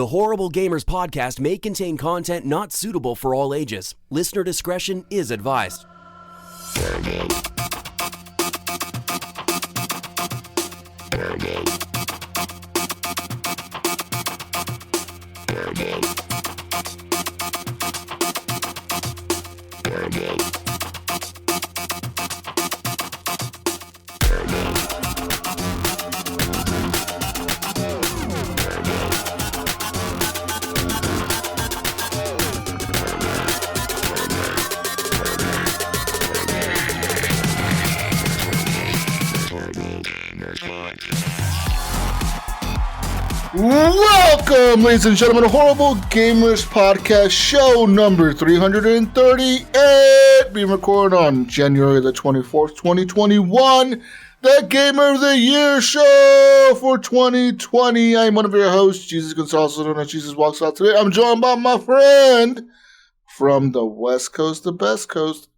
The Horrible Gamers podcast may contain content not suitable for all ages. Listener discretion is advised. Welcome, ladies and gentlemen, to Horrible Gamers Podcast, show number 338, being recorded on January the 24th, 2021, the Gamer of the Year show for 2020. I'm one of your hosts, Jesus Gonzalez, known as Jesus Walks Out. Today, I'm joined by my friend from the West Coast, the Best Coast,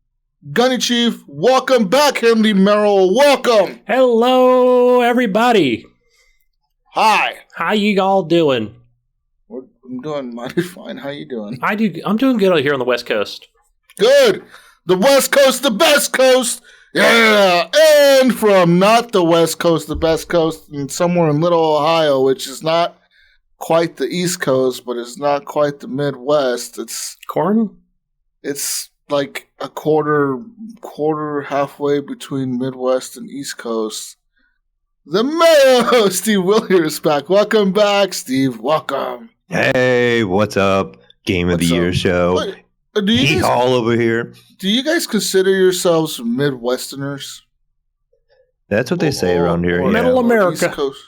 Gunny Chief. Welcome back, Henry Merrill. Welcome. Hello, everybody. Hi. How you all doing? I'm doing mighty fine. How you doing? I'm doing good out here on the West Coast. Good. The West Coast, the Best Coast. Yeah. And from not the West Coast, the Best Coast, and somewhere in Little Ohio, which is not quite the East Coast, but it's not quite the Midwest. It's corn. It's like a quarter halfway between Midwest and East Coast. The Mayo, Steve Willier is back. Welcome back, Steve. Welcome. Hey, what's up? Game of the Year show. Wait, do you guys, all over here. Do you guys consider yourselves Midwesterners? That's what they say around here. Yeah. Middle America. East Coast.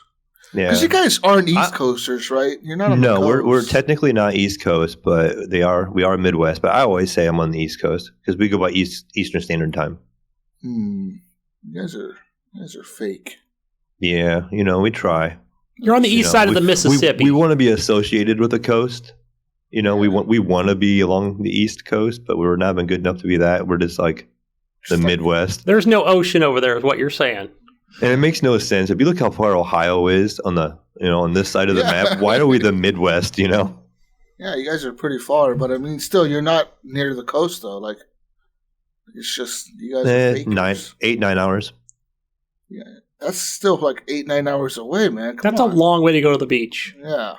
Yeah. Because you guys aren't East Coasters, right? You're not on the coast. No, we're technically not East Coast, but we are Midwest. But I always say I'm on the East Coast because we go by Eastern Standard Time. You guys are fake. Yeah, we try. You're on the east side of the Mississippi. We want to be associated with the coast. We want to be along the East Coast, but we're not even good enough to be that. We're just like the Midwest. There's no ocean over there, is what you're saying. And it makes no sense. If you look how far Ohio is on the on this side of the map, why are we the Midwest? Yeah, you guys are pretty far, but I mean, still, you're not near the coast though. Like, it's just you guys are fakers. 9 hours. Yeah. That's still like 8-9 hours away, man. That's a long way to go to the beach. Yeah.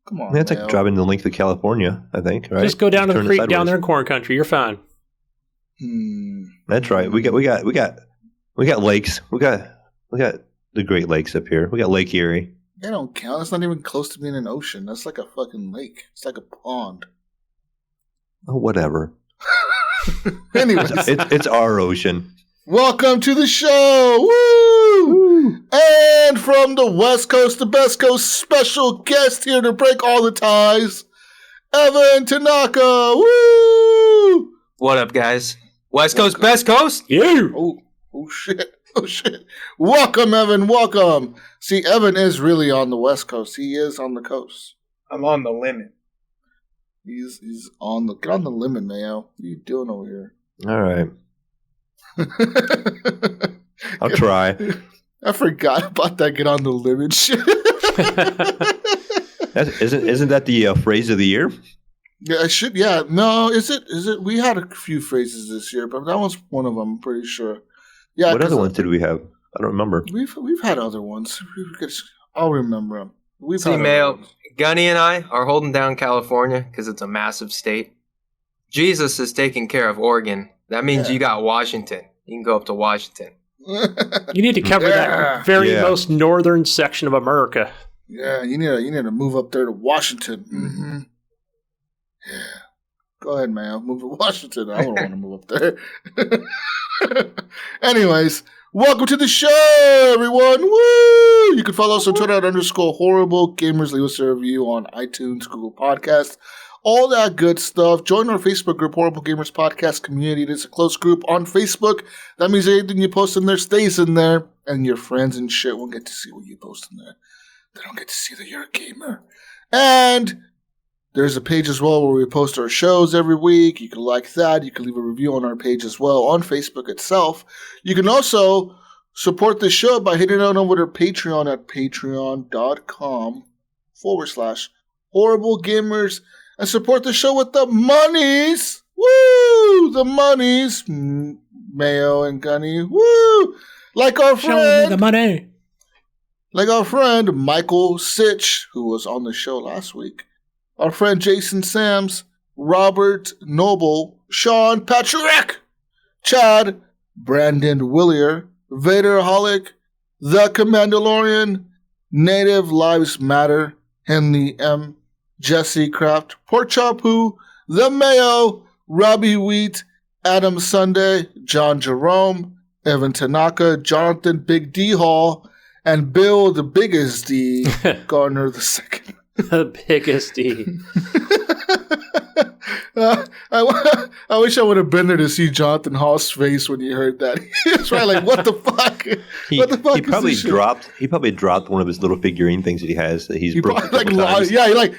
Come on. That's like driving the length of California, I think, right? Just go down to the creek down there in corn country. You're fine. That's right. We got lakes. We got the Great Lakes up here. We got Lake Erie. They don't count. That's not even close to being an ocean. That's like a fucking lake. It's like a pond. Oh, whatever. Anyways. it's our ocean. Welcome to the show. Woo! And from the West Coast, the Best Coast, special guest here to break all the ties, Evan Tanaka. Woo! What up, guys? West Coast, Best Coast? Yeah. Oh shit. Welcome, Evan. Welcome. See, Evan is really on the West Coast. He is on the coast. I'm on the limit. He's on the... Get on the limit, Mayo. What are you doing over here? All right. I'll try. I forgot about that get on the limit shit. Isn't that the phrase of the year? Yeah, it should. Yeah, no, is it? We had a few phrases this year, but that was one of them. I'm pretty sure. Yeah. What other ones did we have? I don't remember. We've had other ones. I'll remember them. See, Mayo, Gunny and I are holding down California because it's a massive state. Jesus is taking care of Oregon. That means you got Washington. You can go up to Washington. You need to cover that very most northern section of America. Yeah, you need to move up there to Washington. Mm-hmm. Yeah. Go ahead, man. Move to Washington. I don't want to move up there. Anyways, welcome to the show, everyone. Woo! You can follow us on Twitter at _Horrible Gamers. Leave us a review on iTunes, Google Podcasts, all that good stuff. Join our Facebook group, Horrible Gamers Podcast Community. It is a close group on Facebook. That means anything you post in there stays in there, and your friends and shit won't get to see what you post in there. They don't get to see that you're a gamer. And there's a page as well where we post our shows every week. You can like that. You can leave a review on our page as well on Facebook itself. You can also support the show by hitting on over to Patreon at patreon.com/horrible Horrible Gamers and support the show with the monies. Woo! The monies. Mayo and Gunny. Woo! Like our Show me the friend. money. Like our friend Michael Sitch, who was on the show last week. Our friend Jason Sams, Robert Noble, Sean Patrick, Chad, Brandon Willier, Vader Holic, The Commandalorian, Native Lives Matter, Henley M, Jesse Kraft, Porchapu, The Mayo, Robbie Wheat, Adam Sunday, John Jerome, Evan Tanaka, Jonathan Big D Hall, and Bill the Biggest D, Gardner the Second. The biggest D. I wish I would have been there to see Jonathan Hall's face when he heard that. He was probably like, "What the fuck? What the fuck?" He probably dropped one of his little figurine things that he has that he's broken.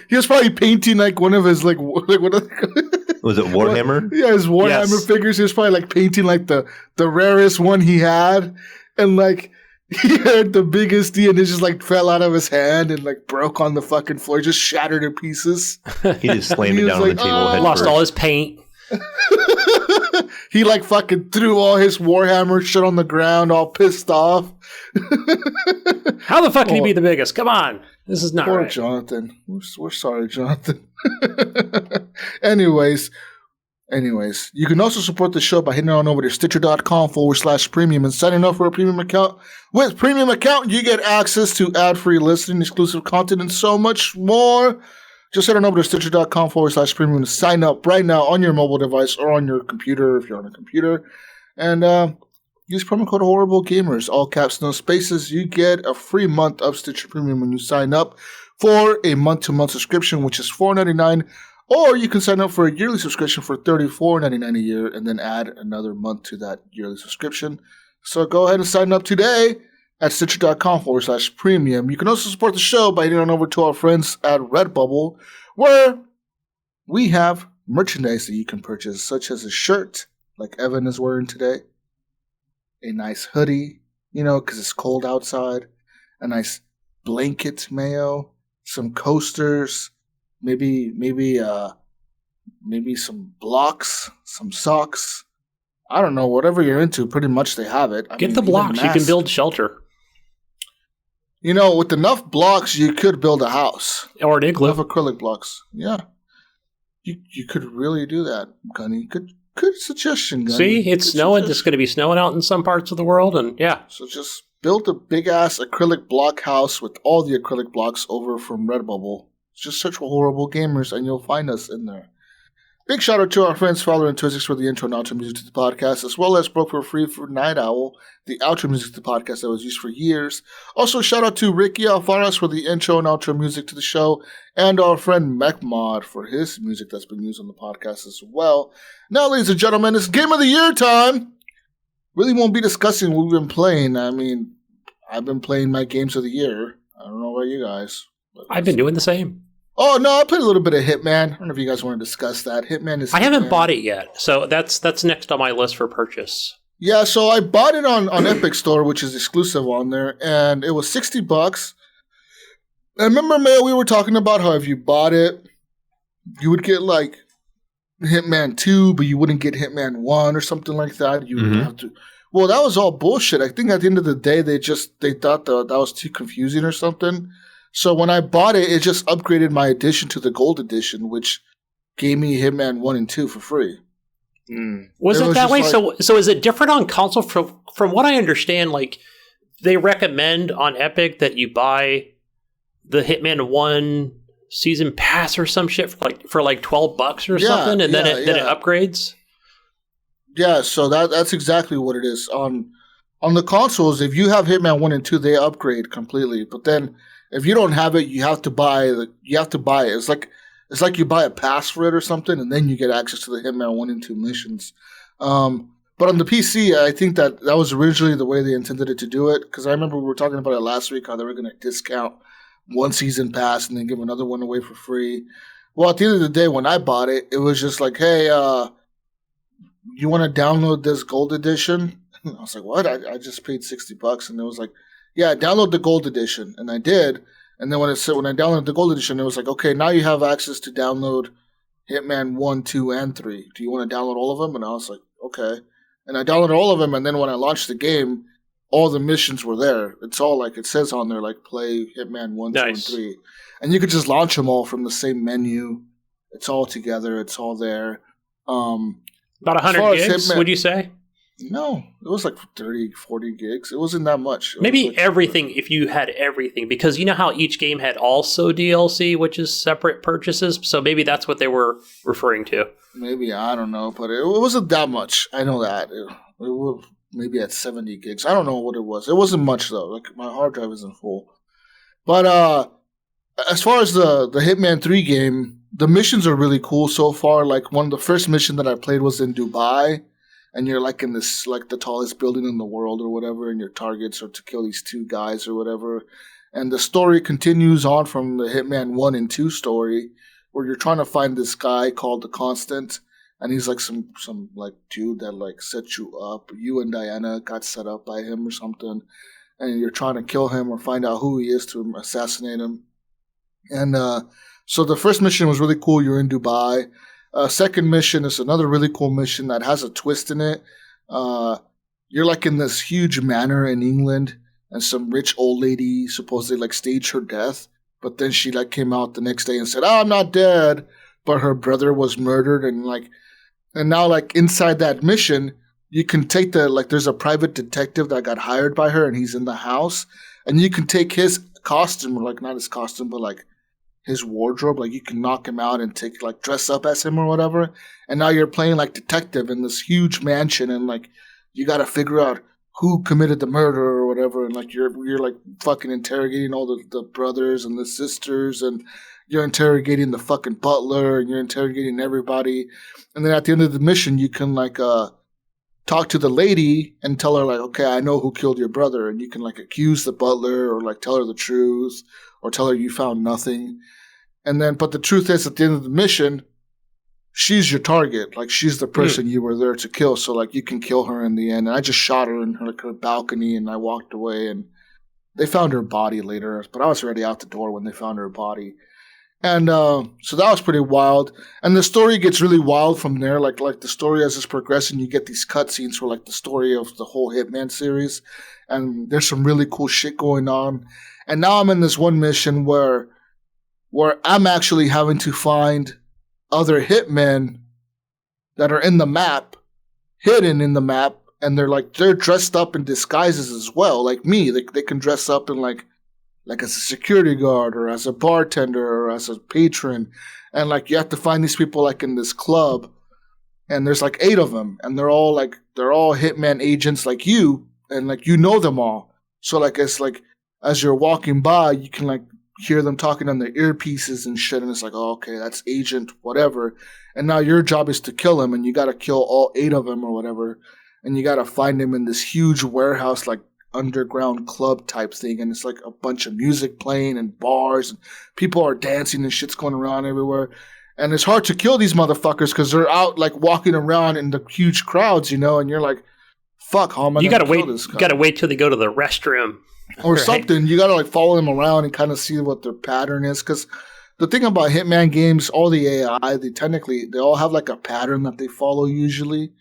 He was probably painting like one of his like what was it Warhammer? Yeah, his Warhammer figures. He was probably like painting like the rarest one he had, and like he heard the biggest D, and it just like fell out of his hand and like broke on the fucking floor, just shattered to pieces. He just slammed it down on the table. Lost all his paint. He like fucking threw all his Warhammer shit on the ground, all pissed off. How the fuck can he be the biggest? Come on, this is not poor right. Jonathan. We're sorry, Jonathan. Anyways, you can also support the show by heading on over to Stitcher.com/premium and signing up for a premium account. With premium account, you get access to ad-free listening, exclusive content, and so much more. Just head on over to Stitcher.com/premium and sign up right now on your mobile device or on your computer if you're on a computer. And use promo code Horrible Gamers, all caps, no spaces. You get a free month of Stitcher Premium when you sign up for a month-to-month subscription, which is $4.99. Or you can sign up for a yearly subscription for $34.99 a year and then add another month to that yearly subscription. So go ahead and sign up today at Stitcher.com/premium. You can also support the show by heading on over to our friends at Redbubble, where we have merchandise that you can purchase, such as a shirt, like Evan is wearing today, a nice hoodie, because it's cold outside, a nice blanket, Mayo, some coasters, maybe some blocks, some socks. I don't know, whatever you're into, pretty much they have it. Get the blocks, you can build shelter. With enough blocks, you could build a house. Or an igloo. Enough acrylic blocks. Yeah. You could really do that, Gunny. Good suggestion, Gunny. See, it's snowing. It's going to be snowing out in some parts of the world, and yeah. So just build a big-ass acrylic block house with all the acrylic blocks over from Redbubble. Just search for Horrible Gamers, and you'll find us in there. Big shout out to our friends Fowler and Twizzix for the intro and outro music to the podcast, as well as Broke for Free for Night Owl, the outro music to the podcast that was used for years. Also, shout out to Ricky Alfaras for the intro and outro music to the show, and our friend MechMod for his music that's been used on the podcast as well. Now, ladies and gentlemen, it's Game of the Year time. Really won't be discussing what we've been playing. I mean, I've been playing my games of the year. I don't know about you guys. I've been doing the same. Oh, no, I played a little bit of Hitman. I don't know if you guys want to discuss that. I haven't bought it yet, so that's next on my list for purchase. Yeah, so I bought it on Epic Store, which is exclusive on there, and it was $60. I remember, Mayo, we were talking about how if you bought it, you would get, like, Hitman 2, but you wouldn't get Hitman 1 or something like that. You would have to... Well, that was all bullshit. I think at the end of the day, they thought that was too confusing or something. So when I bought it, it just upgraded my edition to the gold edition, which gave me Hitman 1 and 2 for free. Was it that way? Like, so is it different on console? From what I understand, like they recommend on Epic that you buy the Hitman 1 season pass or some shit for like $12 or something, and then it upgrades. Yeah, so that's exactly what it is. On the consoles, if you have Hitman 1 and 2, they upgrade completely. But then if you don't have it, you have to buy it. It's like you buy a pass for it or something, and then you get access to the Hitman 1 and 2 missions. But on the PC, I think that was originally the way they intended it to do it, because I remember we were talking about it last week, how they were going to discount one season pass and then give another one away for free. Well, at the end of the day, when I bought it, it was just like, hey, you want to download this gold edition? I was like, what? I just paid $60, and it was like, yeah, download the gold edition. And I did. And then when I downloaded the Gold Edition, it was like, okay, now you have access to download Hitman 1, 2, and 3. Do you want to download all of them? And I was like, okay. And I downloaded all of them, and then when I launched the game, all the missions were there. It's all like, it says on there, like, play Hitman 1, 2, and 3. And you could just launch them all from the same menu. It's all together. It's all there. About 100 gigs, would you say? No, it was like 30, 40 gigs. It wasn't that much. Maybe like, everything, if you had everything, because you know how each game had also DLC, which is separate purchases. So maybe that's what they were referring to. Maybe, I don't know, but it wasn't that much. I know that. It was maybe at 70 gigs. I don't know what it was. It wasn't much though. Like my hard drive isn't full. But as far as the Hitman 3 game, the missions are really cool so far. Like one of the first mission that I played was in Dubai. And you're like in this, like the tallest building in the world or whatever, and your targets are to kill these 2 guys or whatever. And the story continues on from the Hitman 1 and 2 story, where you're trying to find this guy called the Constant, and he's like some like dude that like set you up. You and Diana got set up by him or something, and you're trying to kill him or find out who he is to assassinate him. And so the first mission was really cool. You're in Dubai. Second mission is another really cool mission that has a twist in it. You're like in this huge manor in England, and some rich old lady supposedly like staged her death, but then she like came out the next day and said, "Oh, I'm not dead," but her brother was murdered, and now like inside that mission, you can take there's a private detective that got hired by her, and he's in the house, and you can take his costume, or like not his costume, but like his wardrobe, like you can knock him out and take like dress up as him or whatever, and now you're playing like detective in this huge mansion, and like you got to figure out who committed the murder or whatever, and like you're like fucking interrogating all the brothers and the sisters, and you're interrogating the fucking butler, and you're interrogating everybody, and then at the end of the mission you can like talk to the lady and tell her like, okay, I know who killed your brother, and you can like accuse the butler or like tell her the truth or tell her you found nothing. And then, but the truth is at the end of the mission, she's your target. Like she's the person you were there to kill. So like you can kill her in the end. And I just shot her in her balcony and I walked away, and they found her body later, but I was already out the door when they found her body. And so that was pretty wild. And the story gets really wild from there. Like the story as it's progressing, you get these cutscenes for like the story of the whole Hitman series. And there's some really cool shit going on. And now I'm in this one mission where I'm actually having to find other hitmen that are in the map, hidden in the map, and they're dressed up in disguises as well, like me. They can dress up in like as a security guard or as a bartender or as a patron, and like you have to find these people like in this club, and there's like 8 of them, and they're all hitman agents like you, and like you know them all. So like it's like as you're walking by, you can like hear them talking on their earpieces and shit, and it's like, oh, okay, that's agent whatever, and now your job is to kill him, and you got to kill all 8 of them or whatever, and you got to find him in this huge warehouse like underground club type thing, and it's like a bunch of music playing and bars and people are dancing and shit's going around everywhere, and it's hard to kill these motherfuckers because they're out like walking around in the huge crowds, and you're like, fuck, how am I gonna kill this guy? You gotta wait till they go to the restroom or right? Something. You gotta like follow them around and kind of see what their pattern is, because the thing about Hitman games, all the AI, they all have like a pattern that they follow usually.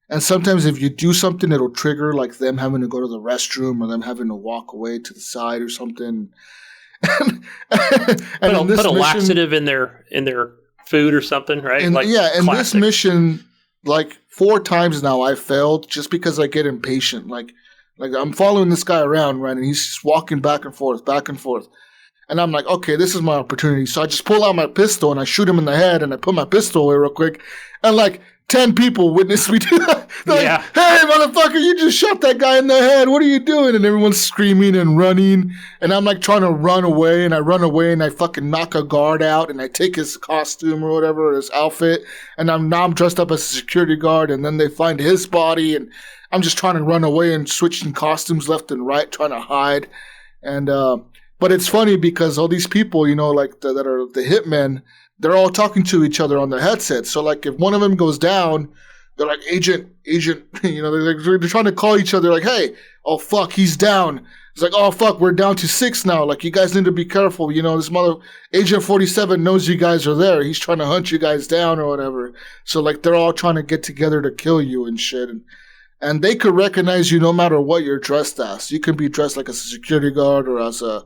And sometimes if you do something, it'll trigger like them having to go to the restroom or them having to walk away to the side or something. and put a laxative in their food or something, right? And, like yeah, and classic. This mission, like 4 times now I failed just because I get impatient. Like I'm following this guy around, right? And he's just walking back and forth. And I'm like, okay, this is my opportunity. So I just pull out my pistol and I shoot him in the head, and I put my pistol away real quick. And like 10 people witness me do that. They're like, hey, motherfucker, you just shot that guy in the head. What are you doing? And everyone's screaming and running. And I'm like trying to run away. And I run away and I fucking knock a guard out. And I take his costume or whatever, his outfit. And I'm dressed up as a security guard. And then they find his body. And I'm just trying to run away and switching costumes left and right, trying to hide. And, but it's funny because all these people, like that are the hitmen, they're all talking to each other on their headsets. So, like, if one of them goes down, they're like, agent, they're trying to call each other like, hey, oh, fuck, he's down. He's like, oh, fuck, we're down to 6 now. Like, you guys need to be careful. You know, this Agent 47 knows you guys are there. He's trying to hunt you guys down or whatever. So, like, they're all trying to get together to kill you and shit. And they could recognize you no matter what you're dressed as. You can be dressed like a security guard or as a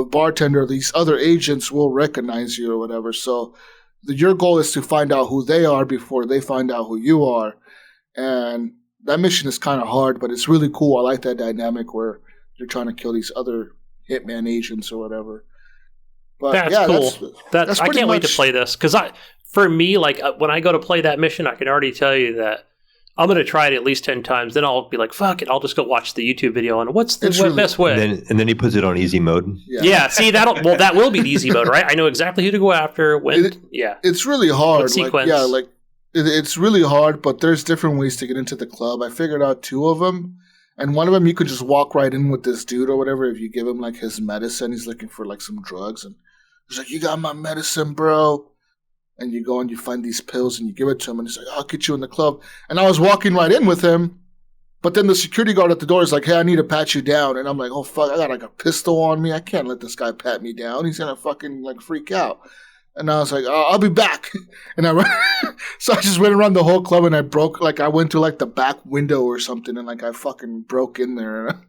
bartender. These other agents will recognize you or whatever. So, your goal is to find out who they are before they find out who you are. And that mission is kind of hard, but it's really cool. I like that dynamic where you're trying to kill these other hitman agents or whatever. But that's cool. That's I can't wait to play this because for me, like when I go to play that mission, I can already tell you that I'm going to try it at least 10 times. Then I'll be like, fuck it. I'll just go watch the YouTube video on what's the best way. And then he puts it on easy mode. Yeah. See, that will be the easy mode, right? I know exactly who to go after. It's really hard. Sequence. It's really hard, but there's different ways to get into the club. I figured out 2 of them. And one of them, you could just walk right in with this dude or whatever. If you give him like his medicine, he's looking for like some drugs. And he's like, you got my medicine, bro. And you go and you find these pills and you give it to him. And he's like, I'll get you in the club. And I was walking right in with him. But then the security guard at the door is like, hey, I need to pat you down. And I'm like, oh, fuck, I got like a pistol on me. I can't let this guy pat me down. He's going to fucking like freak out. And I was like, oh, I'll be back. And so I just went around the whole club and I went to like the back window or something and like I fucking broke in there.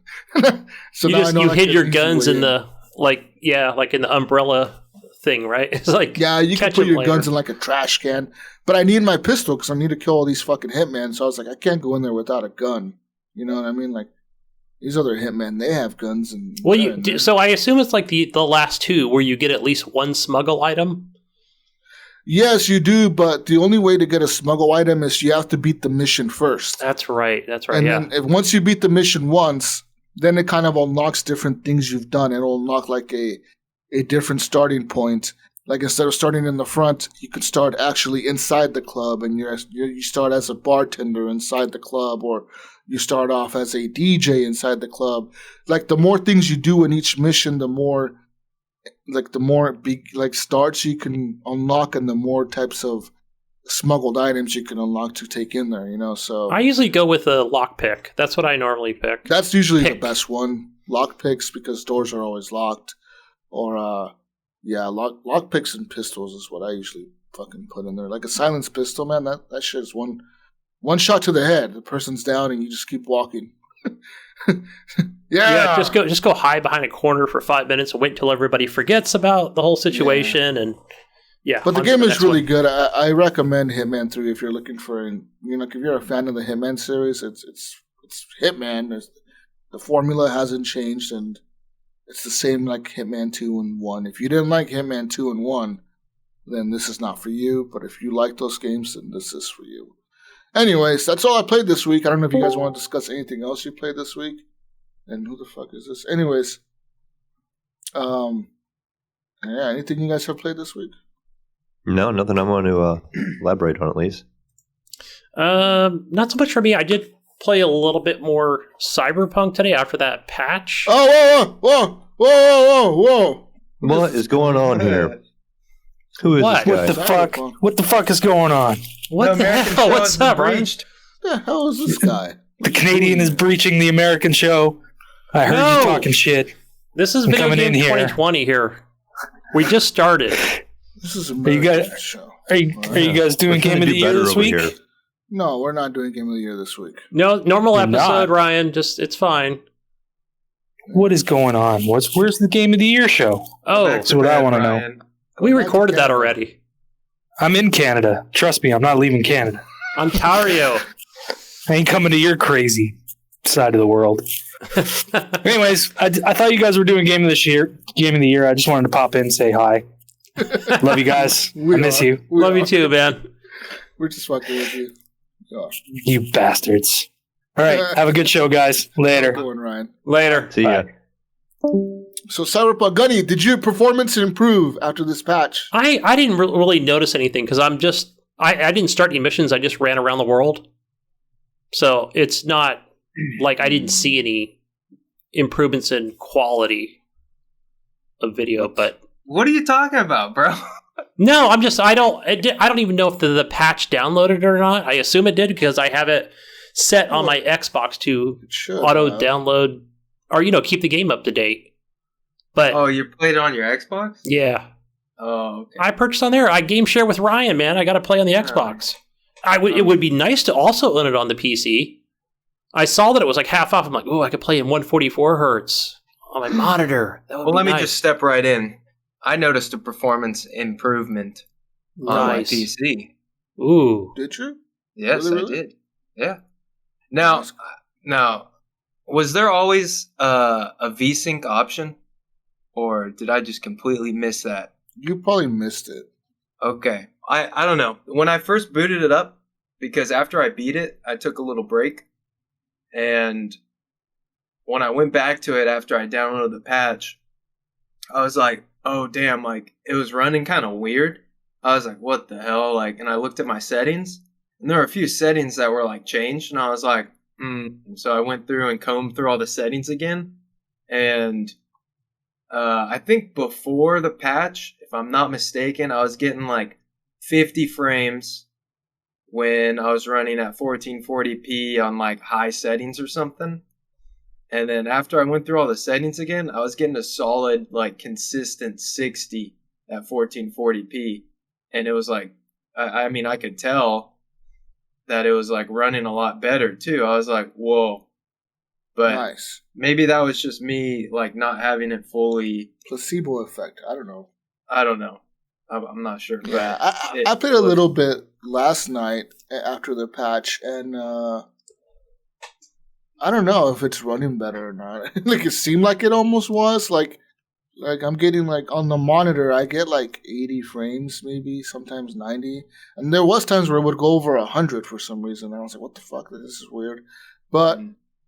So you hid your guns in the, in the umbrella thing, right? It's like, yeah, you can put your guns in like a trash can. But I need my pistol because I need to kill all these fucking hitmen. So I was like, I can't go in there without a gun. You know what I mean? Like, these other hitmen, they have guns. And so I assume it's like the last 2 where you get at least one smuggle item. Yes, you do, but the only way to get a smuggle item is you have to beat the mission first. That's right. And then once you beat the mission once, then it kind of unlocks different things you've done. It'll unlock like a different starting point. Like instead of starting in the front, you could start actually inside the club, and you start as a bartender inside the club, or you start off as a DJ inside the club. Like the more things you do in each mission, the more big starts you can unlock, and the more types of smuggled items you can unlock to take in there. You know, so I usually go with a lockpick. That's what I normally pick. That's usually the best one. Lockpicks, because doors are always locked, or lockpicks and pistols is what I usually fucking put in there. Like a silenced pistol, man. That shit is one shot to the head. The person's down, and you just keep walking. Yeah, just go hide behind a corner for 5 minutes and wait until everybody forgets about the whole situation. And but the game is really good. I recommend Hitman 3 if you're looking for, if you're a fan of the Hitman series. It's Hitman. The formula hasn't changed, and it's the same like Hitman 2 and 1. If you didn't like Hitman 2 and 1, then this is not for you. But if you like those games, then this is for you. Anyways, that's all I played this week. I don't know if you guys want to discuss anything else you played this week. And who the fuck is this? Anyways, anything you guys have played this week? No, nothing I want to elaborate on at least. Not so much for me. I did play a little bit more Cyberpunk today after that patch. Oh, whoa. What is going on here? Who is this guy? What the fuck? What the fuck is going on? What the hell? What's up, Ryan? What the hell is this guy? The Canadian is breaching the American show. I heard you talking shit. This is Video Game 2020 here. We just started. This is American show. Are you guys doing Game of the Year this week? No, we're not doing Game of the Year this week. No, normal episode, Ryan. It's fine. What is going on? Where's the Game of the Year show? Oh, that's what I want to know. We recorded that already. I'm in Canada. Trust me, I'm not leaving Canada. Ontario. I ain't coming to your crazy side of the world. Anyways, I thought you guys were doing Game of the Year. I just wanted to pop in and say hi. Love you guys. I miss you. Love you too, man. We're just fucking with you. Gosh. You bastards. All right, have a good show, guys. Later. Going, Ryan. Later. See ya. So, Cyberpunk Gunny, did your performance improve after this patch? I didn't really notice anything because I didn't start any missions. I just ran around the world. So it's not like I didn't see any improvements in quality of video. But what are you talking about, bro? No, I don't even know if the patch downloaded or not. I assume it did because I have it set on my Xbox to auto download or keep the game up to date. But you played it on your Xbox? Yeah. Oh, okay. I purchased on there. I game share with Ryan, man. I got to play on the Xbox. It would be nice to also own it on the PC. I saw that it was like half off. I'm like, oh, I could play in 144 hertz on my monitor. That would be let nice. me just step right in. I noticed a performance improvement on my PC. Ooh. Did you? Yes, Really? I did. Yeah. Now, was there always a VSync option? Or did I just completely miss that? You probably missed it. Okay. I don't know. When I first booted it up, because after I beat it, I took a little break. And when I went back to it after I downloaded the patch, I was like, oh, damn, like, it was running kind of weird. I was like, what the hell? Like, and I looked at my settings, and there were a few settings that were, like, changed. And I was like, So I went through and combed through all the settings again. And I think before the patch, if I'm not mistaken, I was getting, like, 50 frames when I was running at 1440p on like high settings or something. And then after I went through all the settings again, I was getting a solid, like, consistent 60 at 1440p. And it was like, I mean, I could tell that it was like running a lot better too. I was like, whoa. But nice. Maybe that was just me, like, not having it fully. Placebo effect. I don't know. I'm not sure. Yeah, I played a little bit last night after the patch, and I don't know if it's running better or not. Like, it seemed like it almost was. Like I'm getting, like, on the monitor, I get like 80 frames, maybe sometimes 90, and there was times where it would go over 100 for some reason. And I was like, what the fuck? This is weird. But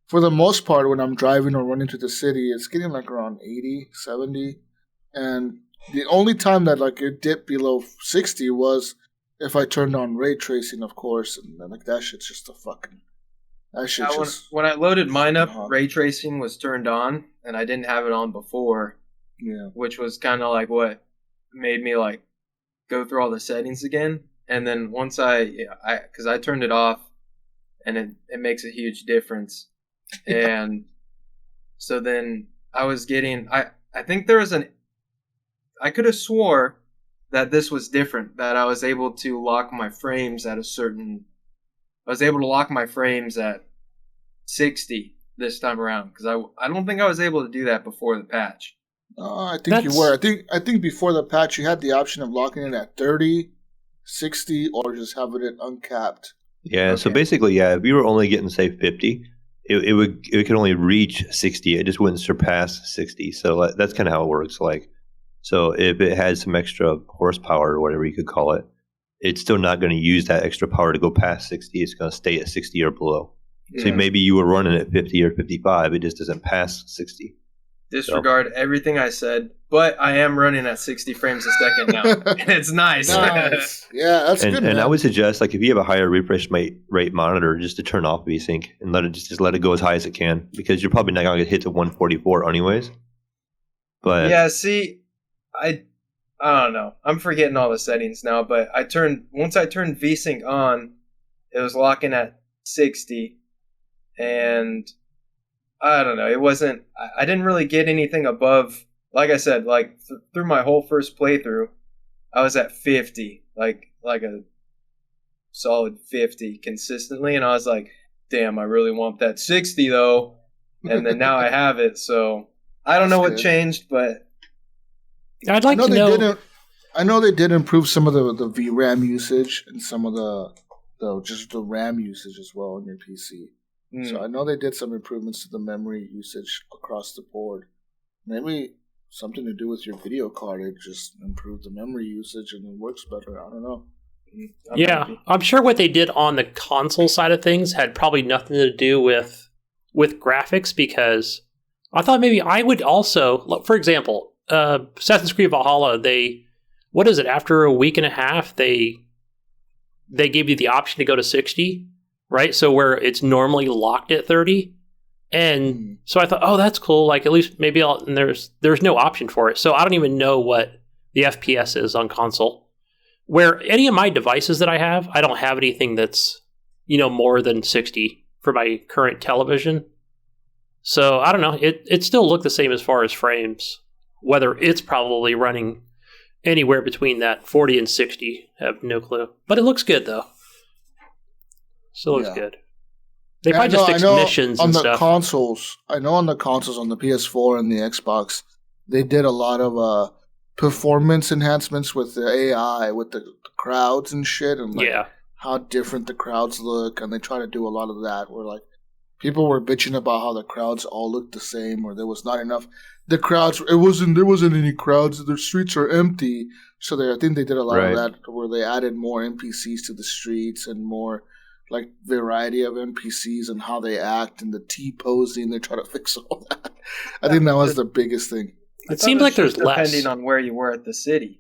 for the most part, when I'm driving or running to the city, it's getting like around 80, 70, and the only time that, like, it dipped below 60 was if I turned on ray tracing, of course, and then, like, that shit's just when I loaded mine up, ray tracing was turned on, and I didn't have it on before. Yeah. Which was kind of like what made me, like, go through all the settings again. And then once because I turned it off, and it makes a huge difference. And so then I was getting, I think there was I could have swore that this was different, that I was able to lock my frames at I was able to lock my frames at 60 this time around, because I don't think I was able to do that before the patch. I think you were. I think before the patch, you had the option of locking it at 30, 60, or just having it uncapped. Yeah, okay. So basically, if you were only getting, say, 50, it could only reach 60. It just wouldn't surpass 60. So that's kind of how it works. Like, so if it has some extra horsepower or whatever you could call it, it's still not going to use that extra power to go past 60. It's going to stay at 60 or below. Yeah. So maybe you were running at 50 or 55. It just doesn't pass 60. Disregard everything I said, but I am running at 60 frames a second now, and it's nice. Yeah, that's good. And I would suggest, like, if you have a higher refresh rate monitor, just to turn off VSync and let it go as high as it can, because you're probably not going to get hit to 144 anyways. But yeah, see, I don't know. I'm forgetting all the settings now, but once I turned VSync on, it was locking at 60, and I don't know. It wasn't. I didn't really get anything above. Like I said, like through my whole first playthrough, I was at 50, like a solid 50 consistently, and I was like, "Damn, I really want that 60 though." And then now I have it, so I don't know what changed, but I'd like to know. I know they did improve some of the VRAM usage and some of just the RAM usage as well on your PC. So I know they did some improvements to the memory usage across the board. Maybe something to do with your video card. It just improved the memory usage and it works better. I don't know. I'm sure what they did on the console side of things had probably nothing to do with graphics, because I thought maybe I would also, for example, Assassin's Creed Valhalla, after a week and a half, they gave you the option to go to 60. Right, so where it's normally locked at 30, and so I thought, oh, that's cool. Like, at least maybe and there's no option for it, so I don't even know what the FPS is on console. Where any of my devices that I have, I don't have anything that's more than 60 for my current television. So I don't know. It still looked the same as far as frames. Whether it's probably running anywhere between that 40 and 60, I have no clue. But it looks good though. Still looks good. They probably just fixed missions and stuff. Consoles. I know on the consoles, on the PS4 and the Xbox, they did a lot of performance enhancements with the AI, with the crowds and shit, and how different the crowds look, and they try to do a lot of that. Where like people were bitching about how the crowds all looked the same, or there was not enough. The crowds, there wasn't any crowds. The streets are empty. So I think they did a lot of that, where they added more NPCs to the streets and more like variety of NPCs and how they act and the T-posing. They try to fix all that. I think that was the biggest thing. It seems like there's less. Depending on where you were at the city.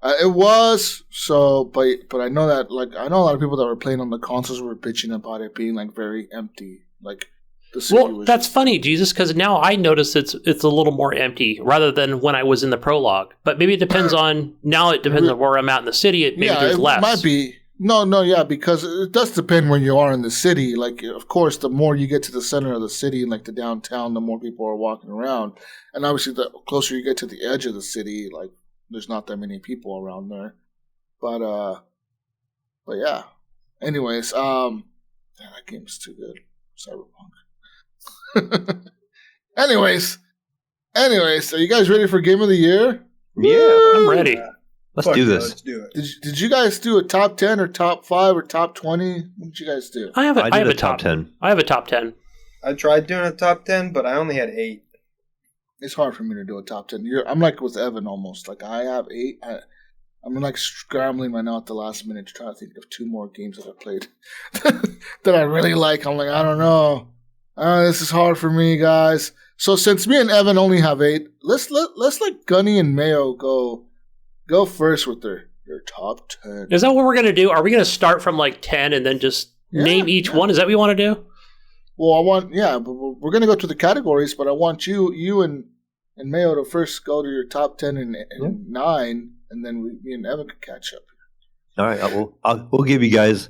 It was, so, but I know that, like, I know a lot of people that were playing on the consoles were bitching about it being, like, very empty. Like, the city was... that's funny, Jesus, because now I notice it's a little more empty rather than when I was in the prologue. But maybe it depends on, now it depends on where I'm at in the city. Maybe there's less. It might be. No, because it does depend when you are in the city. Like, of course, the more you get to the center of the city, like the downtown, the more people are walking around. And obviously, the closer you get to the edge of the city, like, there's not that many people around there. But yeah. Anyways, that game's too good. Cyberpunk. Anyways, are you guys ready for Game of the Year? Yeah, I'm ready. Let's do this. Let's do it. Did you guys do a top 10 or top 5 or top 20? What did you guys do? I have a top 10. I have a top 10. I tried doing a top 10, but I only had 8. It's hard for me to do a top 10. I'm like with Evan almost. Like, I have 8. I'm like scrambling right now at the last minute to try to think of 2 more games that I played that I really like. I'm like, I don't know. This is hard for me, guys. So since me and Evan only have 8, let's let Gunny and Mayo go first with their top 10. Is that what we're going to do? Are we going to start from like 10 and then just name each one? Is that what we want to do? Well, but we're going to go to the categories, but I want you and Mayo to first go to your top 10 and 9, and then me and Evan can catch up. All right, we'll give you guys,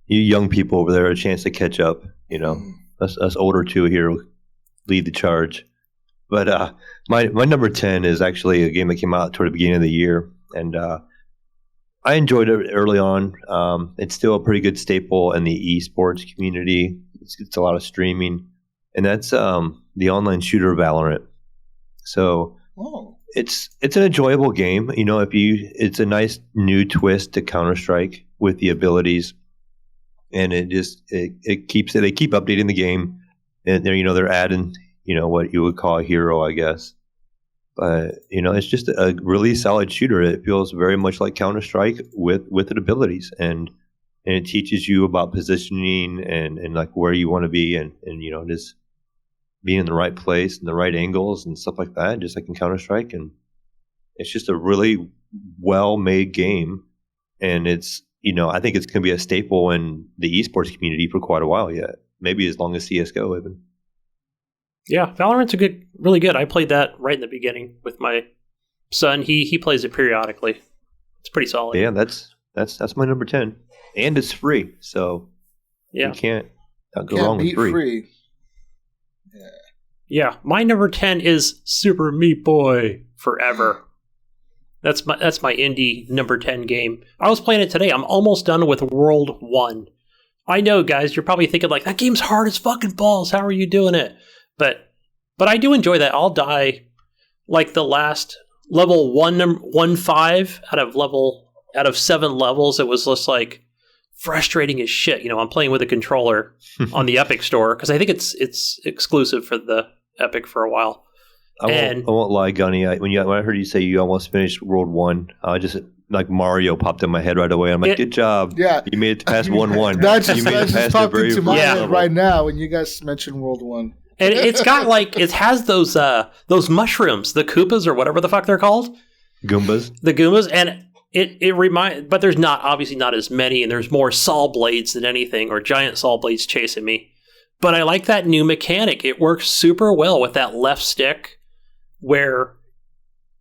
you young people over there, a chance to catch up. You know, us older two here will lead the charge. But my number 10 is actually a game that came out toward the beginning of the year, and I enjoyed it early on. It's still a pretty good staple in the esports community. It's a lot of streaming, and that's the online shooter Valorant. So it's an enjoyable game. You know, it's a nice new twist to Counter-Strike with the abilities, and they keep updating the game, and they're adding what you would call a hero, I guess. But it's just a really solid shooter. It feels very much like Counter-Strike with the abilities, and it teaches you about positioning and like where you want to be, and just being in the right place and the right angles and stuff like that, just like in Counter-Strike. And it's just a really well-made game, and it's I think it's going to be a staple in the esports community for quite a while yet, maybe as long as CS:GO even. Yeah, Valorant's really good. I played that right in the beginning with my son. He plays it periodically. It's pretty solid. Yeah, that's my number 10, and it's free, so you can't go wrong with free. Yeah, my number 10 is Super Meat Boy Forever. That's my indie number 10 game. I was playing it today. I'm almost done with World 1. I know, guys, you're probably thinking like, that game's hard as fucking balls. How are you doing it? But I do enjoy that. I'll die like the last level 1-5 out of 7 levels. It was just like frustrating as shit. I'm playing with a controller on the Epic store because I think it's exclusive for the Epic for a while. I won't lie, Gunny. When I heard you say you almost finished World 1, just like Mario popped in my head right away. I'm like, good job. Yeah. You made it past 1-1. That just popped into my head right now when you guys mentioned World 1. And it's got it has those mushrooms, the Koopas or whatever the fuck they're called. Goombas. The Goombas. And but there's obviously not as many, and there's more saw blades than anything, or giant saw blades chasing me. But I like that new mechanic. It works super well with that left stick, where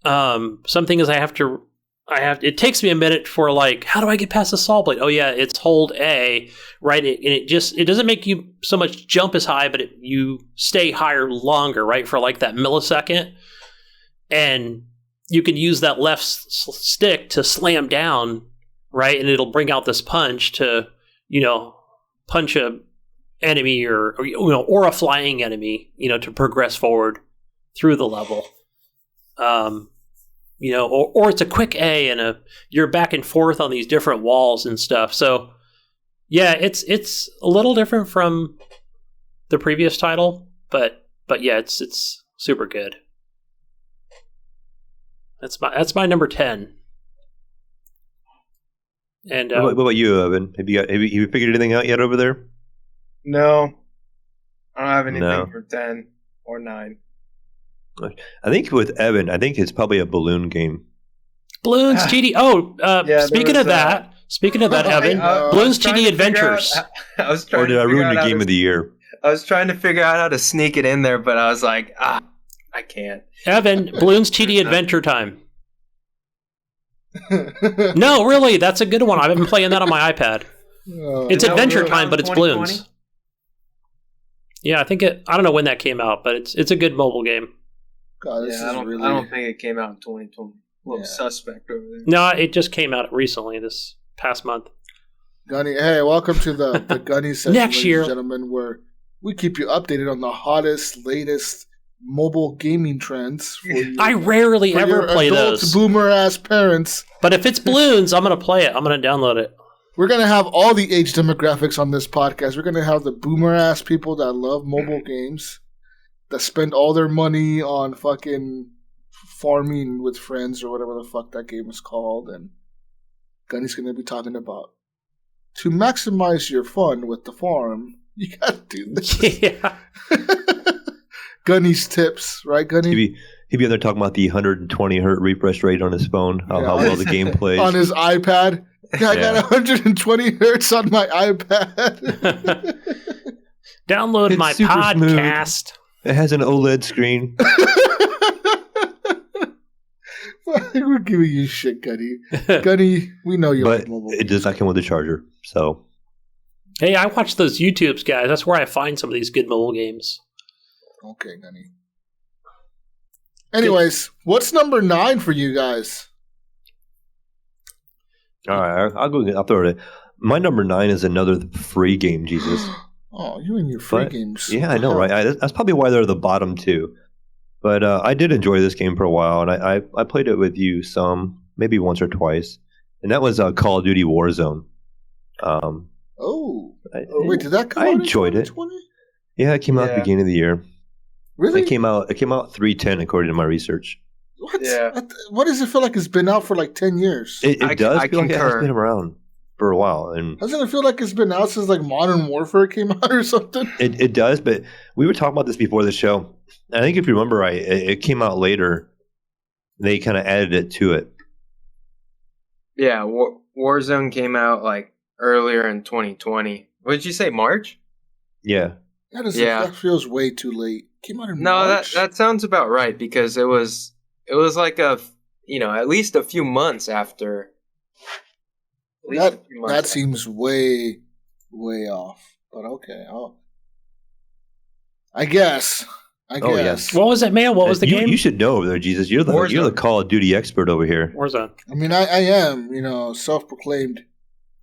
something is I have to it takes me a minute for like, how do I get past the saw blade? Oh yeah, it's hold A, right? And it doesn't make you so much jump as high, but you stay higher longer, right? For like that millisecond. And you can use that left stick to slam down, right? And it'll bring out this punch to, punch a enemy or a flying enemy, to progress forward through the level. Or it's a quick A and you're back and forth on these different walls and stuff. So yeah, it's a little different from the previous title, but yeah, it's super good. That's my number 10. And what about you, Evan? Have you figured anything out yet over there? No, I don't have anything for 10 or 9. I think with Evan, it's probably a balloon game. Balloons TD. Oh, speaking of that, Evan, Balloons TD Adventures. Or did I ruin the game of the year? I was trying to figure out how to sneak it in there, but I was like, I can't. Evan, Balloons TD Adventure Time. No, really, that's a good one. I've been playing that on my iPad. It's Adventure Time, but it's balloons. Yeah, I don't know when that came out, but it's a good mobile game. God, I don't think it came out in 2020. A little suspect over there. No, it just came out recently, this past month. Gunny, hey, welcome to the Gunny session, next year, ladies and gentlemen, where we keep you updated on the hottest, latest mobile gaming trends. For you, I rarely ever play those. Boomer-ass parents. But if it's balloons, I'm going to play it. I'm going to download it. We're going to have all the age demographics on this podcast. We're going to have the boomer-ass people that love mobile games, that spend all their money on fucking farming with friends or whatever the fuck that game is called. And Gunny's going to be talking about, to maximize your fun with the farm, you got to do this. Yeah. Gunny's tips, right, Gunny? He'd be out there talking about the 120 hertz refresh rate on his phone, how well the game plays. On his iPad. Yeah, I got 120 hertz on my iPad. Download my podcast. Smooth. It has an OLED screen. We're giving you shit, Gunny. Gunny, we know you like mobile games. It does not come with a charger, so. Hey, I watch those YouTubes, guys. That's where I find some of these good mobile games. Okay, Gunny. Anyways, what's number 9 for you guys? All right, I'll throw it in. My number 9 is another free game, Jesus. Oh, you and your free games. Yeah, I know, right? That's probably why they're the bottom 2. But I did enjoy this game for a while, and I played it with you maybe once or twice. And that was Call of Duty Warzone. Wait, did that come out? I enjoyed it. Yeah, it came out at the beginning of the year. Really? It came out 3/10 according to my research. What? Yeah. What does it feel like it's been out for like 10 years? It does feel like it has been around for a while. And doesn't it feel like it's been out since like Modern Warfare came out or something? It does, but we were talking about this before the show. I think if you remember right, it came out later. They kind of added it to it. Yeah, Warzone came out like earlier in 2020. What did you say, March? Yeah. That feels way too late. Came out in March? that sounds about right, because it was like at least a few months after. That seems way off. But okay, I guess. Yes. What was it, man? What was the game? You should know over there, Jesus. You're the Call of Duty expert over here. Warzone. I mean, I am, self-proclaimed.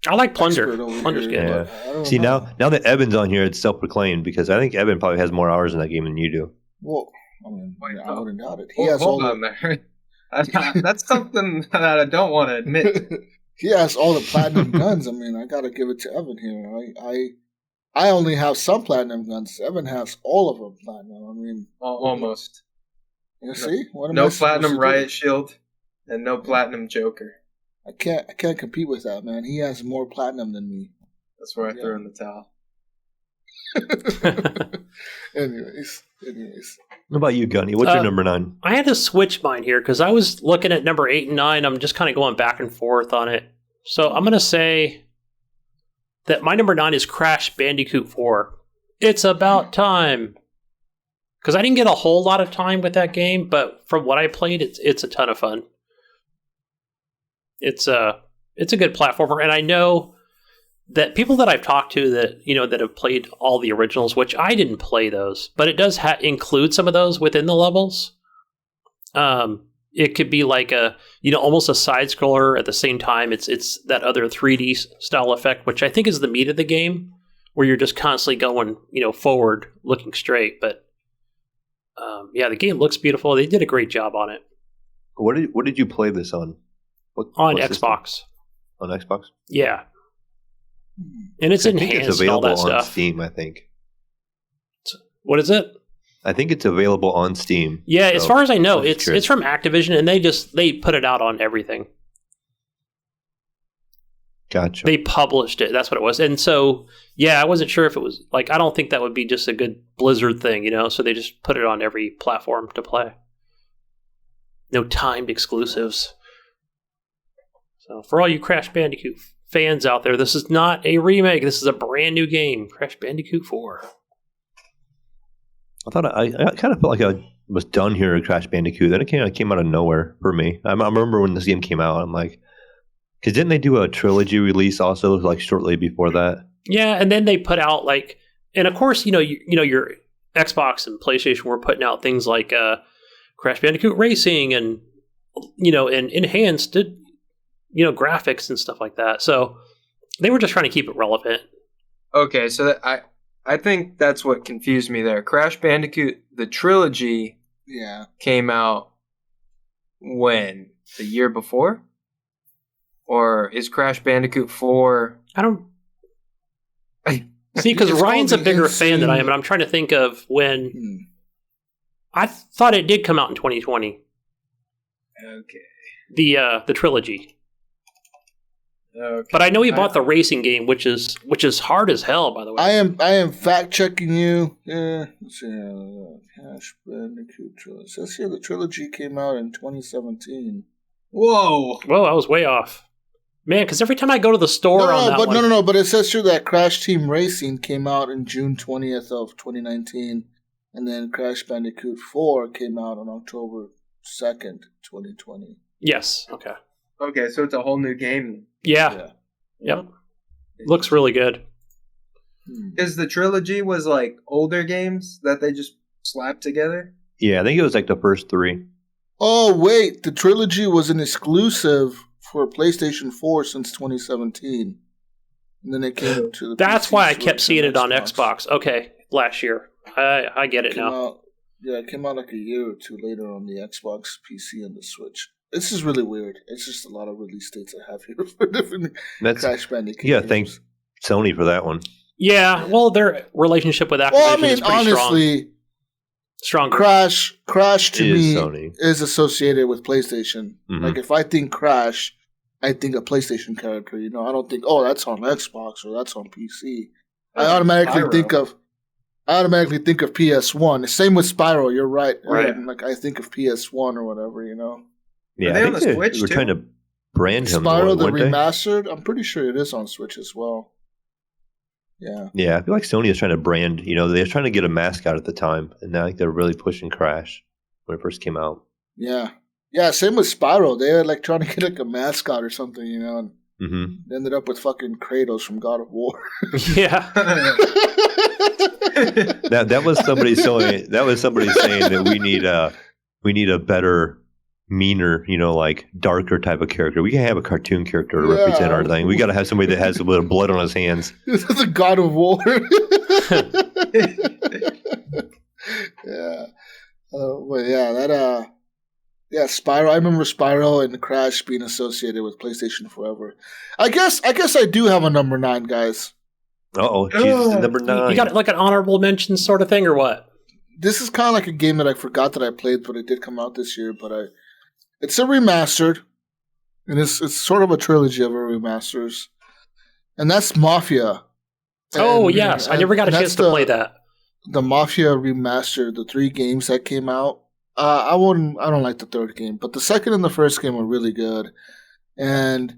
I like Plunger. Plunger's good. Yeah. See, now that Evan's on here, it's self-proclaimed, because I think Evan probably has more hours in that game than you do. Well, I mean, I wouldn't doubt it. Hold on there. That's something that I don't want to admit. He has all the platinum guns. I mean, I got to give it to Evan here. I only have some platinum guns. Evan has all of them platinum. I mean, almost. You see? No platinum riot shield and no platinum Joker. I can't compete with that, man. He has more platinum than me. That's where I threw in the towel. Anyways. What about you, Gunny? What's your number 9? I had to switch mine here because I was looking at number 8 and 9. I'm just kind of going back and forth on it. So I'm going to say that my number 9 is Crash Bandicoot 4. It's about time. Because I didn't get a whole lot of time with that game, but from what I played, it's a ton of fun. It's a good platformer, and I know that people that I've talked to that that have played all the originals, which I didn't play those, but it does include some of those within the levels. It could be like a almost a side scroller at the same time. It's that other 3D style effect, which I think is the meat of the game, where you're just constantly going forward, looking straight. But the game looks beautiful. They did a great job on it. What did you play this on? On Xbox. On Xbox? Yeah. And it's enhanced and all that stuff. On Steam, I think. What is it? I think it's available on Steam. Yeah, as far as I know, it's from Activision, and they put it out on everything. Gotcha. They published it. That's what it was. And so, I wasn't sure if it was I don't think that would be just a good Blizzard thing, so they just put it on every platform to play. No timed exclusives. So for all you Crash Bandicoot fans out there, this is not a remake. This is a brand new game, Crash Bandicoot 4. I kind of felt like I was done here at Crash Bandicoot. Then it came out of nowhere for me. I remember when this game came out, I'm like, because didn't they do a trilogy release also shortly before that? Yeah, and then they put out and of course your Xbox and PlayStation were putting out things like Crash Bandicoot Racing and and enhanced graphics and stuff like that. So they were just trying to keep it relevant. Okay, so I think that's what confused me there. Crash Bandicoot, the trilogy, came out when? The year before? Or is Crash Bandicoot 4? I don't see, because Ryan's a bigger fan than I am, and I'm trying to think of when. I thought it did come out in 2020. Okay. The trilogy. Okay. But I know he bought the racing game, which is hard as hell, by the way. I am fact checking you. Let's see, Crash Bandicoot trilogy. It says here the trilogy came out in 2017. Whoa, I was way off, man. Because every time I go to the store but it says here that Crash Team Racing came out in June 20th of 2019, and then Crash Bandicoot 4 came out on October 2nd, 2020. Yes. Okay. Okay, so it's a whole new game. Yeah. Yep. Looks really good. Because the trilogy was older games that they just slapped together? Yeah, I think it was the first 3. Oh, wait. The trilogy was an exclusive for PlayStation 4 since 2017. And then it came to the That's PC, why I kept seeing it on Xbox. Okay, last year. I get it now. It came out a year or two later on the Xbox, PC, and the Switch. This is really weird. It's just a lot of release dates I have here for different Crash Bandicoot games. Thank Sony for that one. Yeah, well, their relationship with Activision is pretty honestly, strong. Crash to me Sony. Is associated with PlayStation. Mm-hmm. If I think Crash, I think a PlayStation character. I don't think, that's on Xbox or that's on PC. I automatically think of PS1. Same with Spyro. You're right. Right. I think of PS1 or whatever. Yeah, Are they on the Switch we're too? trying to brand him. Spyro the Remastered. I'm pretty sure it is on Switch as well. Yeah. Yeah, I feel like Sony is trying to brand. They were trying to get a mascot at the time, and now they're really pushing Crash when it first came out. Yeah. Yeah. Same with Spyro. They were trying to get a mascot or something, and Mm-hmm. ended up with fucking Kratos from God of War. Yeah. that was somebody saying that we need a better, meaner, darker type of character. We can't have a cartoon character to represent our thing. We got to have somebody that has a little blood on his hands. This is the God of War. Yeah. Spyro. I remember Spyro and Crash being associated with PlayStation forever. I guess I do have a number 9, guys. Uh-oh, Jesus, number 9. You got an honorable mention sort of thing, or what? This is kind of a game that I forgot that I played, but it did come out this year. But it's a remastered, and it's sort of a trilogy of remasters, and that's Mafia. Yes, I never got a chance to play that. The Mafia remastered, the 3 games that came out. I don't like the 3rd game, but the 2nd and the 1st game were really good, and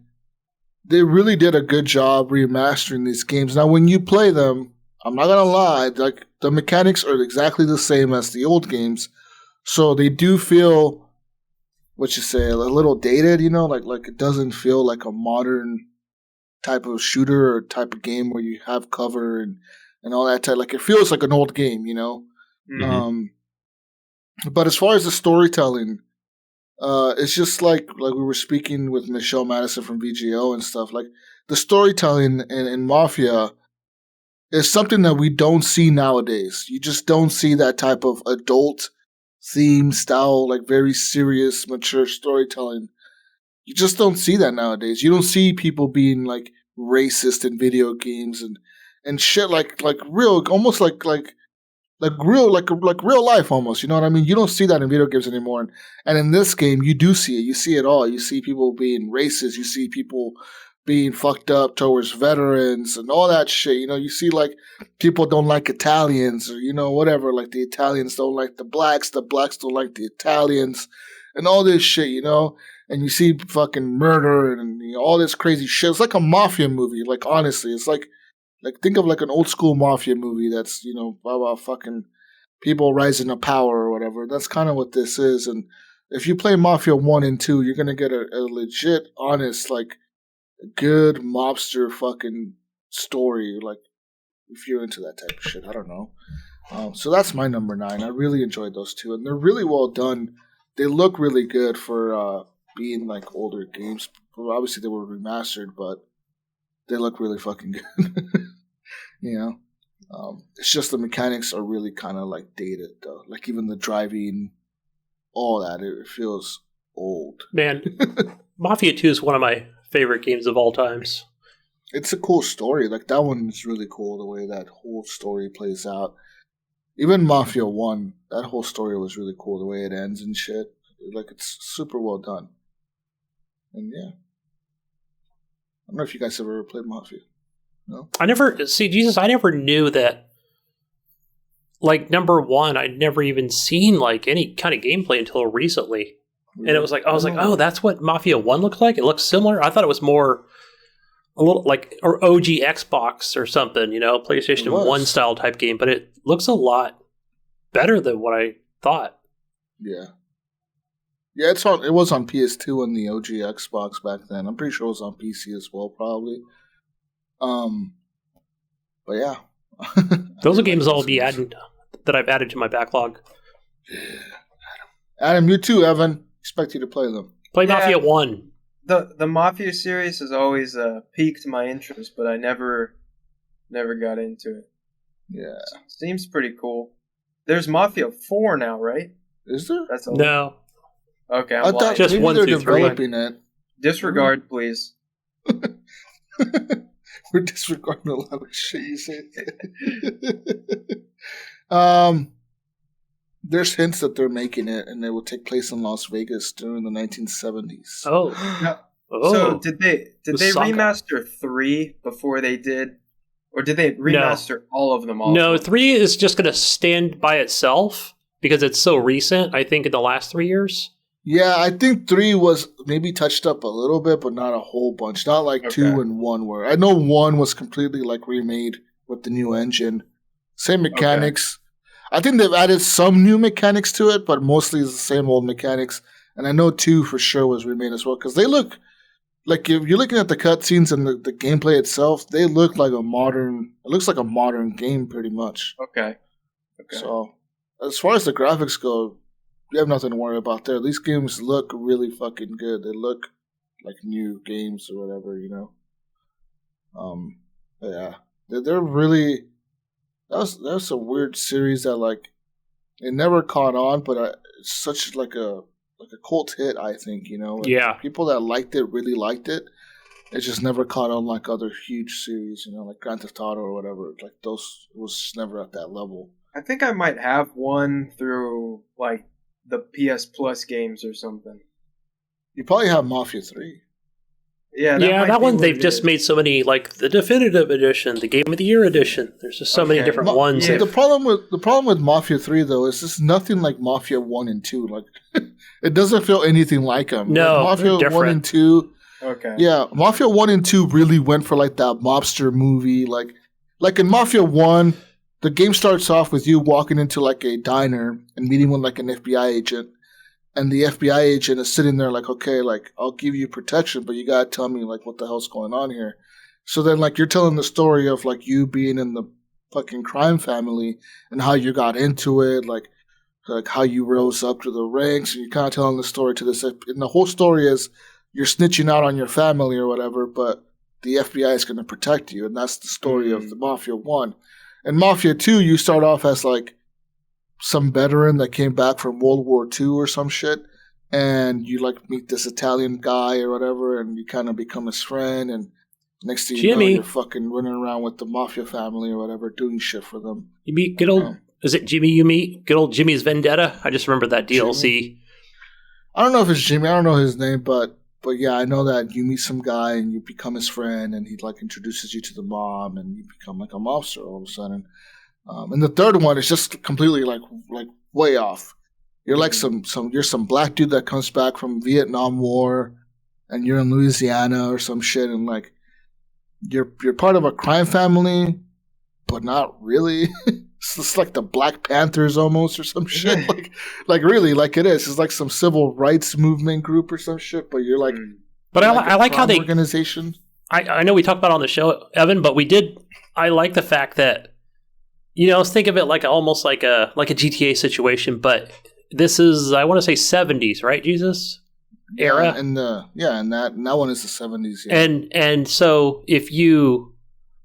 they really did a good job remastering these games. Now, when you play them, I'm not gonna lie, the mechanics are exactly the same as the old games, so they do feel what you say, a little dated, you know, like it doesn't feel like a modern type of shooter or type of game where you have cover and all that type. Like it feels like an old game, you know. But as far as the storytelling, it's just like we were speaking with Michelle Madison from VGO and stuff. Like the storytelling in Mafia is something that we don't see nowadays. You just don't see that type of adult theme style, like very serious, mature storytelling. You just don't see that nowadays. You don't see people being like racist in video games and shit like real, almost like real life almost. You know what I mean? You don't see that in video games anymore. And in this game, you do see it. You see it all. You see people being racist. You see people being fucked up towards veterans and all that shit. You know, you see like people don't like Italians or, you know, whatever. Like the Italians don't like the blacks don't like the Italians and all this shit, you know? And you see fucking murder and you know, all this crazy shit. It's like a mafia movie. Like, honestly, it's like think of like an old school mafia movie that's, you know, about fucking people rising to power or whatever. That's kind of what this is. And if you play Mafia 1 and 2, you're going to get a legit, honest, like, good mobster fucking story. Like, if you're into that type of shit, I don't know. So that's my number 9. I really enjoyed those two. And they're really well done. They look really good for being, like, older games. Well, obviously, they were remastered, but they look really fucking good. You know? It's just the mechanics are really kind of like dated though. Like even the driving, all that, it feels old. Man, Mafia 2 is one of my favorite games of all times. It's a cool story. Like that one is really cool, the way that whole story plays out. Even Mafia 1, that whole story was really cool, the way it ends and shit. Like it's super well done. And yeah. I don't know if you guys have ever played Mafia. No? I never knew that, like, number 1, I'd never even seen, like, any kind of gameplay until recently. And it was like, I was like, oh, that's what Mafia 1 looked like? It looks similar? I thought it was more, a little, like, or OG Xbox or something, you know, PlayStation 1 style type game. But it looks a lot better than what I thought. Yeah. Yeah, it was on PS2 and the OG Xbox back then. I'm pretty sure it was on PC as well, probably. But yeah. Those are games I'll be adding that I've added to my backlog. Yeah, Adam, you too, Evan. Expect you to play them. Play Mafia 1. The Mafia series has always piqued my interest, but I never got into it. Yeah. Seems pretty cool. There's Mafia 4 now, right? Is there? That's all. No. Okay, I thought just maybe 1 they're through 3. developing it. Disregard, please. We're disregarding a lot of shit you say. There's hints that they're making it, and it will take place in Las Vegas during the 1970s. Oh. So did they remaster 3 before they did, or did they remaster all of them? No, 3 is just going to stand by itself because it's so recent. I think in the last 3 years. Yeah, I think 3 was maybe touched up a little bit, but not a whole bunch. Not like 2 and 1 were. I know 1 was completely like remade with the new engine. Same mechanics. Okay. I think they've added some new mechanics to it, but mostly it's the same old mechanics. And I know 2 for sure was remade as well, because they look like, if you're looking at the cutscenes and the gameplay itself, they look like it looks like a modern game pretty much. Okay. So as far as the graphics go, you have nothing to worry about there. These games look really fucking good. They look like new games or whatever, you know. Yeah, they're really. That's a weird series that like it never caught on, but it's such like a cult hit. I think, you know. Yeah. People that liked it really liked it. It just never caught on like other huge series, you know, like Grand Theft Auto or whatever. Like those was never at that level. I think I might have one through like the PS Plus games or something. You probably have Mafia 3. Yeah, that one they've just made so many, like the definitive edition, the Game of the Year edition. There's just so many different ones. Yeah. The problem with Mafia 3 though is it's nothing like Mafia 1 and 2. Like it doesn't feel anything like them. No, like, Mafia 1 and 2. Okay. Yeah, Mafia 1 and 2 really went for like that mobster movie. Like in Mafia 1, the game starts off with you walking into like a diner and meeting with like an FBI agent. and the FBI agent is sitting there like, okay, like, I'll give you protection, but you gotta tell me, like, what the hell's going on here. So then, like, you're telling the story of, like, you being in the fucking crime family and how you got into it, like how you rose up to the ranks, and you're kind of telling the story to this. And the whole story is you're snitching out on your family or whatever, but the FBI is going to protect you, and that's the story of the Mafia 1. And Mafia 2, you start off as, like, some veteran that came back from World War II or some shit, and you, like, meet this Italian guy or whatever, and you kind of become his friend, and next thing you know, you're fucking running around with the Mafia family or whatever, doing shit for them. You meet good old, is it Jimmy you meet? Good old Jimmy's Vendetta? I just remember that DLC. Jimmy? I don't know if it's Jimmy, I don't know his name, but yeah, I know that you meet some guy and you become his friend, and he, like, introduces you to the mob, and you become, like, a mobster all of a sudden. And the third one is just completely like way off. You're like you're some black dude that comes back from Vietnam War, and you're in Louisiana or some shit, and like you're part of a crime family, but not really. It's just like the Black Panthers almost or some shit. like really, like it is. It's like some civil rights movement group or some shit, but you're like. But I like how they organization. I know we talked about it on the show, Evan, but I like the fact that. Let's think of it like almost like a GTA situation, but this is, I want to say 70s, right, Jesus? Era. Yeah, and that one is the 70s. Yeah. And so if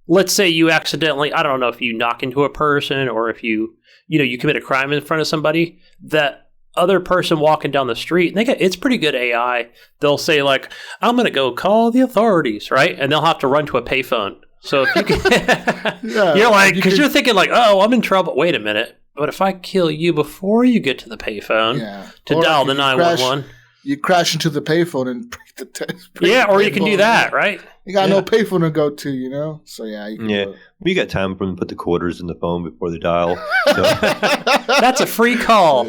let's say you accidentally, I don't know if you knock into a person or if you commit a crime in front of somebody, that other person walking down the street, and it's pretty good AI. They'll say like, I'm going to go call the authorities, right? And they'll have to run to a payphone. So if you can, you're like, because you're thinking like, oh, I'm in trouble. Wait a minute. But if I kill you before you get to the payphone to dial the 911. You crash into the payphone and break the test. Or you can do that, right? You got no payphone to go to, So yeah, you can we got time for them to put the quarters in the phone before they dial. So. That's a free call.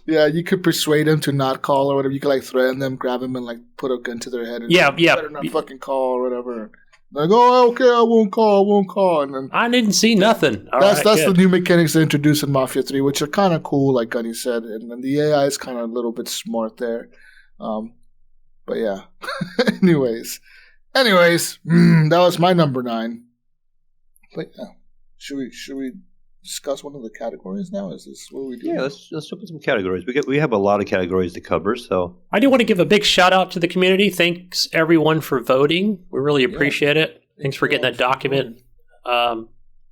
Yeah, you could persuade them to not call or whatever. You could like threaten them, grab them, and like put a gun to their head. And better not fucking call or whatever. Like, oh, okay, I won't call. And then I didn't see nothing. That's the new mechanics they introduced in Mafia 3, which are kind of cool, like Gunny said. And the AI is kind of a little bit smart there. But yeah. Anyways, that was my number 9. But yeah, should we discuss one of the categories now? Is this what we do? Yeah, let's jump in some categories. We have a lot of categories to cover, so I do want to give a big shout out to the community. Thanks everyone for voting. We really appreciate it. Thanks for getting that document.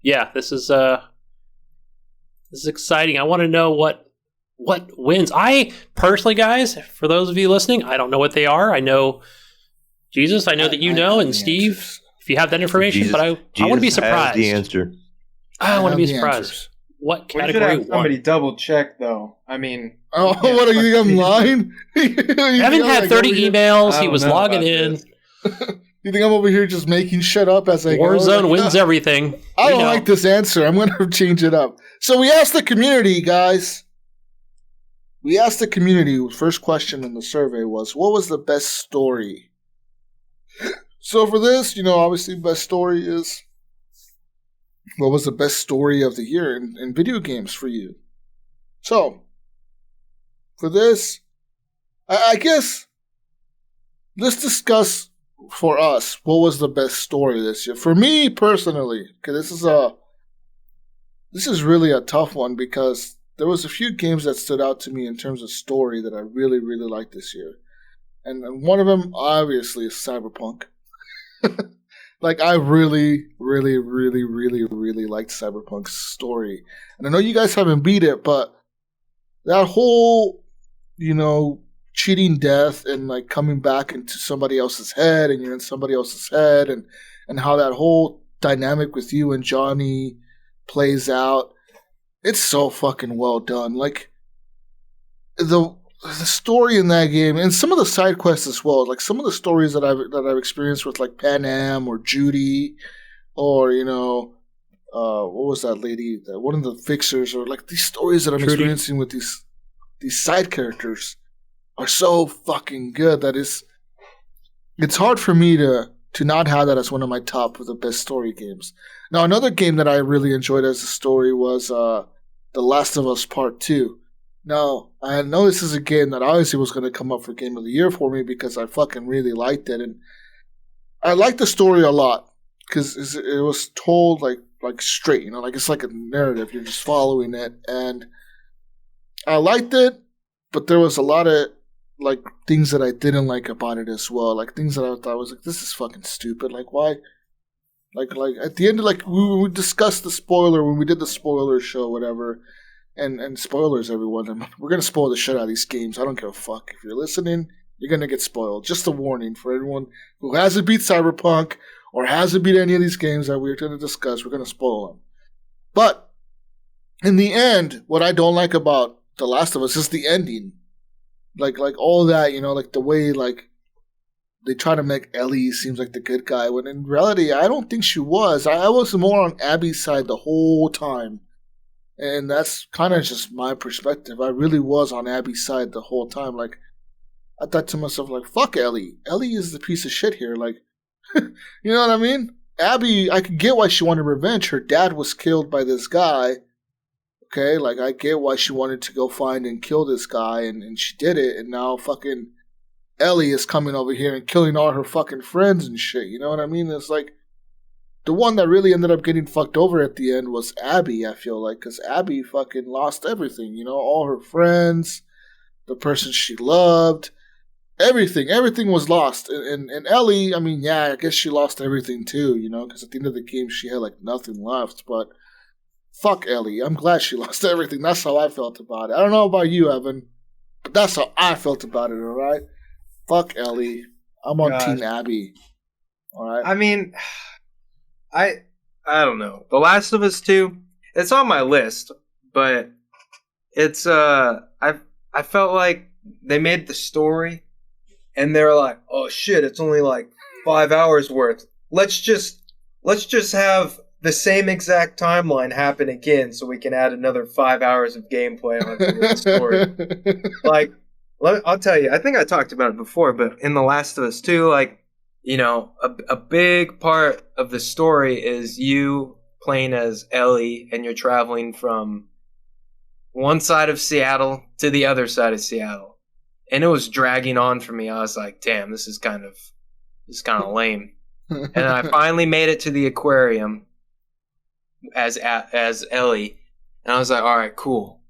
This is exciting. I want to know what wins. I personally, guys, for those of you listening, I don't know what they are. I know Jesus. I know that you know, and Steve, answers. If you have that information, but I want to be surprised. The answer. I want to be surprised. Answers. What category? We should have somebody double check, though. I mean, what do you think I'm lying? Evan had 30 emails. He was logging in. You think I'm over here just making shit up as I go? Warzone wins everything. I don't like this answer. I'm going to change it up. So we asked the community, guys. We asked the community. First question in the survey was, what was the best story? So for this, obviously best story is, what was the best story of the year in video games for you? So, for this, I guess, let's discuss for us, what was the best story this year? For me, personally, because this is really a tough one, because there was a few games that stood out to me in terms of story that I really, really liked this year. And one of them, obviously, is Cyberpunk. Like, I really, really, really, really, really liked Cyberpunk's story. And I know you guys haven't beat it, but that whole, cheating death and, like, coming back into somebody else's head, and you're in somebody else's head, and how that whole dynamic with you and Johnny plays out, it's so fucking well done. Like, the story in that game, and some of the side quests as well, like some of the stories that I've experienced with like Pan Am or Judy, or what was that lady? One of the fixers, or like these stories that I'm experiencing with these side characters are so fucking good that it's hard for me to not have that as one of my top of the best story games. Now, another game that I really enjoyed as a story was The Last of Us Part 2. Now, I know this is a game that obviously was going to come up for Game of the Year for me because I fucking really liked it. And I liked the story a lot because it was told like straight, like it's like a narrative. You're just following it. And I liked it, but there was a lot of like things that I didn't like about it as well. Like things that I thought was like, this is fucking stupid. Like why? Like at the end of we discussed the spoiler when we did the spoiler show, whatever. And spoilers, everyone. We're gonna spoil the shit out of these games. I don't give a fuck. If you're listening, you're gonna get spoiled. Just a warning for everyone who hasn't beat Cyberpunk or hasn't beat any of these games that we're gonna discuss. We're gonna spoil them. But in the end, what I don't like about The Last of Us is the ending. Like all that, like the way like they try to make Ellie seems like the good guy when in reality I don't think she was. I was more on Abby's side the whole time. And that's kind of just my perspective. I really was on Abby's side the whole time. Like, I thought to myself, like, fuck Ellie. Ellie is the piece of shit here. Like, you know what I mean? Abby, I could get why she wanted revenge. Her dad was killed by this guy. Okay, like, I get why she wanted to go find and kill this guy. And she did it. And now fucking Ellie is coming over here and killing all her fucking friends and shit. You know what I mean? It's like, the one that really ended up getting fucked over at the end was Abby, I feel like, because Abby fucking lost everything, all her friends, the person she loved, everything. Everything was lost. And Ellie, I mean, yeah, I guess she lost everything too, because at the end of the game she had like nothing left, but fuck Ellie. I'm glad she lost everything. That's how I felt about it. I don't know about you, Evan, but that's how I felt about it, alright? Fuck Ellie. I'm on Team Abby. Alright? I mean, I don't know. The Last of Us 2, it's on my list, but it's I felt like they made the story and they're like, "Oh shit, it's only like 5 hours worth. Let's just have the same exact timeline happen again so we can add another 5 hours of gameplay onto the story." Like, I'll tell you, I think I talked about it before, but in The Last of Us 2, like, a big part of the story is you playing as Ellie and you're traveling from one side of Seattle to the other side of Seattle. And it was dragging on for me. I was like, damn, this is kind of lame. And I finally made it to the aquarium as Ellie. And I was like, all right, cool.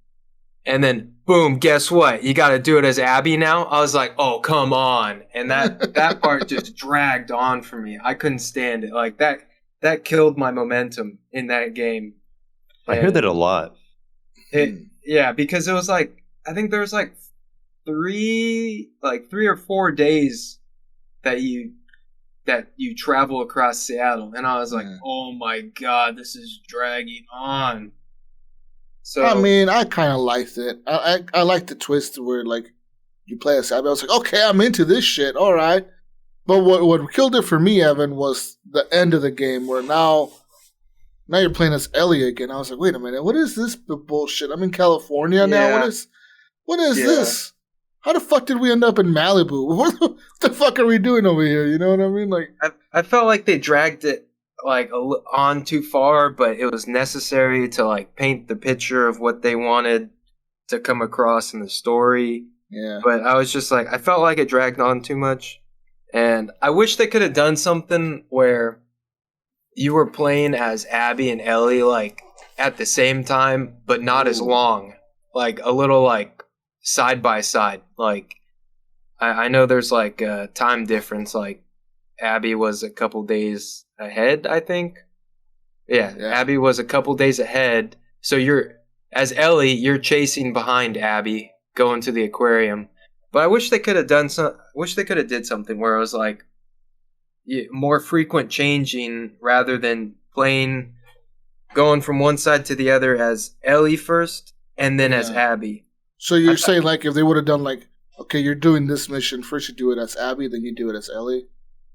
And then, boom, guess what? You got to do it as Abby now? I was like, oh, come on. And that part just dragged on for me. I couldn't stand it. Like, that killed my momentum in that game. I hear that a lot. Yeah, because it was like, I think there was like three or 4 days that you travel across Seattle. And I was like, oh my God, this is dragging on. So I mean, I kind of liked it. I liked the twist where like you play as Abby. I was like, okay, I'm into this shit. All right. But what killed it for me, Evan, was the end of the game where now you're playing as Ellie again. I was like, wait a minute, what is this bullshit? I'm in California now. What is this? How the fuck did we end up in Malibu? What the fuck are we doing over here? You know what I mean? Like, I felt like they dragged it like on too far, but it was necessary to like paint the picture of what they wanted to come across in the story. Yeah. But I was just like, I felt like it dragged on too much, and I wish they could have done something where you were playing as Abby and Ellie like at the same time, but not as long, like a little like side by side. Like I know there's like a time difference, like Abby was a couple days ahead, I think. Yeah, Abby was a couple days ahead. So as Ellie, you're chasing behind Abby, going to the aquarium. But I wish they could have did something where it was like more frequent changing rather than going from one side to the other as Ellie first and then as Abby. So you're saying like if they would have done like, okay, you're doing this mission, first you do it as Abby, then you do it as Ellie?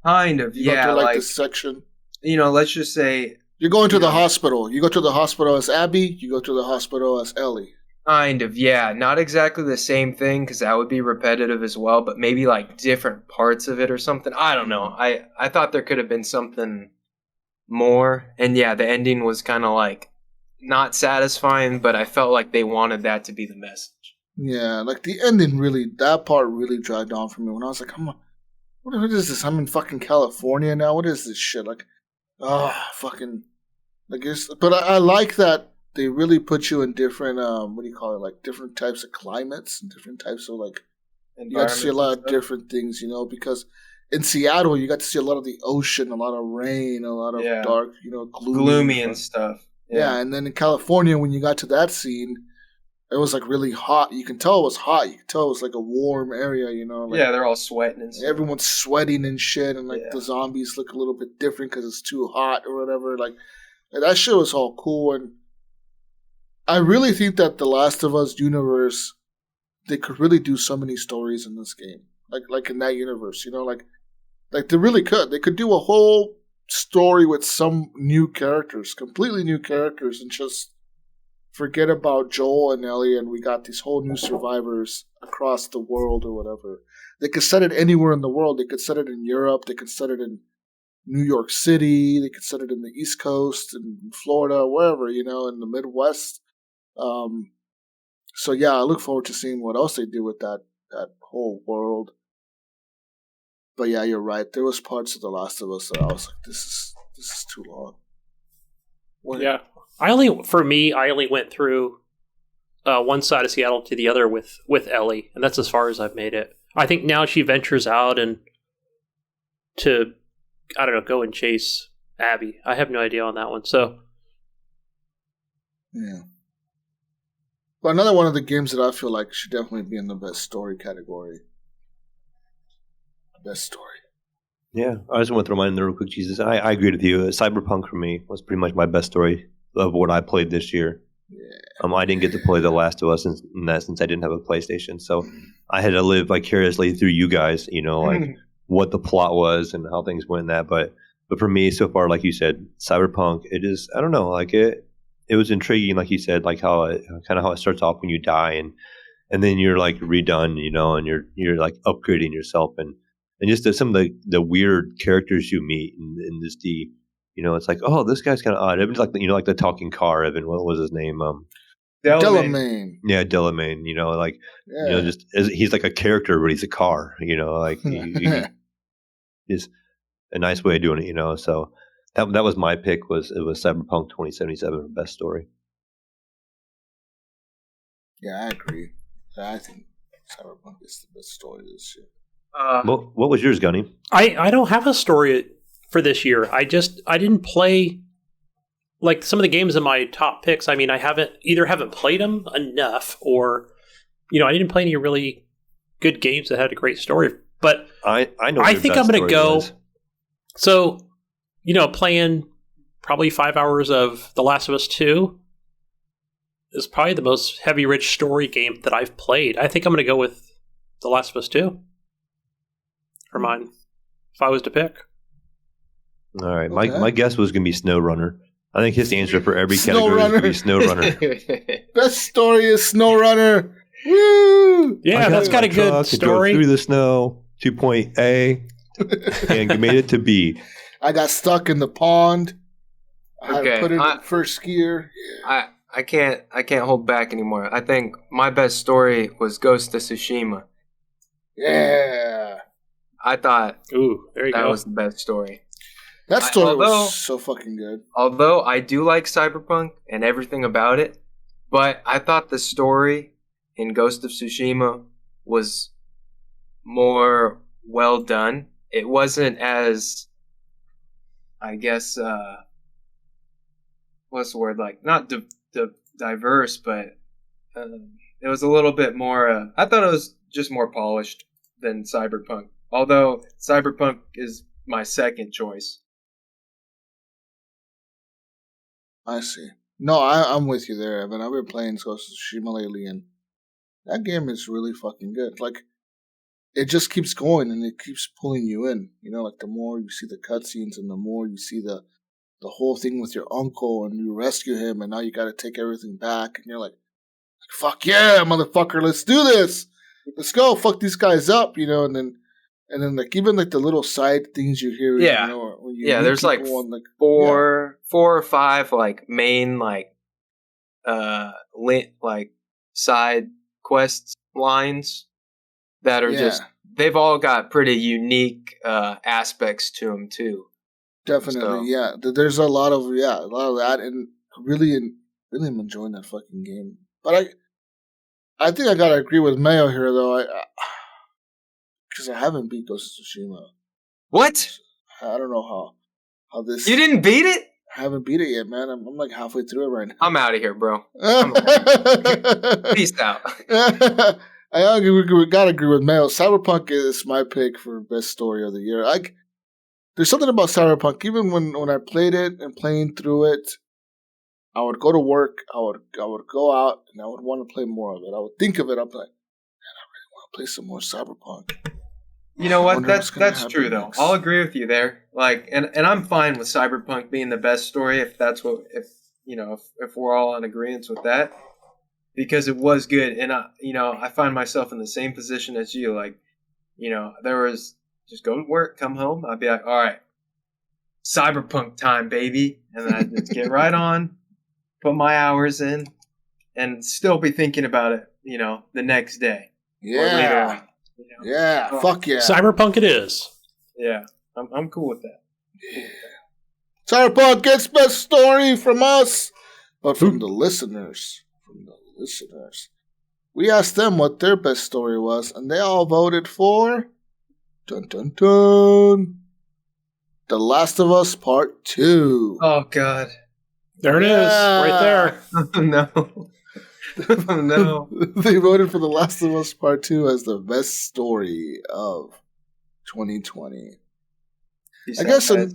Kind of, you go to like this section. Let's just say you're going to the hospital. You go to the hospital as Abby. You go to the hospital as Ellie. Kind of, yeah. Not exactly the same thing because that would be repetitive as well. But maybe like different parts of it or something. I don't know. I thought there could have been something more. And yeah, the ending was kind of like not satisfying. But I felt like they wanted that to be the message. Yeah, like the ending that part really dragged on for me when I was like, what is this? I'm in fucking California now. What is this shit? Like, fucking, I guess. But I like that they really put you in different, what do you call it? Like different types of climates and different types of like, you got to see a lot of different things, because in Seattle you got to see a lot of the ocean, a lot of rain, a lot of dark, gloomy and stuff. Yeah, and then in California when you got to that scene, it was like really hot. You can tell it was hot. You can tell it was like a warm area, Like, yeah, they're all sweating and stuff. Everyone's sweating and shit, and like the zombies look a little bit different because it's too hot or whatever. Like that shit was all cool, and I really think that the Last of Us universe, they could really do so many stories in this game, like in that universe, like they really could. They could do a whole story with some new characters, completely new characters, and just forget about Joel and Ellie, and we got these whole new survivors across the world or whatever. They could set it anywhere in the world. They could set it in Europe. They could set it in New York City. They could set it in the East Coast, in Florida, wherever, in the Midwest. So yeah, I look forward to seeing what else they do with that whole world. But yeah, you're right. There was parts of The Last of Us that I was like, this is too long. Yeah. I only went through one side of Seattle to the other with Ellie, and that's as far as I've made it. I think now she ventures out and to, I don't know, go and chase Abby. I have no idea on that one. So, yeah. But another one of the games that I feel like should definitely be in the best story category. Best story. Yeah, I just want to throw mine in there real quick, Jesus. I agree with you. Cyberpunk for me was pretty much my best story of what I played this year. Yeah. I didn't get to play The Last of Us since I didn't have a PlayStation, so I had to live vicariously through you guys. Like what the plot was and how things went in that. But for me, so far, like you said, Cyberpunk, it is. I don't know, like it was intriguing, like you said, like how it starts off when you die and then you're like redone, and you're like upgrading yourself and just some of the weird characters you meet in this it's like, oh, this guy's kind of odd. It was like, like the talking car, Evan. What was his name? Delamain. Yeah, Delamain. Just he's like a character, but he's a car. Like he is a nice way of doing it. So that was my pick. It was Cyberpunk 2077 for best story. Yeah, I agree. I think Cyberpunk is the best story this year. What was yours, Gunny? I don't have a story for this year. I didn't play like some of the games in my top picks. I mean, I haven't played them enough, or I didn't play any really good games that had a great story. But I know. I think I'm going to go. So, playing probably 5 hours of The Last of Us 2 is probably the most heavy, rich story game that I've played. I think I'm going to go with The Last of Us 2 for mine, if I was to pick. All right. Okay. My guess was going to be SnowRunner. I think his answer for every category is going to be SnowRunner. Best story is SnowRunner. Woo! Yeah, that's got a good story. Through the snow to point A and made it to B. I got stuck in the pond. I had to put it in first gear. I can't hold back anymore. I think my best story was Ghost of Tsushima. Yeah. I thought that was the best story. That story was so fucking good. Although I do like Cyberpunk and everything about it, but I thought the story in Ghost of Tsushima was more well done. It wasn't as, I guess, what's the word, like, not diverse, but it was a little bit more, I thought it was just more polished than Cyberpunk. Although Cyberpunk is my second choice. I see. No, I'm with you there, Evan. I've been playing Ghost of Tsushima lately, and that game is really fucking good. Like, it just keeps going, and it keeps pulling you in. Like, the more you see the cutscenes, and the more you see the whole thing with your uncle, and you rescue him, and now you gotta take everything back, and you're like, fuck yeah, motherfucker, let's do this! Let's go, fuck these guys up, and then like even like the little side things you hear, when you there's like four or five like main like side quest lines that are just, they've all got pretty unique aspects to them too. Definitely, yeah. There's a lot of that, and really am enjoying that fucking game. But I think I gotta agree with Mayo here, though. Because I haven't beat Ghost of Tsushima. What? I don't know how this. You didn't beat it? I haven't beat it yet, man. I'm like halfway through it right now. I'm out of here, bro. Peace out. We gotta agree with Mayo. Cyberpunk is my pick for best story of the year. There's something about Cyberpunk. Even when I played it and playing through it, I would go to work. I would go out and I would want to play more of it. I would think of it. I'm like, man, I really want to play some more Cyberpunk. You know what? That's true though. I'll agree with you there. Like, and I'm fine with Cyberpunk being the best story if we're all on agreement with that, because it was good. And I find myself in the same position as you. Like, there was just go to work, come home. I'd be like, all right, Cyberpunk time, baby, and then I'd just get right on, put my hours in, and still be thinking about it. The next day. Yeah. Or later on. Yeah, fuck yeah. Cyberpunk it is. Yeah, I'm cool with that. Yeah. Cyberpunk gets best story from us, but from the listeners. We asked them what their best story was, and they all voted for dun dun dun The Last of Us Part 2. Oh God. There it is, right there. Oh no. Oh no. They voted for The Last of Us Part 2 as the best story of 2020. I guess out of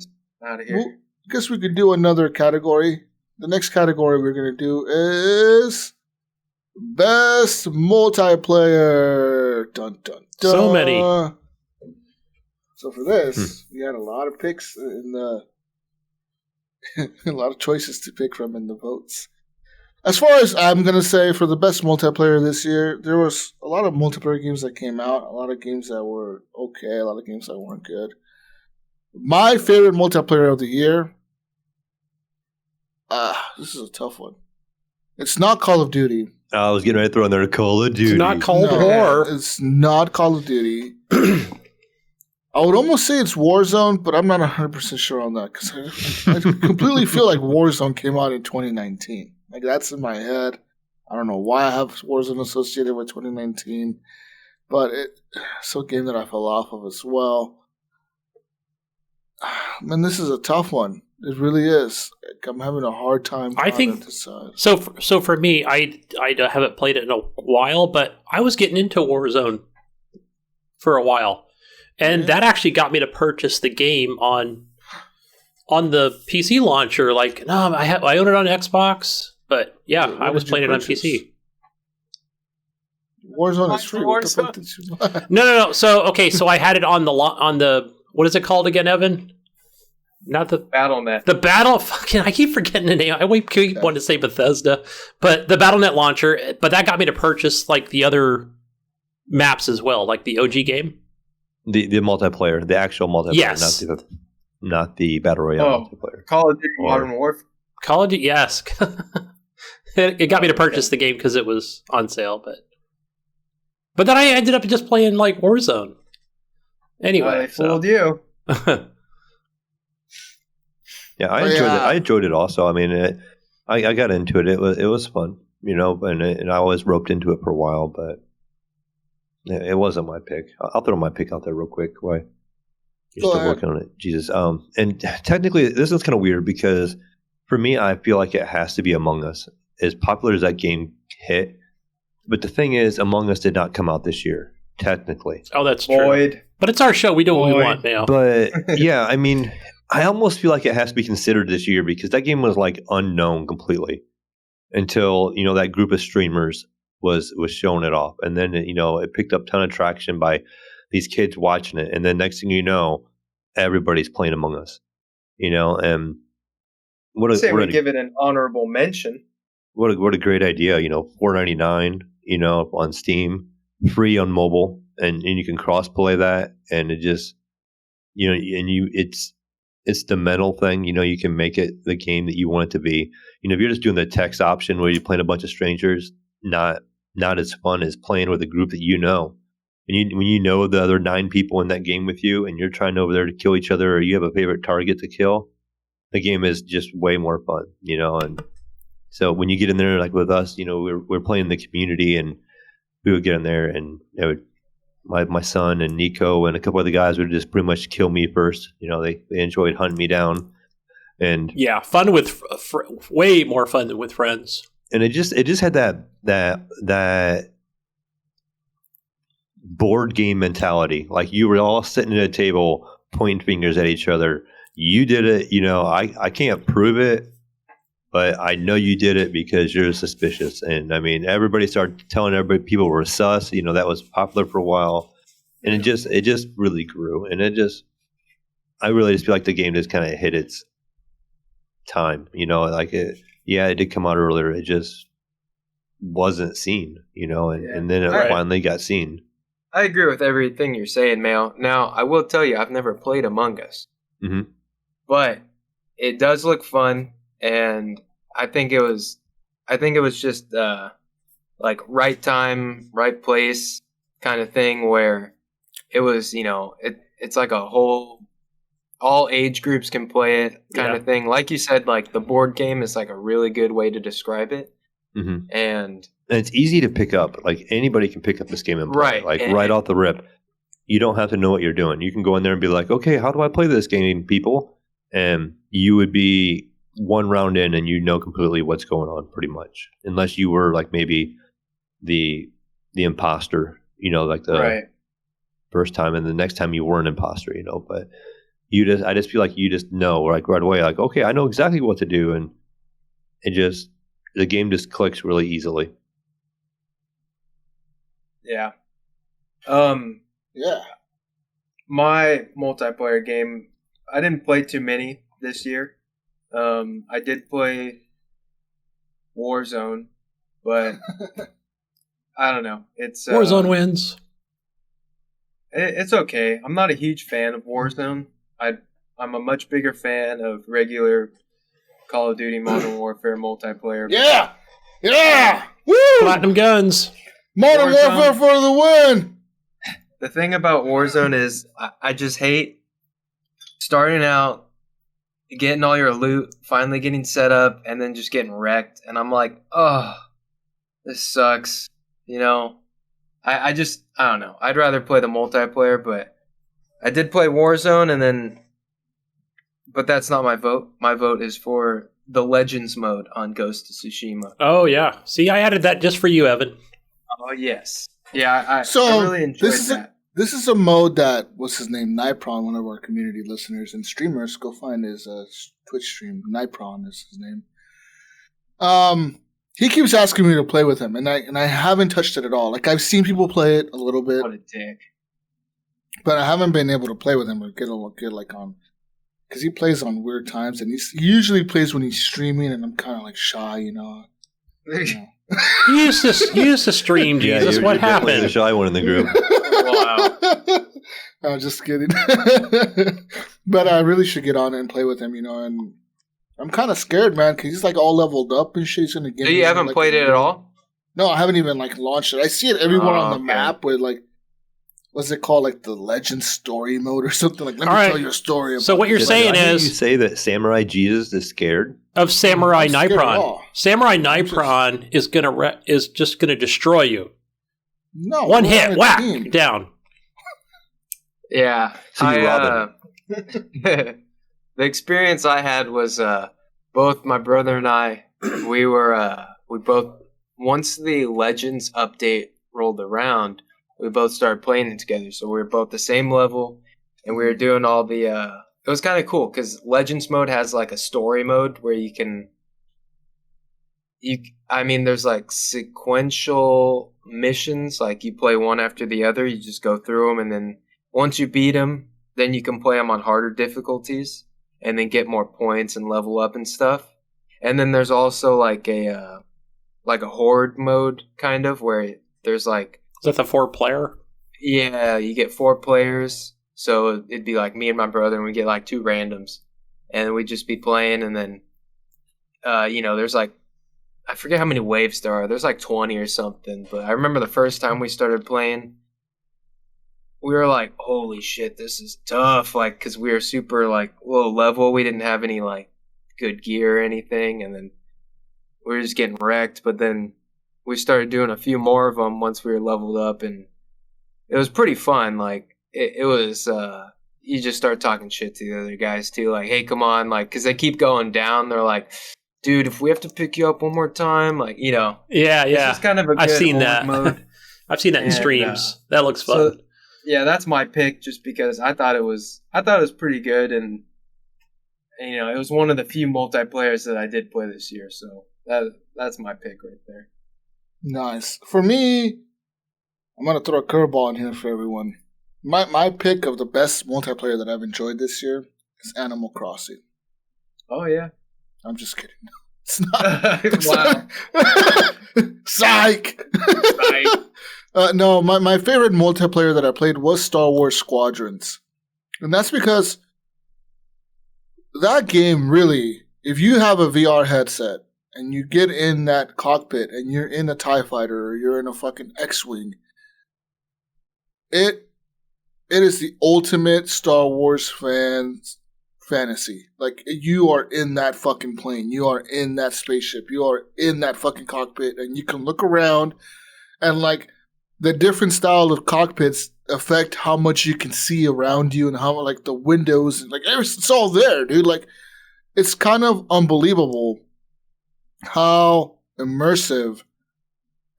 here. I guess we could do another category. The next category we're going to do is Best Multiplayer. Dun, dun, dun. So many. So for this, we had a lot of picks in the a lot of choices to pick from in the votes. As far as I'm going to say, for the best multiplayer this year, there was a lot of multiplayer games that came out, a lot of games that were okay, a lot of games that weren't good. My favorite multiplayer of the year, this is a tough one. It's not Call of Duty. I was getting ready to throw in there Call of Duty. It's not Cold War. It's not Call of Duty. I would almost say it's Warzone, but I'm not 100% sure on that because I completely feel like Warzone came out in 2019. Like, that's in my head. I don't know why I have Warzone associated with 2019, but it's a game that I fell off of as well. Man, this is a tough one. It really is. I'm having a hard time trying to decide. So for me, I haven't played it in a while, but I was getting into Warzone for a while, and that actually got me to purchase the game on the PC launcher. Like, no, I own it on Xbox. But yeah, I was playing it on PC. Warzone is free. What the fuck did you buy? No. So I had it on the what is it called again, Evan? Not the BattleNet. The Battle. Fucking, I keep forgetting the name. I keep wanting to say Bethesda, but the BattleNet launcher. But that got me to purchase like the other maps as well, like the OG game. The multiplayer, the actual multiplayer, yes, not the Battle Royale multiplayer. Call of Duty Modern Warfare. Call of Duty, yes. It got me to purchase the game because it was on sale, but then I ended up just playing like Warzone. Anyway, I fooled you. Yeah, I enjoyed it. I enjoyed it also. I mean, I got into it. It was fun, and I was roped into it for a while, but it wasn't my pick. I'll throw my pick out there real quick. Why? You're still working on it, Jesus. And technically, this is kind of weird because for me, I feel like it has to be Among Us. As popular as that game hit, but the thing is, Among Us did not come out this year, technically. Oh, that's true. But it's our show. We do what we want now. But yeah, I mean, I almost feel like it has to be considered this year because that game was like unknown completely until that group of streamers was showing it off, and then it picked up a ton of traction by these kids watching it, and then next thing you know, everybody's playing Among Us. And we give it an honorable mention. What a great idea, $4.99, on Steam, free on mobile, and you can cross play that, and it just, it's the mental thing, you can make it the game that you want it to be. If you're just doing the text option where you're playing a bunch of strangers, not not as fun as playing with a group that you know. When you know the other 9 people in that game with you and you're trying over there to kill each other or you have a favorite target to kill, the game is just way more fun, and so when you get in there like with us, we're playing the community and we would get in there and my son and Nico and a couple other guys would just pretty much kill me first. They enjoyed hunting me down. And yeah, fun with way more fun than with friends. And it just had that board game mentality. Like you were all sitting at a table pointing fingers at each other. You did it, I can't prove it, but I know you did it because you're suspicious. And I mean, everybody started telling everybody people were sus. That was popular for a while, and it just really grew. And I really just feel like the game just kind of hit its time. It did come out earlier. It just wasn't seen. And then it finally got seen. I agree with everything you're saying, Mayo. Now, I will tell you, I've never played Among Us. Mm-hmm. But it does look fun, and I think it was just like right time, right place kind of thing where it was, it's like a whole, all age groups can play it kind of thing. Like you said, like the board game is like a really good way to describe it. Mm-hmm. And it's easy to pick up. Like anybody can pick up this game and play. Right. Right off the rip. You don't have to know what you're doing. You can go in there and be like, okay, how do I play this game, people? And you would be one round in and completely what's going on pretty much. Unless you were like maybe the imposter, like the first time, and the next time you were an imposter, but I just feel like you just know like right away, like, okay, I know exactly what to do. And the game just clicks really easily. Yeah. Yeah. My multiplayer game, I didn't play too many this year. I did play Warzone, but I don't know. It's Warzone wins. It's okay. I'm not a huge fan of Warzone. I'm a much bigger fan of regular Call of Duty Modern Warfare multiplayer. Yeah! Yeah! Woo! Platinum guns. Modern Warfare for the win! The thing about Warzone is I just hate starting out, getting all your loot, finally getting set up, and then just getting wrecked. And I'm like, oh, this sucks. I don't know. I'd rather play the multiplayer, but I did play Warzone, but that's not my vote. My vote is for the Legends mode on Ghost of Tsushima. Oh, yeah. See, I added that just for you, Evan. Oh, yes. Yeah, I really enjoyed that. This is a mode that, what's his name, Nipron, one of our community listeners and streamers, go find his Twitch stream. Nipron is his name. He keeps asking me to play with him, and I haven't touched it at all. Like, I've seen people play it a little bit. What a dick. But I haven't been able to play with him or get like on, because he plays on weird times, and he usually plays when he's streaming, and I'm kind of like shy, You used to stream, Jesus. You're what happened? The shy one in the group. Wow. I'm just kidding. But I really should get on it and play with him, and I'm kind of scared, man, because he's like all leveled up and shit. He's gonna get. So you haven't played it at all? No, I haven't even like launched it. I see it everywhere on the map with like, what's it called, like the Legend Story mode or something. Like, let me tell you a story. So what you're saying is, you say that Samurai Jesus is scared of Samurai Nipron. Samurai Nipron is just gonna destroy you. No, one hit, whack, down. Yeah, so you rob the experience I had was both my brother and I. We both, once the Legends update rolled around, we both started playing it together. So we were both the same level, and we were doing all the. It was kind of cool because Legends mode has like a story mode where there's like sequential missions. Like you play one after the other. You just go through them, and then once you beat them, then you can play them on harder difficulties, and then get more points and level up and stuff. And then there's also like a horde mode kind of where there's like. Is that the 4-player? Yeah, you get 4 players. So it'd be like me and my brother, and we get like 2 randoms. And we'd just be playing, and then, there's like I forget how many waves there are. There's like 20 or something. But I remember the first time we started playing, we were like, holy shit, this is tough. Like, because we were super like low level. We didn't have any like good gear or anything. And then we were just getting wrecked. But then we started doing a few more of them once we were leveled up. And it was pretty fun. Like, it was, you just start talking shit to the other guys too. Like, hey, come on. Like, because they keep going down. They're like, dude, if we have to pick you up one more time, like, you know. Yeah. It's kind of a good I've seen that. mode. I've seen that in streams. That looks fun. So, yeah, that's my pick just because I thought it was pretty good and you know, it was one of the few multiplayers that I did play this year, so that's my pick right there. Nice. For me, I'm gonna throw a curveball in here for everyone. My pick of the best multiplayer that I've enjoyed this year is Animal Crossing. Oh yeah. I'm just kidding. It's not. Wow. Psych. No, my favorite multiplayer that I played was Star Wars Squadrons. And that's because that game really, if you have a VR headset and you get in that cockpit and you're in a TIE fighter or you're in a fucking X-Wing, it is the ultimate Star Wars fantasy. Like, you are in that fucking plane. You are in that spaceship. You are in that fucking cockpit and you can look around and like, the different style of cockpits affect how much you can see around you and how like the windows and like it's all there, dude. Like it's kind of unbelievable how immersive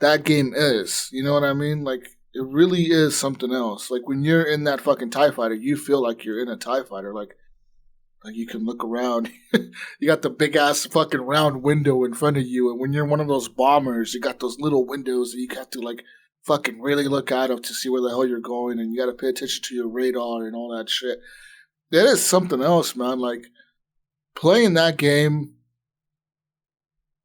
that game is. You know what I mean? Like it really is something else. Like when you're in that fucking TIE fighter, you feel like you're in a TIE fighter. Like you can look around. You got the big ass fucking round window in front of you, and when you're one of those bombers, you got those little windows that you have to like fucking really look at them to see where the hell you're going, and you got to pay attention to your radar and all that shit. That is something else, man. Like, playing that game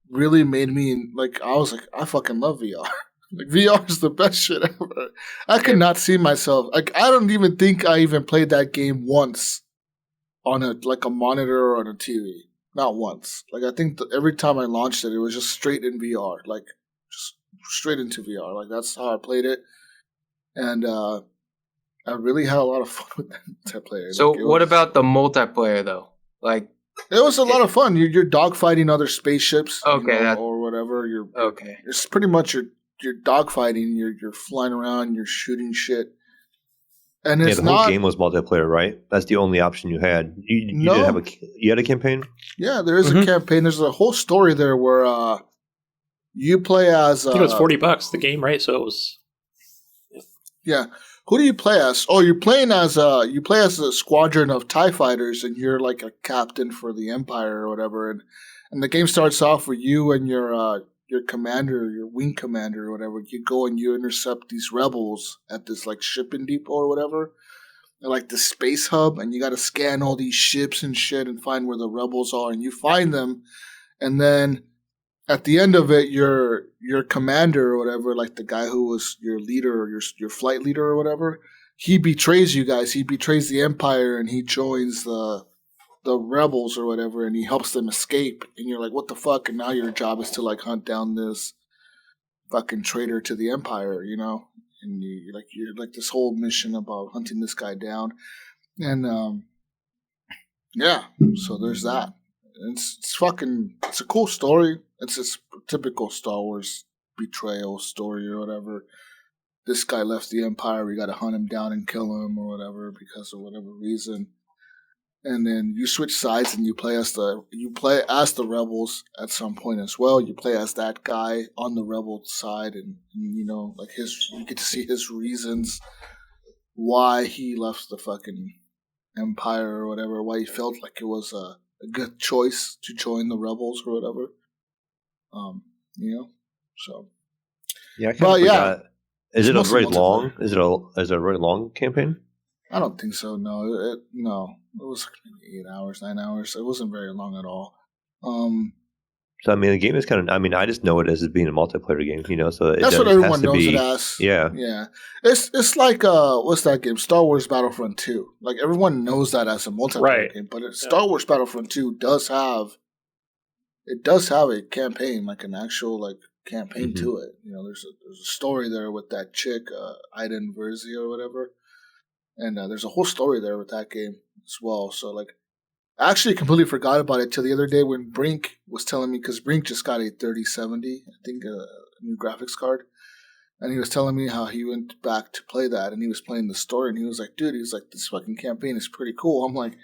really made me, like, I was like, I fucking love VR. Like, VR is the best shit ever. I could not see myself. Like, I don't even think I even played that game once on a monitor or on a TV. Not once. Like, I think every time I launched it, it was just straight in VR. Like, just straight into VR. Like that's how I played it, and I really had a lot of fun with that multiplayer. So, like, what about the multiplayer though? Like, it was a lot of fun. You're dogfighting other spaceships, okay, or whatever. Okay. It's pretty much you're dogfighting. You're flying around. You're shooting shit. And it's the whole game was multiplayer, right? That's the only option you had. You didn't have you had a campaign? Yeah, there is a campaign. There's a whole story there where you play as. I think it was $40 the game, right? So it was. Yeah. Who do you play as? Oh, you're playing as you play as a squadron of TIE fighters, and you're like a captain for the Empire or whatever. And the game starts off with you and your commander, your wing commander or whatever. You go and you intercept these rebels at this like shipping depot or whatever. They're like the space hub, and you got to scan all these ships and shit and find where the rebels are, and you find them, and then at the end of it, your commander or whatever, like the guy who was your leader or your flight leader or whatever, he betrays you guys. He betrays the Empire and he joins the rebels or whatever, and he helps them escape. And you're like, what the fuck? And now your job is to like hunt down this fucking traitor to the Empire, you know? And you're like this whole mission about hunting this guy down. And yeah, so there's that. It's a cool story. It's this typical Star Wars betrayal story or whatever. This guy left the Empire. We got to hunt him down and kill him or whatever because of whatever reason. And then you switch sides and you play as the rebels at some point as well. You play as that guy on the rebel side, and you know, like you get to see his reasons why he left the fucking Empire or whatever. Why he felt like it was a good choice to join the rebels or whatever. You know, so yeah. I forgot. Is it a very long? Is it a very long campaign? I don't think so. No, it was maybe 8 hours, 9 hours. It wasn't very long at all. So I mean, the game is kind of. I mean, I just know it as being a multiplayer game. You know, so that's what everyone knows it as. Yeah, yeah. It's like what's that game? Star Wars Battlefront 2. Like everyone knows that as a multiplayer game, but Star Wars Battlefront 2 does have it does have a campaign, like an actual like campaign Mhm. to it. You know, there's a story there with that chick, Aiden Verzi or whatever, and there's a whole story there with that game as well. So like, I actually completely forgot about it till the other day when Brink was telling me, because Brink just got a 3070, I think, a new graphics card, and he was telling me how he went back to play that, and he was playing the story, and he was like, dude, he's like, this fucking campaign is pretty cool. I'm like,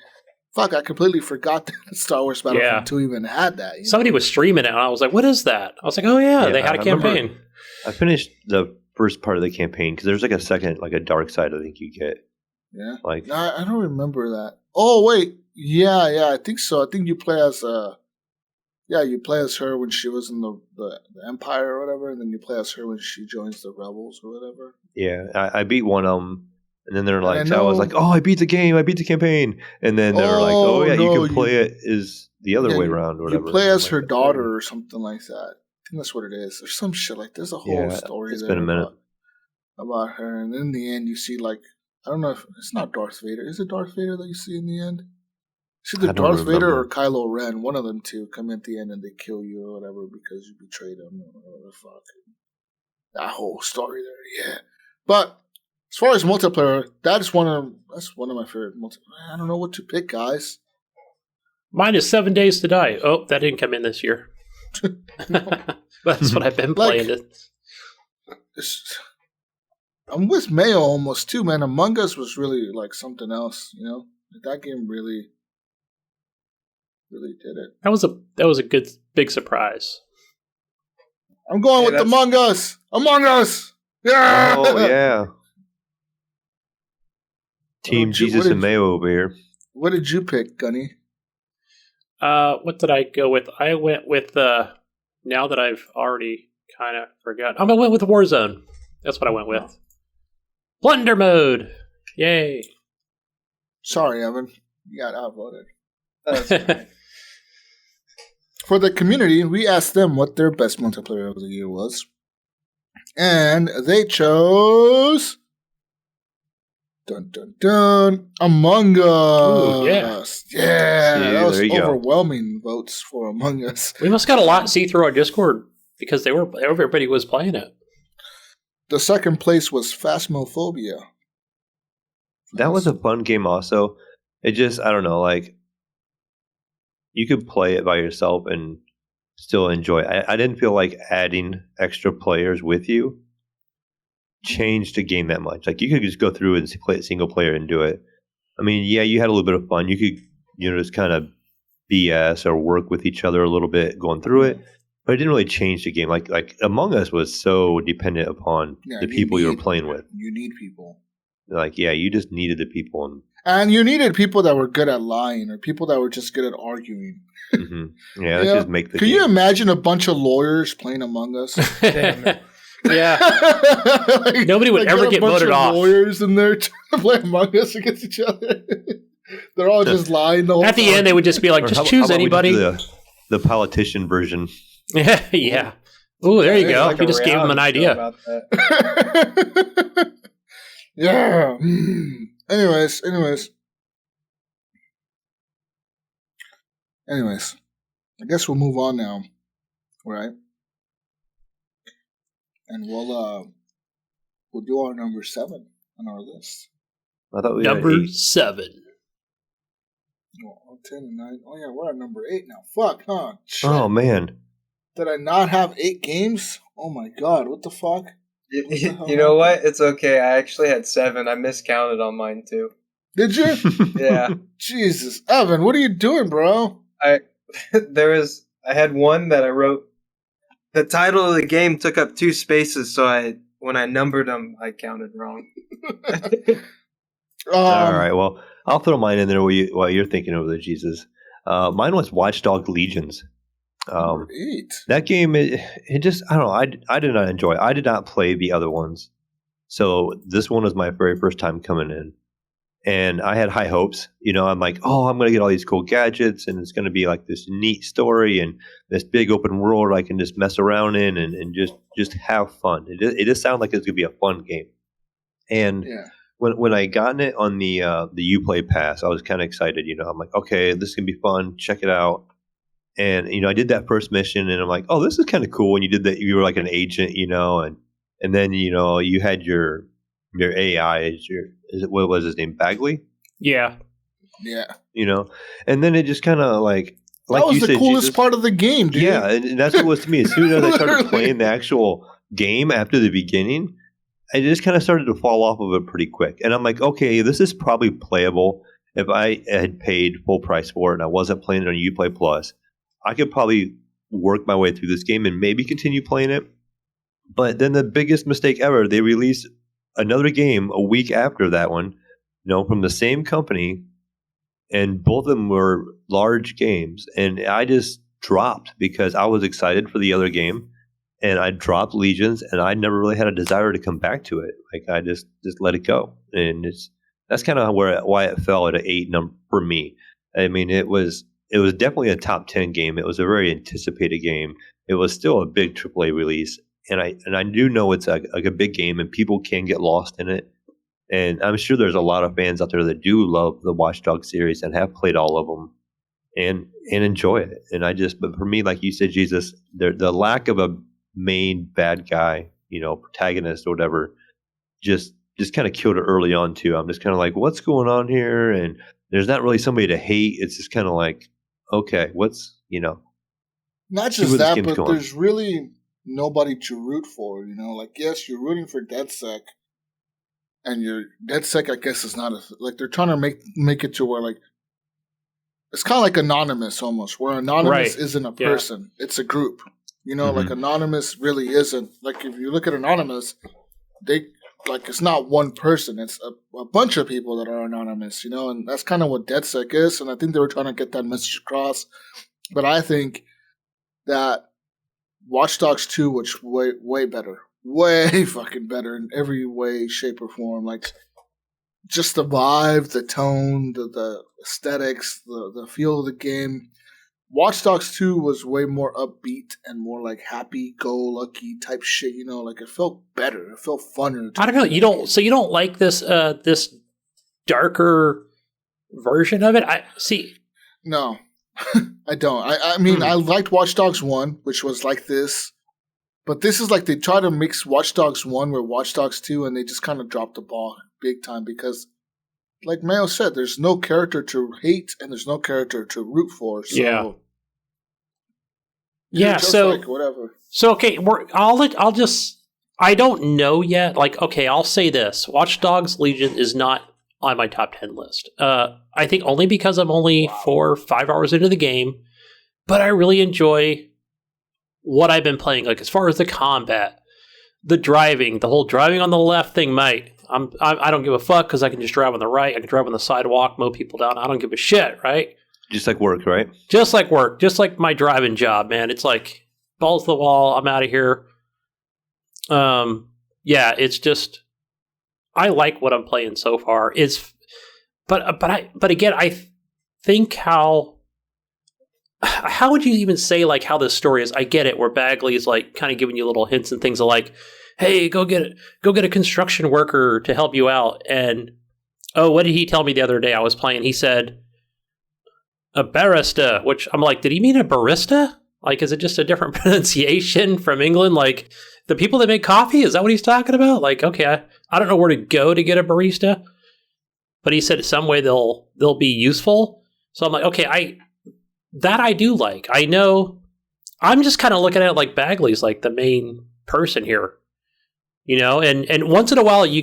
fuck, I completely forgot that Star Wars Battlefront 2 even had that. You Somebody know? was streaming it, and I was like, what is that? I was like, oh, yeah, Yeah, they had a I remember- campaign. I finished the first part of the campaign because there's like a second, like a dark side. I think you get Yeah. like No, I don't remember that. Oh, wait. Yeah, I think so. I think you play as you play as her when she was in the Empire or whatever, and then you play as her when she joins the Rebels or whatever. yeah. I beat one of them, and then they're And like, I so I was know- like, oh, I beat the game, I beat the campaign, and then they're like, oh yeah, no, you can play it is the other Yeah, way around or whatever. You play And I'm as like, her okay. daughter or something like that. I think that's what it is. There's some shit like there's a whole Yeah, story it's there been a minute. about her, and in the end you see like I don't know if it's not Darth Vader. Is it Darth Vader that you see in the end? It's either I don't Darth Vader remember. or Kylo Ren. One of them two come at the end and they kill you or whatever because you betrayed them or whatever the fuck. That whole story there, yeah. But as far as multiplayer, that's one of my favorite multiplayer. I don't know what to pick, guys. Mine is 7 Days to Die. Oh, that didn't come in this year. That's what I've been Like- playing. I'm with Mayo almost too, man. Among Us was really like something else, you know. That game really did it. That was a good big surprise. I'm going Hey, with that's- Among Us. Among Us. Yeah. Oh yeah, Team did you- Jesus what and did- Mayo over here. What did you pick, Gunny? What did I go with? I went with now that I've already kind of forgot. I went with Warzone. That's what I went with. Plunder mode. Yay. Sorry, Evan. You got outvoted. That's okay. For the community, we asked them what their best multiplayer of the year was. And they chose dun dun dun Among Us. Ooh, yeah. Yeah, See, that was there you go. overwhelming votes for Among Us. We must got a lot see through our Discord because everybody was playing it. The second place was Phasmophobia. That was a fun game. Also, it just I don't know, like you could play it by yourself and still enjoy it. I didn't feel like adding extra players with you changed the game that much. Like you could just go through and play it single player and do it. I mean, yeah, you had a little bit of fun. You could, just kind of BS or work with each other a little bit going through it, but it didn't really change the game. Like Among Us was so dependent upon Yeah, the people you were need- playing with. You need people. Like, yeah, you just needed the people. And you needed people that were good at lying or people that were just good at arguing. And yeah, let's Yeah. just make the Can game. you imagine a bunch of lawyers playing Among Us? Damn. Yeah. Like- Nobody would like, ever a get bunch voted of off. Lawyers in there trying to play Among Us against each other. They're all just lying the whole At the time. end, they would just be like, Or just how choose about we just anybody. do the politician version. Yeah. Ooh, there you There's go. like You a just gave them an reality show idea. about that. Yeah. Anyways. I guess we'll move on now. Right? And we'll do our number 7 on our list. I thought we had Number 8. 7. Oh, 10 and 9. Oh yeah, we're at number 8 now. Fuck, huh? Shit. Oh man, Did I not have 8 games? Oh my god, what the fuck? You know what? It's okay. I actually had 7. I miscounted on mine too. Did you? Yeah. Jesus. Evan, what are you doing, bro? I had one that I wrote. The title of the game took up 2 spaces, so when I numbered them, I counted wrong. All right. Well, I'll throw mine in there while you're thinking over there, Jesus. Mine was Watchdog Legions. Number 8. That game, it just I don't know. I did not enjoy it. I did not play the other ones, so this one was my very first time coming in, and I had high hopes. I'm like, oh, I'm going to get all these cool gadgets, and it's going to be like this neat story and this big open world I can just mess around in and just have fun. It just sounded like it's going to be a fun game, and Yeah. when I gotten it on the Uplay Pass, I was kind of excited. I'm like, okay, this is gonna be fun. Check it out. And I did that first mission, and I'm like, oh, this is kind of cool. When you did that, you were like an agent, and then you had your AI what was his name, Bagley? Yeah. And then it just kind of like that was you the said, coolest Jesus, part of the game, dude. Yeah, and that's what it was to me. As soon as I started playing the actual game after the beginning, I just kind of started to fall off of it pretty quick. And I'm like, okay, this is probably playable. If I had paid full price for it and I wasn't playing it on Uplay Plus, I could probably work my way through this game and maybe continue playing it. But then the biggest mistake ever, they released another game a week after that one, from the same company, and both of them were large games. And I just dropped because I was excited for the other game, and I dropped Legions, and I never really had a desire to come back to it. Like I just let it go, and that's kind of why it fell at an 8 number for me. I mean, it was definitely a top 10 game. It was a very anticipated game. It was still a big AAA release, and I do know it's like a big game, and people can get lost in it. And I'm sure there's a lot of fans out there that do love the Watch Dogs series and have played all of them and enjoy it. And but for me, like you said, Jesus, the lack of a main bad guy, protagonist or whatever, just kind of killed it early on too. I'm just kind of like, what's going on here? And there's not really somebody to hate. It's just kind of like, okay, what's, not just that, but there's really nobody to root for, like, yes, you're rooting for DedSec, and your DedSec, I guess, is not like they're trying to make it to where like it's kind of like Anonymous almost, where Anonymous isn't a person, it's a group. Like Anonymous really isn't. Like if you look at Anonymous, it's not one person, it's a bunch of people that are anonymous, and that's kind of what DedSec is. And I think they were trying to get that message across. But I think that Watch Dogs 2 was way better. Way fucking better in every way, shape, or form. Like, just the vibe, the tone, the aesthetics, the feel of the game. Watch Dogs 2 was way more upbeat and more like happy-go-lucky type shit. Like it felt better. It felt funner. I don't know. You don't like this this darker version of it? I see. No, I don't. I mean, I liked Watch Dogs 1, which was like this. But this is like they try to mix Watch Dogs 1 with Watch Dogs 2, and they just kind of dropped the ball big time because, like Mayo said, there's no character to hate and there's no character to root for. So, so like whatever. So okay, I don't know yet. Like, okay, I'll say this: Watch Dogs Legion is not on my top 10 list. I think only because I'm only 4 or 5 hours into the game, but I really enjoy what I've been playing, like as far as the combat, the driving, the whole driving on the left thing, mate. I don't give a fuck because I can just drive on the right. I can drive on the sidewalk, mow people down. I don't give a shit, right? Just like work, right? Just like work, just like my driving job, man. It's like balls to the wall. I'm out of here. It's just I like what I'm playing so far. But again, I think how would you even say like how this story is? I get it, where Bagley is like kind of giving you little hints and things of like, hey, go get a construction worker to help you out. And what did he tell me the other day I was playing? He said a barista, which I'm like, did he mean a barista? Like, is it just a different pronunciation from England? Like the people that make coffee? Is that what he's talking about? Like, okay, I don't know where to go to get a barista, but he said some way they'll be useful. So I'm like, okay, I do like. I know. I'm just kind of looking at it like Bagley's like the main person here, And once in a while, as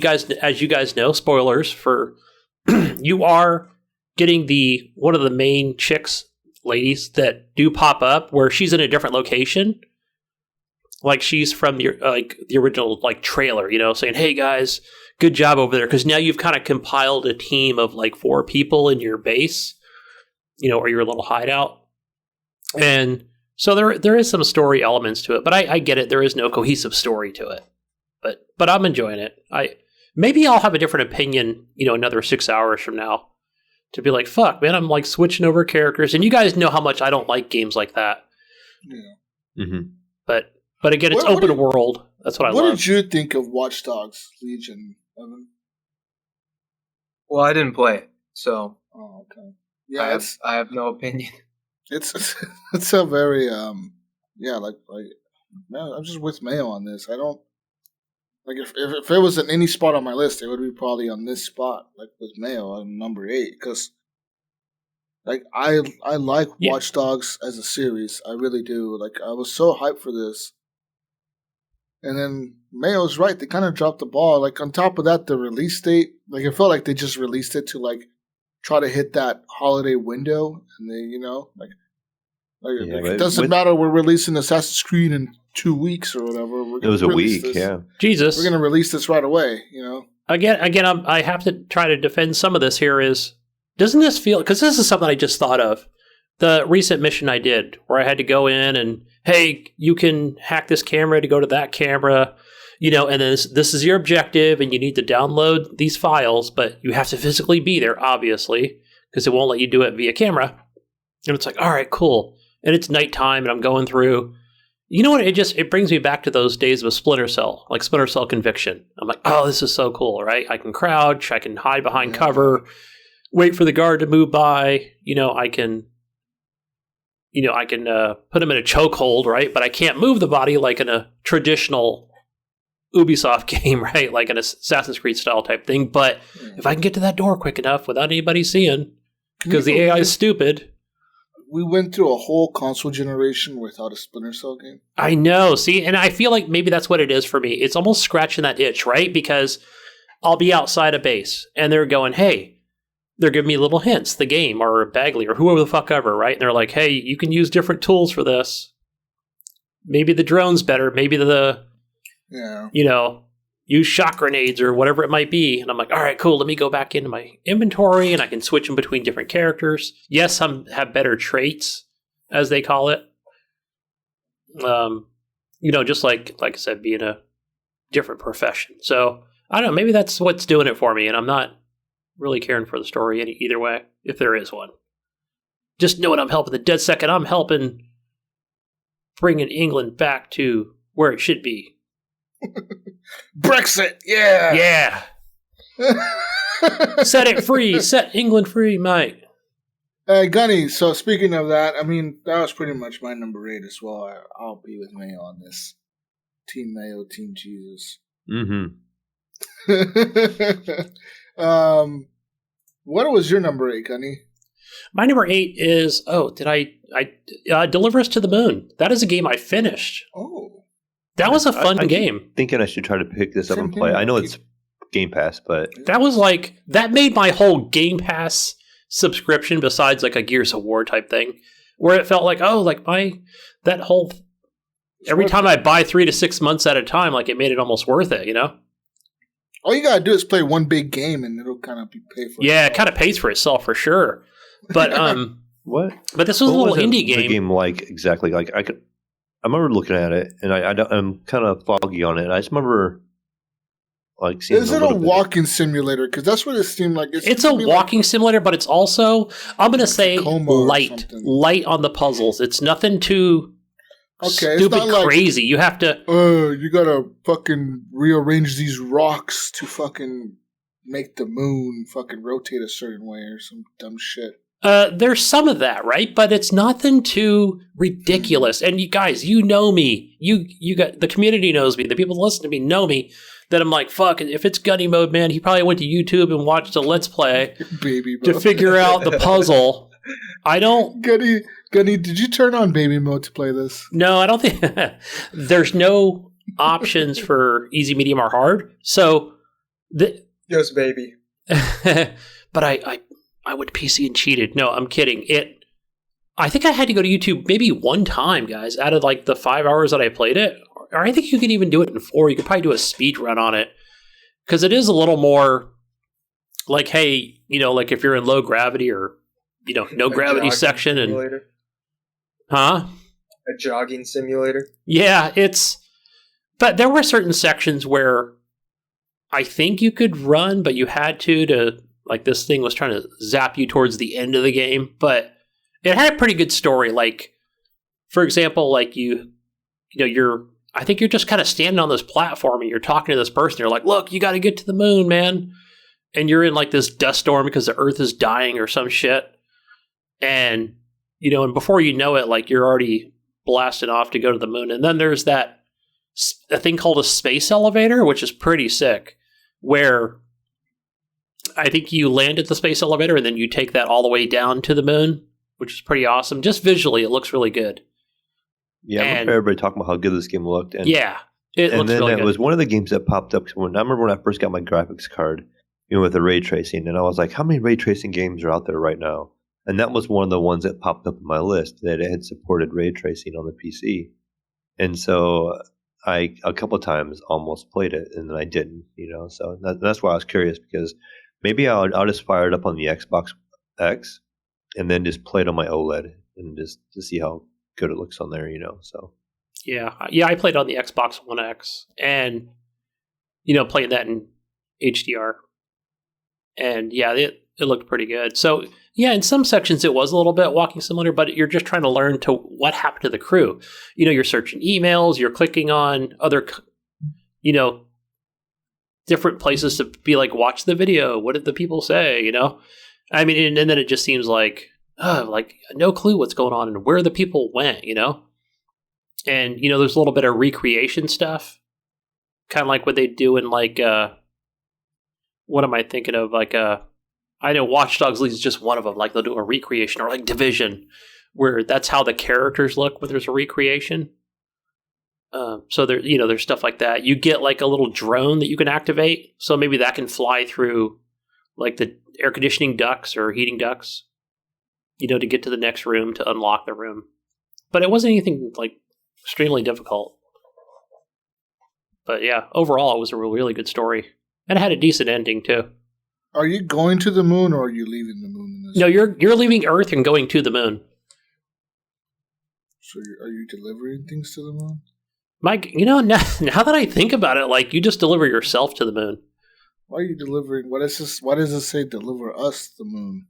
you guys know, spoilers for you are getting one of the main ladies that do pop up where she's in a different location, like she's from the original like trailer, saying, "Hey guys, good job over there," because now you've kind of compiled a team of like 4 people in your base, or your little hideout. And so there is some story elements to it, but I get it. There is no cohesive story to it, but I'm enjoying it. Maybe I'll have a different opinion, another 6 hours from now, to be like, fuck, man, I'm like switching over characters, and you guys know how much I don't like games like that. Yeah. Mm-hmm. But again, it's open world. That's what I love. What did you think of Watch Dogs Legion, Evan? Well, I didn't play it, so okay. Yeah, I have no opinion. it's a very like man, I'm just with Mayo on this. I don't like if it was in any spot on my list, it would be probably on this spot, like with Mayo on number 8, because like I like Watch Dogs as a series. I really do. Like I was so hyped for this. And then Mayo's right, they kind of dropped the ball. Like on top of that, the release date, like it felt like they just released it to like try to hit that holiday window, and they it doesn't matter. We're releasing Assassin's Creed in 2 weeks or whatever. It was a week, Jesus, we're going to release this right away. Again, I have to try to defend some of this. Doesn't this feel? Because this is something I just thought of. The recent mission I did, where I had to go in and, hey, you can hack this camera to go to that camera, and then this is your objective, and you need to download these files, but you have to physically be there, obviously, because it won't let you do it via camera. And it's like, all right, cool. And it's nighttime, and I'm going through. You know what? It brings me back to those days of Splinter Cell, like Splinter Cell Conviction. I'm like, oh, this is so cool, right? I can crouch, I can hide behind cover, wait for the guard to move by. I can put him in a chokehold, right? But I can't move the body like in a traditional Ubisoft game, right? Like an Assassin's Creed style type thing. But if I can get to that door quick enough without anybody seeing, because the AI is stupid. We went through a whole console generation without a Splinter Cell game. I know. See, and I feel like maybe that's what it is for me. It's almost scratching that itch, right? Because I'll be outside a base and they're going, hey, they're giving me little hints, the game or Bagley or whoever the fuck ever, right? And they're like, hey, you can use different tools for this. Maybe the drone's better. Maybe use shot grenades or whatever it might be. And I'm like, all right, cool. Let me go back into my inventory and I can switch them between different characters. Yes, some have better traits, as they call it. Just like I said, being a different profession. So I don't know, maybe that's what's doing it for me. And I'm not really caring for the story either way, if there is one. Just know what I'm helping. The dead second I'm helping bringing England back to where it should be. Brexit, yeah. Set it free. Set England free, mate. Gunny, so speaking of that, I mean, that was pretty much my number 8 as well. I'll be with Mayo on this. Team Mayo, Team Jesus. Mm-hmm. What was your number 8, Gunny? My number 8 is, Deliver Us to the Moon. That is a game I finished. Oh. That was a fun game. Thinking I should try to pick this up and play. I know it's Game Pass, but that was that made my whole Game Pass subscription, besides like a Gears of War type thing, where it felt like, every time I buy 3 to 6 months at a time, like it made it almost worth it, All you gotta do is play one big game, and it'll kind of pay for itself. Yeah, it kind of pays for itself for sure. But what? But this was a little indie game. The game exactly? I remember looking at it, and I'm kind of foggy on it. I just remember seeing. Is it a walking simulator? Because that's what it seemed like. It's a walking simulator, but it's also, I'm going to say, light on the puzzles. It's nothing too stupid, crazy. You have to. You gotta fucking rearrange these rocks to fucking make the moon fucking rotate a certain way or some dumb shit. There's some of that, right? But it's nothing too ridiculous. And you guys, you know me. You got the community knows me. The people that listen to me know me. That I'm like, fuck. If it's Gunny mode, man, he probably went to YouTube and watched a Let's Play to figure out the puzzle. I don't. Gunny, did you turn on baby mode to play this? No, I don't think. There's no options for easy, medium, or hard. So, just baby. But I went PC and cheated. No, I'm kidding. I think I had to go to YouTube maybe one time, guys, out of the 5 hours that I played it. Or I think you could even do it in 4. You could probably do a speed run on it. Because it is a little more hey, if you're in low gravity or, no gravity section. Simulator. Huh? A jogging simulator? Yeah, but there were certain sections where I think you could run, but you had to this thing was trying to zap you towards the end of the game, but it had a pretty good story. For example, I think you're just kind of standing on this platform and you're talking to this person. You're like, look, you got to get to the moon, man. And you're in this dust storm because the earth is dying or some shit. And, and before you know it, like you're already blasting off to go to the moon. And then there's a thing called a space elevator, which is pretty sick, where I think you land at the space elevator and then you take that all the way down to the moon, which is pretty awesome. Just visually, it looks really good. Yeah, I remember everybody talking about how good this game looked. And, yeah, it looks really good. It was one of the games that popped up. I remember when I first got my graphics card, with the ray tracing, and I was like, how many ray tracing games are out there right now? And that was one of the ones that popped up in my list, that it had supported ray tracing on the PC. And so I, a couple of times, almost played it, and then I didn't, So that's why I was curious, because maybe I'll just fire it up on the Xbox X and then just play it on my OLED and just to see how good it looks on there, So yeah, I played on the Xbox One X, and playing that in HDR, and yeah, it looked pretty good. So yeah, in some sections it was a little bit walking simulator, but you're just trying to learn to what happened to the crew. You're searching emails, you're clicking on other, different places to be like, watch the video. What did the people say? I mean, and then it just seems like no clue what's going on and where the people went. And there's a little bit of recreation stuff, kind of like what they do in like what am I thinking of? Like I know Watch Dogs League is just one of them. Like they'll do a recreation, or like Division, where that's how the characters look when there's a recreation. So there's stuff like that. You get like a little drone that you can activate, so maybe that can fly through like the air conditioning ducts or heating ducts, to get to the next room to unlock the room. But it wasn't anything like extremely difficult. But yeah, overall it was a really good story, and it had a decent ending too. Are you going to the moon, or are you leaving the moon in this? No, you're leaving Earth and going to the moon. So are you delivering things to the moon? Mike, now that I think about it, like you just deliver yourself to the moon. Why are you delivering? Why does it say deliver us to the moon?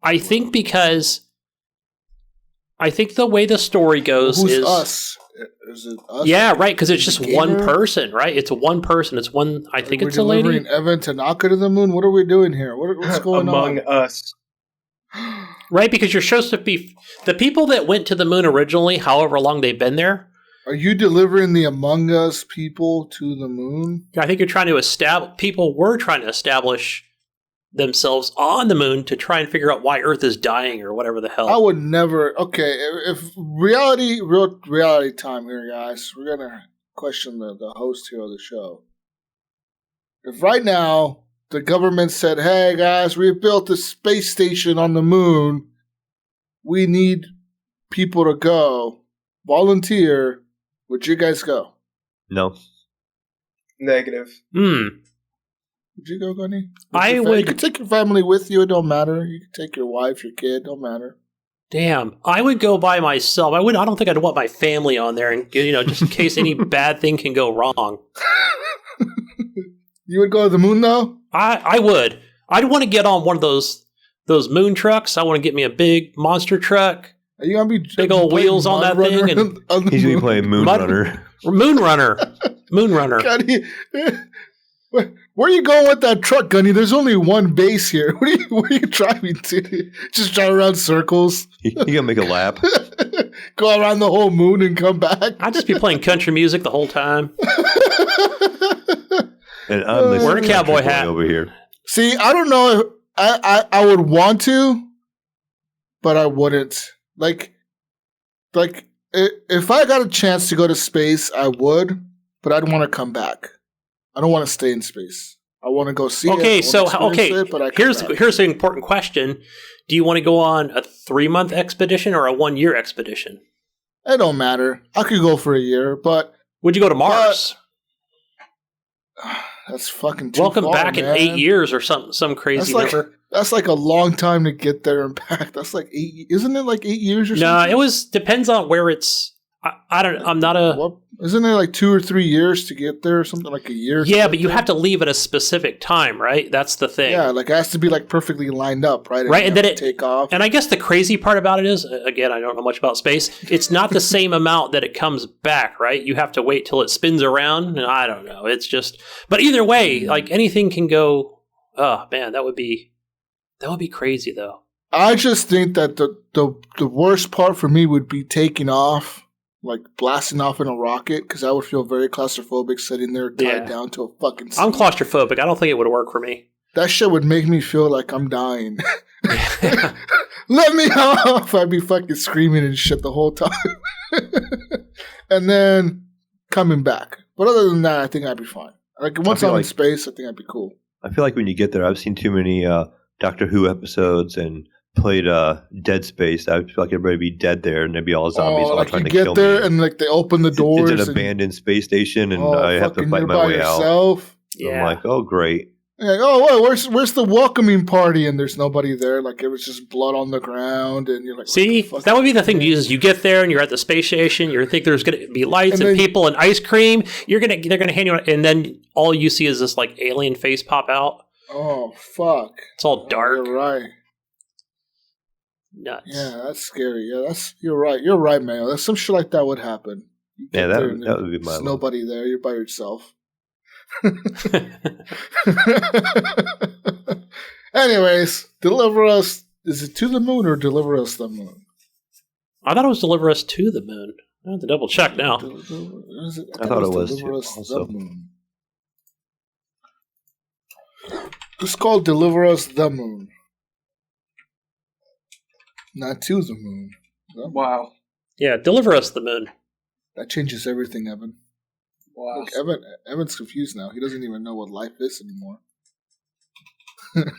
I think because the way the story goes Who's us? Is it us? Yeah, right, because it's just one person, right? It's one person. It's one, I think it's a lady. We're delivering Evan Tanaka to the moon? What are we doing here? What's going on? Among us. Right, because you're supposed to be... The people that went to the moon originally, however long they've been there... Are you delivering the Among Us people to the moon? I think you're trying to establish... People were trying to establish themselves on the moon to try and figure out why Earth is dying or whatever the hell. I would never... Okay, if real reality time here, guys. We're going to question the host here of the show. If right now the government said, hey, guys, we built a space station on the moon. We need people to go. Volunteer. Would you guys go? No. Negative. Would you go, Gunny? I would. You can take your family with you. It don't matter. You can take your wife, your kid. Don't matter. Damn. I would go by myself. I don't think I'd want my family on there, and just in case any bad thing can go wrong. You would go to the moon, though? I would. I'd want to get on one of those moon trucks. I want to get me a big monster truck. Are you gonna be big old wheels on that thing? And he's gonna be playing Moon Runner. Moon Runner. Gunny, where are you going with that truck, Gunny? There's only one base here. Where are you driving to? Just drive around circles? You gonna make a lap? Go around the whole moon and come back? I'd just be playing country music the whole time. And I'm wearing a cowboy hat over here. See, I don't know. I would want to, but I wouldn't. Like, if I got a chance to go to space, I would, but I'd want to come back. I don't want to stay in space. I want to go see it. Here's an important question. Do you want to go on a 3-month expedition or a 1-year expedition? It don't matter. I could go for a year, but... Would you go to Mars? That's fucking too Welcome far, back man. in 8 years or some crazy number. That's like a long time to get there and back. That's like 8... Isn't it like 8 years or something? No, depends on where it's... I'm not a... What? Isn't it like 2 or 3 years to get there or something, like a year? Yeah, but you have to leave at a specific time, right? That's the thing. Yeah, like it has to be like perfectly lined up, right? Right, and then it take off. And I guess the crazy part about it is, again, I don't know much about space. It's not the same amount that it comes back, right? You have to wait till it spins around, and I don't know. It's just, but either way, like anything can go. Oh man, that would be crazy though. I just think that the worst part for me would be taking off, like blasting off in a rocket, because I would feel very claustrophobic sitting there tied down to a fucking seat. I'm claustrophobic. I don't think it would work for me. That shit would make me feel like I'm dying. Let me off! I'd be fucking screaming and shit the whole time. And then coming back. But other than that, I think I'd be fine. Like once I'm in space, I think I'd be cool. I feel like when you get there, I've seen too many Doctor Who episodes and played Dead Space. I feel like everybody would be dead there and there'd be all zombies all like trying to kill me. You get there and like they open the doors. It's an abandoned space station and I have to fight my way yourself. out. Yeah. I'm like, oh, great. Like, oh, where's the welcoming party? And there's nobody there. Like it was just blood on the ground, and you're like, see, that would be the thing to use. Is you get there and you're at the space station. You think there's going to be lights and people and ice cream. They're gonna hand you, and then all you see is this like alien face pop out. Oh fuck! It's all dark. You're right. Nuts. Yeah, that's scary. Yeah, you're right. You're right, Mayo. That's some shit like that would happen. Yeah, that would be my. There's nobody there. You're by yourself. Anyways, deliver us. Is it to the moon or deliver us the moon? I thought it was deliver us to the moon. I have to double check now. I thought it was deliver too, us also. the moon. It's called Deliver Us the Moon. Not to the moon. Wow. Yeah, deliver us the moon. That changes everything, Evan. Wow. Look, Evan's confused now. He doesn't even know what life is anymore.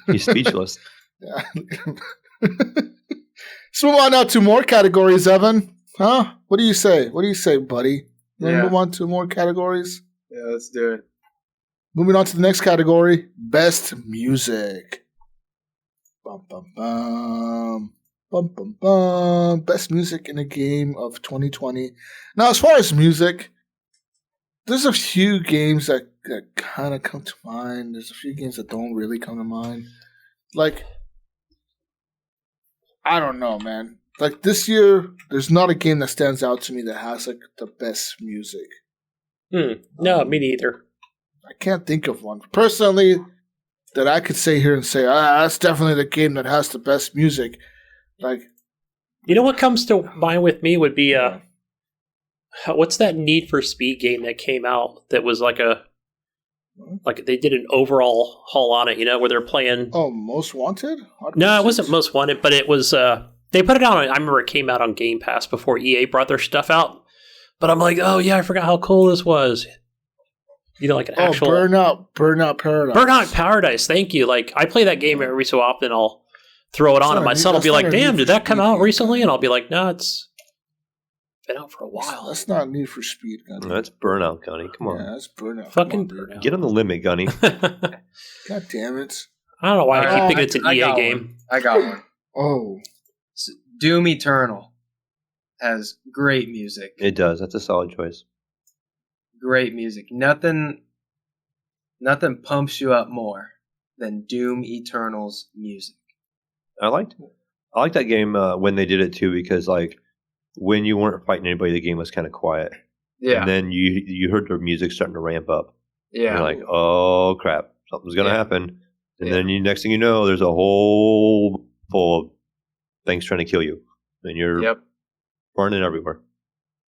He's speechless. Yeah. Let's move on now to more categories, Evan. Huh? What do you say? What do you say, buddy? You want to move on to more categories? Yeah, let's do it. Moving on to the next category, Best Music. Bum, bum, bum. Bum, bum, bum. Best Music in a Game of 2020. Now, as far as music, there's a few games that kind of come to mind. There's a few games that don't really come to mind. Like, I don't know, man. Like, this year, there's not a game that stands out to me that has, like, the best music. No, me neither. I can't think of one. Personally, that I could say here and say, that's definitely the game that has the best music. Like, you know what comes to mind with me would be what's that Need for Speed game that came out that was like they did an overall haul on it, you know, where they're playing. Oh, Most Wanted? No, it wasn't Most Wanted, but it was. They put it out. I remember it came out on Game Pass before EA brought their stuff out. But I'm like, oh yeah, I forgot how cool this was. You know, like an actual Burnout Paradise. Burnout Paradise. Thank you. Like I play that game every so often. I'll throw it on, and my son will be like, "Damn, did that come out recently?" And I'll be like, "No, it's been out for a while." That's not Need for Speed, Gunny. No, that's Burnout, Gunny. Come on. Yeah, that's Burnout. Fucking Burnout. Get on the limit, Gunny. God damn it. I don't know why I keep thinking it's an EA game. I got one. Oh. Doom Eternal has great music. It does. That's a solid choice. Great music. Nothing pumps you up more than Doom Eternal's music. I liked that game when they did it too, because like when you weren't fighting anybody, the game was kind of quiet. Yeah. And then you heard the music starting to ramp up. Yeah. You're like, oh crap, something's gonna happen. And then next thing you know, there's a whole full of things trying to kill you, and you're burning everywhere.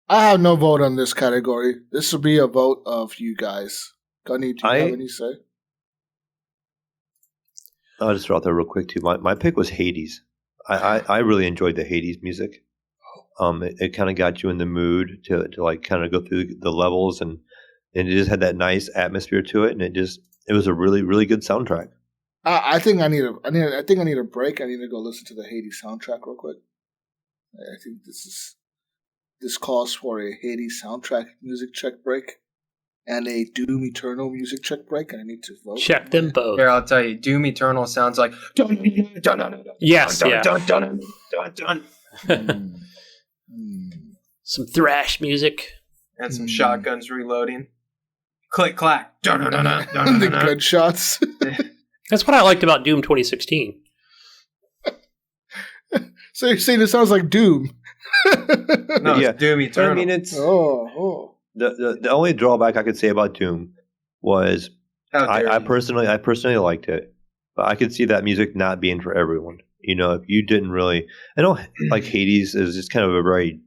I have no vote on this category. This will be a vote of you guys. Gunny, do you have any say? I'll just throw out there real quick too. My pick was Hades. I really enjoyed the Hades music. It kind of got you in the mood to like kind of go through the levels, and it just had that nice atmosphere to it, and it was a really, really good soundtrack. I think I need a break. I need to go listen to the Hades soundtrack real quick. I think this calls for a Hades soundtrack music check break and a Doom Eternal music check break, and I need to vote. Check them both. Here, I'll tell you, Doom Eternal sounds like yes, some thrash music and some shotguns reloading. Click clack. The gunshots. That's what I liked about Doom 2016. So you're saying it sounds like Doom? No, it's Doom Eternal. I mean, it's the only drawback I could say about Doom was I personally liked it, but I could see that music not being for everyone. If you didn't really, I know like Hades is just kind of a very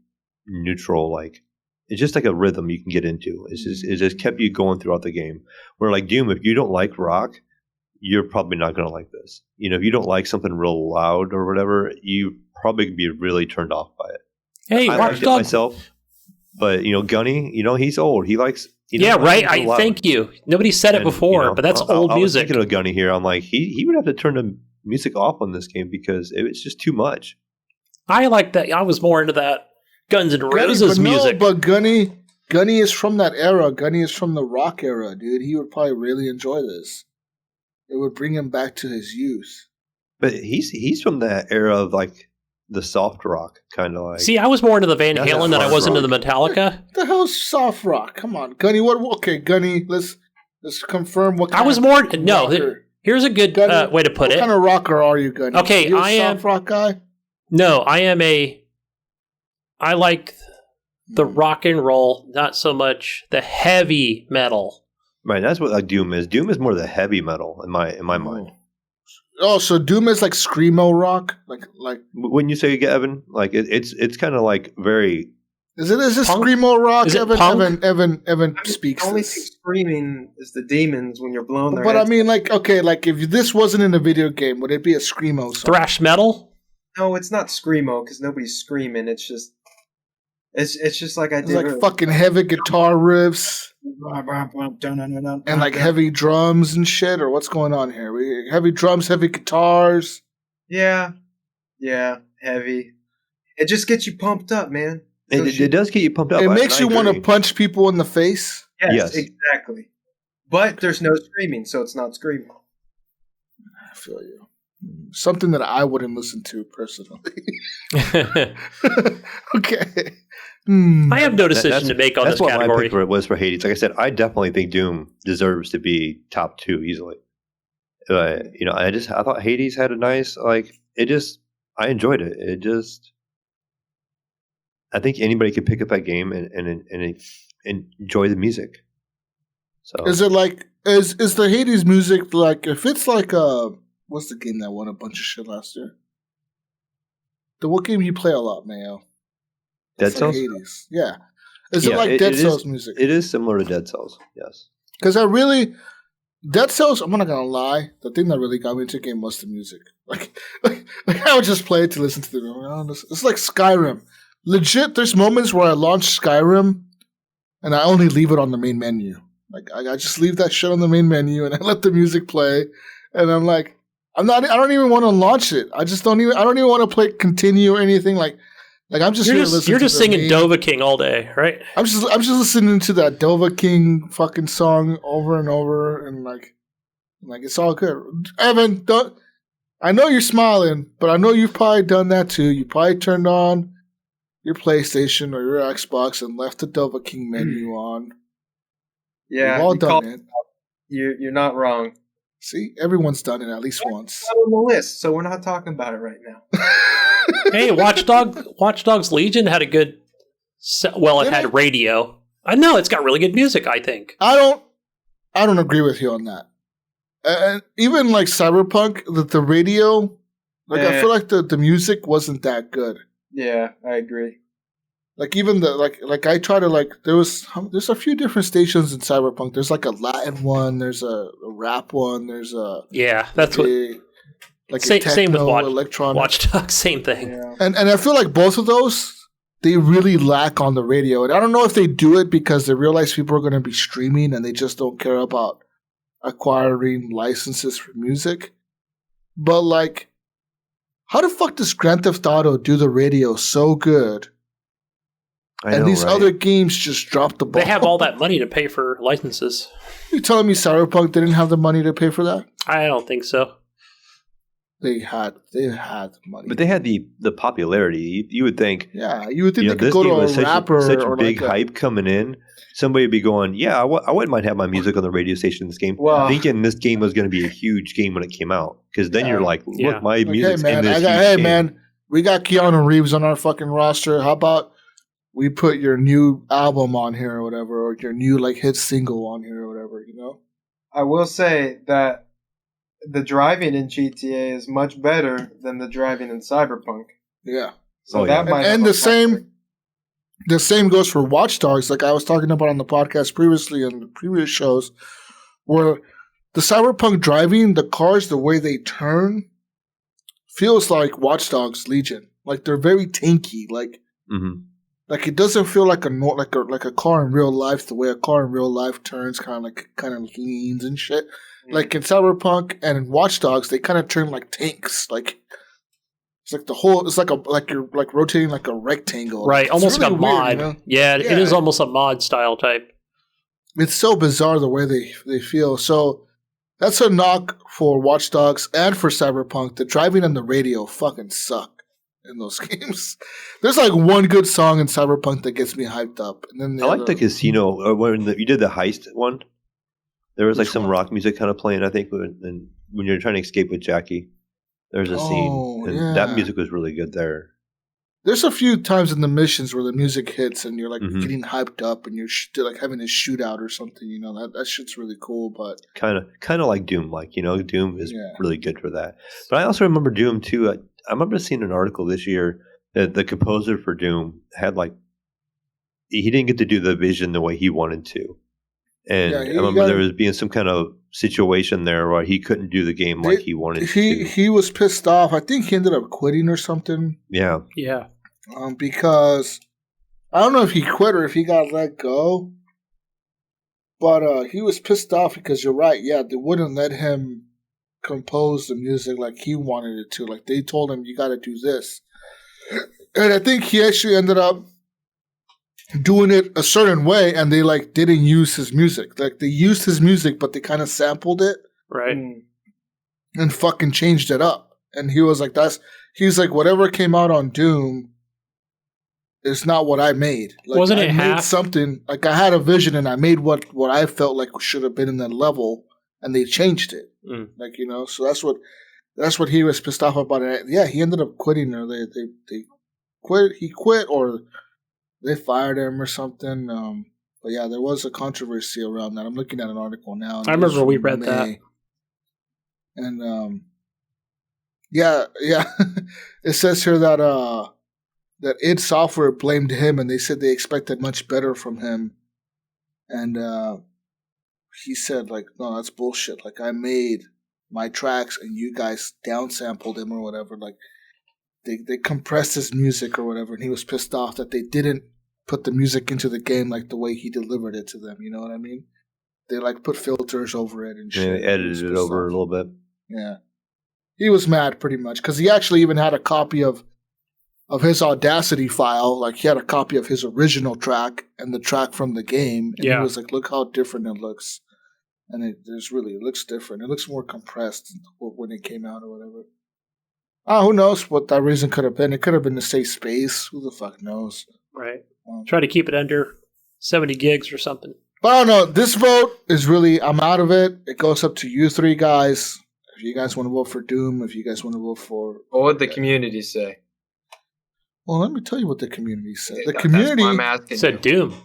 neutral, like it's just like a rhythm you can get into. It just kept you going throughout the game. Where like Doom, if you don't like rock, you're probably not going to like this. If you don't like something real loud or whatever, you probably be really turned off by it. Hey, I liked it myself, but Gunny, he's old. He likes. Yeah, right. Thank you. Nobody said it before, but that's old music. I was thinking of Gunny here. I'm like, he would have to turn the music off on this game because it's just too much. I like that. I was more into that Guns N' Roses music. No, but Gunny is from that era. Gunny is from the rock era, dude. He would probably really enjoy this. It would bring him back to his youth. But he's from that era of like the soft rock kind of like. See, I was more into the Van Halen than I was into the Metallica. What the hell's soft rock? Come on, Gunny. Okay, Gunny. Let's confirm what. I was more Here's a good way to put it. What kind of rocker are you, Gunny? Okay, I am soft rock guy. No, I like the rock and roll, not so much the heavy metal. Right, that's what like Doom is. Doom is more the heavy metal in my mind. Oh, so Doom is like screamo rock, like. When you say Evan, like it's kind of like very. Is this screamo rock? Is it Evan speaks. The only this. thing screaming is the demons when you're blowing their But heads. I mean, like, okay, like if this wasn't in a video game, would it be a screamo song? Thrash metal? No, it's not screamo because nobody's screaming. It's just like I did. It's like fucking heavy guitar riffs and like heavy drums and shit, or what's going on here? Heavy drums, heavy guitars. Yeah, heavy. It just gets you pumped up, man. It does get you pumped up. It makes you want to punch people in the face. Yes, exactly. But there's no screaming, so it's not screaming. I feel you. Something that I wouldn't listen to personally. Okay. I have no decision to make on this category. That's what my pick for it was for Hades. Like I said, I definitely think Doom deserves to be top 2 easily. I thought Hades had a nice, like, I enjoyed it. I think anybody could pick up that game and enjoy the music. So is it like, is the Hades music like, if it's like what's the game that won a bunch of shit last year? What game you play a lot, Mayo? Dead Cells? Hades. Yeah. Is it like Dead Cells music? It is similar to Dead Cells, yes. Because Dead Cells, I'm not going to lie, the thing that really got me into the game was the music. Like I would just play it to listen to the It's like Skyrim. Legit, there's moments where I launch Skyrim and I only leave it on the main menu. Like I just leave that shit on the main menu and I let the music play. And I'm like, I don't even want to launch it. I don't even want to continue or anything like I'm just you're just singing Dovahkiin all day, right? I'm just listening to that Dovahkiin fucking song over and over, and like it's all good. Evan, I know you're smiling, but I know you've probably done that too. You probably turned on your PlayStation or your Xbox and left the Dovahkiin menu on. Yeah, we've all done it. You're not wrong. See, everyone's done it at least once. It's on the list, so we're not talking about it right now. Hey, Watch Dogs Legion had a good. It had radio. I know it's got really good music. I think. I don't agree with you on that. Even like Cyberpunk, the radio, I feel like the music wasn't that good. Yeah, I agree. Like even I try to there's a few different stations in Cyberpunk. There's like a Latin one, there's a rap one, there's a that's what. Same with Watch Dogs, same thing. Yeah. And I feel like both of those, they really lack on the radio. And I don't know if they do it because they realize people are going to be streaming and they just don't care about acquiring licenses for music. But like, how the fuck does Grand Theft Auto do the radio so good? And these other games just drop the ball. They have all that money to pay for licenses. You telling me Cyberpunk didn't have the money to pay for that? I don't think so. They had the money, but they had the popularity. You would think, you would think they could go to a rapper such or big hype coming in. Somebody would be going, I wouldn't mind having my music on the radio station in this game. Thinking this game was going to be a huge game when it came out, because then you're like, look, my music's in this game. Man, we got Keanu Reeves on our fucking roster. How about we put your new album on here or whatever, or your new like hit single on here or whatever, you know? I will say that the driving in GTA is much better than the driving in Cyberpunk. Yeah. So that might and have the same goes for Watch Dogs, like I was talking about on the podcast previously and the previous shows, where the Cyberpunk driving, the cars, the way they turn, feels like Watch Dogs Legion. Like they're very tanky. Like it doesn't feel like a car in real life. The way a car in real life turns, kind of leans and shit. Like in Cyberpunk and in Watch Dogs, they kind of turn like tanks. Like it's like the whole. It's like you're like rotating like a rectangle. Right, It's almost really like a mod. weird, you know? Yeah, it is almost a mod style type. It's so bizarre the way they feel. So that's a knock for Watch Dogs and for Cyberpunk. The driving on the radio fucking suck in those games. There's like one good song in Cyberpunk that gets me hyped up, and then I like the casino when you did the heist one. There was like some rock music kind of playing. I think when you're trying to escape with Jackie, there's a scene, and that music was really good there. There's a few times in the missions where the music hits and you're like getting hyped up and you're like having a shootout or something. You know that shit's really cool. But kind of like Doom, Doom is really good for that. But I also remember Doom too. I remember seeing an article this year that the composer for Doom had he didn't get to do the vision the way he wanted to. And I remember there was being some kind of situation there where he couldn't do the game like he wanted to. He was pissed off. I think he ended up quitting or something. Yeah. Yeah. Because I don't know if he quit or if he got let go. But he was pissed off because you're right. Yeah, they wouldn't let him compose the music like he wanted it to. Like they told him, you got to do this. And I think he actually ended up doing it a certain way, and they didn't use his music. Like they used his music, but they kind of sampled it, right, and fucking changed it up. And he was like, he's like, whatever came out on Doom is not what I made. Like, wasn't it I made half something? Like I had a vision, and I made what I felt like should have been in that level, and they changed it. Like so that's what he was pissed off about. It. Yeah, he ended up quitting, or they quit. He quit, or they fired him or something. But yeah, there was a controversy around that. I'm looking at an article now. I remember we read that. And yeah. It says here that that id Software blamed him, and they said they expected much better from him. And he said, no, that's bullshit. I made my tracks, and you guys downsampled him or whatever. They compressed his music or whatever, and he was pissed off that they didn't put the music into the game the way he delivered it to them. You know what I mean? They put filters over it and shit. Yeah, edited it over a little bit. Yeah. He was mad pretty much because he actually even had a copy of his Audacity file. He had a copy of his original track and the track from the game. And he was like, look how different it looks. And it looks different. It looks more compressed when it came out or whatever. Who knows what that reason could have been? It could have been to save space. Who the fuck knows? Right. Try to keep it under 70 gigs or something. But I don't know. This vote is really, I'm out of it. It goes up to you three guys. If you guys want to vote for Doom, if you guys want to vote for... What would the community say? Well, let me tell you what the community said. The community said Doom.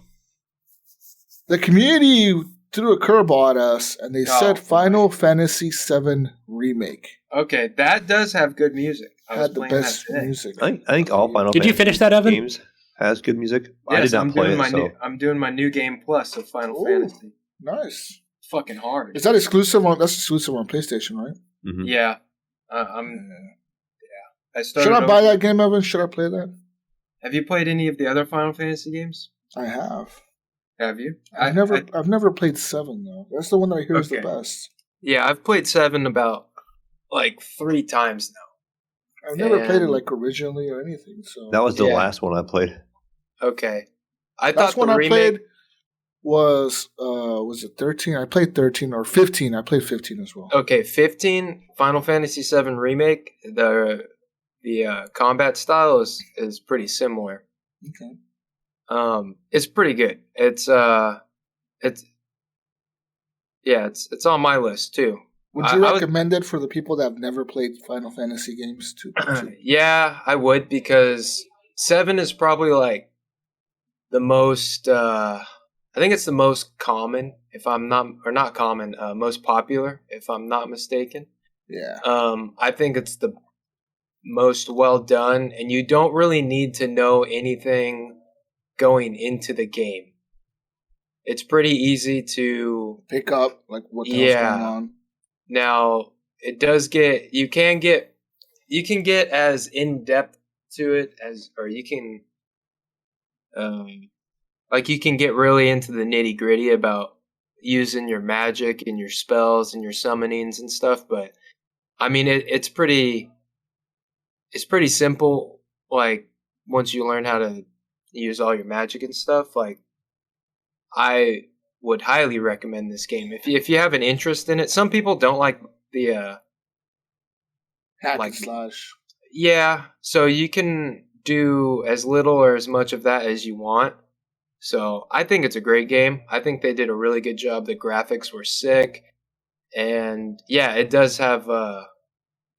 The community threw a curveball at us, and they said Final Fantasy VII Remake. Okay, that does have good music. Had the best music. I think all Final Fantasy Did you finish that, Evan? games has good music. Yes, I did not play it. I'm doing my new game plus of Final Fantasy. Nice. It's fucking hard. Is that exclusive? That's exclusive on PlayStation, right? Mm-hmm. Yeah. I started. Should I buy that game, Evan? Should I play that? Have you played any of the other Final Fantasy games? I have. Have you? I've never played 7 though. That's the one that I hear is the best. Yeah, I've played 7 about 3 times now. I've never played it originally or anything. So that was the last one I played. Okay, I last thought one the I played was it 13? I played 13 or 15. I played 15 as well. Okay, 15 Final Fantasy VII Remake. The combat style is pretty similar. Okay. It's pretty good. It's on my list too. Would you recommend it for the people that have never played Final Fantasy games too? Yeah, I would, because 7 is probably the most. I think it's the most common, if I'm not, or not common, most popular, if I'm not mistaken. Yeah. I think it's the most well done, and you don't really need to know anything going into the game. It's pretty easy to pick up like what the hell's going on. Now it does get you can get as in depth to it as, or you can you can get really into the nitty gritty about using your magic and your spells and your summonings and stuff. But I mean, it's pretty simple. Like once you learn how to use all your magic and stuff, like I would highly recommend this game if you have an interest in it. Some people don't like the hack and slash. Yeah, so you can do as little or as much of that as you want. So I think it's a great game. I think they did a really good job. The graphics were sick, and yeah, it does have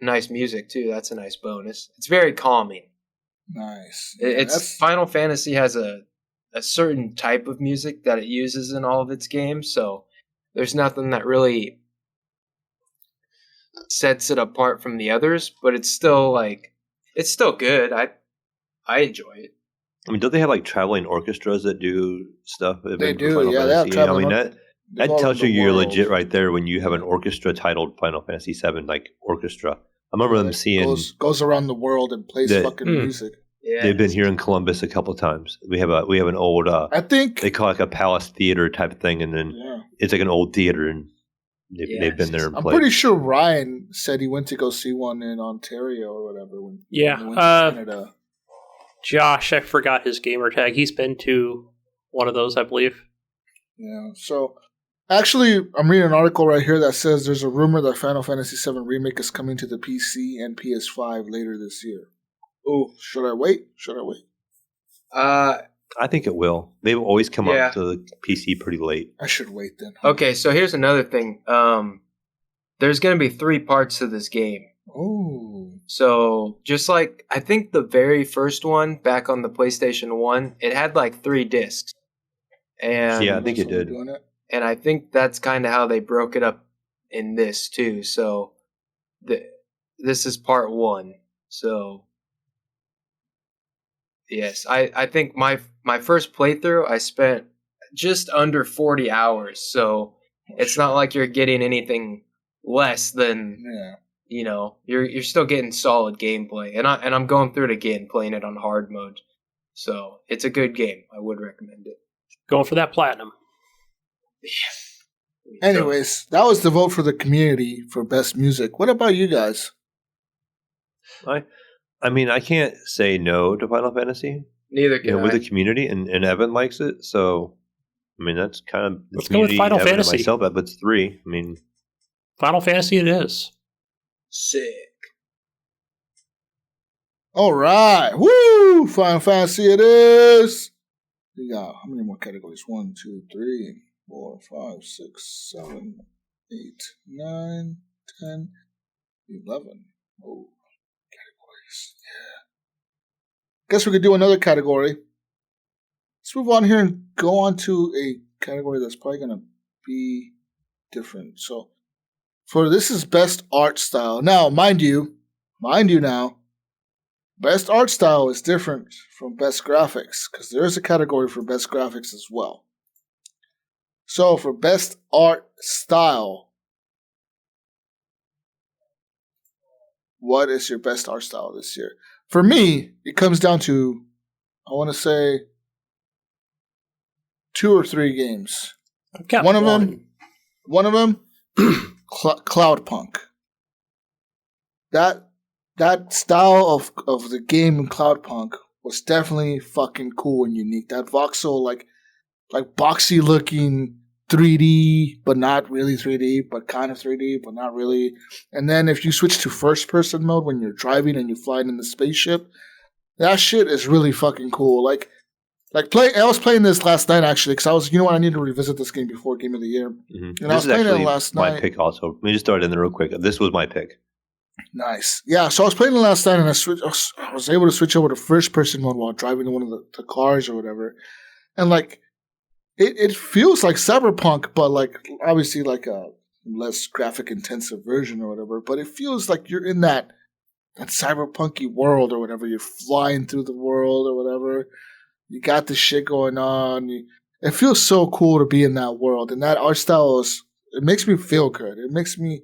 nice music too. That's a nice bonus. It's very calming. Nice. It's Final Fantasy has a certain type of music that it uses in all of its games, so there's nothing that really sets it apart from the others, but it's still good. I enjoy it. I mean, don't they have like traveling orchestras that do stuff? They do, yeah. They have traveling. I mean, that tells you you're legit right there when you have an orchestra titled Final Fantasy VII, like orchestra. I remember them seeing goes around the world and plays fucking music. Yeah, they've been here in Columbus a couple of times. We have an old I think they call it like a palace theater type of thing, and then it's like an old theater, and they've been there and played. I'm pretty sure Ryan said he went to go see one in Ontario or whatever. When he went to Canada. Josh, I forgot his gamer tag. He's been to one of those, I believe. Yeah. So, actually, I'm reading an article right here that says there's a rumor that Final Fantasy VII Remake is coming to the PC and PS5 later this year. Oh, should I wait? I think it will. They've always come up to the PC pretty late. I should wait then. Okay, so here's another thing. There's going to be 3 parts to this game. Oh. So, just like, I think the very first one, back on the PlayStation 1, it had like 3 discs. And yeah, I think it did. And I think that's kind of how they broke it up in this, too. So, this is part 1. So, yes, I think my first playthrough, I spent just under 40 hours. So, it's not like you're getting anything less than... Yeah. You know, you're still getting solid gameplay, and I'm going through it again, playing it on hard mode. So it's a good game. I would recommend it. Going for that platinum. Anyways, that was the vote for the community for best music. What about you guys? I mean, I can't say no to Final Fantasy. Neither can I. With the community, and Evan likes it, so I mean that's kind of the Let's go with Final Evan Fantasy. And myself, but it's 3. I mean, Final Fantasy it is. Sick. All right. Woo! Final Fantasy it is. We got how many more categories? 1, 2, 3, 4, 5, 6, 7, 8, 9, 10, 11. Oh, categories. Yeah. Guess we could do another category. Let's move on here and go on to a category that's probably going to be different. So, for this is best art style. Now, mind you now, best art style is different from best graphics because there is a category for best graphics as well. So, for best art style, what is your best art style this year? For me, it comes down to, I want to say, 2 or 3 games. One of them. Cloudpunk. That style of the game in Cloudpunk was definitely fucking cool and unique. That voxel like boxy looking 3D, but not really 3D, but kind of 3D, but not really. And then if you switch to first person mode when you're driving and you're flying in the spaceship, that shit is really fucking cool. I was playing this last night actually because I was, I need to revisit this game before Game of the Year. Mm-hmm. And I was playing it last night. My pick also. Let me just throw it in there real quick. This was my pick. Nice. Yeah, so I was playing it last night and I was able to switch over to first person mode while driving one of the cars or whatever. And it feels like Cyberpunk, but obviously less graphic intensive version or whatever, but it feels like you're in that cyberpunky world or whatever. You're flying through the world or whatever. You got this shit going on. It feels so cool to be in that world, and that art style it makes me feel good. It makes me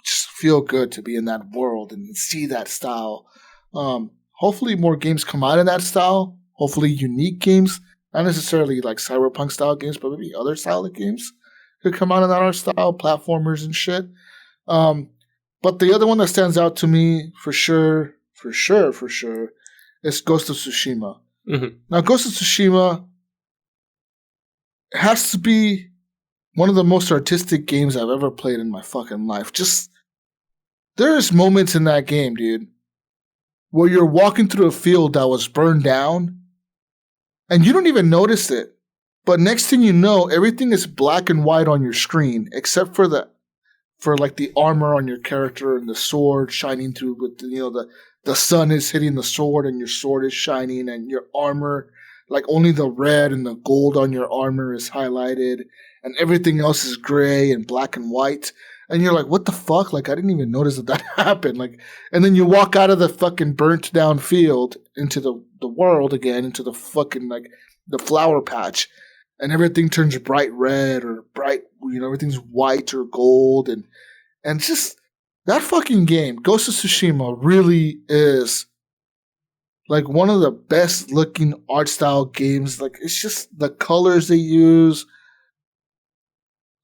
just feel good to be in that world and see that style. Hopefully more games come out in that style. Hopefully unique games, not necessarily like cyberpunk style games, but maybe other style of games could come out in that art style, platformers and shit. But the other one that stands out to me for sure, is Ghost of Tsushima. Mm-hmm. Now, Ghost of Tsushima has to be one of the most artistic games I've ever played in my fucking life. Just, there's moments in that game, dude, where you're walking through a field that was burned down, and you don't even notice it. But next thing you know, everything is black and white on your screen, except for the armor on your character and the sword shining through with the sun is hitting the sword and your sword is shining and your armor, like only the red and the gold on your armor is highlighted and everything else is gray and black and white. And you're like, what the fuck? Like, I didn't even notice that happened. Like, and then you walk out of the fucking burnt down field into the world again, into the fucking, like, the flower patch. And everything turns bright red or bright, everything's white or gold. And just that fucking game, Ghost of Tsushima, really is like one of the best looking art style games. Like, it's just the colors they use.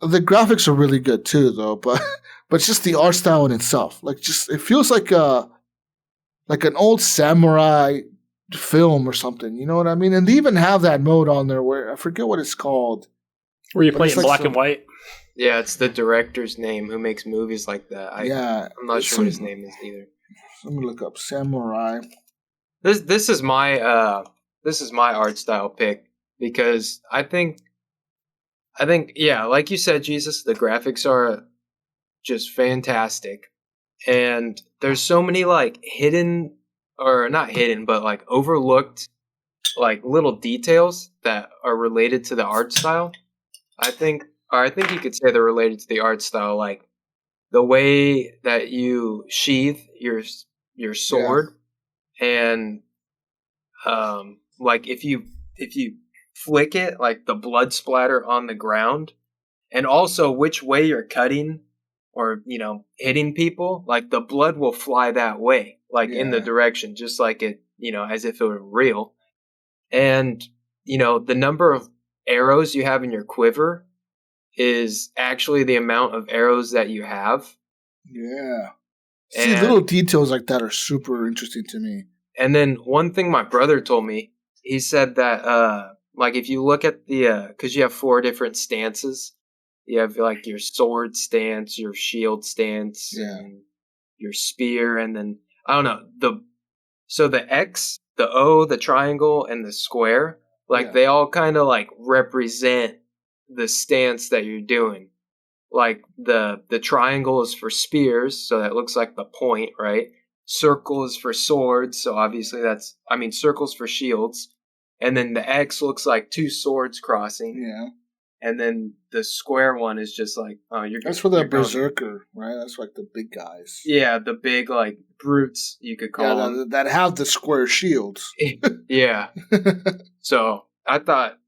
The graphics are really good too, though, but just the art style in itself. Like, just, it feels like an old samurai film or something, you know what I mean? And they even have that mode on there where I forget what it's called. Where you play in black and white? Yeah, it's the director's name who makes movies like that. I'm not sure what his name is either. Let me look up Samurai. This is my art style pick because I think yeah, like you said, Jesus, the graphics are just fantastic, and there's so many like hidden, or not hidden, but like overlooked, like little details that are related to the art style. I think you could say they're related to the art style, like the way that you sheathe your sword, and like if you flick it, like the blood splatter on the ground, and also which way you're cutting or hitting people, like the blood will fly that way, like in the direction, just like it, as if it were real. And the number of arrows you have in your quiver is actually the amount of arrows that you have. Yeah. See, little details like that are super interesting to me. And then one thing my brother told me, he said that like if you look at the because you have 4 different stances. You have like your sword stance, your shield stance, and your spear, and then I don't know, so the X, the O, the triangle, and the square, like they all kind of like represent the stance that you're doing. Like the triangle is for spears, so that looks like the point, right? Circle is for swords, so obviously circle's for shields. And then the X looks like 2 swords crossing. Yeah. And then the square one is just like, that's for the berserker, right? That's like the big guys. Yeah, the big like brutes, you could call them. That have the square shields. Yeah. So I thought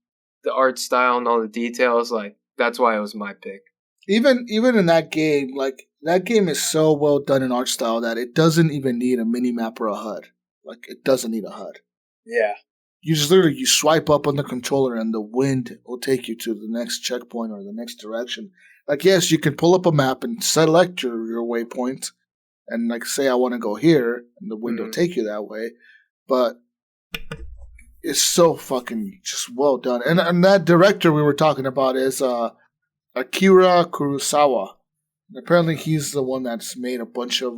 the art style and all the details, like that's why it was my pick. Even in that game, like that game is so well done in art style that it doesn't even need a mini map or a HUD. Like it doesn't need a HUD. Yeah. You just literally swipe up on the controller and the wind will take you to the next checkpoint or the next direction. Like, yes, you can pull up a map and select your waypoint and like say I want to go here and the wind will take you that way. But it's so fucking just well done. And that director we were talking about is Akira Kurosawa. And apparently he's the one that's made a bunch of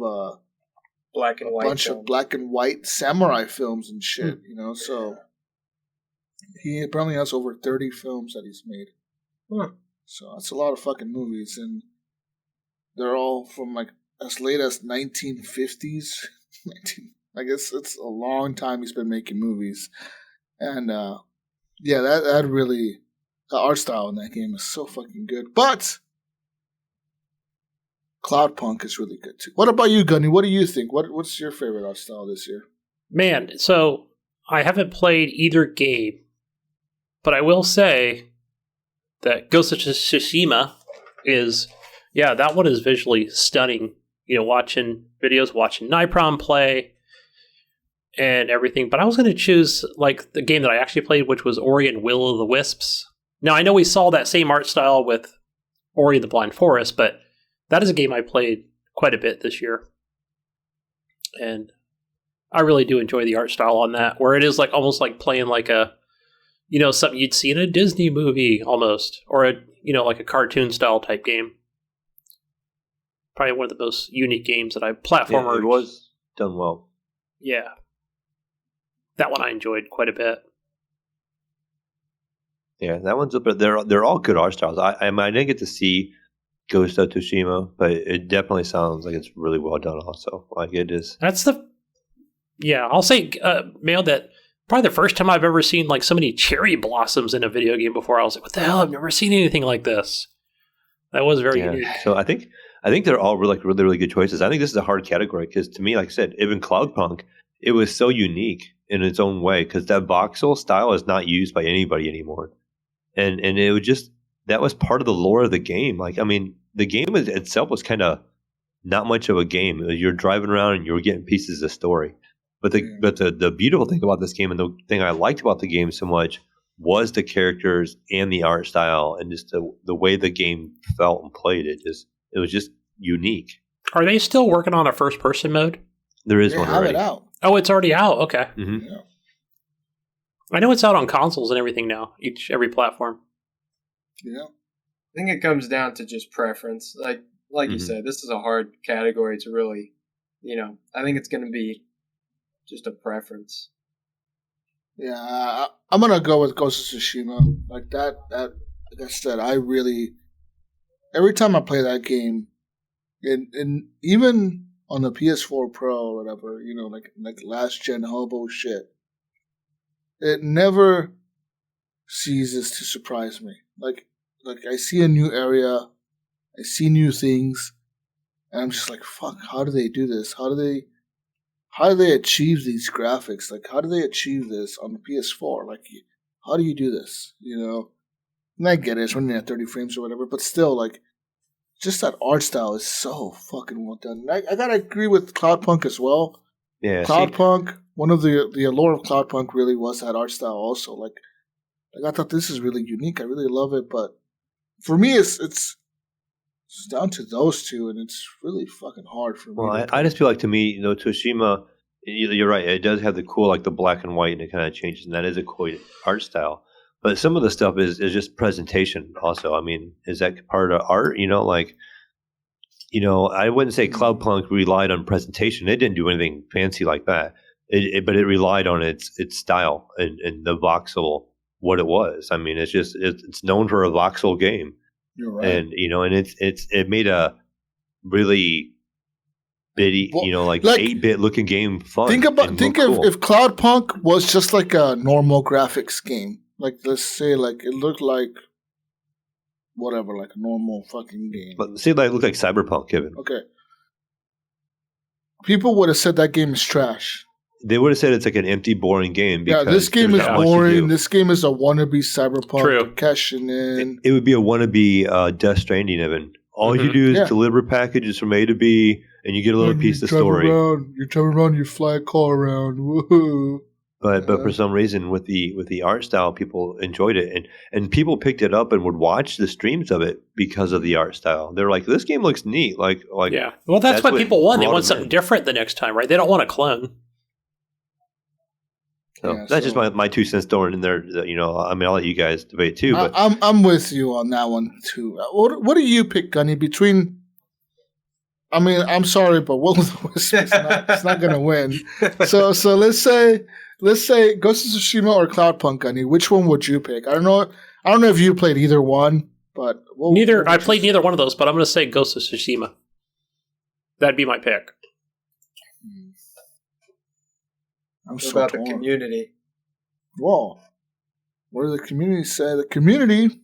black and white samurai films and shit, so he apparently has over 30 films that he's made. So that's a lot of fucking movies, and they're all from like as late as 1950s. I guess it's a long time he's been making movies. And that really, the art style in that game is so fucking good. But Cloudpunk is really good too. What about you, Gunny? What do you think? What's your favorite art style this year? Man, so I haven't played either game, but I will say that Ghost of Tsushima that one is visually stunning. Watching videos, watching Niprom play, and everything. But I was going to choose like the game that I actually played, which was Ori and Will of the Wisps. Now, I know we saw that same art style with Ori and the Blind Forest, but that is a game I played quite a bit this year. And I really do enjoy the art style on that, where it is like almost like playing like a, something you'd see in a Disney movie almost, or like a cartoon style type game. Probably one of the most unique games that platformer. Yeah, it was done well. Yeah. That one I enjoyed quite a bit. Yeah, that one's up there. They're all good art styles. I didn't get to see Ghost of Tsushima, but it definitely sounds like it's really well done also. Like it is. I'll say, Mayo, that probably the first time I've ever seen like so many cherry blossoms in a video game before. I was like, what the hell? I've never seen anything like this. That was very unique. So I think they're all really, really, really good choices. I think this is a hard category because to me, like I said, even Cloudpunk, it was so unique in its own way because that voxel style is not used by anybody anymore. And it was just, that was part of the lore of the game. Like, I mean, the game itself was kind of not much of a game. You're driving around and you were getting pieces of story. But the beautiful thing about this game and the thing I liked about the game so much was the characters and the art style and just the way the game felt and played. It was just unique. Are they still working on a first person mode? There is one already. It out. Oh, it's already out. Okay. Mm-hmm. Yeah. I know it's out on consoles and everything now. Every platform. Yeah. I think it comes down to just preference. Like you said, this is a hard category to really, I think it's going to be just a preference. Yeah, I'm gonna go with Ghost of Tsushima. Like that. Like I said, every time I play that game, and even on the PS4 Pro or whatever, like last gen hobo shit, it never ceases to surprise me. Like I see a new area, I see new things, and I'm just like, fuck, how do they do this? How do they achieve these graphics? Like, how do they achieve this on the PS4? Like, how do you do this? And I get it, it's running at 30 frames or whatever, but still, like, just that art style is so fucking well done. I gotta agree with Cloudpunk as well. Yeah, Cloudpunk, one of the allure of Cloudpunk really was that art style also. Like I thought this is really unique. I really love it, but for me, it's down to those two, and it's really fucking hard for me. Well, I just feel like to me, Tsushima, you're right. It does have the cool, like the black and white, and it kind of changes, and that is a cool art style. But some of the stuff is just presentation. Also, I mean, is that part of art? I wouldn't say Cloudpunk relied on presentation. It didn't do anything fancy like that. But it relied on its style and the voxel, what it was. I mean, it's known for a voxel game. You're right. And it made a really bitty, 8-bit looking game fun. Think if Cloudpunk was just like a normal graphics game, like let's say like it looked like whatever, like a normal fucking game. But say like it looked like Cyberpunk, Kevin. Okay. People would have said that game is trash. They would have said it's like an empty, boring game. Yeah, this game is boring. This game is a wannabe Cyberpunk. True. Cashing in. It would be a wannabe Death Stranding, Evan. All you do is deliver packages from A to B, and you get a little piece of story. You travel around, you fly a car around. Woohoo! But for some reason, with the art style, people enjoyed it, and people picked it up and would watch the streams of it because of the art style. They're like, "This game looks neat." Like yeah. Well, that's what people want. They want something different the next time, right? They don't want a clone. So that's just my 2 cents thrown in there. I mean, I'll let you guys debate too. But I'm with you on that one too. What do you pick, Gunny? Between, I mean, I'm sorry, but Will of the Wisp is not going to win. So let's say Ghost of Tsushima or Cloudpunk, Gunny. Which one would you pick? I don't know if you played either one, but I played neither one of those. But I'm going to say Ghost of Tsushima. That'd be my pick. What about the community? Well, what did the community say? The community,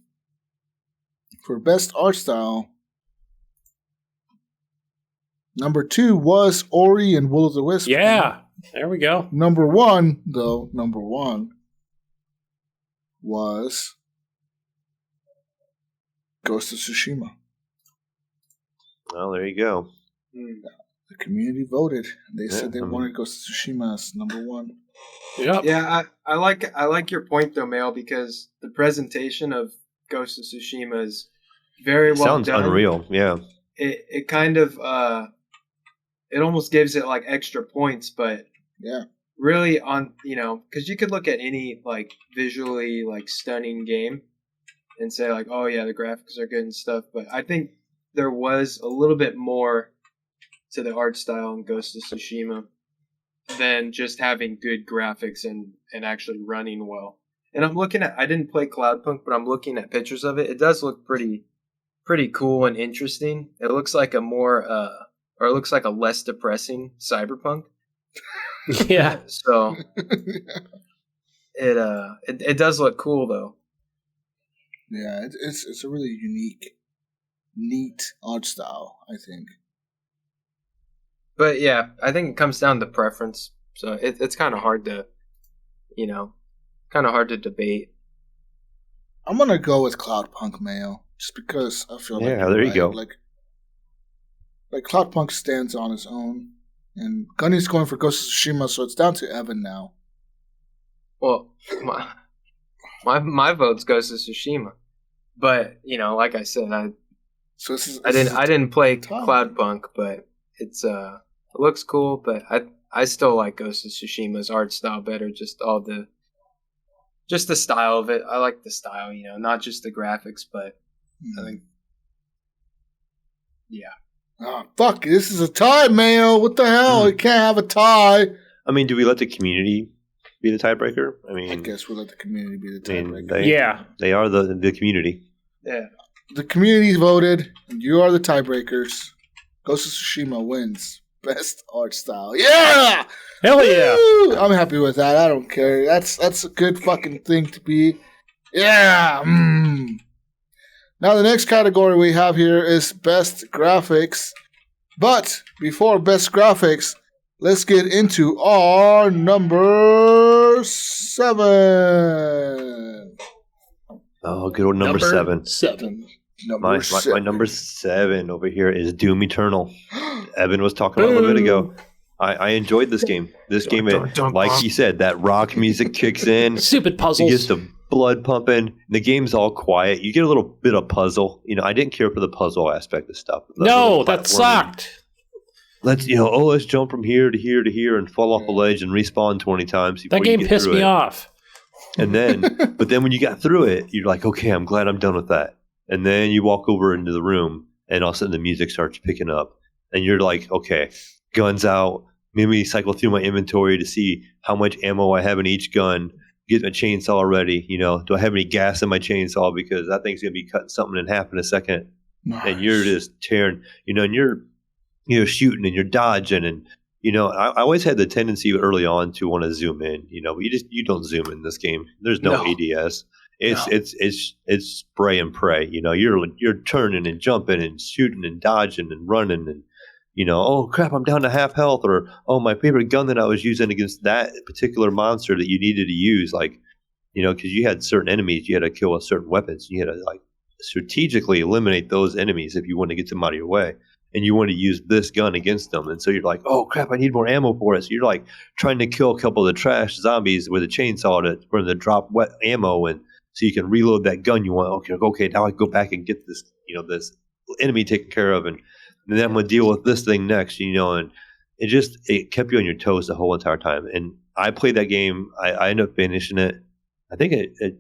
for best art style, Number 2 was Ori and Will of the Wisp. Yeah, there we go. Number 1 was Ghost of Tsushima. Well, there you go. The community voted. They said they wanted Ghost of Tsushima as number 1. Yep. Yeah, I like your point though, Mail, because the presentation of Ghost of Tsushima is very well Sounds done. unreal. Yeah. It kind of it almost gives it like extra points, but Yeah. really on because you could look at any like visually like stunning game and say like, oh yeah, the graphics are good and stuff, but I think there was a little bit more to the art style in Ghost of Tsushima than just having good graphics and actually running well. And I'm looking at, I didn't play Cloudpunk, but I'm looking at pictures of it. It does look pretty cool and interesting. It looks like a more or it looks like a less depressing Cyberpunk. Yeah. So it does look cool though. Yeah, it's a really unique, neat art style, I think. But yeah, I think it comes down to preference. So it's kind of hard to, debate. I'm gonna go with Cloudpunk Mayo, just because I feel like Yeah, there you go. Like Cloudpunk stands on its own, and Gunny's going for Ghost of Tsushima, so it's down to Evan now. Well, my vote's Ghost of Tsushima, but like I said, I didn't play Cloudpunk, but it looks cool. But I still like Ghost of Tsushima's art style better. Just the style of it. I like the style, not just the graphics, but I think, yeah. Oh, fuck, this is a tie, Mayo. What the hell? You can't have a tie. I mean, do we let the community be the tiebreaker? I guess we'll let the community be the tiebreaker. They are the community. Yeah. The community voted, and you are the tiebreakers. Ghost of Tsushima wins. Best art style. Yeah! Hell yeah! Woo! I'm happy with that. I don't care. That's a good fucking thing to be. Yeah! Now the next category we have here is Best Graphics. But before Best Graphics, let's get into our number 7. Oh, good old number 7. 7. My number 7 over here is Doom Eternal. Evan was talking about a little bit ago. I enjoyed this game. This game, like he said, that rock music kicks in. Stupid puzzles. You get the blood pumping. The game's all quiet. You get a little bit of puzzle. I didn't care for the puzzle aspect of stuff. No, that sucked. Let's jump from here to here to here and fall off a ledge and respawn 20 times. That game pissed me off. And then, but then when you got through it, you're like, okay, I'm glad I'm done with that. And then you walk over into the room, and all of a sudden the music starts picking up. And you're like, okay, guns out. Maybe cycle through my inventory to see how much ammo I have in each gun. Get my chainsaw ready. Do I have any gas in my chainsaw? Because that thing's going to be cutting something in half in a second. Nice. And you're just tearing, and you're shooting and you're dodging. And, I always had the tendency early on to want to zoom in, but you don't zoom in this game. There's no ADS. It's spray and pray. You're turning and jumping and shooting and dodging and running and oh crap, I'm down to half health, or oh, my favorite gun that I was using against that particular monster that you needed to use, because you had certain enemies you had to kill with certain weapons. You had to strategically eliminate those enemies if you want to get them out of your way, and you want to use this gun against them. And so you're like, oh crap, I need more ammo for it. So you're like trying to kill a couple of the trash zombies with a chainsaw for them to drop wet ammo and. So you can reload that gun you want. Okay, now I go back and get this, this enemy taken care of, and then I'm going to deal with this thing next, and it kept you on your toes the whole entire time. And I played that game. I ended up finishing it. I think I can't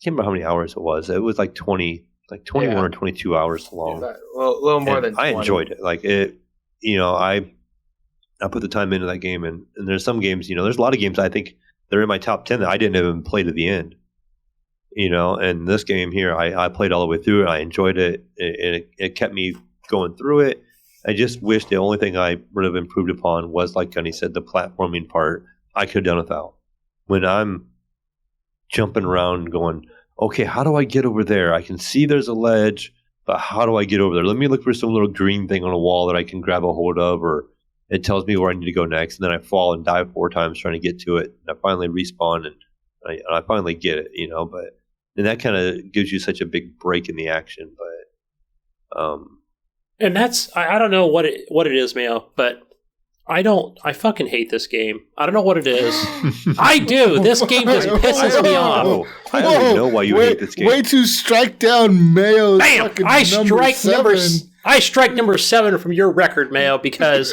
remember how many hours it was. It was like 21 or 22 hours long. Yeah, well, a little more than 20. I enjoyed it. I put the time into that game, and there's some games, there's a lot of games I think they're in my top 10 that I didn't even play to the end. And this game here, I played all the way through it. I enjoyed it. It kept me going through it. I just wish the only thing I would have improved upon was, like Gunny said, the platforming part. I could have done without. When I'm jumping around going, okay, how do I get over there? I can see there's a ledge, but how do I get over there? Let me look for some little green thing on a wall that I can grab a hold of, or it tells me where I need to go next, and then I fall and die 4 times trying to get to it, and I finally respawn, and I finally get it, and that kind of gives you such a big break in the action, but and that's I don't know what it is, Mayo, but I fucking hate this game. I don't know what it is. I do. This game just pisses me off. I don't even know why you hate this game. Way to strike down Mayo's fucking I strike number 7 from your record, Mayo, because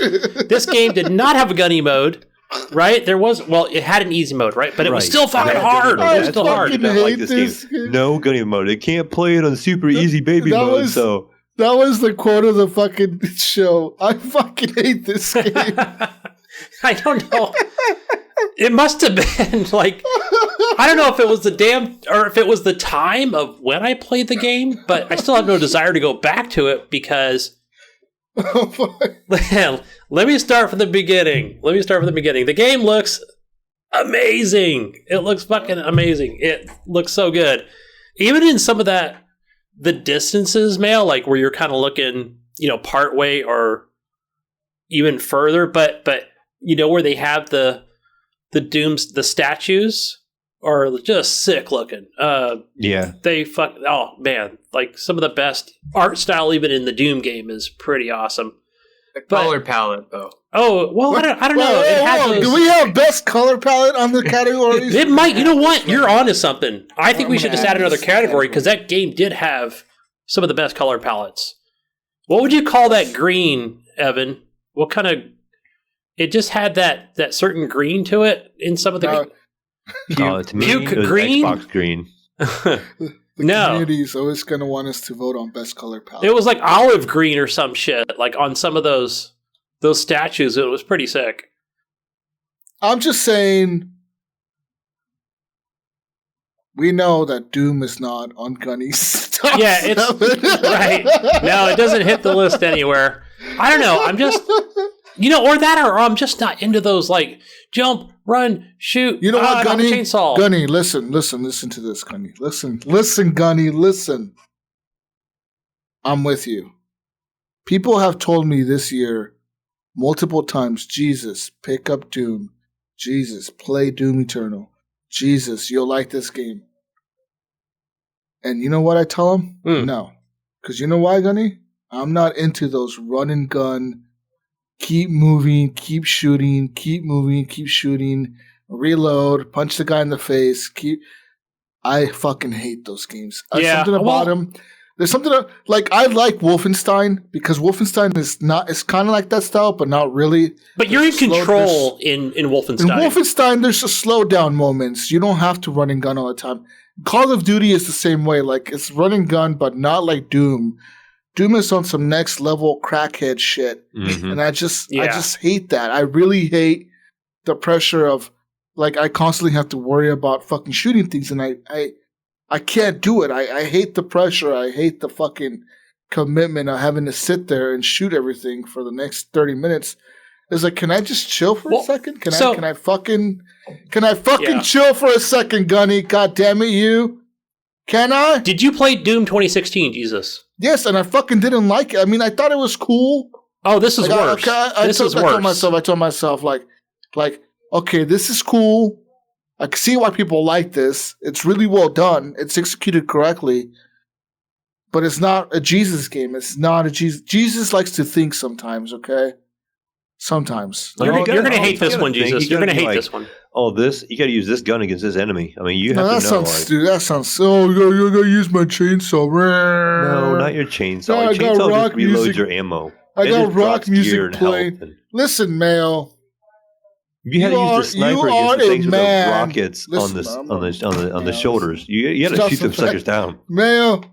this game did not have a gunny mode, right? It had an easy mode, right? But it was still fucking hard. It was still hard. I didn't like this game. No gunny mode. It can't play it on super easy baby mode, so... That was the quote of the fucking show. I fucking hate this game. I don't know. It must have been like, I don't know if it was or if it was the time of when I played the game, but I still have no desire to go back to it because let me start from the beginning. The game looks amazing. It looks fucking amazing. It looks so good. Even in some of the distances, Mayo, like where you're kind of looking, part way or even further, but where they have the statues are just sick looking. Oh man, like some of the best art style even in the Doom game is pretty awesome. The color palette, though. Oh, well, I don't know. Do we have best color palette on the categories? It might. You know what? You're onto something. I think we should just add another category because that game did have some of the best color palettes. What would you call that green, Evan? What kind of... It just had that certain green to it in some of the... to me, it was green? Xbox green. The community is always going to want us to vote on best color palette. It was like olive green or some shit, like on some of those statues. It was pretty sick. I'm just saying, we know that Doom is not on Gunny's top Yeah, it's 7. right. No, it doesn't hit the list anywhere. I don't know. I'm just, or I'm just not into those like jump, run, shoot. You know what, Gunny? Chainsaw. Gunny, listen to this, Gunny. Listen, Gunny, listen. I'm with you. People have told me this year multiple times, Jesus, pick up Doom. Jesus, play Doom Eternal. Jesus, you'll like this game. And you know what I tell them? No. Because you know why, Gunny? I'm not into those run and gun, keep moving, keep shooting, keep moving, keep shooting, reload, punch the guy in the face, I fucking hate those games. Yeah. Something about them. There's something like I like Wolfenstein because Wolfenstein is kind of like that style, but not really. But you're in control in Wolfenstein. In Wolfenstein, there's a slow down moments. You don't have to run and gun all the time. Call of Duty is the same way. Like it's run and gun, but not like Doom. Doom is on some next level crackhead shit, and I just hate that. I really hate the pressure of like I constantly have to worry about fucking shooting things, and I can't do it. I hate the pressure. I hate the fucking commitment of having to sit there and shoot everything for the next 30 minutes. It's like, can I just chill for a second? Can I fucking chill for a second, Gunny? God damn it, you. Can I? Did you play Doom 2016, Jesus? Yes, and I fucking didn't like it. I mean, I thought it was cool. Oh, this is worse. I told myself, like, okay, this is cool. I can see why people like this. It's really well done. It's executed correctly. But it's not a Jesus game. It's not a Jesus. Jesus likes to think sometimes, okay? Sometimes. You're going to hate this one, Jesus. You're going to hate this one. Oh, you got to use this gun against this enemy. I mean, you have to know. That sounds so. You got to use my chainsaw. No, not your chainsaw. Your chainsaw just reloads your ammo. I got rock music playing. Listen, Mayo. You had to use the sniper against the things with the rockets on the shoulders. You got to shoot them suckers down. Mayo,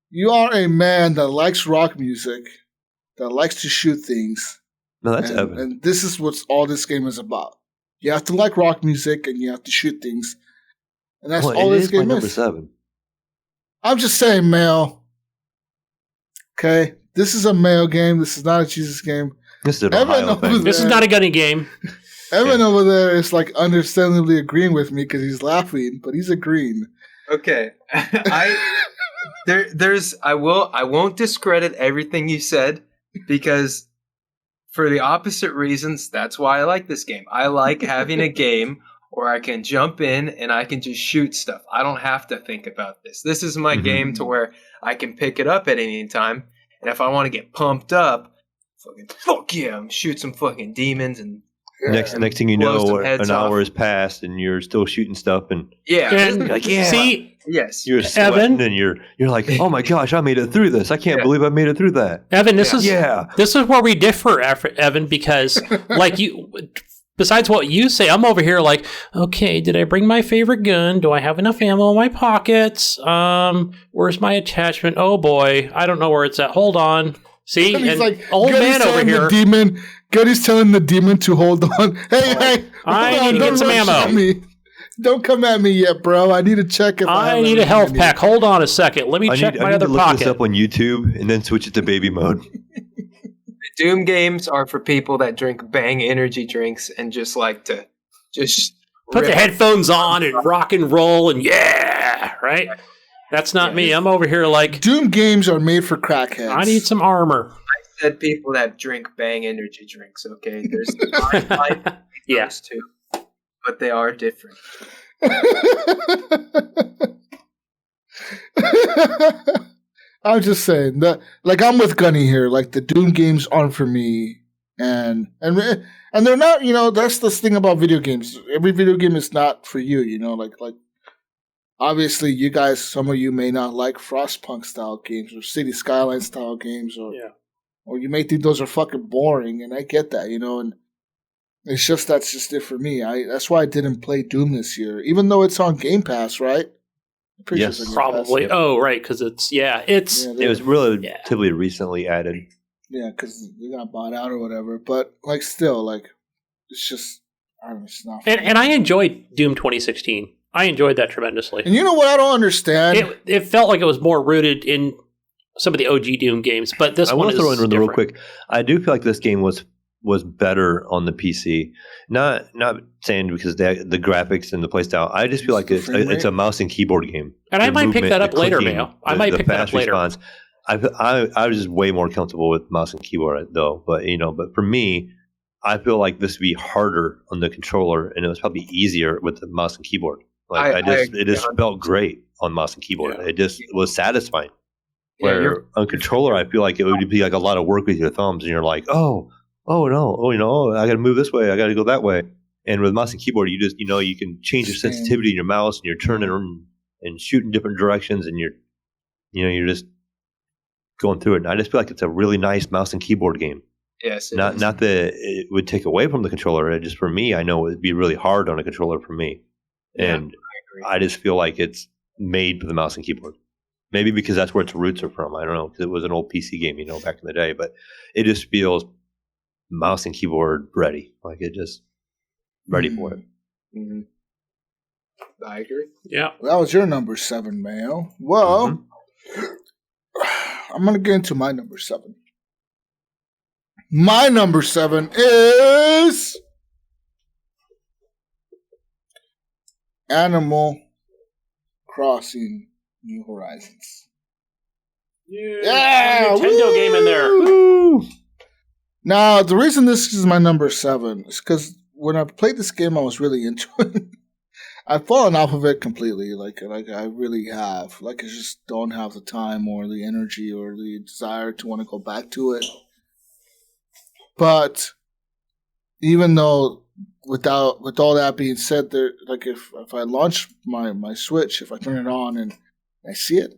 you are a man that likes rock music, that likes to shoot things. No, that's Evan. And this is what all this game is about. You have to like rock music and you have to shoot things. And that's all this game is. Number 7. I'm just saying, Mayo. Okay? This is a Mayo game. This is not a Jesus game. This is an Ohio thing. This is not a gunny game. Evan over there is like understandably agreeing with me because he's laughing, but he's agreeing. Okay. I won't discredit everything you said, because for the opposite reasons, that's why I like this game. I like having a game where I can jump in and I can just shoot stuff. I don't have to think about this. This is my game to where I can pick it up at any time. And if I want to get pumped up, fuck yeah, shoot some fucking demons and next thing you know, an hour has passed and you're still shooting stuff and see, yes, you're sweating Evan, and you're like, oh my gosh, I made it through this. I can't believe I made it through that. Evan, this is where we differ, Evan, because like you. Besides what you say, I'm over here like, okay, did I bring my favorite gun? Do I have enough ammo in my pockets? Where's my attachment? Oh boy, I don't know where it's at. Hold on. See, and like, old man over here. Goty's telling the demon to hold on. Hey, I need to get some ammo. Don't come at me yet, bro. I need to check if I need a health pack. Hold on a second. Let me check my other pocket. I need to look this up on YouTube and then switch it to baby mode. Doom games are for people that drink Bang energy drinks and just like to put the headphones on and rock and roll and right? That's not me. I'm over here like Doom games are made for crackheads. I need some armor. I said people that drink Bang energy drinks, okay? There's those too, but they are different. I'm just saying that, like, I'm with Gunny here. Like, the Doom games aren't for me, and they're not. You know, that's the thing about video games. Every video game is not for you. You know, like obviously, you guys, some of you may not like Frostpunk style games or City Skyline style games, or you may think those are fucking boring, and I get that. You know, and it's just that's just it for me. That's why I didn't play Doom this year, even though it's on Game Pass, right? Yes, probably. Oh, right, because it was relatively recently added. Yeah, because they got bought out or whatever. But like, still, like, it's just I don't know, it's not. And I enjoyed Doom 2016. I enjoyed that tremendously. And you know what I don't understand? It felt like it was more rooted in some of the OG Doom games, but this one is different. I want to throw in real quick. I do feel like this game was better on the PC. Not saying because the graphics and the playstyle. I just feel like it's a mouse and keyboard game. And I might pick that up later, Mayo. I might pick that up later. Response. I was just way more comfortable with mouse and keyboard though. But for me, I feel like this would be harder on the controller, and it was probably easier with the mouse and keyboard. Like it just felt great on mouse and keyboard. Yeah. It just was satisfying. Where on controller, I feel like it would be like a lot of work with your thumbs, and you're like, oh no, I got to move this way, I got to go that way. And with mouse and keyboard, you just you can change your sensitivity in your mouse, and you're turning and shooting different directions, and you're just going through it. And I just feel like it's a really nice mouse and keyboard game. Yes, not that it would take away from the controller. It just for me, I know it would be really hard on a controller for me, and I just feel like it's made for the mouse and keyboard. Maybe because that's where its roots are from. I don't know, because it was an old PC game, back in the day. But it just feels mouse and keyboard ready, like it just ready for it. Mm-hmm. I agree. Yeah, well, that was your number 7, Mayo. Well, I'm gonna get into my number 7. My number 7 is Animal Crossing New Horizons. Yeah, Nintendo game in there. Woo! Now, the reason this is my number 7 is because when I played this game, I was really into it. I've fallen off of it completely, like I really have. Like, I just don't have the time or the energy or the desire to want to go back to it. But even though, with all that being said, there, like if I launch my Switch, if I turn it on and I see it,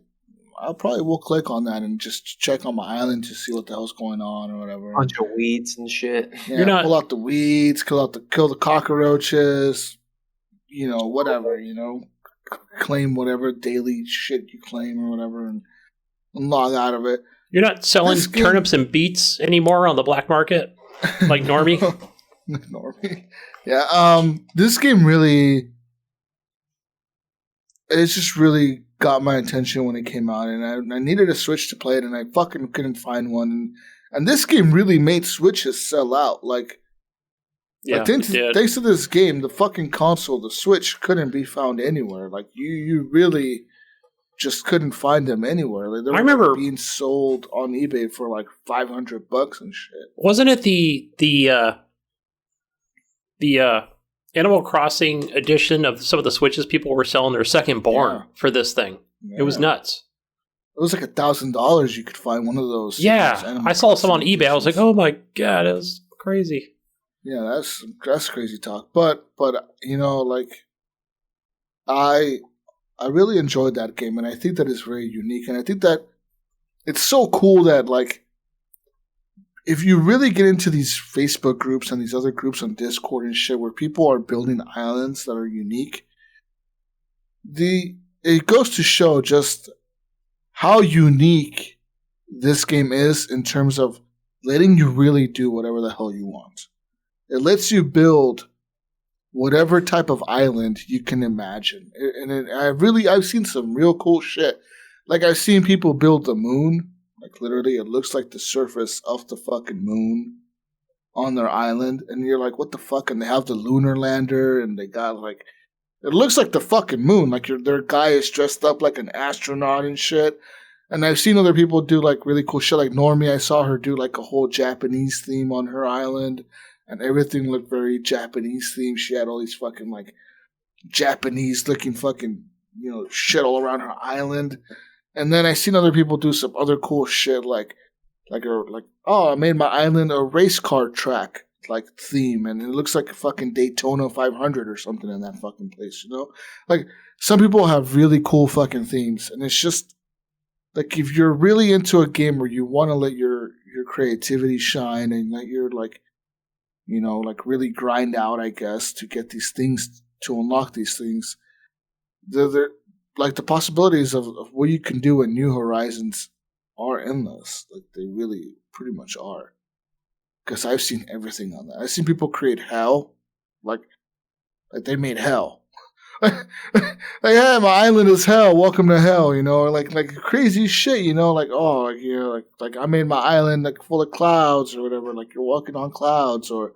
I probably will click on that and just check on my island to see what the hell's going on or whatever. Bunch of weeds and shit. Yeah, pull out the weeds, kill the cockroaches, whatever, claim whatever daily shit you claim or whatever, and log out of it. You're not selling turnips and beets anymore on the black market, like Normie. Normie, yeah. This game really, it's just really got my attention when it came out, and I needed a Switch to play it, and I fucking couldn't find one. And this game really made Switches sell out. Thanks to this game, the fucking console, the Switch, couldn't be found anywhere. Like you really just couldn't find them anywhere. Like, they were remember being sold on eBay for like $500 and shit. Wasn't it the Animal Crossing edition of some of the Switches? People were selling their second born for this thing. Yeah. It was nuts. It was like $1,000 you could find one of those. Yeah, I saw some on eBay. I was like, oh my God, it was crazy. Yeah, that's crazy talk. But you know, like, I really enjoyed that game, and I think that it's very unique, and I think that it's so cool that, like, if you really get into these Facebook groups and these other groups on Discord and shit where people are building islands that are unique, it goes to show just how unique this game is in terms of letting you really do whatever the hell you want. It lets you build whatever type of island you can imagine. And I've seen some real cool shit. Like, I've seen people build the moon. Like, literally, it looks like the surface of the fucking moon on their island. And you're like, what the fuck? And they have the lunar lander, and they got, like, it looks like the fucking moon. Like, their guy is dressed up like an astronaut and shit. And I've seen other people do, like, really cool shit. Like, Normie, I saw her do, like, a whole Japanese theme on her island. And everything looked very Japanese themed. She had all these fucking, like, Japanese-looking fucking, you know, shit all around her island. And then I seen other people do some other cool shit, like, oh, I made my island a race car track, like, theme. And it looks like a fucking Daytona 500 or something in that fucking place, you know? Like, some people have really cool fucking themes. And it's just, like, if you're really into a game where you want to let your creativity shine and let your, like, you know, like, really grind out, I guess, to get these things, to unlock these things, they're like, the possibilities of what you can do in New Horizons are endless. Like, they really pretty much are. Because I've seen everything on that. I've seen people create hell. Like they made hell. Like, hey, my island is hell. Welcome to hell, you know, or like crazy shit, you know, like, oh, like, you know, like I made my island like full of clouds or whatever, like you're walking on clouds or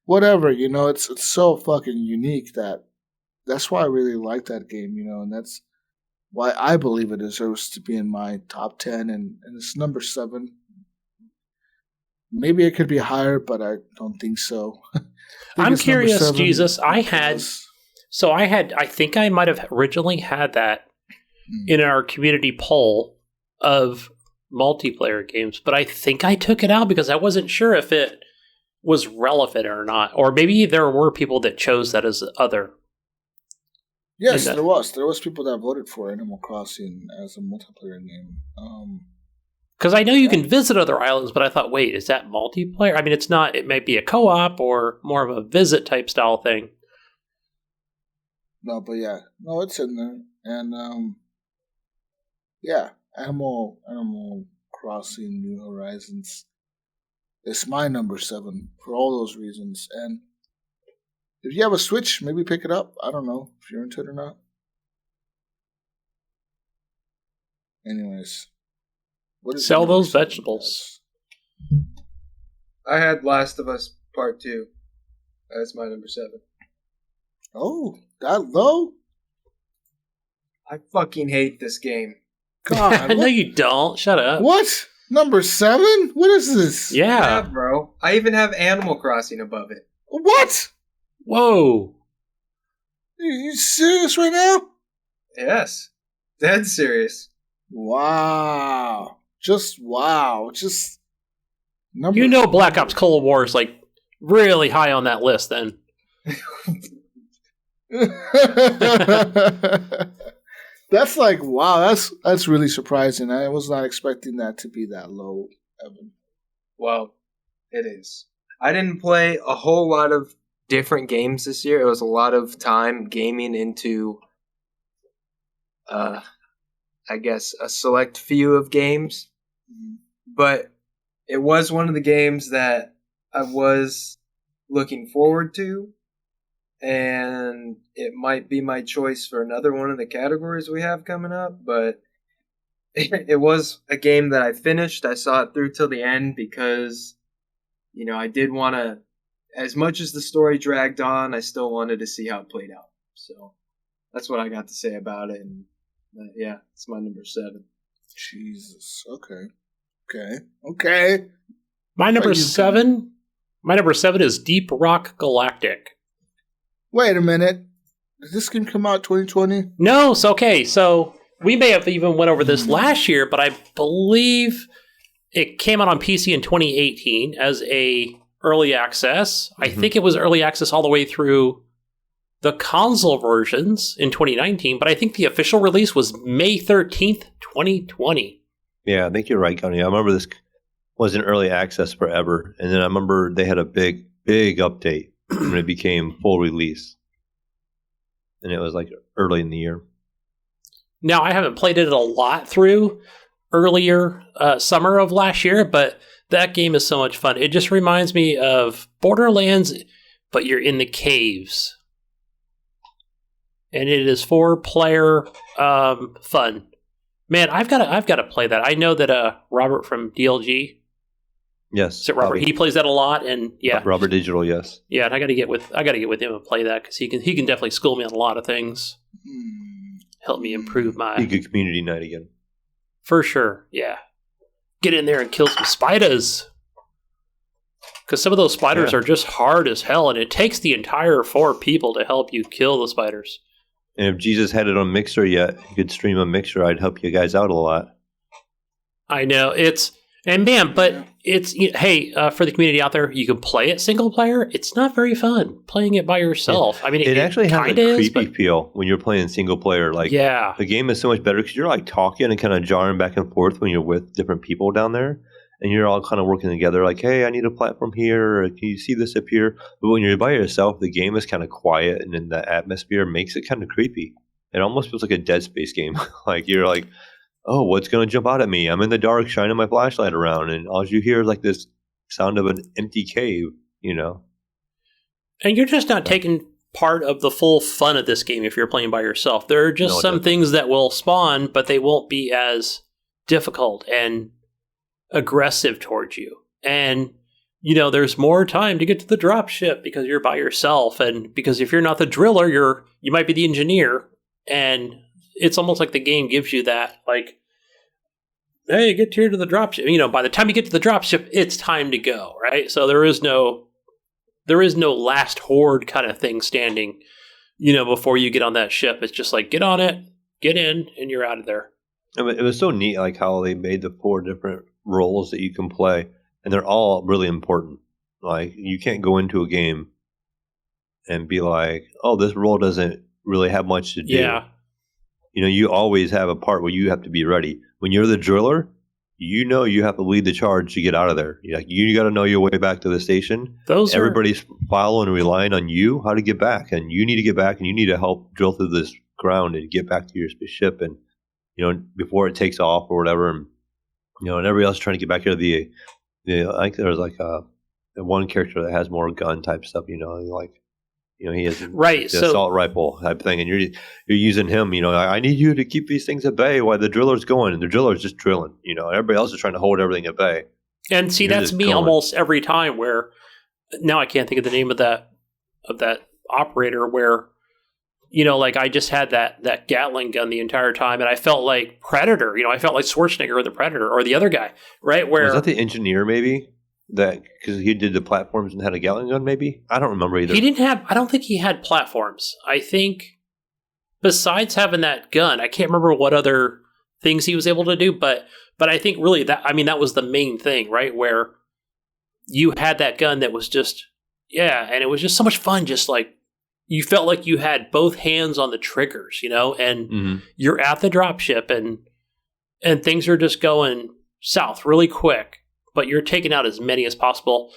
whatever, you know. It's so fucking unique that's why I really like that game, you know, and that's why I believe it deserves to be in my top 10, and it's number 7. Maybe it could be higher, but I don't think so. I'm curious, Jesus. I think I might have originally had that in our community poll of multiplayer games, but I think I took it out because I wasn't sure if it was relevant or not. Or maybe there were people that chose that as other. Yes, there was. There was people that voted for Animal Crossing as a multiplayer game. Because I know you can visit other islands, but I thought, wait, is that multiplayer? I mean, it's not. It might be a co-op or more of a visit type style thing. No, but yeah. No, it's in there. And, yeah, Animal Crossing New Horizons is my number 7 for all those reasons. And if you have a Switch, maybe pick it up. I don't know if you're into it or not. Anyways. Sell those vegetables. I had Last of Us Part 2. That's my number 7. Oh, that low? I fucking hate this game. God. No, you don't. Shut up. What? Number 7? What is this? Yeah, bro. I even have Animal Crossing above it. What? Whoa. You serious right now? Yes. Dead serious. Wow. Just wow. Just number. You know, Black Ops Cold War is like really high on that list. Then that's like wow. That's really surprising. I was not expecting that to be that low, Evan. Well, it is. I didn't play a whole lot of different games this year. It was a lot of time gaming into, I guess, a select few of games. But it was one of the games that I was looking forward to, and it might be my choice for another one of the categories we have coming up, but it was a game that I finished. I saw it through till the end because, you know, I did want to, as much as the story dragged on, I still wanted to see how it played out. So that's what I got to say about it. And Yeah, it's my number 7. Jesus. Okay. My number 7 is Deep Rock Galactic. Wait a minute. Did this game come out 2020? No, so we may have even went over this last year, but I believe it came out on PC in 2018 as a early access. I think it was early access all the way through the console versions in 2019, but I think the official release was May 13th, 2020. Yeah, I think you're right, Gunny. I remember this was in early access forever, and then I remember they had a big update when it became full release, and it was like early in the year. Now, I haven't played it a lot through earlier summer of last year, but that game is so much fun. It just reminds me of Borderlands, but you're in the caves. And it is 4-player fun. Man, I've got to play that. I know that Robert from DLG. Yes, Is it Robert? He plays that a lot, and yeah, Robert Digital. Yes. Yeah, and I got to get with him and play that because he can definitely school me on a lot of things. Help me improve my. Be a good community night again. For sure, yeah. Get in there and kill some spiders. Because some of those spiders are just hard as hell, and it takes the entire 4 people to help you kill the spiders. And if Jesus had it on Mixer yet, you could stream on Mixer. I'd help you guys out a lot. I know. For the community out there, you can play it single player. It's not very fun playing it by yourself. Yeah. I mean, it actually has a creepy feel when you're playing single player. Like, the game is so much better because you're like talking and kind of jarring back and forth when you're with different people down there. And you're all kind of working together like, hey, I need a platform here. Or, can you see this up here? But when you're by yourself, the game is kind of quiet. And then the atmosphere makes it kind of creepy. It almost feels like a Dead Space game. Like, you're like, oh, what's going to jump out at me? I'm in the dark shining my flashlight around. And all you hear is like this sound of an empty cave, you know? And you're just not taking part of the full fun of this game if you're playing by yourself. There are just some things that will spawn, but they won't be as difficult and aggressive towards you. And, there's more time to get to the drop ship because you're by yourself. And because if you're not the driller, you might be the engineer. And it's almost like the game gives you that, like, hey, get here to the drop ship. By the time you get to the drop ship, it's time to go, right? So there is no last horde kind of thing standing, before you get on that ship. It's just like, get on it, get in, and you're out of there. I mean, it was so neat, like how they made the 4 different roles that you can play, and they're all really important. Like, you can't go into a game and be like, oh, this role doesn't really have much to do. Yeah. You always have a part where you have to be ready. When you're the driller, you have to lead the charge to get out of there. You got to know your way back to the station. Everybody's following and relying on you how to get back, and you need to get back, and you need to help drill through this ground and get back to your ship, and before it takes off or whatever. And and everybody else is trying to get back here. The I think there's like the one character that has more gun type stuff. He has the assault rifle type thing, and you're using him. I need you to keep these things at bay while the driller's going, and the driller's just drilling. Everybody else is trying to hold everything at bay. And see, that's me going almost every time. Where now I can't think of the name of that operator. Where like I just had that Gatling gun the entire time, and I felt like Predator. I felt like Schwarzenegger or the Predator or the other guy, right? Where was that the engineer maybe? That because he did the platforms and had a Gatling gun, maybe? I don't remember either. I don't think he had platforms. I think besides having that gun, I can't remember what other things he was able to do, but I think really that was the main thing, right? Where you had that gun that was just, and it was just so much fun, just like you felt like you had both hands on the triggers, and you're at the dropship and things are just going south really quick, but you're taking out as many as possible.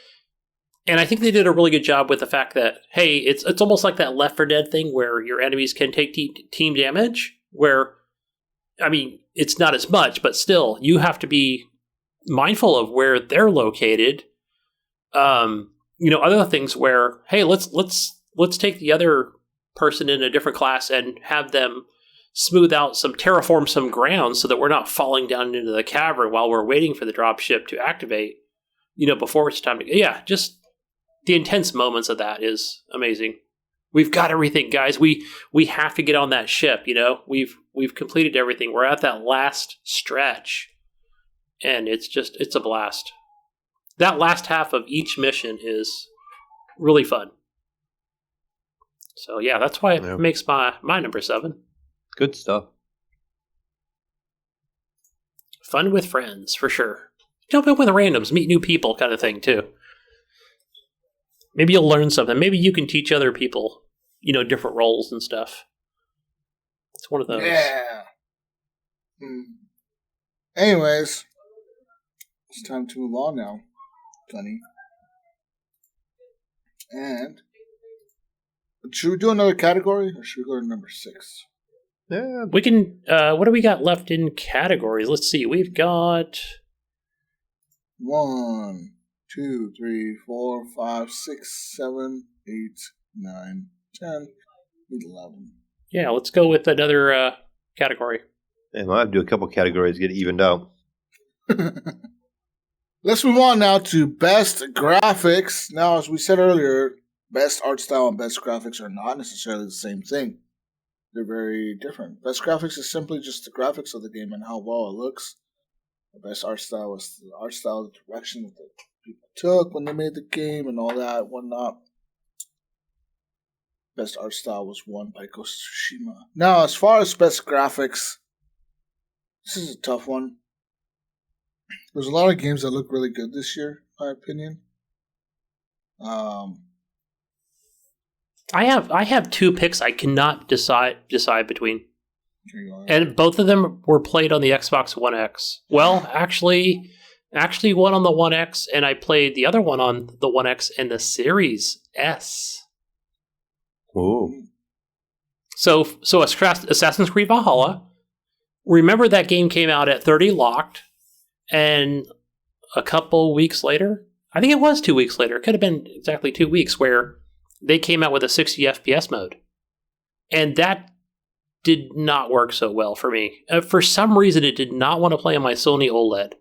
And I think they did a really good job with the fact that, hey, it's almost like that Left 4 Dead thing where your enemies can take team damage, where, I mean, it's not as much, but still, you have to be mindful of where they're located. Other things where, hey, let's take the other person in a different class and have them terraform some ground so that we're not falling down into the cavern while we're waiting for the dropship to activate, before it's time to, just the intense moments of that is amazing. we've got everything, guys. We have to get on that ship. You know, we've completed everything. We're at that last stretch, and it's a blast. That last half of each mission is really fun. So yeah, that's why it makes my number 7. Good stuff. Fun with friends, for sure. Jump in with randoms, meet new people kind of thing, too. Maybe you'll learn something. Maybe you can teach other people, you know, different roles and stuff. It's one of those. Yeah. Anyways, it's time to move on now, Gunny. And should we do another category, or should we go to number 6? Yeah. We can, what do we got left in categories? Let's see. We've got 1, 2, 3, 4, 5, 6, 7, 8, 9, 10, 11. Yeah, let's go with another category. I might have to do a couple categories to get it evened out. Let's move on now to best graphics. Now, as we said earlier, best art style and best graphics are not necessarily the same thing. They're very different. Best graphics is simply just the graphics of the game and how well it looks. The best art style was the art style, the direction that the people took when they made the game and all that, whatnot. Best art style was won by Ghost of Tsushima. Now, as far as best graphics, this is a tough one. There's a lot of games that look really good this year, in my opinion. I have 2 picks I cannot decide between. And both of them were played on the Xbox One X. Well, actually one on the One X, and I played the other one on the One X and the Series S. Oh. So Assassin's Creed Valhalla. Remember that game came out at 30 locked, and a couple weeks later, I think it was 2 weeks later, it could have been exactly 2 weeks, where they came out with a 60 FPS mode. And that did not work so well for me. For some reason, it did not want to play on my Sony OLED,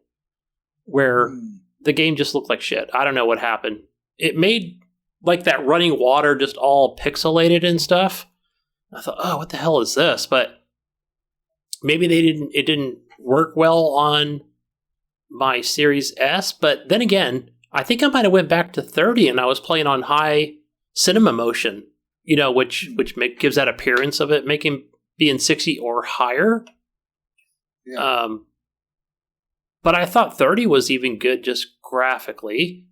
where the game just looked like shit. I don't know what happened. It made like that running water just all pixelated and stuff. I thought, oh, what the hell is this? But maybe it didn't work well on my Series S. But then again, I think I might have went back to 30 and I was playing on high cinema motion, you know, which gives that appearance of it being 60 or higher. Yeah. But I thought 30 was even good just graphically.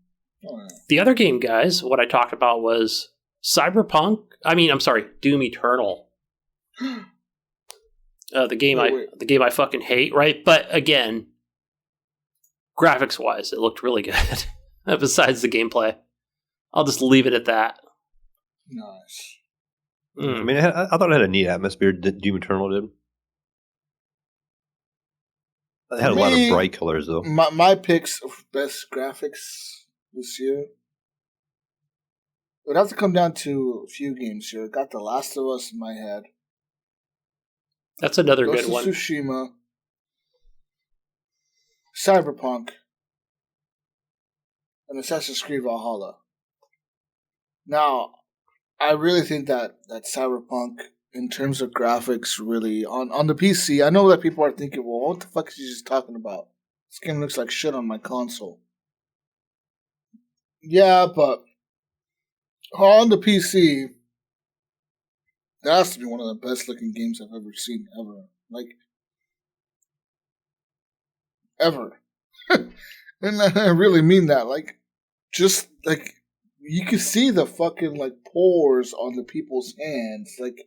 Oh, yeah. The other game, guys, what I talked about was Doom Eternal. The game I fucking hate, right? But again, graphics wise, it looked really good. Besides the gameplay, I'll just leave it at that. Nice. I mean, I thought it had a neat atmosphere. Doom Eternal did. It had a lot of bright colors, though. My picks of best graphics this year would have to come down to a few games here. I got The Last of Us in my head. That's another Ghost good one. of Tsushima, Cyberpunk, and Assassin's Creed Valhalla. Now, I really think that Cyberpunk, in terms of graphics, really, on the PC, I know that people are thinking, well, what the fuck is he just talking about? This game looks like shit on my console. Yeah, but on the PC, that has to be one of the best looking games I've ever seen, ever. Like, ever. And I really mean that. Like, just, like, you can see the fucking, like, pores on the people's hands. Like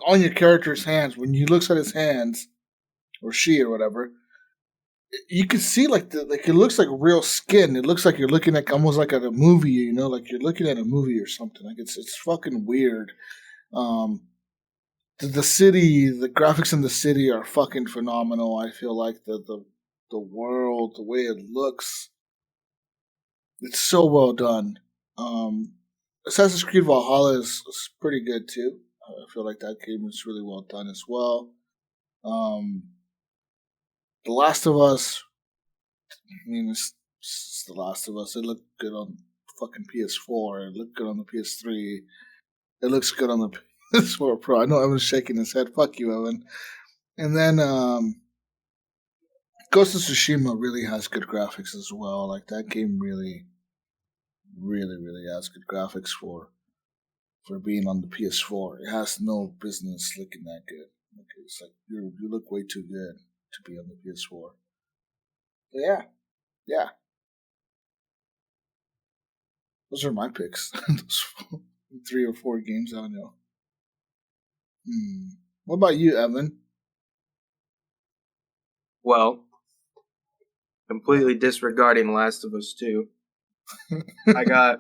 on your character's hands. When you looks at his hands, or she or whatever, you can see, like, it looks like real skin. It looks like you're looking at almost like at a movie, you know? Like, you're looking at a movie or something. Like, it's fucking weird. The city, the graphics in the city are fucking phenomenal. I feel like the world, the way it looks, it's so well done. Assassin's Creed Valhalla is pretty good too. I feel like that game is really well done as well. The Last of Us, I mean, it's The Last of Us. It looked good on fucking PS4. It looked good on the PS3. It looks good on the PS4 Pro. I know Evan's shaking his head. Fuck you, Evan. And then Ghost of Tsushima really has good graphics as well. Like that game really, really, really has good graphics for being on the PS4. It has no business looking that good. Like, it's like you look way too good to be on the PS4. But yeah. Those are my picks. Those 3 or 4 games, I don't know. What about you, Evan? Well, completely disregarding Last of Us 2, I got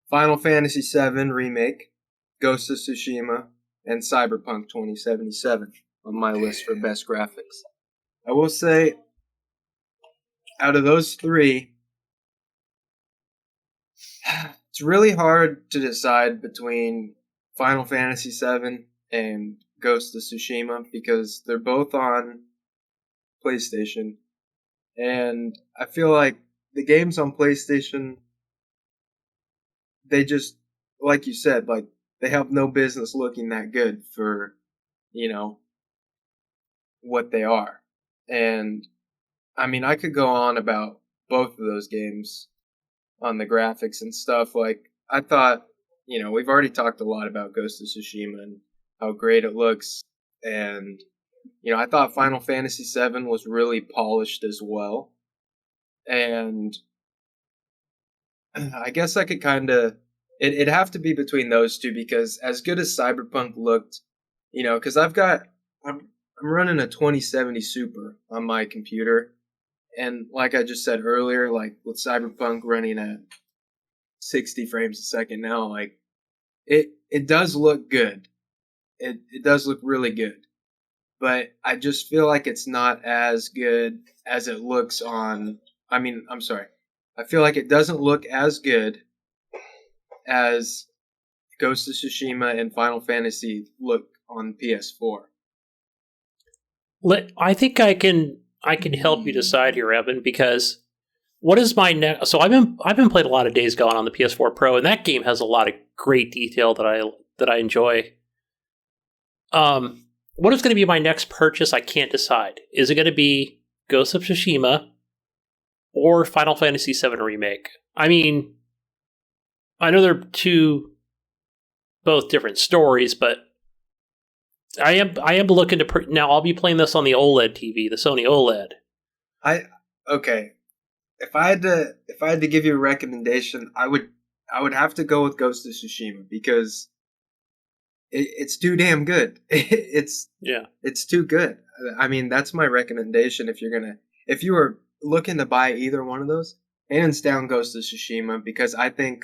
Final Fantasy VII Remake, Ghost of Tsushima, and Cyberpunk 2077 on my list for best graphics. I will say, out of those 3, it's really hard to decide between Final Fantasy VII and Ghost of Tsushima because they're both on PlayStation. And I feel like the games on PlayStation, they just, like you said, like they have no business looking that good for, what they are. And I mean, I could go on about both of those games on the graphics and stuff. Like, I thought, we've already talked a lot about Ghost of Tsushima and how great it looks. And, I thought Final Fantasy VII was really polished as well. And I guess I could kind of, it'd have to be between those two because as good as Cyberpunk looked, because I'm running a 2070 Super on my computer. And like I just said earlier, like with Cyberpunk running at 60 frames a second now, like it does look good. It does look really good. But I just feel like it's not as good as it looks on, I feel like it doesn't look as good as Ghost of Tsushima and Final Fantasy look on PS4. I think I can help you decide here, Evan, because what is my next? So I've been playing a lot of Days Gone on the PS4 Pro, and that game has a lot of great detail that I enjoy. What is going to be my next purchase? I can't decide. Is it going to be Ghost of Tsushima or Final Fantasy VII Remake? I mean, I know they're both different stories, but I am looking to now. I'll be playing this on the OLED TV, the Sony OLED. Okay. If I had to give you a recommendation, I would have to go with Ghost of Tsushima because it's too damn good. It's too good. I mean, that's my recommendation. If you were looking to buy either one of those, hands down Ghost of Tsushima, because I think,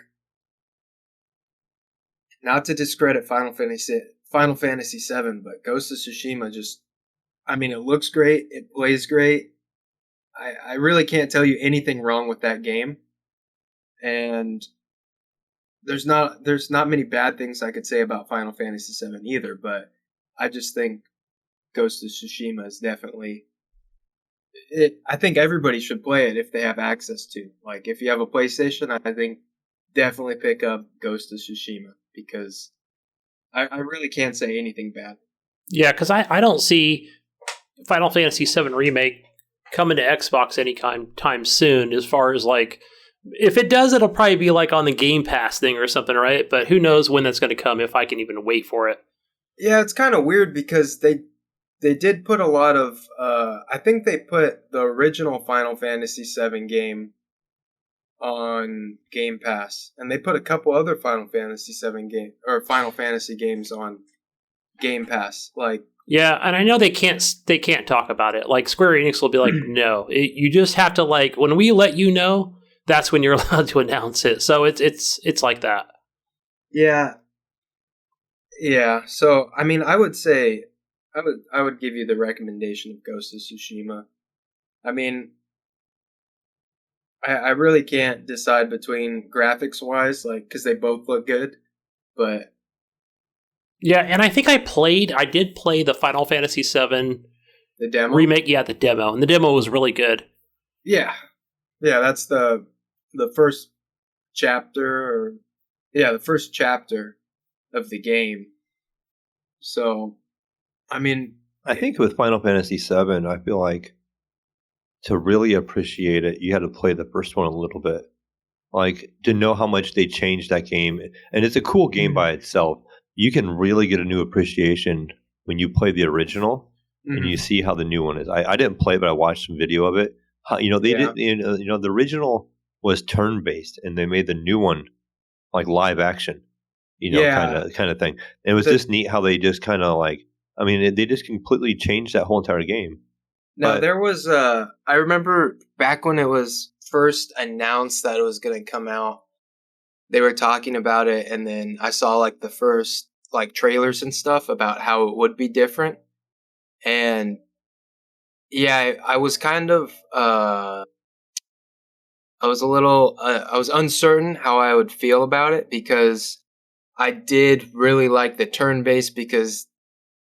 not to discredit Final Fantasy VII, but Ghost of Tsushima it looks great, it plays great. I really can't tell you anything wrong with that game. And there's not many bad things I could say about Final Fantasy VII either, but I just think Ghost of Tsushima is definitely I think everybody should play it if they have access to. Like, if you have a PlayStation, I think definitely pick up Ghost of Tsushima because I really can't say anything bad. Yeah, because I don't see Final Fantasy VII Remake coming to Xbox anytime soon. As far as like, if it does, it'll probably be like on the Game Pass thing or something, right? But who knows when that's going to come? If I can even wait for it. Yeah, it's kind of weird because they did put a lot of. I think they put the original Final Fantasy VII game on Game Pass, and they put a couple other Final Fantasy games on Game Pass. Like, yeah, and I know they can't talk about it. Like, Square Enix will be like, no, you just have to, like, when we let you know, that's when you're allowed to announce it. So it's like that. Yeah. So I mean, I would say I would give you the recommendation of Ghost of Tsushima. I mean, I really can't decide between graphics wise, like, because they both look good, but yeah, and I think I did play the Final Fantasy VII the demo remake. Yeah, the demo, and the demo was really good. Yeah, that's the first chapter, the first chapter of the game. So, I mean, I think with Final Fantasy VII, I feel like to really appreciate it, you had to play the first one a little bit. Like, to know how much they changed that game. And it's a cool game by itself. You can really get a new appreciation when you play the original and you see how the new one is. I didn't play, but I watched some video of it. They did. The original was turn-based, and they made the new one like live action. Kind of thing. And it was just neat how they just kind of like. I mean, they just completely changed that whole entire game. No, there was. I remember back when it was first announced that it was going to come out, they were talking about it, and then I saw like the first like trailers and stuff about how it would be different, and yeah, I was kind of. I was a little. I was uncertain how I would feel about it because I did really like the turn-based because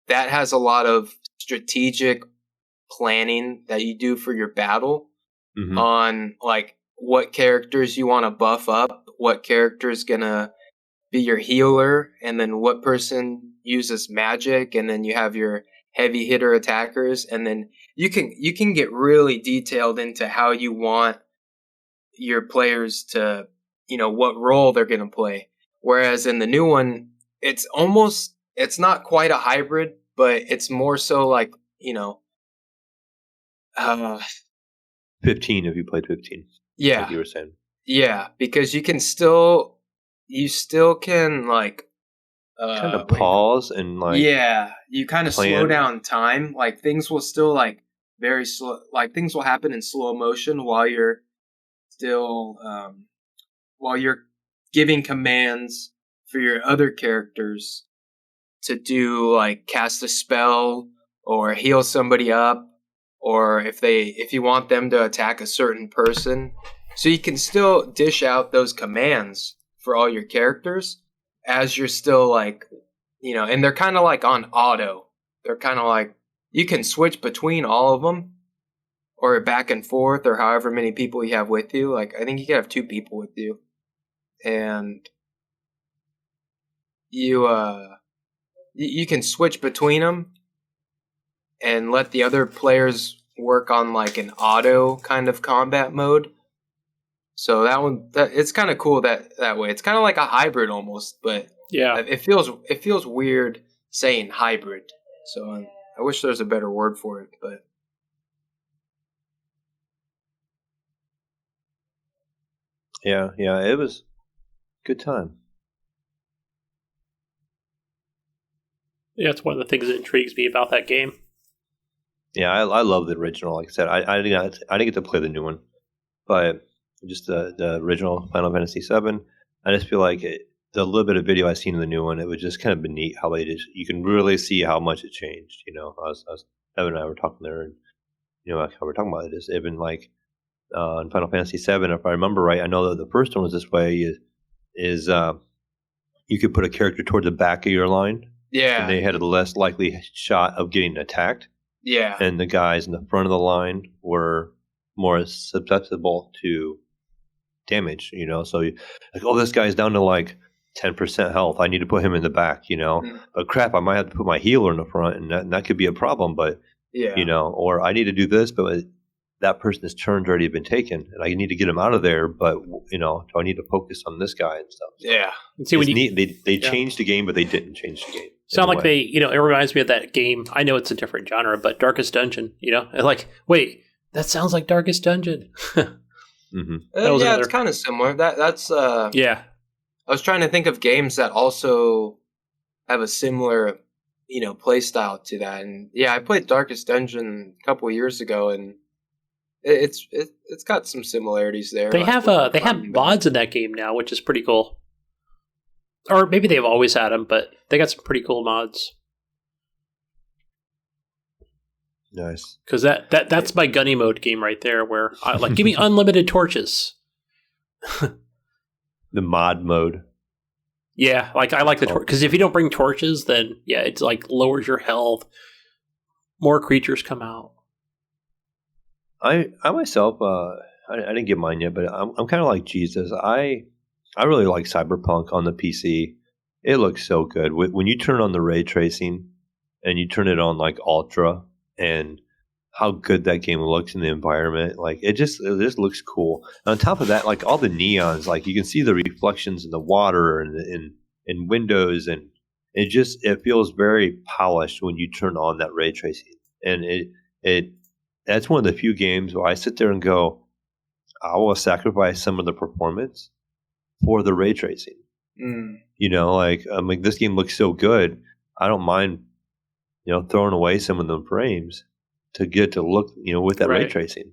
that has a lot of strategic planning that you do for your battle on like what characters you want to buff up, what character is gonna be your healer, and then what person uses magic, and then you have your heavy hitter attackers, and then you can get really detailed into how you want your players to, what role they're gonna play. Whereas in the new one, it's not quite a hybrid, but it's more so like, 15 if you played 15. Yeah. Like you were saying. Yeah, because you still can like kind of pause and like you kind of slow down time. Like things will still like very slow, like things will happen in slow motion while you're still while you're giving commands for your other characters to do like cast a spell or heal somebody up, or if you want them to attack a certain person. So you can still dish out those commands for all your characters as you're still like, and they're kind of like on auto. They're kind of like, you can switch between all of them or back and forth or however many people you have with you. Like, I think you can have 2 people with you. And you can switch between them and let the other players work on like an auto kind of combat mode. So it's kind of cool that way. It's kind of like a hybrid almost, but yeah, it feels weird saying hybrid. So I wish there was a better word for it, but yeah, it was a good time. Yeah, it's one of the things that intrigues me about that game. Yeah, I love the original. Like I said, I didn't get to play the new one, but just the original Final Fantasy VII. I just feel like the little bit of video I've seen in the new one, it was just kind of neat how you can really see how much it changed. Evan and I were talking there, and how we're talking about it is even like in Final Fantasy VII, if I remember right, I know that the first one was this way: is you could put a character toward the back of your line, and they had a less likely shot of getting attacked. Yeah, and the guys in the front of the line were more susceptible to damage. So like, this guy's down to like 10% health. I need to put him in the back. But crap, I might have to put my healer in the front, and that could be a problem. But or I need to do this, but that person's turn's already been taken, and I need to get him out of there. But do I need to focus on this guy and stuff? Yeah, see, it's neat. They changed the game, but they didn't change the game. Sound like they, it reminds me of that game. I know it's a different genre, but Darkest Dungeon. Like, wait, that sounds like Darkest Dungeon. It's kind of similar. That's yeah. I was trying to think of games that also have a similar, play style to that. And I played Darkest Dungeon a couple of years ago, and it's got some similarities there. They have mods in that game now, which is pretty cool. Or maybe they've always had them, but they got some pretty cool mods. Nice. Because that's my gunny mode game right there, where I like, give me unlimited torches. The mod mode. Yeah, like I like the because if you don't bring torches, then it's like lowers your health. More creatures come out. I myself, I didn't get mine yet, but I'm kind of like Jesus. I really like Cyberpunk on the PC, it looks so good. When you turn on the ray tracing and you turn it on like ultra, and how good that game looks in the environment, like it just looks cool. And on top of that, like all the neons, like you can see the reflections in the water and in windows, and it feels very polished when you turn on that ray tracing. And that's one of the few games where I sit there and go, I will sacrifice some of the performance for the ray tracing. You know, like this game looks so good, I don't mind, throwing away some of the frames to get to look, with that ray tracing.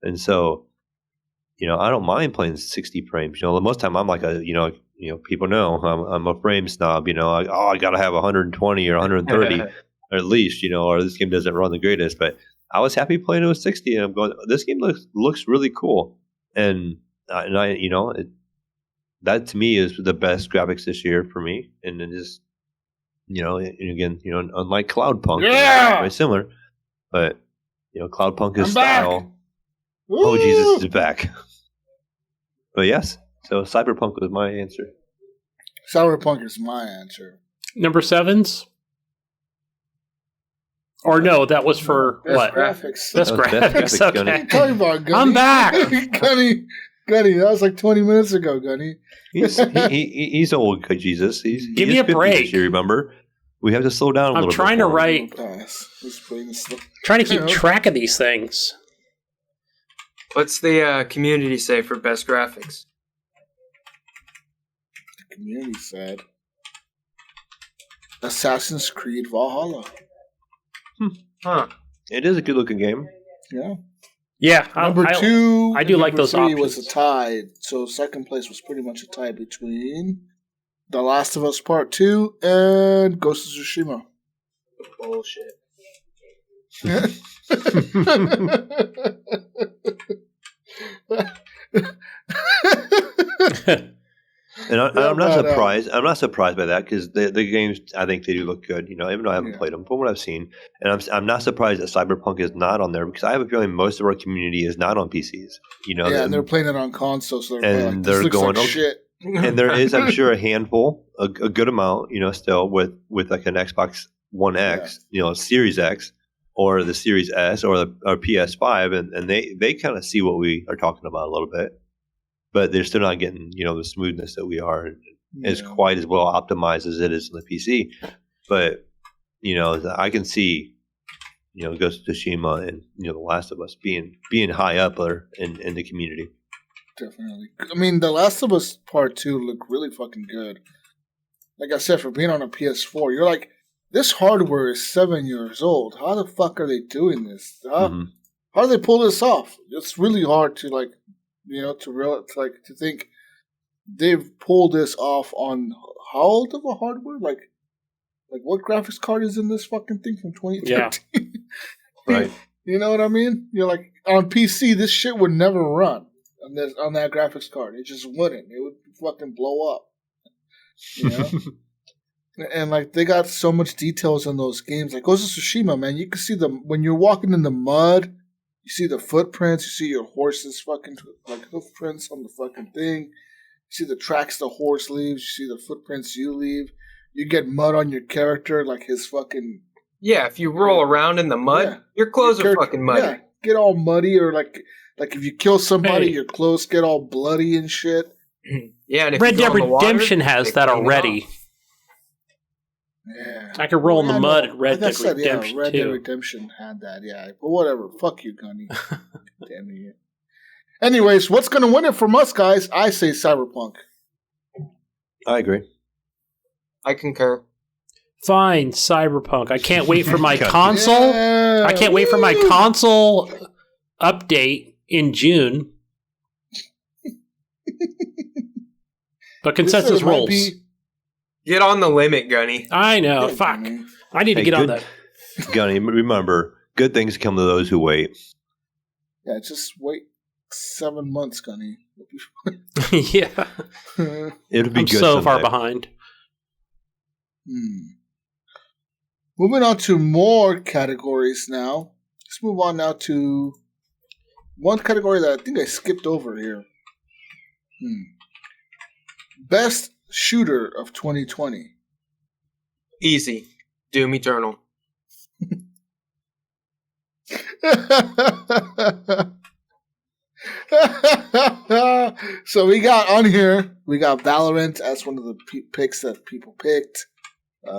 And so, I don't mind playing 60 frames. Most time I'm like people know I'm a frame snob. Like, I got to have 120 or 130 or at least, or this game doesn't run the greatest. But I was happy playing it with 60, and I'm going, this game looks really cool. And I that to me is the best graphics this year for me. And it is, and again, unlike Cloudpunk, very similar. But Cloudpunk is style. Oh, Jesus is back. But yes, so Cyberpunk was my answer. Cyberpunk is my answer. Number 7s? Or no, that was for Best what? Graphics. Best graphics. Okay. What are you talking about, Gunny? I'm back. Gunny, that was like 20 minutes ago, Gunny. He's old, Jesus. Give me a break. This year, remember? We have to slow down a little bit. I'm trying to write. Trying to keep track of these things. What's the community say for best graphics? The community said Assassin's Creed Valhalla. Huh. It is a good looking game. Yeah. Yeah. Number 2. I do like those three options. Was a tie. So second place was pretty much a tie between The Last of Us Part 2 and Ghost of Tsushima. Bullshit. And I'm not surprised. I'm not surprised by that because the games, I think they do look good. Even though I haven't played them, from what I've seen, and I'm not surprised that Cyberpunk is not on there because I have a feeling most of our community is not on PCs. And they're playing it on consoles, so and they're they're going like shit. And there is, I'm sure, a handful, a good amount, still with like an Xbox One X, Series X, or the Series S, or PS5, and they kind of see what we are talking about a little bit. But they're still not getting, the smoothness that we are. It's quite as well optimized as it is in the PC. But, I can see, Ghost of Tsushima and, The Last of Us being high up there in the community. Definitely. I mean, The Last of Us Part 2 looked really fucking good. Like I said, for being on a PS4, you're like, this hardware is 7 years old. How the fuck are they doing this? How do they pull this off? It's really hard to, like, to think they've pulled this off on how old of a hardware? Like what graphics card is in this fucking thing from 2013? Yeah. Right. You know what I mean? You're like, on PC, this shit would never run on that graphics card. It just wouldn't. It would fucking blow up. And like they got so much details in those games. Like Ghost of Tsushima, man, you can see when you're walking in the mud. You see the footprints. You see your horse's fucking like hoof prints on the fucking thing. You see the tracks the horse leaves. You see the footprints you leave. You get mud on your character, like his fucking. Yeah, if you roll around in the mud, your clothes are fucking muddy. Yeah, get all muddy, or like if you kill somebody, your clothes get all bloody and shit. Yeah, and if Red Dead Redemption has that already. Yeah. I could roll in the mud at Red Dead Redemption, yeah, Red Dead Redemption had that, yeah. But whatever. Fuck you, Gunny. Damn you. Anyways, what's going to win it from us, guys? I say Cyberpunk. I agree. I concur. Fine, Cyberpunk. I can't wait for my console. Yeah. I can't wait for my console update in June. But consensus rules. Get on the limit, Gunny. I know. Fuck. I need to get on that. Gunny, remember, good things come to those who wait. Yeah, just wait 7 months, Gunny. Yeah. It'll be I'm good so someday. far behind. Moving on to more categories now. Let's move on now to one category that I think I skipped over here. Best shooter of 2020. Easy. Doom Eternal. So we got on here, we got Valorant as one of the picks that people picked.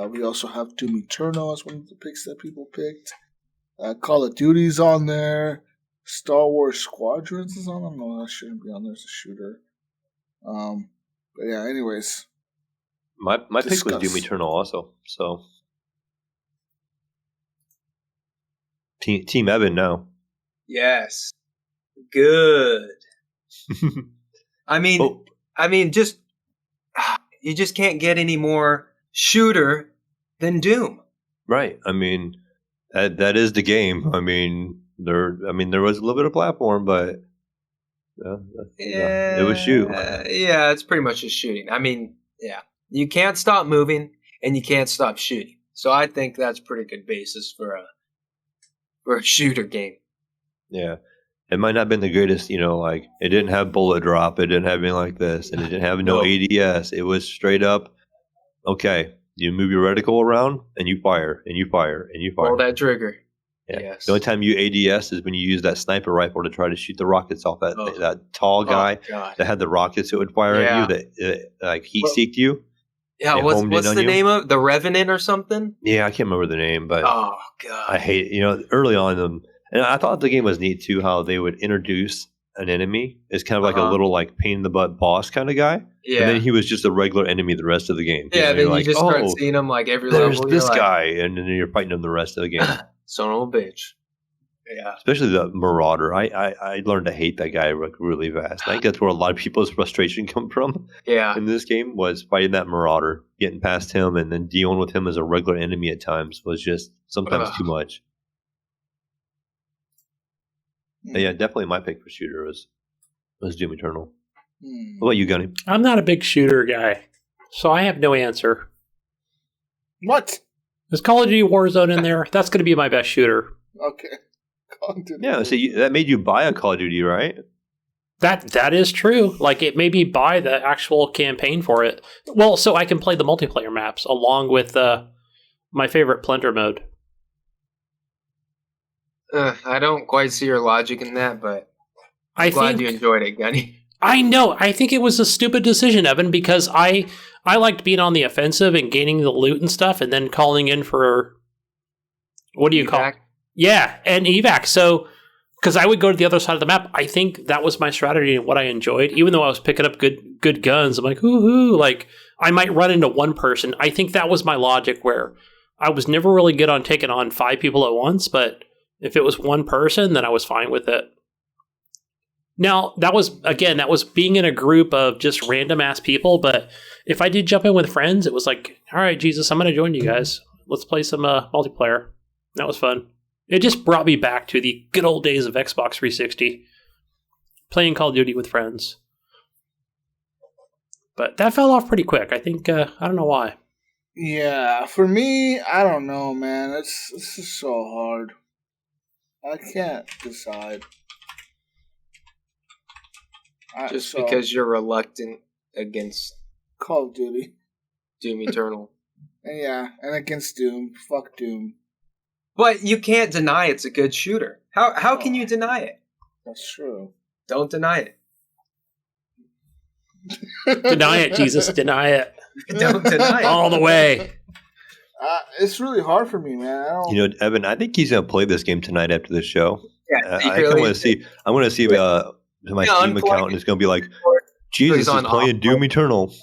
We also have Doom Eternal as one of the picks that people picked. Call of Duty's on there. Star Wars Squadrons is on. No, that shouldn't be on there as a shooter. But yeah, anyways. My pick was Doom Eternal also. So Team Evan now. Yes. Good. I mean, just you just can't get any more shooter than Doom. Right. I mean, that is the game. I mean, there was a little bit of platform, but it was shoot. Yeah, it's pretty much just shooting. I mean, yeah, you can't stop moving and you can't stop shooting. So I think that's a pretty good basis for a shooter game. Yeah. It might not have been the greatest, like it didn't have bullet drop, it didn't have anything like this, and it didn't have no ADS. It was straight up, okay, you move your reticle around and you fire and you fire and you fire. Pull that trigger. Yeah. Yes. The only time you ADS is when you use that sniper rifle to try to shoot the rockets off that tall guy that had the rockets that would fire at you, that like heat seeked you. Yeah, what's the name of the Revenant or something? Yeah, I can't remember the name, but oh god, I hate it. Early on and I thought the game was neat too, how they would introduce an enemy as kind of like a little like pain in the butt boss kind of guy. Yeah. And then he was just a regular enemy the rest of the game. Yeah, then you just start seeing him like every level. There's this guy, and then you're fighting him the rest of the game. Son of a bitch. Yeah. Especially the Marauder. I learned to hate that guy really fast. I think that's where a lot of people's frustration come from. Yeah. In this game was fighting that Marauder, getting past him, and then dealing with him as a regular enemy at times was just sometimes too much. Yeah, definitely my pick for shooter was Doom Eternal. What about you, Gunny? I'm not a big shooter guy, so I have no answer. What? Is Call of Duty Warzone in there? That's going to be my best shooter. Okay. Yeah, so that made you buy a Call of Duty, right? That is true. Like, it made me buy the actual campaign for it. Well, so I can play the multiplayer maps along with my favorite Plunter mode. I don't quite see your logic in that, but I'm glad you enjoyed it, Gunny. I know. I think it was a stupid decision, Evan, because I liked being on the offensive and gaining the loot and stuff, and then calling in for what do you call it? Yeah, and evac. So, because I would go to the other side of the map, I think that was my strategy and what I enjoyed. Even though I was picking up good guns, I'm like, hoo-hoo, like I might run into one person. I think that was my logic, where I was never really good on taking on 5 people at once, but if it was one person, then I was fine with it. Now, that was being in a group of just random ass people, but if I did jump in with friends, it was like, all right, Jesus, I'm going to join you guys. Let's play some multiplayer. That was fun. It just brought me back to the good old days of Xbox 360, playing Call of Duty with friends. But that fell off pretty quick. I think, I don't know why. Yeah, for me, I don't know, man. This is so hard. I can't decide. Because you're reluctant against Call of Duty, Doom Eternal. Yeah, and against Doom. Fuck Doom. But you can't deny it's a good shooter. How can you deny it? That's true. Don't deny it. Deny it, Jesus. Deny it. Don't deny it. All the way. It's really hard for me, man. Evan, I think he's gonna play this game tonight after the show. Yeah, I want to see. I want to see my Steam account is gonna be like, Jesus is playing Doom Eternal.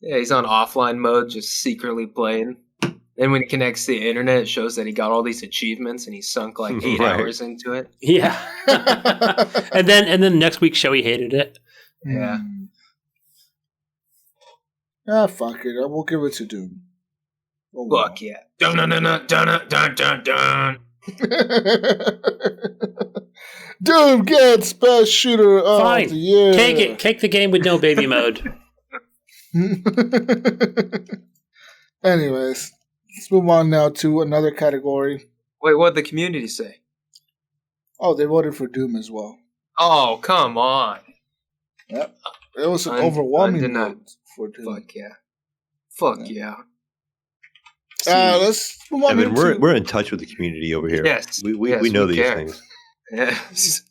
Yeah, he's on offline mode, just secretly playing. Then when he connects to the internet, it shows that he got all these achievements and he sunk like 8 hours into it. Yeah. and then next week's show he hated it. Yeah. Fuck it. We'll give it to Doom. Oh, fuck yeah. Dun dun dun dun dun dun dun. Doom gets best shooter of the year. Take it. Take the game with no baby mode. Anyways, let's move on now to another category. Wait, what did the community say? Oh, they voted for Doom as well. Oh, come on. Yep. It was an overwhelming vote for Doom. Fuck yeah. Let's move on. I mean, we're in touch with the community over here. Yes. We know these care. things. Yes.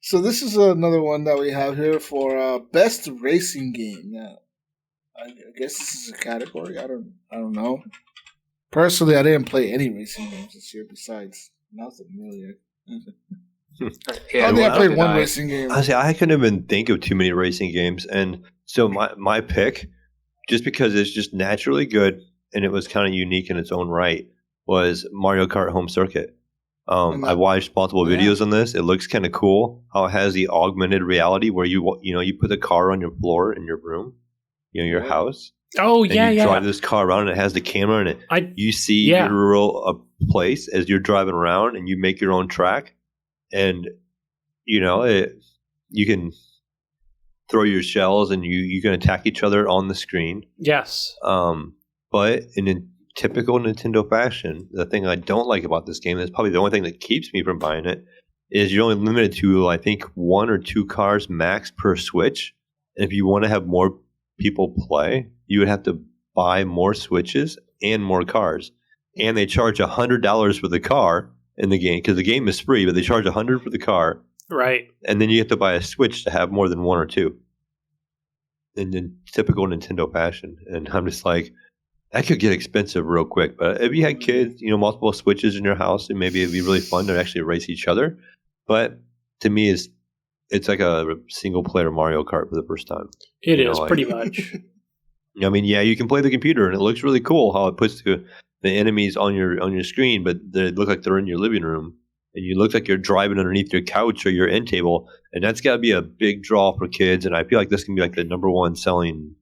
So this is another one that we have here for best racing game. Yeah, I guess this is a category. I don't know. Personally, I didn't play any racing games this year besides nothing really. I think I played one racing game. Honestly, I couldn't even think of too many racing games, and so my pick, just because it's just naturally good and it was kind of unique in its own right, was Mario Kart Home Circuit. I watched multiple videos on this. It looks kind of cool how it has the augmented reality where you put the car on your floor in your room, your house. Oh, and yeah, you drive this car around and it has the camera in it. You see your real place as you're driving around and you make your own track. And, you can throw your shells and you can attack each other on the screen. Yes. But in typical Nintendo fashion, the thing I don't like about this game, that's probably the only thing that keeps me from buying it, is you're only limited to, I think, 1 or 2 cars max per Switch. And if you want to have more people play, you would have to buy more Switches and more cars. And they charge $100 for the car in the game, because the game is free, but they charge $100 for the car. Right. And then you have to buy a Switch to have more than 1 or 2. In typical Nintendo fashion. And I'm just like, that could get expensive real quick. But if you had kids, multiple Switches in your house, and maybe it'd be really fun to actually race each other. But to me, it's like a single player Mario Kart for the first time. It is pretty much. I mean, yeah, you can play the computer, and it looks really cool how it puts the enemies on your screen, but they look like they're in your living room, and you look like you're driving underneath your couch or your end table, and that's got to be a big draw for kids. And I feel like this can be like the #1 selling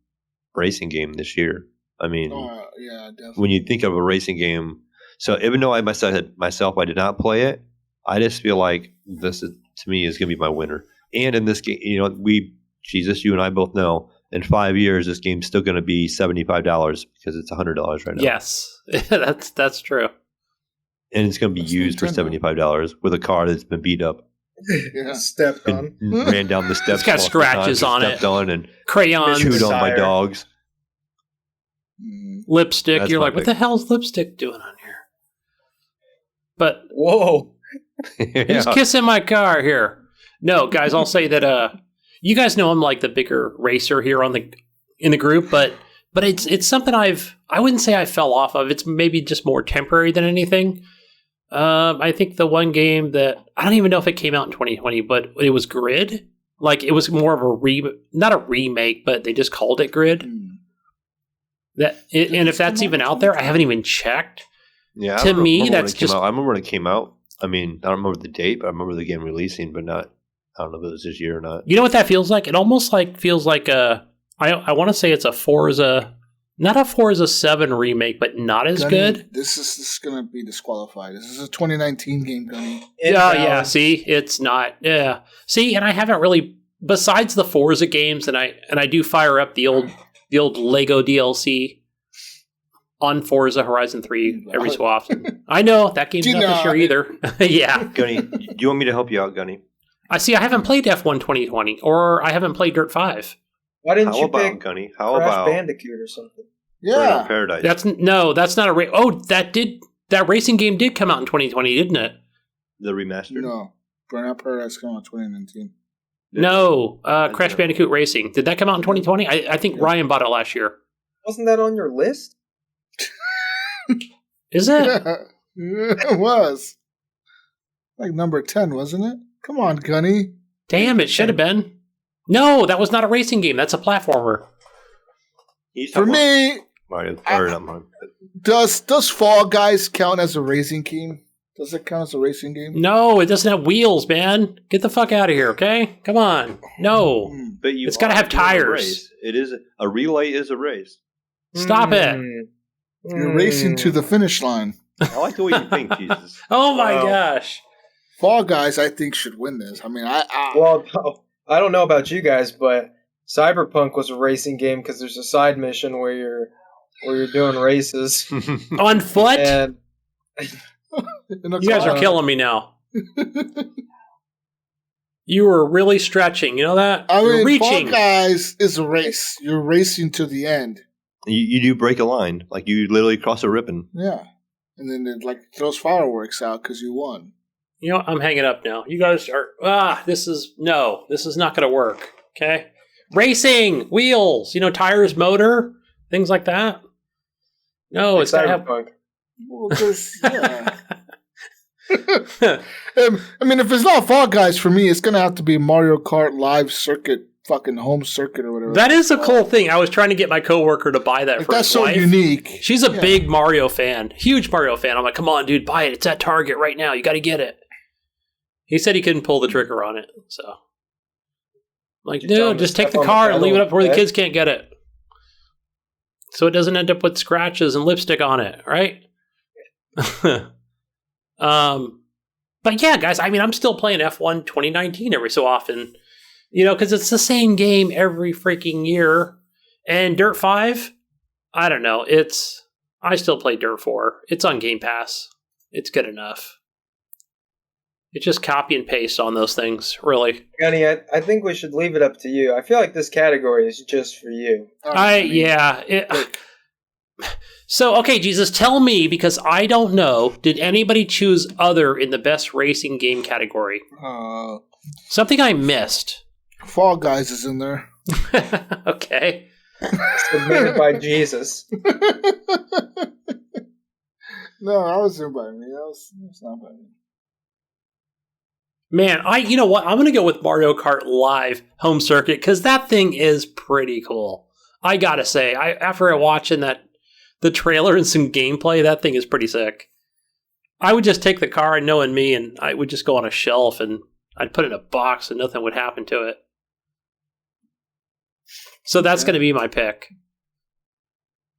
racing game this year. I mean, yeah, definitely. When you think of a racing game, so even though I I did not play it, I just feel like this is, to me, is going to be my winner. And in this game, you and I both know, in 5 years, this game's still going to be $75 because it's $100 right now. Yes, that's true. And it's going to be used for $75 with a car that's been beat up. Yeah. Stepped on. Ran down the steps. It's got scratches on it. Stepped on and crayons. chewed on by dogs. Lipstick. That's You're my like, what pick. the hell's lipstick doing on here? But Whoa. he's kissing my car here. No, guys, I'll say that you guys know I'm like the bigger racer here in the group, but it's something I wouldn't say I fell off of. It's maybe just more temporary than anything. I think the one game that I don't even know if it came out in 2020, but it was Grid. Like, it was more of not a remake, but they just called it Grid. And if that's even out there, I haven't even checked. Yeah, to me, that's just. I remember when it came out. I mean, I don't remember the date, but I remember the game releasing, but not. I don't know if it was this year or not. You know what that feels like? It almost feels like I want to say it's a Forza, not a Forza 7 remake, but not as good. This is going to be disqualified. This is a 2019 game, Gunny. Yeah. See, it's not. Yeah. See, and I haven't really, besides the Forza games, and I do fire up the old Lego DLC on Forza Horizon 3 every so often. I know that game's not this year either. Yeah. Gunny, do you want me to help you out, Gunny? I haven't played F1 2020, or I haven't played Dirt 5. Why didn't you pick Gunny? Crash Bandicoot or something? Yeah. Paradise. That's not a race. Oh, that racing game did come out in 2020, didn't it? The remastered? No. Burnout Paradise came out in 2019. No. Crash Bandicoot Racing. Did that come out in 2020? I think Ryan bought it last year. Wasn't that on your list? Is it? Yeah, it was. Like number 10, wasn't it? Come on, Gunny. Damn, it should have been. No, that was not a racing game. That's a platformer. For me, Mario, does Fall Guys count as a racing game? Does it count as a racing game? No, it doesn't have wheels, man. Get the fuck out of here, okay? Come on. No. But it's got to have tires. It is a relay is a race. Stop it. You're racing to the finish line. I like the way you think, Jesus. Oh my gosh. Fall Guys, I think, should win this. I mean, Well, I don't know about you guys, but Cyberpunk was a racing game because there's a side mission where you're doing races on foot. And you guys are killing me now. You were really stretching. You know that? You're reaching. Fall Guys is a race. You're racing to the end. You do break a line. Like, you literally cross a ribbon. Yeah. And then it throws fireworks out because you won. You know, I'm hanging up now. You guys are, this is not going to work. Okay? Racing, wheels, tires, motor, things like that. No, it's got to have. Well, yeah. I mean, if it's not Fall Guys for me, it's going to have to be Mario Kart Live Circuit, fucking home circuit or whatever. That is a cool thing. I was trying to get my coworker to buy that for that's his so wife. Unique. She's a big Mario fan, huge Mario fan. I'm like, come on, dude, buy it. It's at Target right now. You got to get it. He said he couldn't pull the trigger on it, so I'm like, no, just take the car and leave it up where the kids can't get it, so it doesn't end up with scratches and lipstick on it, right? But yeah, guys, I mean, I'm still playing F1 2019 every so often, because it's the same game every freaking year. And Dirt 5, I don't know. I still play Dirt 4. It's on Game Pass. It's good enough. It's just copy and paste on those things, really. Gunny, I think we should leave it up to you. I feel like this category is just for you. So, okay, Jesus, tell me, because I don't know, did anybody choose other in the best racing game category? Something I missed. Fall Guys is in there. Okay. Submitted by Jesus. No, I was there by me. It's not by me. Man, you know what? I'm going to go with Mario Kart Live Home Circuit, because that thing is pretty cool. I got to say, after watching the trailer and some gameplay, that thing is pretty sick. I would just take the car, and knowing me, and I would just go on a shelf, and I'd put it in a box, and nothing would happen to it. So that's going to be my pick.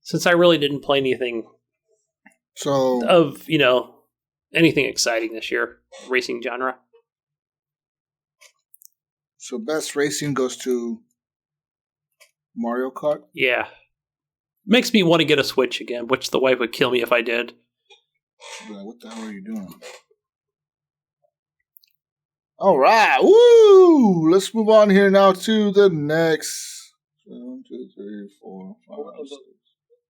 Since I really didn't play anything of, anything exciting this year, racing genre. So best racing goes to Mario Kart? Yeah. Makes me want to get a Switch again, which the wife would kill me if I did. What the hell are you doing? All right. Woo! Let's move on here now to the next. 1, 2, 3, 4, 5, 6.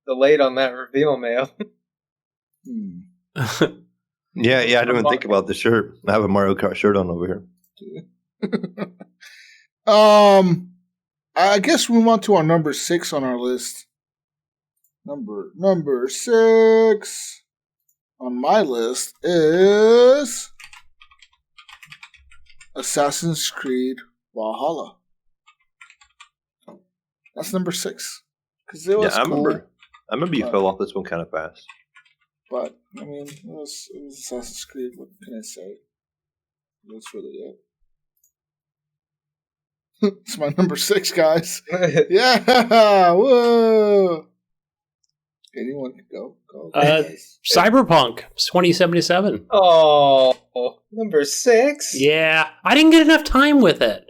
Delayed on that reveal, Mayo. Yeah, I didn't even think about the shirt. I have a Mario Kart shirt on over here. I guess we move on to our number 6 on our list. Number 6 on my list is Assassin's Creed Valhalla. That's number 6. Because it was cool. I remember you fell off this one kind of fast. But I mean, it was Assassin's Creed. What can I say? That's really it. It's my number 6, guys. Yeah, whoa. Anyone can go. Cyberpunk 2077. Oh, number 6. Yeah, I didn't get enough time with it.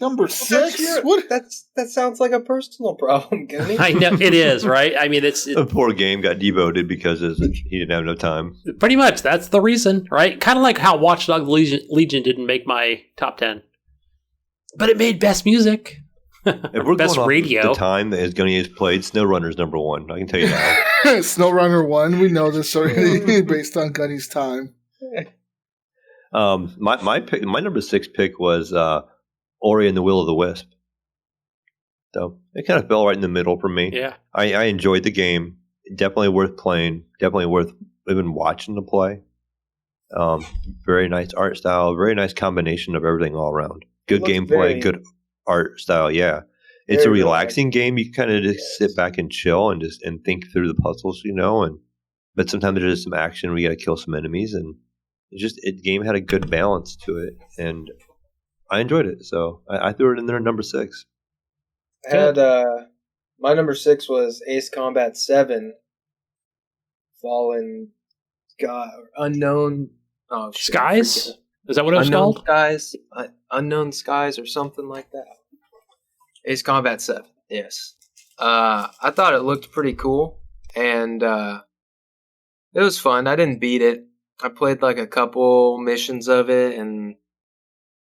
Number 6? What? That sounds like a personal problem, Gunny. I know it is, right? I mean, it's the poor game got devoted because he didn't have enough time. Pretty much, that's the reason, right? Kind of like how Watch Dogs Legion didn't make my top 10, but it made best music. If we're best going off radio. The time that Gunny has played, SnowRunner's number 1. I can tell you that. SnowRunner 1. We know this already, based on Gunny's time. My number 6 pick was Ori and the Will of the Wisp. So it kind of fell right in the middle for me. Yeah, I enjoyed the game. Definitely worth playing. Definitely worth even watching to play. Very nice art style. Very nice combination of everything all around. Good gameplay. Good art style. Yeah, it's a relaxing game. You kind of just sit back and chill and think through the puzzles, but sometimes there's just some action where you got to kill some enemies, and the game had a good balance to it, and I enjoyed it. So I threw it in there at number 6. I had my number 6 was Ace Combat 7. Fallen Unknown Skies? Is that what it was Unknown called? Skies, Unknown Skies, or something like that. Ace Combat 7. Yes. I thought it looked pretty cool, and it was fun. I didn't beat it. I played like a couple missions of it, and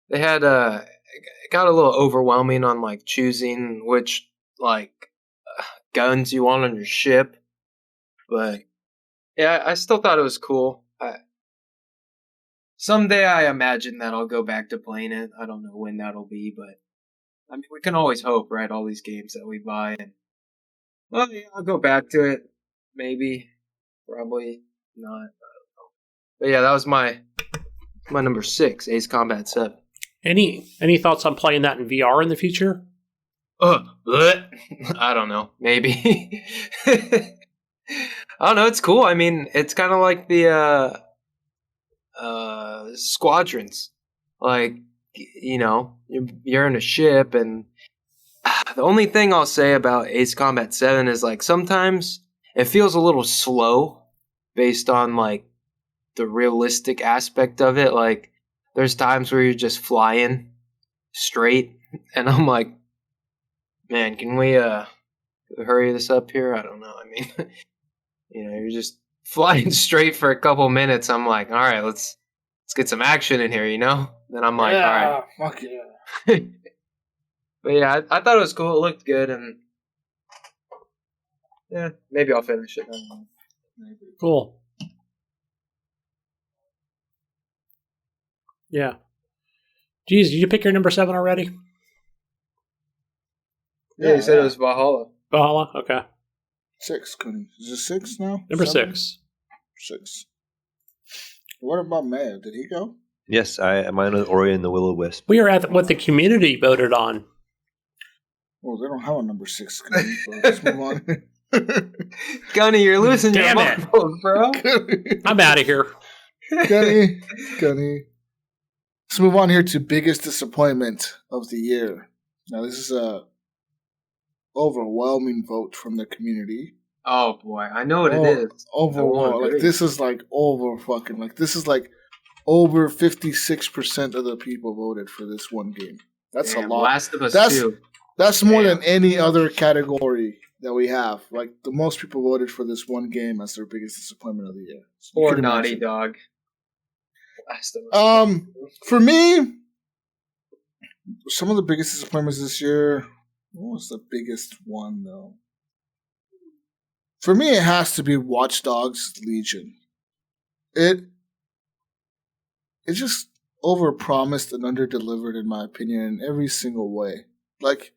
they had it got a little overwhelming on like choosing which like guns you want on your ship, but yeah, I still thought it was cool. Someday I imagine that I'll go back to playing it. I don't know when that'll be, but I mean, we can always hope, right? All these games that we buy, and well, yeah, I'll go back to it. Maybe, probably not. I don't know. But yeah, that was my number 6, Ace Combat 7. Any thoughts on playing that in VR in the future? I don't know. Maybe. I don't know. It's cool. I mean, it's kind of like the squadrons. Like, you know, you're in a ship, and the only thing I'll say about Ace Combat 7 is like sometimes it feels a little slow based on like the realistic aspect of it. Like there's times where you're just flying straight, and I'm like, man, can we hurry this up here? I don't know. I mean, you know, you're just flying straight for a couple minutes. I'm like, all right, let's get some action in here, you know? Then I'm like, all right. Fuck yeah. But yeah, I thought it was cool. It looked good, and yeah, maybe I'll finish it. I don't know. Maybe. Cool. Yeah. Geez, did you pick your number 7 already? Yeah, you said it was Valhalla. Valhalla? Okay. 6, Gunny. Is it 6 now? Number 7? 6. 6. What about Mayo? Did he go? Yes, mine was Ori and the Will-O-Wisp. We are at what the community voted on. Well, they don't have a number 6, Gunny. So let's move on. Gunny, you're losing your Damn it. marbles, bro. I'm out of here. Gunny. Let's move on here to biggest disappointment of the year. Now, this is a overwhelming vote from the community. Oh boy, I know what it is. Overall, like this is like over fucking like this is like over 56% of the people voted for this one game. That's a lot. Last of Us 2. That's more than any other category that we have. Like the most people voted for this one game as their biggest disappointment of the year. So or Naughty Dog. Last of Us. For me, some of the biggest disappointments this year. What was the biggest one though? For me, it has to be Watch Dogs Legion. It just overpromised and underdelivered, in my opinion, in every single way. Like,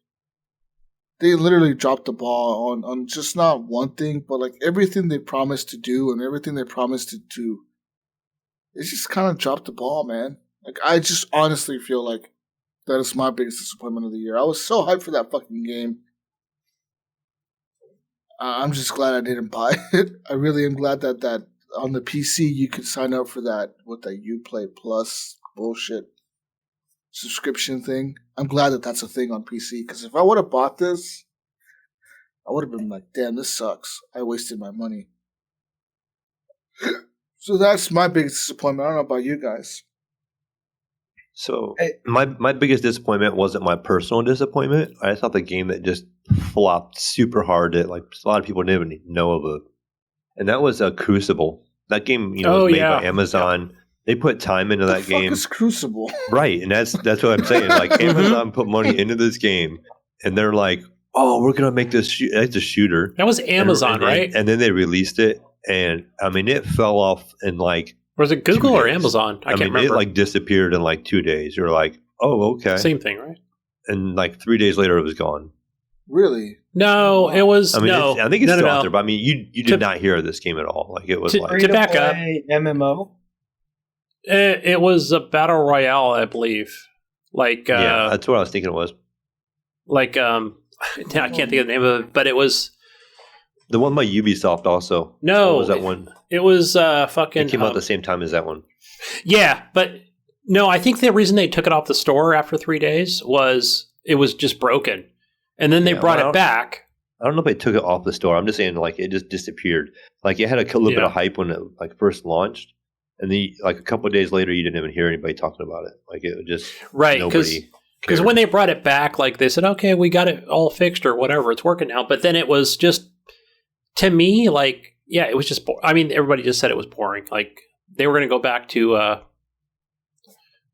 they literally dropped the ball on just not one thing, but like everything they promised to do and everything they promised to do. It just kind of dropped the ball, man. Like, I just honestly feel like that is my biggest disappointment of the year. I was so hyped for that fucking game. I'm just glad I didn't buy it. I really am glad that on the PC you could sign up for that Uplay Plus bullshit subscription thing. I'm glad that that's a thing on PC, because if I would have bought this, I would have been like, damn, this sucks. I wasted my money. So that's my biggest disappointment. I don't know about you guys. So my biggest disappointment wasn't my personal disappointment. I thought the game that just flopped super hard that like a lot of people didn't even know of it, and that was Crucible. That game, was made by Amazon. Yeah. They put time into that game. What is Crucible? Right, and that's what I'm saying. Like Amazon put money into this game, and they're like, "Oh, we're gonna make this. It's a shooter." That was Amazon, right? And then they released it, and I mean, it fell off in like. Was it Google or Amazon? I can't remember. It like disappeared in like 2 days. You're like, oh, okay. Same thing, right? And like 3 days later, it was gone. Really? No, it was. I mean, no, I think it's still out there, but I mean, you did not hear of this game at all. Like it was to back up. MMO. It was a battle royale, I believe. Like yeah, that's what I was thinking it was. Like I can't think of the name of it, but it was. The one by Ubisoft also. No. What was that one? It was fucking... It came out at the same time as that one. Yeah, but no, I think the reason they took it off the store after 3 days was it was just broken. And then they brought it back. I don't know if they took it off the store. I'm just saying like it just disappeared. Like it had a little bit of hype when it like first launched. And then like a couple of days later, you didn't even hear anybody talking about it. Like it was just... Right, because when they brought it back, like they said, okay, we got it all fixed or whatever. It's working now. But then it was just... To me, like, yeah, it was just I mean, everybody just said it was boring. Like, they were going to go back to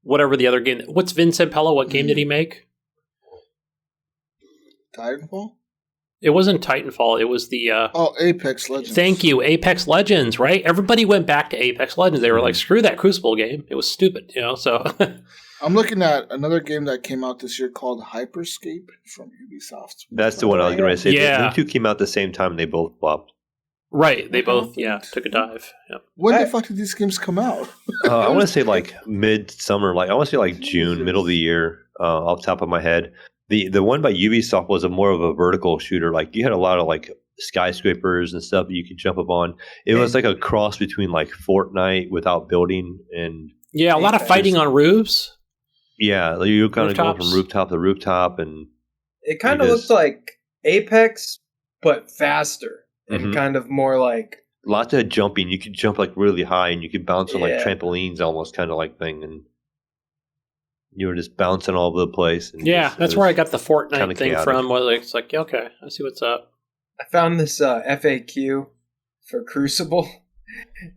whatever the other game. What's Vincent Pella? What game did he make? Titanfall? It wasn't Titanfall. It was the... Apex Legends. Thank you, Apex Legends, right? Everybody went back to Apex Legends. They were like, screw that Crucible game. It was stupid, so... I'm looking at another game that came out this year called Hyperscape from Ubisoft. That's the one I was going to say. Yeah. The two came out at the same time and they both flopped. Right, they both, took a dive. Yep. When the fuck did these games come out? I want to say like midsummer, I want to say like June, middle of the year, off the top of my head. The one by Ubisoft was more of a vertical shooter. Like you had a lot of like skyscrapers and stuff that you could jump up on. It was like a cross between like Fortnite without building and a lot of fighting on roofs. Yeah, you were kind of going from rooftop to rooftop, and it kind of looked like Apex, but faster and kind of more like lots of jumping. You could jump like really high, and you could bounce on like trampolines, almost kind of like thing, and you were just bouncing all over the place. And that's where I got the Fortnite thing chaotic. from. Where it's like, okay, I see what's up. I found this FAQ for Crucible,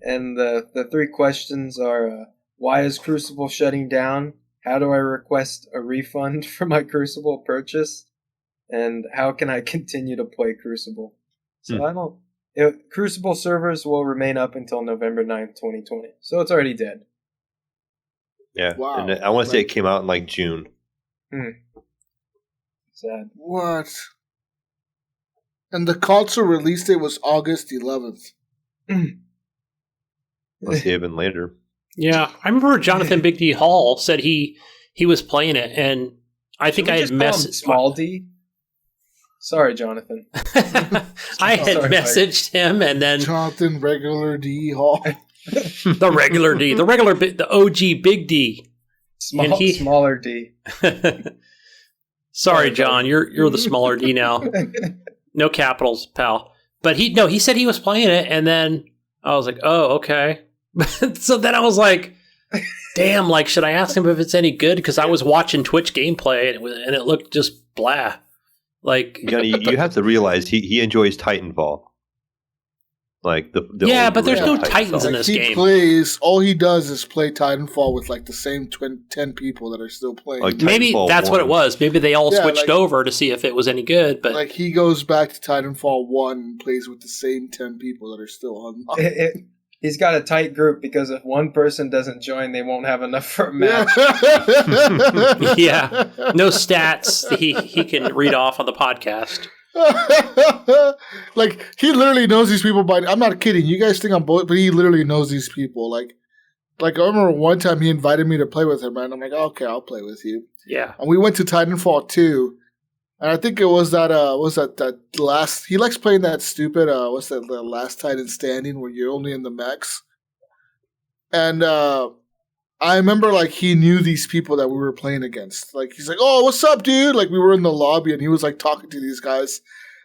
and the 3 questions are: why is Crucible shutting down? How do I request a refund for my Crucible purchase? And how can I continue to play Crucible? So Crucible servers will remain up until November 9th, 2020. So it's already dead. Yeah. Wow. And I want to say it came out in like June. Sad. What? And the console release date was August 11th. Let's see, even later. Yeah, I remember Jonathan Big D Hall said he was playing it, and I think I had messaged Small D. Sorry, Jonathan. I had messaged him, and then Jonathan Regular D Hall, the regular D, the OG Big D, smaller D. Sorry, John, you're the smaller D now. No capitals, pal. But he said he was playing it, and then I was like, oh, okay. So then I was like, damn, like, should I ask him if it's any good? Because I was watching Twitch gameplay and it looked just blah. Like, you have to realize he enjoys Titanfall. Like the but there's no Titans in this game. All he does is play Titanfall with like the same 10 people that are still playing. Like maybe that's what it was. Maybe they all switched over to see if it was any good. But like he goes back to Titanfall 1 and plays with the same 10 people that are still online. He's got a tight group because if one person doesn't join, they won't have enough for a match. Yeah, no stats he can read off on the podcast. Like he literally knows these people by. I'm not kidding. You guys think I'm bullet, but he literally knows these people. Like I remember one time he invited me to play with him, and I'm like, okay, I'll play with you. Yeah, and we went to Titanfall 2. And I think it was that last. He likes playing that stupid. What's that? The Last Titan Standing, where you're only in the mechs. And I remember like he knew these people that we were playing against. Like he's like, "Oh, what's up, dude?" Like we were in the lobby, and he was like talking to these guys,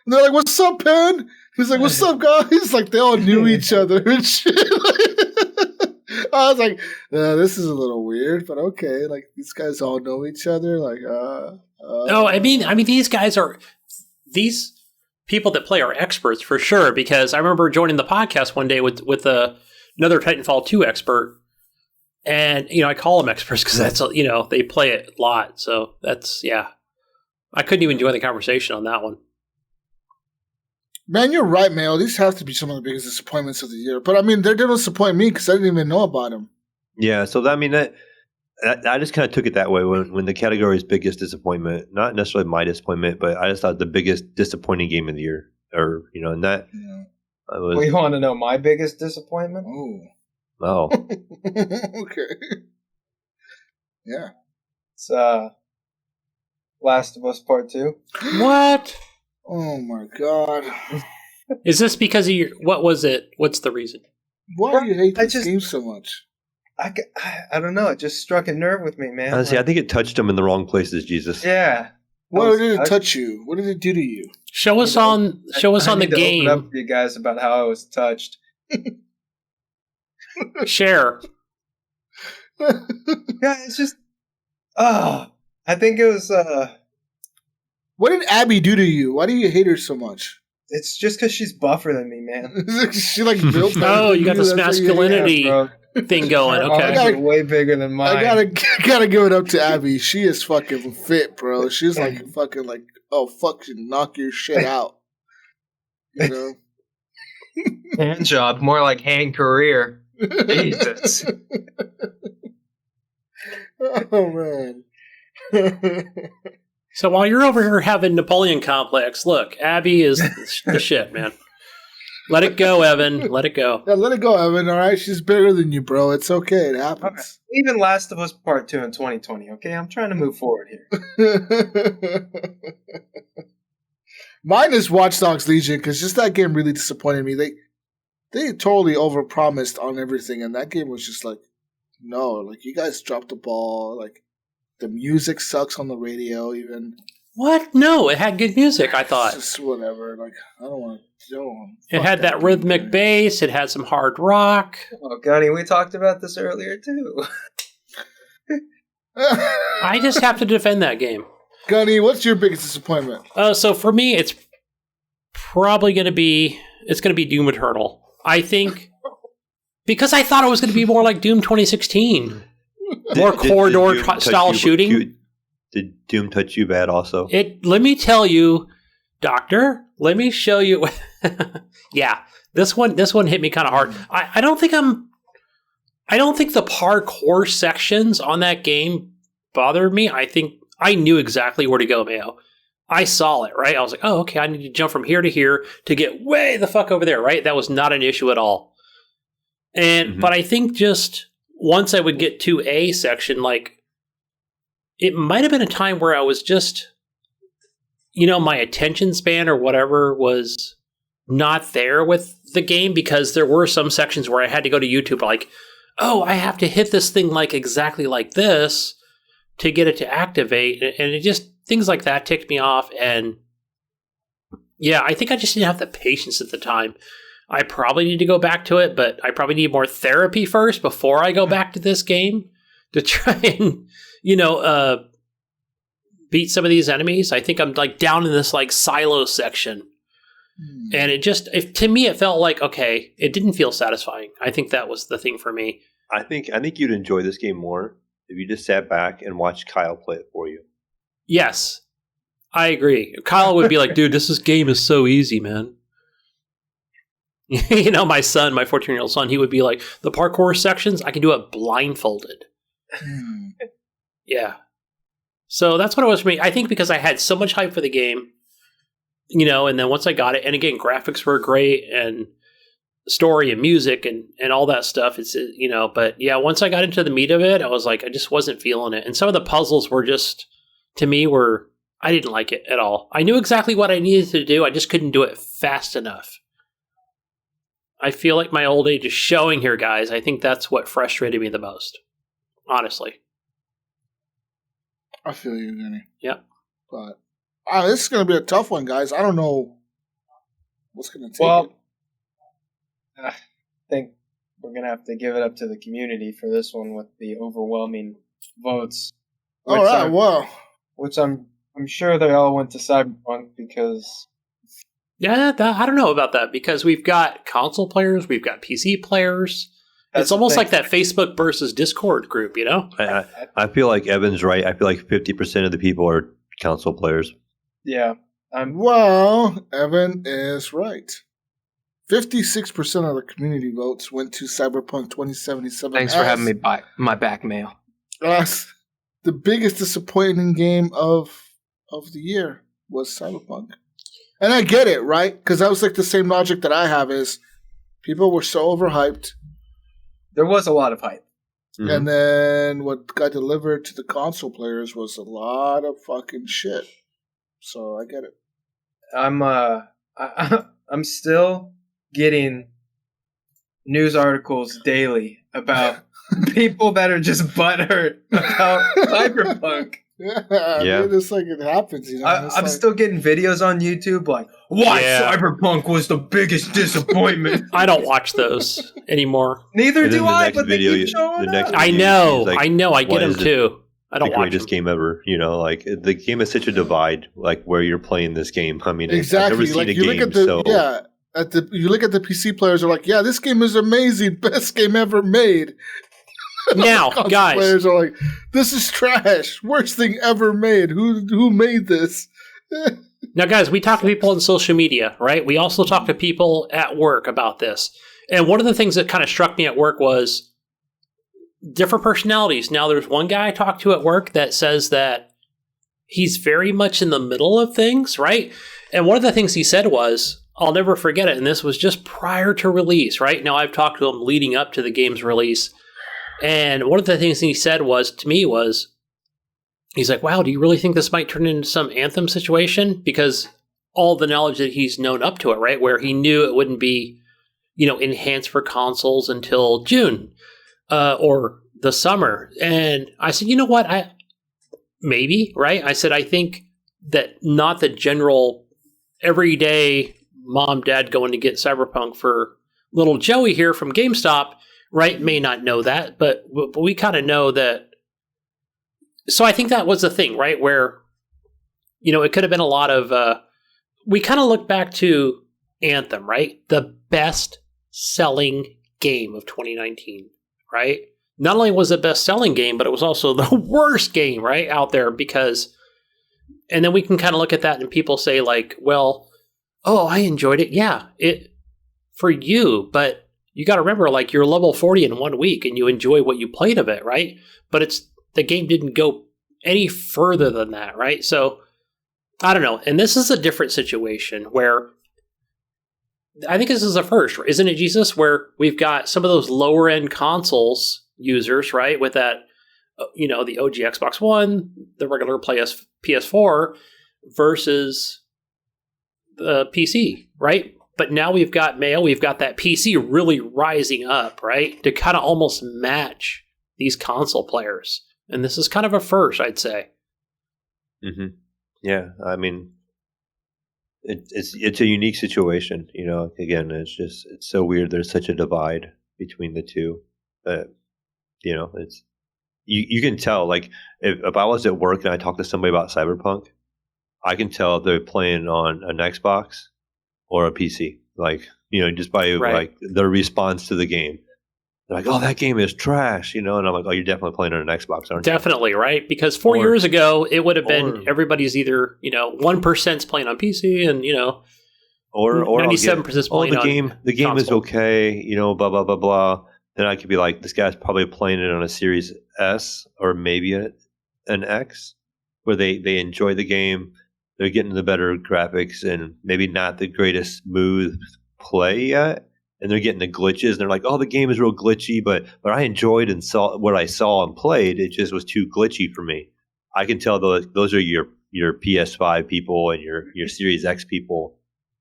and they're like, "What's up, Pen?" He's like, "What's up, guys?" Like they all knew each other and shit. I was like, "This is a little weird, but okay." Like these guys all know each other. Like, no, I mean, these people that play are experts for sure. Because I remember joining the podcast one day with another Titanfall 2 expert, and I call them experts because that's they play it a lot. So that's I couldn't even join the conversation on that one. Man, you're right, Mayo. These have to be some of the biggest disappointments of the year. But I mean, they didn't disappoint me because I didn't even know about them. Yeah, so I just kind of took it that way when the category's biggest disappointment, not necessarily my disappointment, but I just thought the biggest disappointing game of the year, or and that. Was, we want to know my biggest disappointment. Oh. Okay. Yeah. It's Last of Us Part 2. What? Oh my god. Is this because of what was it? What's the reason? Why do you hate this game so much? I don't know. It just struck a nerve with me, man. Honestly, I think it touched him in the wrong places, Jesus. Yeah. What did it touch you? What did it do to you? Show us on the game. Open up to you guys about how I was touched. Share. Yeah, it's just. I think it was. What did Abby do to you? Why do you hate her so much? It's just because she's buffer than me, man. She like built. Oh, you got this masculinity. thing going. Her Okay. arms are way bigger than mine. I gotta give it up to Abby. She is fucking fit, bro. She's like fucking like, oh fuck, you knock your shit out. You know, Hand job, more like hand career. Jesus. Oh man. So while you're over here having Napoleon complex, look, Abby is the shit, man. Let it go, Evan. Let it go. Yeah, let it go, Evan. All right, she's bigger than you, bro. It's okay. It happens. Okay. Even Last of Us Part 2 in 2020, okay? I'm trying to move forward here. Mine is Watch Dogs Legion because just that game really disappointed me. They totally overpromised on everything, and that game was just like, no, like you guys dropped the ball. Like the music sucks on the radio, even. What? No, it had good music, I thought. It's just whatever. Like I don't want to. It had that rhythmic bass. It had some hard rock. Oh, Gunny, we talked about this earlier, too. I just have to defend that game. Gunny, what's your biggest disappointment? So for me, it's probably going to be Doom Eternal. I think because I thought it was going to be more like Doom 2016, more corridor style shooting. Did Doom touch you bad? Also, Let me tell you, Doctor. Let me show you. Yeah, this one hit me kind of hard. I don't think the parkour sections on that game bothered me. I think I knew exactly where to go, Mayo. I saw it, right? I was like, oh, okay, I need to jump from here to here to get way the fuck over there, right? That was not an issue at all. And but I think just once I would get to a section, like it might have been a time where I was just, my attention span or whatever was not there with the game because there were some sections where I had to go to YouTube like, oh, I have to hit this thing like exactly like this to get it to activate. And it just, things like that ticked me off. And yeah, I think I just didn't have the patience at the time. I probably need to go back to it, but I probably need more therapy first before I go back to this game to try and, beat some of these enemies. I think I'm like down in this like silo section. And it just, to me, it felt like, okay, it didn't feel satisfying. I think that was the thing for me. I think you'd enjoy this game more if you just sat back and watched Kyle play it for you. Yes, I agree. Kyle would be like, dude, this game is so easy, man. My son, my 14-year-old son, he would be like, the parkour sections, I can do it blindfolded. Yeah. So that's what it was for me. I think because I had so much hype for the game, and then once I got it, and again, graphics were great and story and music and all that stuff. It's, but yeah, once I got into the meat of it, I was like, I just wasn't feeling it. And some of the puzzles were just, to me, I didn't like it at all. I knew exactly what I needed to do. I just couldn't do it fast enough. I feel like my old age is showing here, guys. I think that's what frustrated me the most, honestly. I feel you, Gunny. Yep. But this is going to be a tough one, guys. I don't know what's going to take it. I think we're going to have to give it up to the community for this one with the overwhelming votes. All right, well. Which I'm sure they all went to Cyberpunk because... Yeah, I don't know about that because we've got console players, we've got PC players. It's almost like that Facebook versus Discord group, I feel like Evan's right. I feel like 50% of the people are console players. Yeah. Well, Evan is right. 56% of the community votes went to Cyberpunk 2077. Thanks for having me my back, Mail. The biggest disappointing game of the year was Cyberpunk. And I get it, right? Because that was like the same logic that I have is people were so overhyped. There was a lot of hype. Mm-hmm. And then what got delivered to the console players was a lot of fucking shit. So I get it. I'm still getting news articles daily about people that are just butthurt about Cyberpunk. Yeah. Dude, it's like it happens, I'm still getting videos on YouTube like, why Cyberpunk was the biggest disappointment. I don't watch those anymore. Neither do I, but they keep showing up. I know, I get them too. I don't watch them. The greatest game ever, like the game is such a divide, like where you're playing this game. I mean, exactly. I've never seen like a you game look at the you look at the PC players are like, yeah, this game is amazing, best game ever made. Now, guys, players are like, this is trash, worst thing ever made. Who made this? Now, guys, we talk to people on social media, right? We also talk to people at work about this. And one of the things that kind of struck me at work was different personalities. Now, there's one guy I talked to at work that says that he's very much in the middle of things, right? And one of the things he said was, I'll never forget it, and this was just prior to release, right? Now, I've talked to him leading up to the game's release. And one of the things he said to me was, he's like, wow, do you really think this might turn into some Anthem situation? Because all the knowledge that he's known up to it, right? Where he knew it wouldn't be, enhanced for consoles until June or the summer. And I said, you know what? Maybe, right? I said, I think that not the general everyday mom, dad going to get Cyberpunk for little Joey here from GameStop, right? May not know that, but we kind of know that. So I think that was the thing, right? Where, it could have been a lot of, we kind of look back to Anthem, right? The best selling game of 2019, right? Not only was it best selling game, but it was also the worst game, right? Out there because, and then we can kind of look at that and people say like, well, oh, I enjoyed it. Yeah, for you, but you got to remember like you're level 40 in 1 week and you enjoy what you played of it, right? But the game didn't go any further than that, right? So, I don't know. And this is a different situation where I think this is a first, isn't it, Jesus? Where we've got some of those lower end consoles users, right? With that, the OG Xbox One, the regular PS4 versus the PC, right? But now we've got Mayo, we've got that PC really rising up, right? To kind of almost match these console players. And this is kind of a first, I'd say. Mm-hmm. Yeah, I mean, it's a unique situation. Again, it's so weird. There's such a divide between the two. It's you can tell. Like if I was at work and I talked to somebody about Cyberpunk, I can tell if they're playing on an Xbox or a PC. Like just by like their response to the game. They're like, oh, that game is trash, and I'm like, oh, you're definitely playing on an Xbox, aren't you? Definitely, right? Because 4 years ago, it would have been everybody's either, 1%'s playing on PC and, or 97%'s playing on the game console. is okay, blah, blah, blah, blah. Then I could be like, this guy's probably playing it on a Series S or maybe an X, where they enjoy the game. They're getting the better graphics and maybe not the greatest smooth play yet. And they're getting the glitches, and they're like, "Oh, the game is real glitchy, but I enjoyed and saw what I saw and played. It just was too glitchy for me." I can tell those are your PS5 people and your Series X people,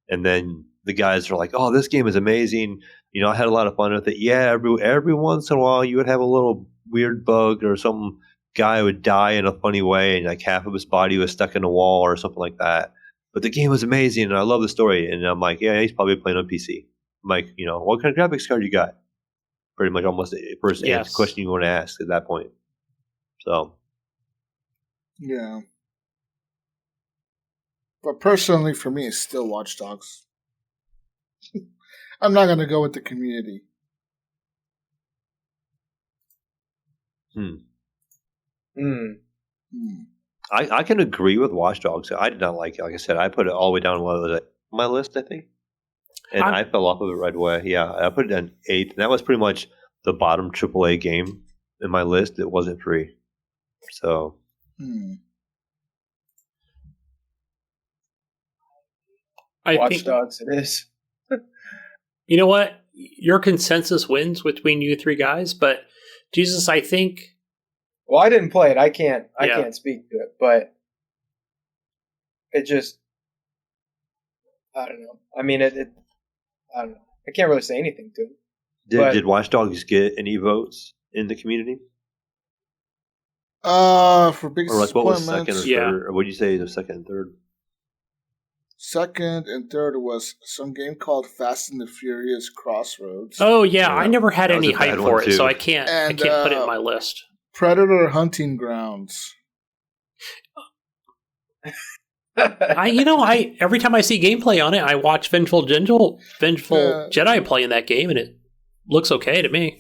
and then the guys are like, "Oh, this game is amazing. I had a lot of fun with it. Yeah, every once in a while you would have a little weird bug or some guy would die in a funny way, and like half of his body was stuck in a wall or something like that. But the game was amazing, and I love the story." And I'm like, "Yeah, he's probably playing on PC." I'm like, what kind of graphics card you got? Pretty much almost the first question you want to ask at that point. So. Yeah. But personally, for me, it's still Watch Dogs. I'm not going to go with the community. I can agree with Watch Dogs. I did not like it. Like I said, I put it all the way down on my list, I think. And I fell off of it right away. Yeah, I put it in 8th. And that was pretty much the bottom AAA game in my list. It wasn't free. So. Watch Dogs it is. You know what? Your consensus wins between you three guys. But, Jesus, I think... Well, I didn't play it. I can't speak to it. But it just... I don't know. I mean, I don't know. I can't really say anything to it. Did Watch Dogs get any votes in the community? For biggest or like what was disappointment, second or third? Or what did you say the second and third? Second and third was some game called Fast and the Furious Crossroads. Oh yeah, I never had That was any a bad hype one, for it, too. so I can't put it in my list. Predator Hunting Grounds. Every time I see gameplay on it, I watch Vengeful Jedi play in that game, and it looks okay to me.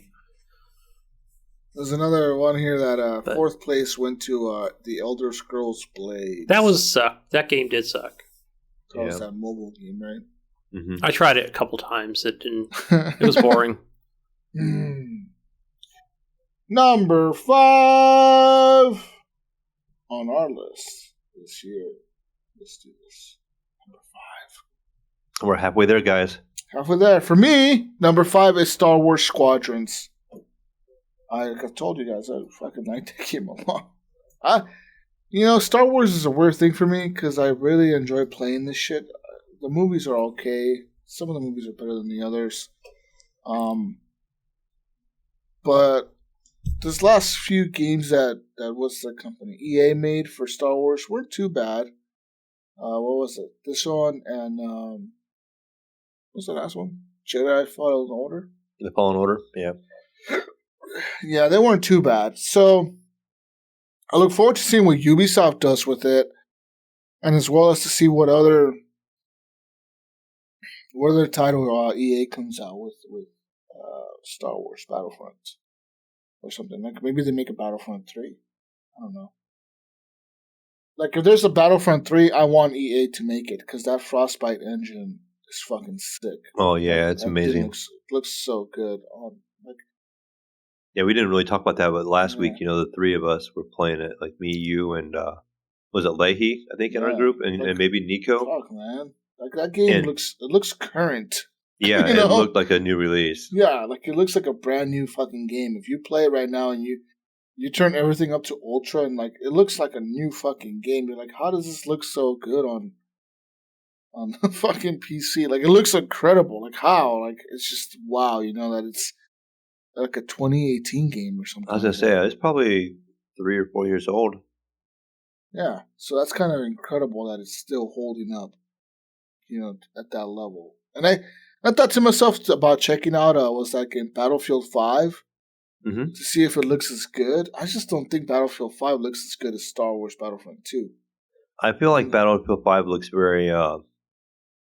There's another one here that fourth place went to the Elder Scrolls Blades. That was suck. That game did suck. That was that mobile game, right? Mm-hmm. I tried it a couple times. It didn't. It was boring. Number 5 on our list this year. Let's do this. Number 5. We're halfway there, guys. Halfway there. For me, number 5 is Star Wars Squadrons. I told you guys, I fucking like that game a lot. Star Wars is a weird thing for me because I really enjoy playing this shit. The movies are okay. Some of the movies are better than the others. But this last few games that what's the company? EA made for Star Wars weren't too bad. What was it? This one and what's the last one? Jedi Fallen Order? The Fallen Order, yeah. Yeah, they weren't too bad. So I look forward to seeing what Ubisoft does with it, and as well as to see what other title EA comes out with Star Wars Battlefront or something. Like maybe they make a Battlefront 3. I don't know. Like if there's a Battlefront 3, I want EA to make it because that Frostbite engine is fucking sick. Oh yeah, it's amazing. Looks so good. Yeah, we didn't really talk about that, but last week, the three of us were playing it, like me, you, and was it Leahy, I think, in our group, and maybe Nico. Fuck, man. Like that game looks current. Yeah, it looked like a new release. Yeah, like it looks like a brand new fucking game. If you play it right now and you turn everything up to ultra and like it looks like a new fucking game. You're like, how does this look so good on the fucking PC? Like it looks incredible. Like how? Like it's just wow. That it's like a 2018 game or something. I was gonna say it's probably 3 or 4 years old. Yeah, so that's kind of incredible that it's still holding up, at that level. And I thought to myself about checking out was that game Battlefield 5 to see if it looks as good. I just don't think Battlefield 5 looks as good as Star Wars Battlefront 2. I feel like Battlefield 5 looks very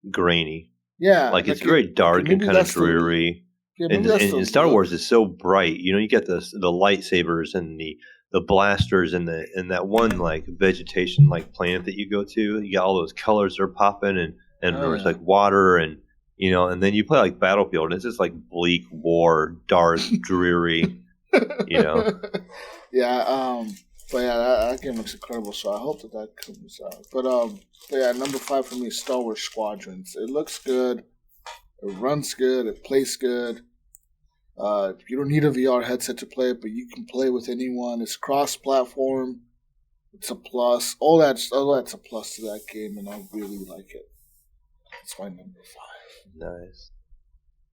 grainy. Yeah, like it's very dark and kind of dreary. And Star Wars is so bright. You get the lightsabers and the blasters and that one like vegetation like planet that you go to. You got all those colors that are popping and there's like water and and then you play like Battlefield and it's just like bleak war, dark, dreary. Yeah, but yeah, that game looks incredible. So I hope that comes out. But yeah, number 5 for me is Star Wars Squadrons. It looks good. It runs good. It plays good. You don't need a VR headset to play it, but you can play with anyone. It's cross-platform. It's a plus. All that's a plus to that game, and I really like it. That's my number 5. Nice.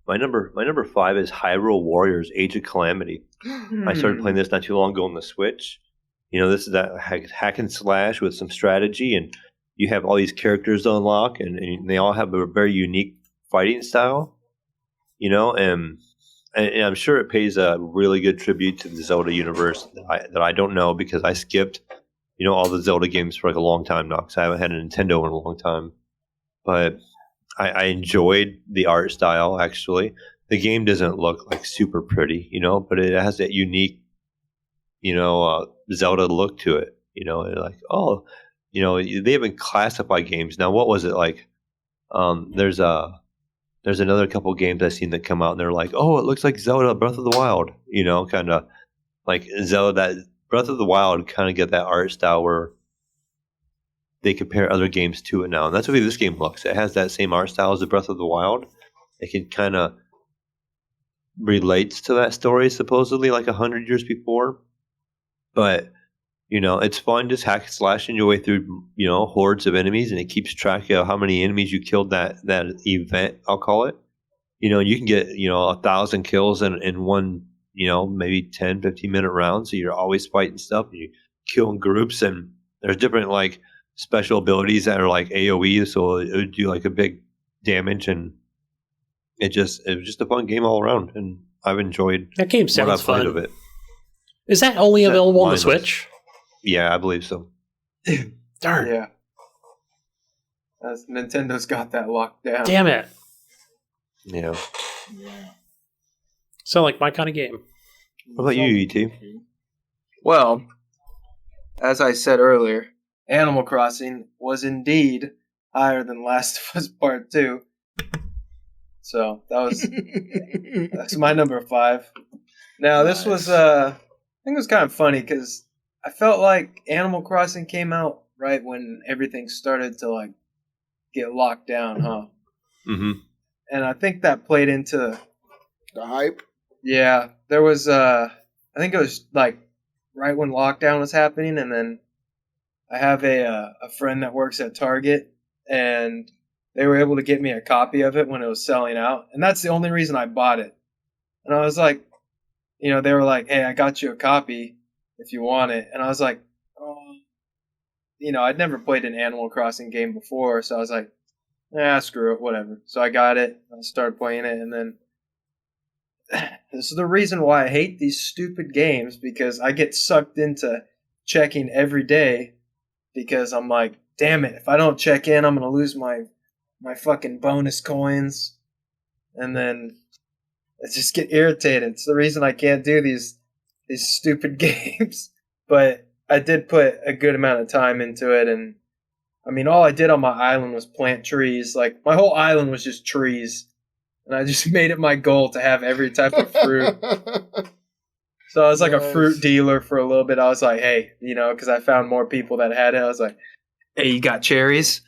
My number 5 is Hyrule Warriors: Age of Calamity. I started playing this not too long ago on the Switch. This is that hack and slash with some strategy, and you have all these characters to unlock, and they all have a very unique fighting style, and I'm sure it pays a really good tribute to the Zelda universe that I don't know because I skipped, all the Zelda games for like a long time now because I haven't had a Nintendo in a long time. But I enjoyed the art style, actually. The game doesn't look like super pretty, but it has that unique, Zelda look to it, like, oh, they haven't classified games. Now, what was it like? There's another couple games I've seen that come out and they're like, oh, it looks like Zelda Breath of the Wild, kind of like Zelda, that Breath of the Wild kind of get that art style where they compare other games to it now. And that's the way this game looks. It has that same art style as the Breath of the Wild. It can kind of relates to that story supposedly like 100 years before. But, it's fun just hack slashing your way through, hordes of enemies, and it keeps track of how many enemies you killed that event, I'll call it. You can get, 1,000 kills in one, maybe 10, 15-minute round. So you're always fighting stuff, and you kill in groups, and there's different, like, special abilities that are like AoE, so it would do like a big damage, and it was just a fun game all around, and I've enjoyed that game. Sounds fun. Of it. Is that only available on the Switch? Yeah, I believe so. Darn. Yeah. Nintendo's got that locked down. Damn it. Yeah. Sound like my kind of game. What about you, ET? Well, as I said earlier, Animal Crossing was indeed higher than Last of Us Part 2. So that's my number 5. Now this was I think it was kind of funny because I felt like Animal Crossing came out right when everything started to like get locked down, huh? Mm-hmm. And I think that played into The hype. Yeah, there was I think it was like right when lockdown was happening, and then I have a friend that works at Target, and they were able to get me a copy of it when it was selling out, and that's the only reason I bought it. And I was like, they were like, "Hey, I got you a copy if you want it," and I was like, "Oh, I'd never played an Animal Crossing game before, so I was like, screw it, whatever." So I got it, I started playing it, and then this is the reason why I hate these stupid games, because I get sucked into checking every day because I'm like, damn it, if I don't check in, I'm going to lose my fucking bonus coins. And then I just get irritated. It's the reason I can't do these stupid games. But I did put a good amount of time into it. And I mean, all I did on my island was plant trees. Like, my whole island was just trees. And I just made it my goal to have every type of fruit. So I was like a fruit dealer for a little bit. I was like, hey, because I found more people that had it. I was like, hey, you got cherries?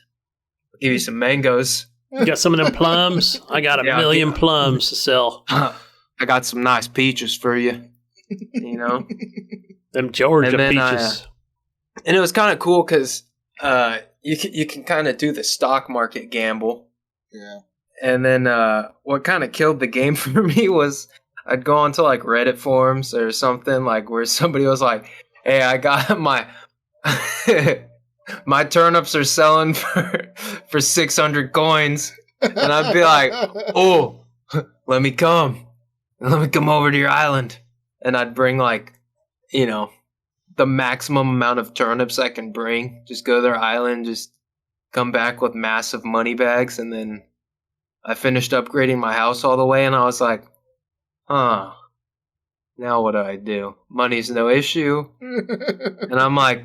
I'll give you some mangoes. You got some of them plums? I got a million plums to sell. I got some nice peaches for you. Them Georgia peaches. And it was kind of cool because you can kind of do the stock market gamble. Yeah. And then what kind of killed the game for me was I'd go onto like Reddit forums or something like where somebody was like, "Hey, I got my my turnips are selling for 600 coins," and I'd be like, "Oh, let me come over to your island," and I'd bring like, the maximum amount of turnips I can bring. Just go to their island, just come back with massive money bags, and then I finished upgrading my house all the way, and I was like, now what do I do? Money's no issue. And I'm like,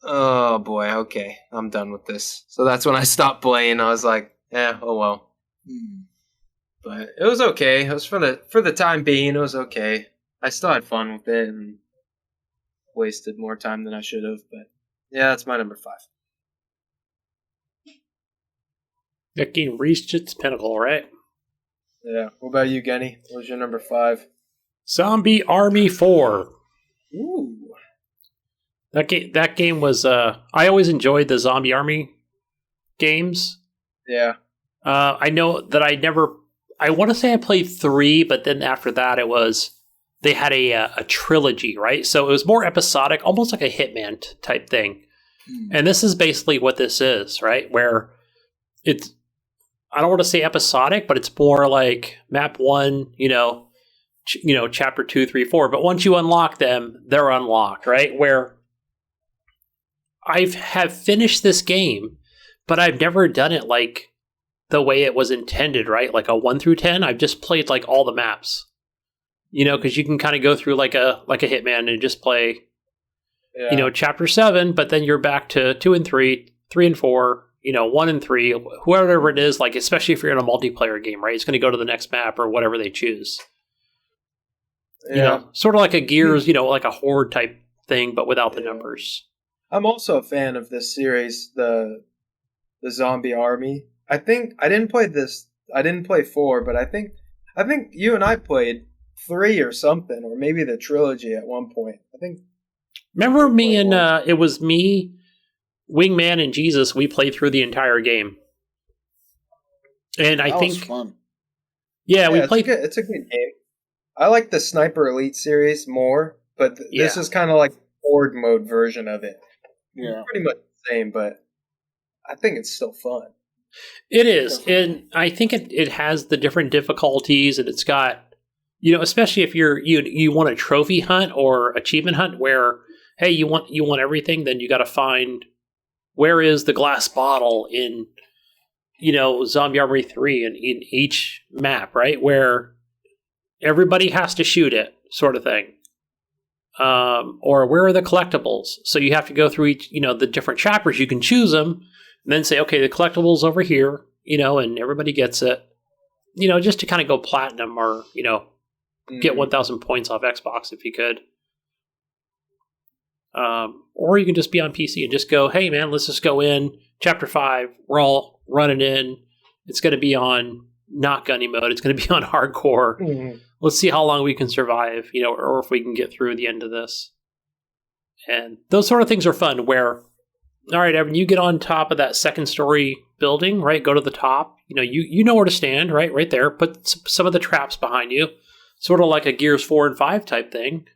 oh boy, okay, I'm done with this. So that's when I stopped playing. I was like, oh well. But it was okay. It was for the time being, it was okay. I still had fun with it and wasted more time than I should have. But yeah, that's my number 5. That game reached its pinnacle, right? Yeah. What about you, Gunny? What was your number 5? Zombie Army 4. Ooh. That game was... I always enjoyed the Zombie Army games. Yeah. I know that I want to say I played 3, but then after that they had a trilogy, right? So it was more episodic, almost like a Hitman type thing. And this is basically what this is, right? Where it's... I don't want to say episodic, but it's more like map 1, chapter 2, 3, 4. But once you unlock them, they're unlocked, right? Where I have finished this game, but I've never done it like the way it was intended, right? Like a 1 through 10. I've just played like all the maps, because you can kind of go through like a Hitman and just play, chapter 7, but then you're back to 2 and 3, 3 and 4. 1 and 3, whoever it is, like, especially if you're in a multiplayer game, right? It's going to go to the next map or whatever they choose. Yeah. Sort of like a Gears, like a Horde type thing, but without the numbers. I'm also a fan of this series, the Zombie Army. I think I didn't play this. I didn't play 4, but I think you and I played 3 or something, or maybe the trilogy at one point. I think. Remember me and it was me, Wingman, and Jesus. We played through the entire game, and I think was fun. Yeah, we played. It's a good game. I like the Sniper Elite series more, but this is kind of like Horde mode version of it. Yeah, pretty much the same, but I think it's still fun. It is, and I think it has the different difficulties, and it's got, especially if you want a trophy hunt or achievement hunt where, hey, you want everything, then you got to find where is the glass bottle in Zombie Armory 3 in each map, right? Where everybody has to shoot it, sort of thing. Or where are the collectibles? So you have to go through each, the different chapters. You can choose them and then say, okay, the collectibles over here, and everybody gets it. Just to kind of go platinum or, get 1,000 points off Xbox if you could. Or you can just be on PC and just go, hey man, let's just go in chapter 5. We're all running in. It's going to be on not gunny mode. It's going to be on hardcore. Mm-hmm. Let's see how long we can survive, or if we can get through the end of this. And those sort of things are fun where, all right, Evan, you get on top of that second story building, right? Go to the top. You know where to stand, right? Right there. Put some of the traps behind you. Sort of like a Gears 4 and 5 type thing.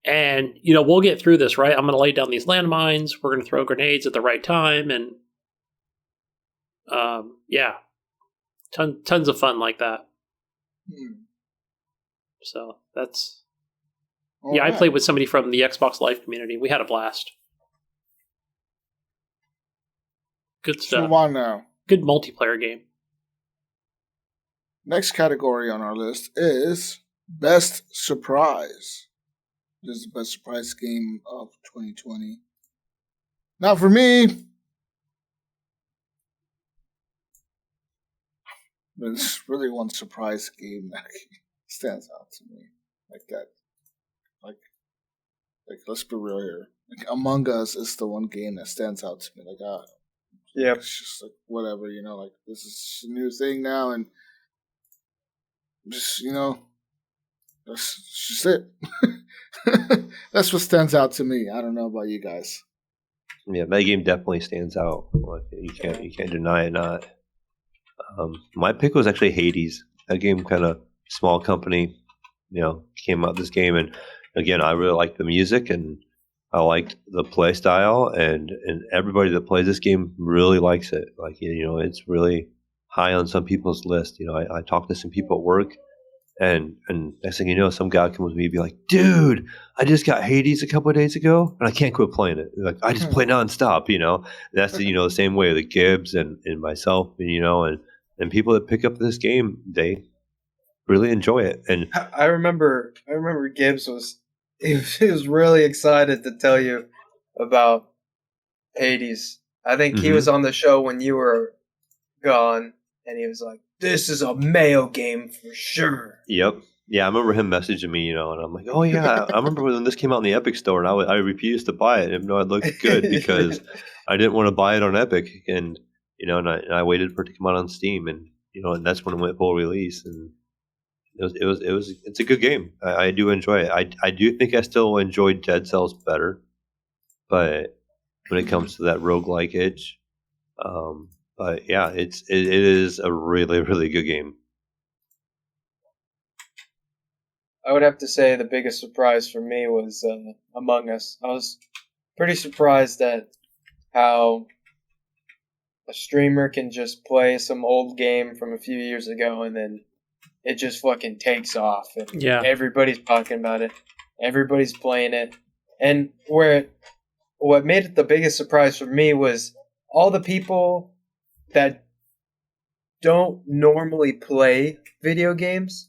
And, we'll get through this, right? I'm going to lay down these landmines. We're going to throw grenades at the right time. And, tons of fun like that. So that's... All right. I played with somebody from the Xbox Live community. We had a blast. Good stuff. Move on now. Good multiplayer game. Next category on our list is Best Surprise. This is the best surprise game of 2020. Now for me, there's really one surprise game that stands out to me like that. Like let's be real here. Like Among Us is the one game that stands out to me. Yeah, it's just like whatever, this is a new thing now, and just that's just it. That's what stands out to me. I don't know about you guys. Yeah, that game definitely stands out. You can't deny it. Not. My pick was actually Hades. That game, kind of small company, came out with this game, and again, I really liked the music and I liked the play style, and everybody that plays this game really likes it. It's really high on some people's list. I talked to some people at work, and next thing you know, some guy comes to me and be like, "Dude, I just got Hades a couple of days ago, and I can't quit playing it. Like, I just play nonstop." That's the same way with Gibbs and myself, and people that pick up this game, they really enjoy it. And I remember Gibbs was really excited to tell you about Hades. I think he was on the show when you were gone, and he was like, "This is a Mayo game for sure." Yep. Yeah, I remember him messaging me, and I'm like, "Oh yeah, I remember when this came out in the Epic Store, and I refused to buy it, even though it looked good because I didn't want to buy it on Epic, and and I waited for it to come out on Steam, and and that's when it went full release, and it's a good game. I do enjoy it. I do think I still enjoy Dead Cells better, but when it comes to that roguelike edge, but yeah, it is a really, really good game. I would have to say the biggest surprise for me was Among Us. I was pretty surprised at how a streamer can just play some old game from a few years ago and then it just fucking takes off. And everybody's talking about it. Everybody's playing it. And what made it the biggest surprise for me was all the people that don't normally play video games.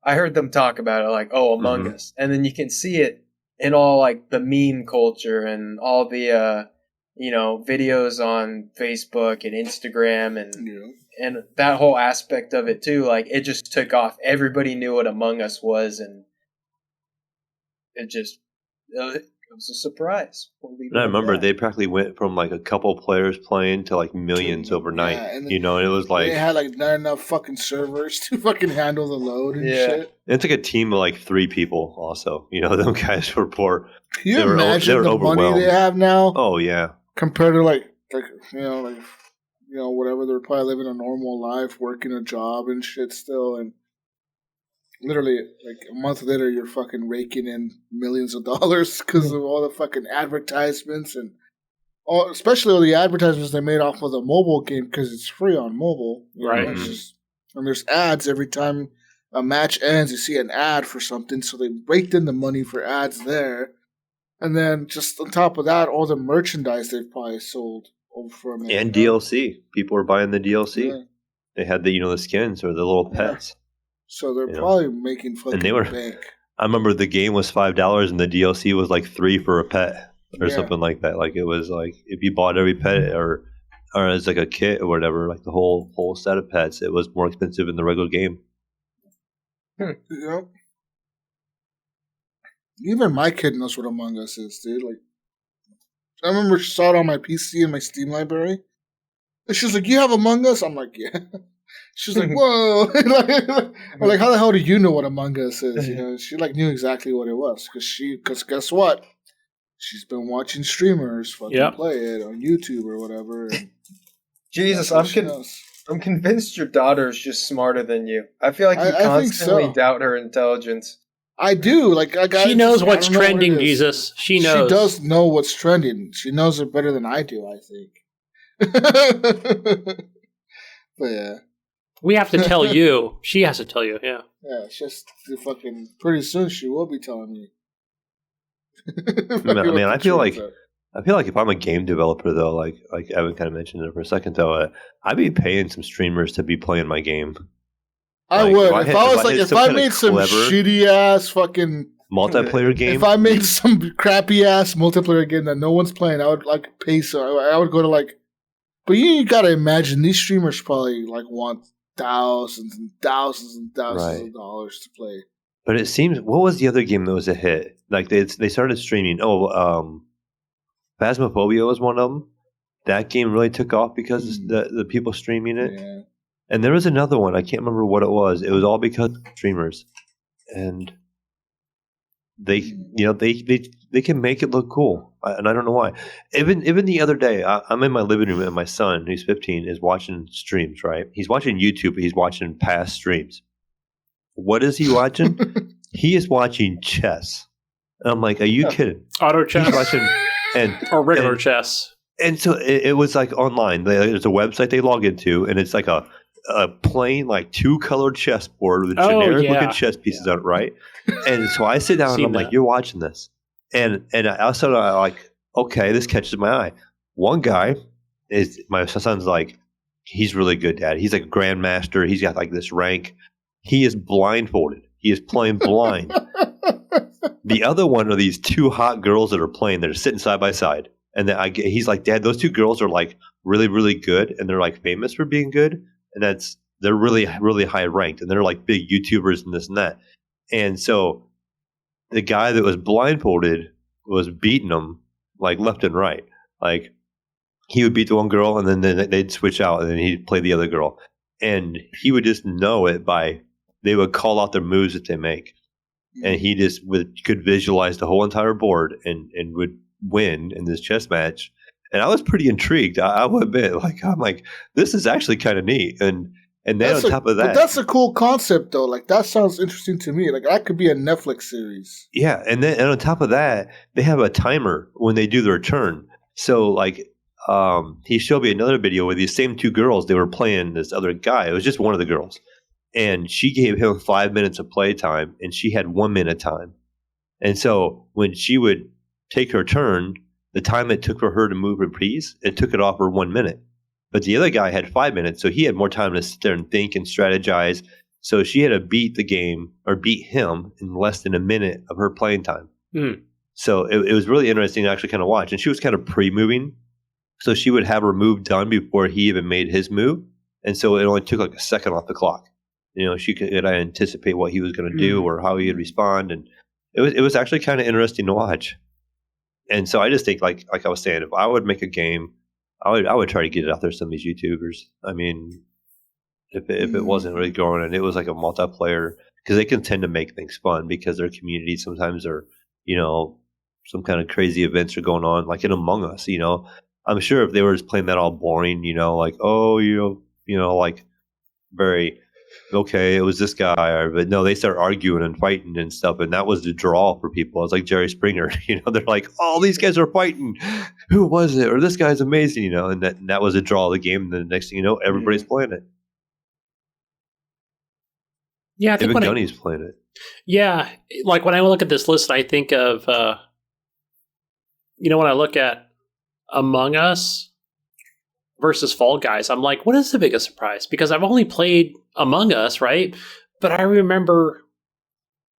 I heard them talk about it like, oh, Among Us. And then you can see it in all like the meme culture and all the, videos on Facebook and Instagram and that whole aspect of it too. Like it just took off. Everybody knew what Among Us was, and it was a surprise. And I remember they practically went from like a couple players playing to like millions overnight. And it was like they had like not enough fucking servers to fucking handle the load and shit. It's like a team of like 3 people. Also, them guys were poor. Can you imagine the money they have now? Oh yeah, compared to like whatever, they're probably living a normal life, working a job and shit still, and literally like a month later you're fucking raking in millions of dollars because of all the fucking advertisements and especially all the advertisements they made off of the mobile game because it's free on mobile, right? And there's ads every time a match ends. You see an ad for something, so they raked in the money for ads there. And then just on top of that, all the merchandise they've probably sold for a minute. And DLC. People were buying the DLC. Yeah. They had the skins or the little pets. So they're probably making fucking bank. I remember the game was $5 and the DLC was like $3 for a pet or something like that. Like it was like if you bought every pet or as like a kit or whatever, like the whole set of pets, it was more expensive in the regular game. Yep. Even my kid knows what Among Us is, dude. Like, I remember she saw it on my PC in my Steam library. And she's like, "You have Among Us?" I'm like, "Yeah." She's like, "Whoa!" I'm like, "How the hell do you know what Among Us is?" You know, she like knew exactly what it was because guess what? She's been watching streamers fucking play it on YouTube or whatever. Jesus, I'm convinced your daughter is just smarter than you. I feel like you constantly doubt her intelligence. I do. Like she knows what's trending, Jesus. She knows. She does know what's trending. She knows it better than I do, I think. But yeah. We have to tell you. She has to tell you, yeah. Yeah, it's just fucking pretty soon she will be telling me. Man, I feel like if I'm a game developer though, like Evan kind of mentioned it for a second though, I'd be paying some streamers to be playing my game. I would. If I made some shitty ass fucking multiplayer game. If I made some crappy ass multiplayer game that no one's playing, I would like pay so I would go to like. But you gotta imagine these streamers probably like want thousands and thousands and thousands of dollars to play. But it seems, what was the other game that was a hit? Like they started streaming. Phasmophobia was one of them. That game really took off because the people streaming it. Yeah. And there was another one. I can't remember what it was. It was all because of streamers, and they can make it look cool. And I don't know why. Even the other day, I'm in my living room and my son, who's 15, is watching streams. Right? He's watching YouTube. But he's watching past streams. What is he watching? He is watching chess. And I'm like, are you kidding? Auto chess? He's watching, or regular chess. And so it was like online. There's a website they log into, and it's like a plain, like 2-colored chessboard with generic looking chess pieces on it, right? And so I sit down and I'm like, you're watching this. And I also like, okay, this catches my eye. One guy is, my son's like, he's really good, Dad. He's like a grandmaster. He's got like this rank. He is blindfolded. He is playing blind. The other one are these 2 hot girls that are playing. They're sitting side by side. And then he's like, Dad, those 2 girls are like really, really good. And they're like famous for being good. And they're really, really high ranked. And they're like big YouTubers and this and that. And so the guy that was blindfolded was beating them like left and right. Like he would beat the one girl and then they'd switch out and then he'd play the other girl. And he would just know it they would call out their moves that they make. And he just could visualize the whole entire board and would win in this chess match. And I was pretty intrigued. I would admit, I'm like, this is actually kind of neat. And then on top of that, but that's a cool concept though. Like that sounds interesting to me. Like that could be a Netflix series. Yeah, and on top of that, they have a timer when they do their turn. So like, he showed me another video where these same 2 girls, they were playing this other guy. It was just one of the girls. And she gave him 5 minutes of play time, and she had 1 minute time. And so when she would take her turn, the time it took for her to move her piece, it took it off her 1 minute. But the other guy had 5 minutes, so he had more time to sit there and think and strategize. So she had to beat him in less than a minute of her playing time. So it was really interesting to actually kind of watch. And she was kind of pre-moving. So she would have her move done before he even made his move. And so it only took like a second off the clock. You know, she could anticipate what he was going to do or how he would respond. And it was actually kind of interesting to watch. And so I just think, like I was saying, if I would make a game, I would try to get it out there to some of these YouTubers. I mean, if it wasn't really growing and it was like a multiplayer, because they can tend to make things fun because their community sometimes are, some kind of crazy events are going on, like in Among Us, I'm sure if they were just playing that all boring, like, like very, okay, it was this guy, but no, they start arguing and fighting and stuff, and that was the draw for people. It's like Jerry Springer, they're like, oh, these guys are fighting. Who was it? Or this guy's amazing, and that was a draw of the game. And the next thing you know, everybody's playing it. Yeah, I think even Gunny's playing it. Yeah, like when I look at this list, I think of, when I look at Among Us, versus Fall Guys, I'm like, what is the biggest surprise? Because I've only played Among Us, right? But I remember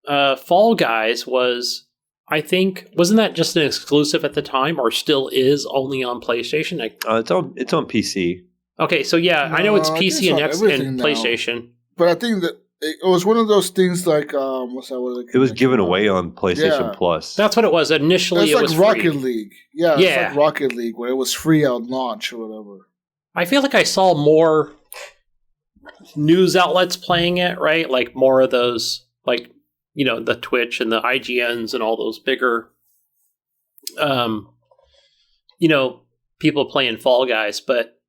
Fall Guys was, I think, wasn't that just an exclusive at the time, or still is only on PlayStation? It's on PC. Okay, so yeah, I know it's PC and everything now. PlayStation. But I think that it was one of those things like what's that? What It was given away on PlayStation Plus. That's what it was. Initially, it was like Rocket free. League. Yeah, it's like Rocket League where it was free at launch or whatever. I feel like I saw more news outlets playing it, right? Like more of those, like, you know, the Twitch and the IGNs and all those bigger, you know, people playing Fall Guys. But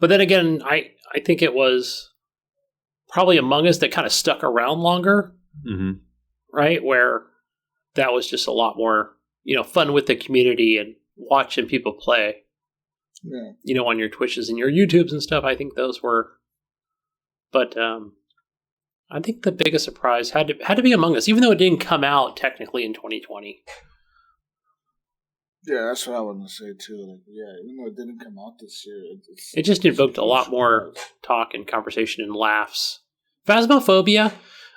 then again, I think it was probably Among Us that kind of stuck around longer, right? Where that was just a lot more, you know, fun with the community and watching people play. Yeah. You know, on your Twitches and your YouTubes and stuff. I think those were, but I think the biggest surprise had to be Among Us, even though it didn't come out technically in 2020. Yeah, that's what I wanted to say too. Like, yeah, even though it didn't come out this year, it just invoked a lot more talk and conversation and laughs. Phasmophobia,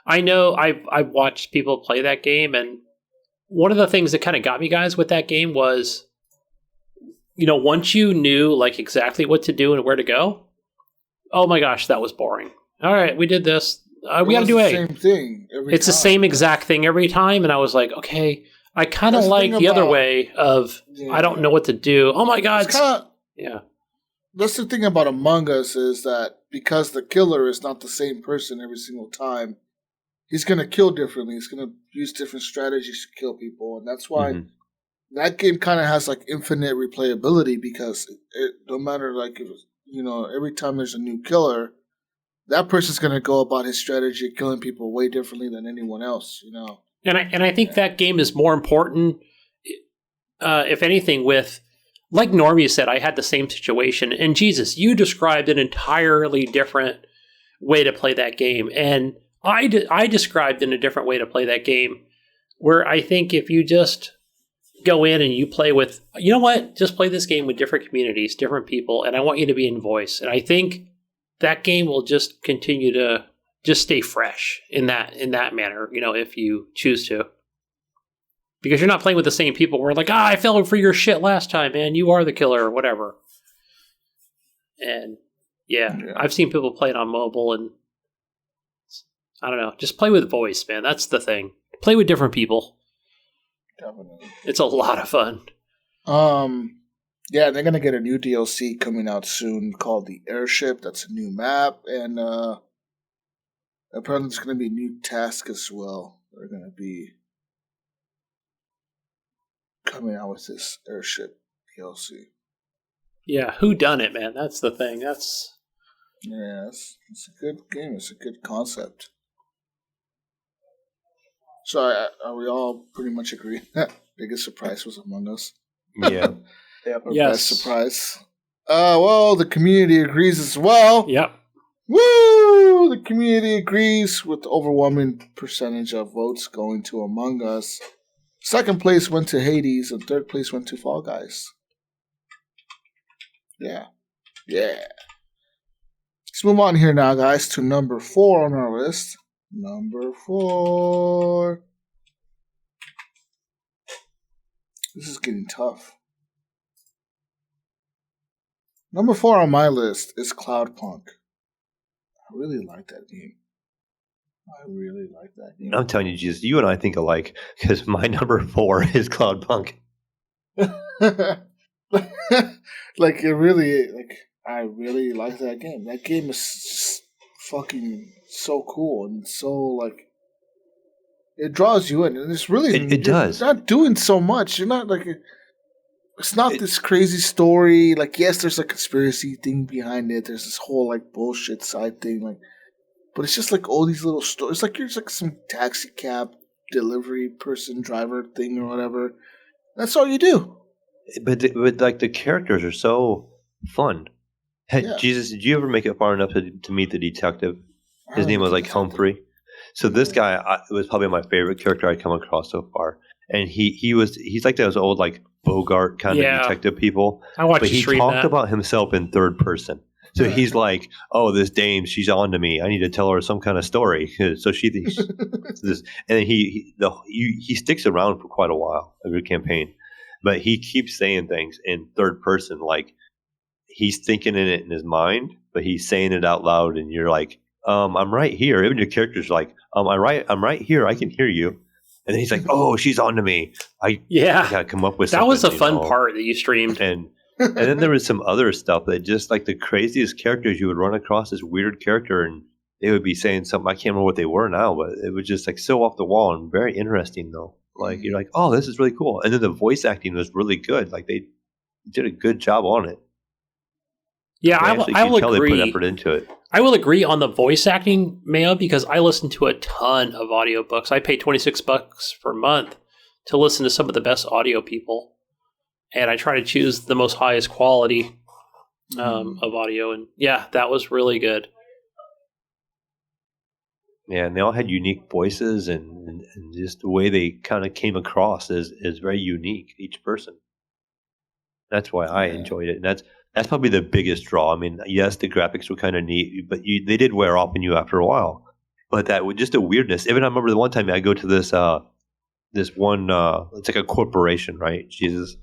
I know I've watched people play that game, and one of the things that kind of got me, guys, with that game was, you know, once you knew like exactly what to do and where to go, oh my gosh, that was boring. All right, we did this. We got to do A. Same thing. It's the same exact thing every time, and I was like, okay, I kind of like the other way of I don't know what to do. Oh my god, yeah. That's the thing about Among Us is that because the killer is not the same person every single time, he's going to kill differently. He's going to use different strategies to kill people, and that's why that game kind of has like infinite replayability because it no matter like if, you know, every time there's a new killer, that person's going to go about his strategy of killing people way differently than anyone else, you know. And I think that game is more important, if anything, with, like Normie said, I had the same situation. And Jesus, you described an entirely different way to play that game. And I described in a different way to play that game, where I think if you just go in and you play with, you know what, just play this game with different communities, different people, and I want you to be in voice. And I think that game will just continue to just stay fresh in that manner, you know, if you choose to. Because you're not playing with the same people where like, I fell for your shit last time, man. You are the killer or whatever. And yeah, I've seen people play it on mobile, and I don't know, just play with voice, man. That's the thing. Play with different people. Definitely. It's a lot of fun. Yeah, they're gonna get a new DLC coming out soon called the Airship. That's a new map, and apparently there's gonna be a new task as well. They're gonna be coming out with this Airship DLC. Yeah, who done it, man? That's the thing. It's a good game. It's a good concept. So are we all pretty much agreed that biggest surprise was Among Us? Yeah. Best surprise. Well, the community agrees as well. Yep. Woo! The community agrees with the overwhelming percentage of votes going to Among Us. Second place went to Hades, and third place went to Fall Guys. Yeah. Let's move on here now, guys, to number 4 on our list. Number 4. This is getting tough. Number 4 on my list is Cloudpunk. I really like that game. I'm telling you, Jesus, you and I think alike, because my number 4 is Cloudpunk. Like, it really, like, I really like that game. That game is just fucking so cool and so, like, it draws you in. And it's really, it does. You're not doing so much. You're not, like, it's not this crazy story. Like, yes, there's a conspiracy thing behind it. There's this whole, like, bullshit side thing. Like, but it's just, like, all these little stories. It's like you're just, like, some taxi cab delivery person, driver thing or whatever. That's all you do. But like, the characters are so fun. Hey, Yeah. Jesus, did you ever make it far enough to meet the detective? His name was, like, Humphrey. So this guy was probably my favorite character I'd come across so far. and he's like those old like Bogart kind of detective people. I watched but he stream talked that. about himself in third person. So he's like, "Oh, this dame, she's on to me. I need to tell her some kind of story." So she thinks this, and then he sticks around for quite a while of your campaign, but he keeps saying things in third person, like he's thinking in it in his mind, but he's saying it out loud, and you're like, I'm right here. Even your character's like, I'm right here. I can hear you. And then he's like, "Oh, she's on to me. I gotta come up with that something." was a fun part that you streamed. And then there was some other stuff that just like the craziest characters, you would run across this weird character and they would be saying something. I can't remember what they were now, but it was just like so off the wall and very interesting though. Like you're like, "Oh, this is really cool." And then the voice acting was really good. Like they did a good job on it. Yeah, I will agree. They put effort into it. I will agree on the voice acting, Mayo, because I listen to a ton of audiobooks. I pay $26 per month to listen to some of the best audio people. And I try to choose the most highest quality of audio. And yeah, that was really good. Yeah, and they all had unique voices and just the way they kind of came across is very unique, each person. That's why I enjoyed it. And that's probably the biggest draw. I mean, yes, the graphics were kind of neat, but they did wear off on you after a while. But that was just a weirdness. Even I remember the one time I go to this one, it's like a corporation, right? Jesus.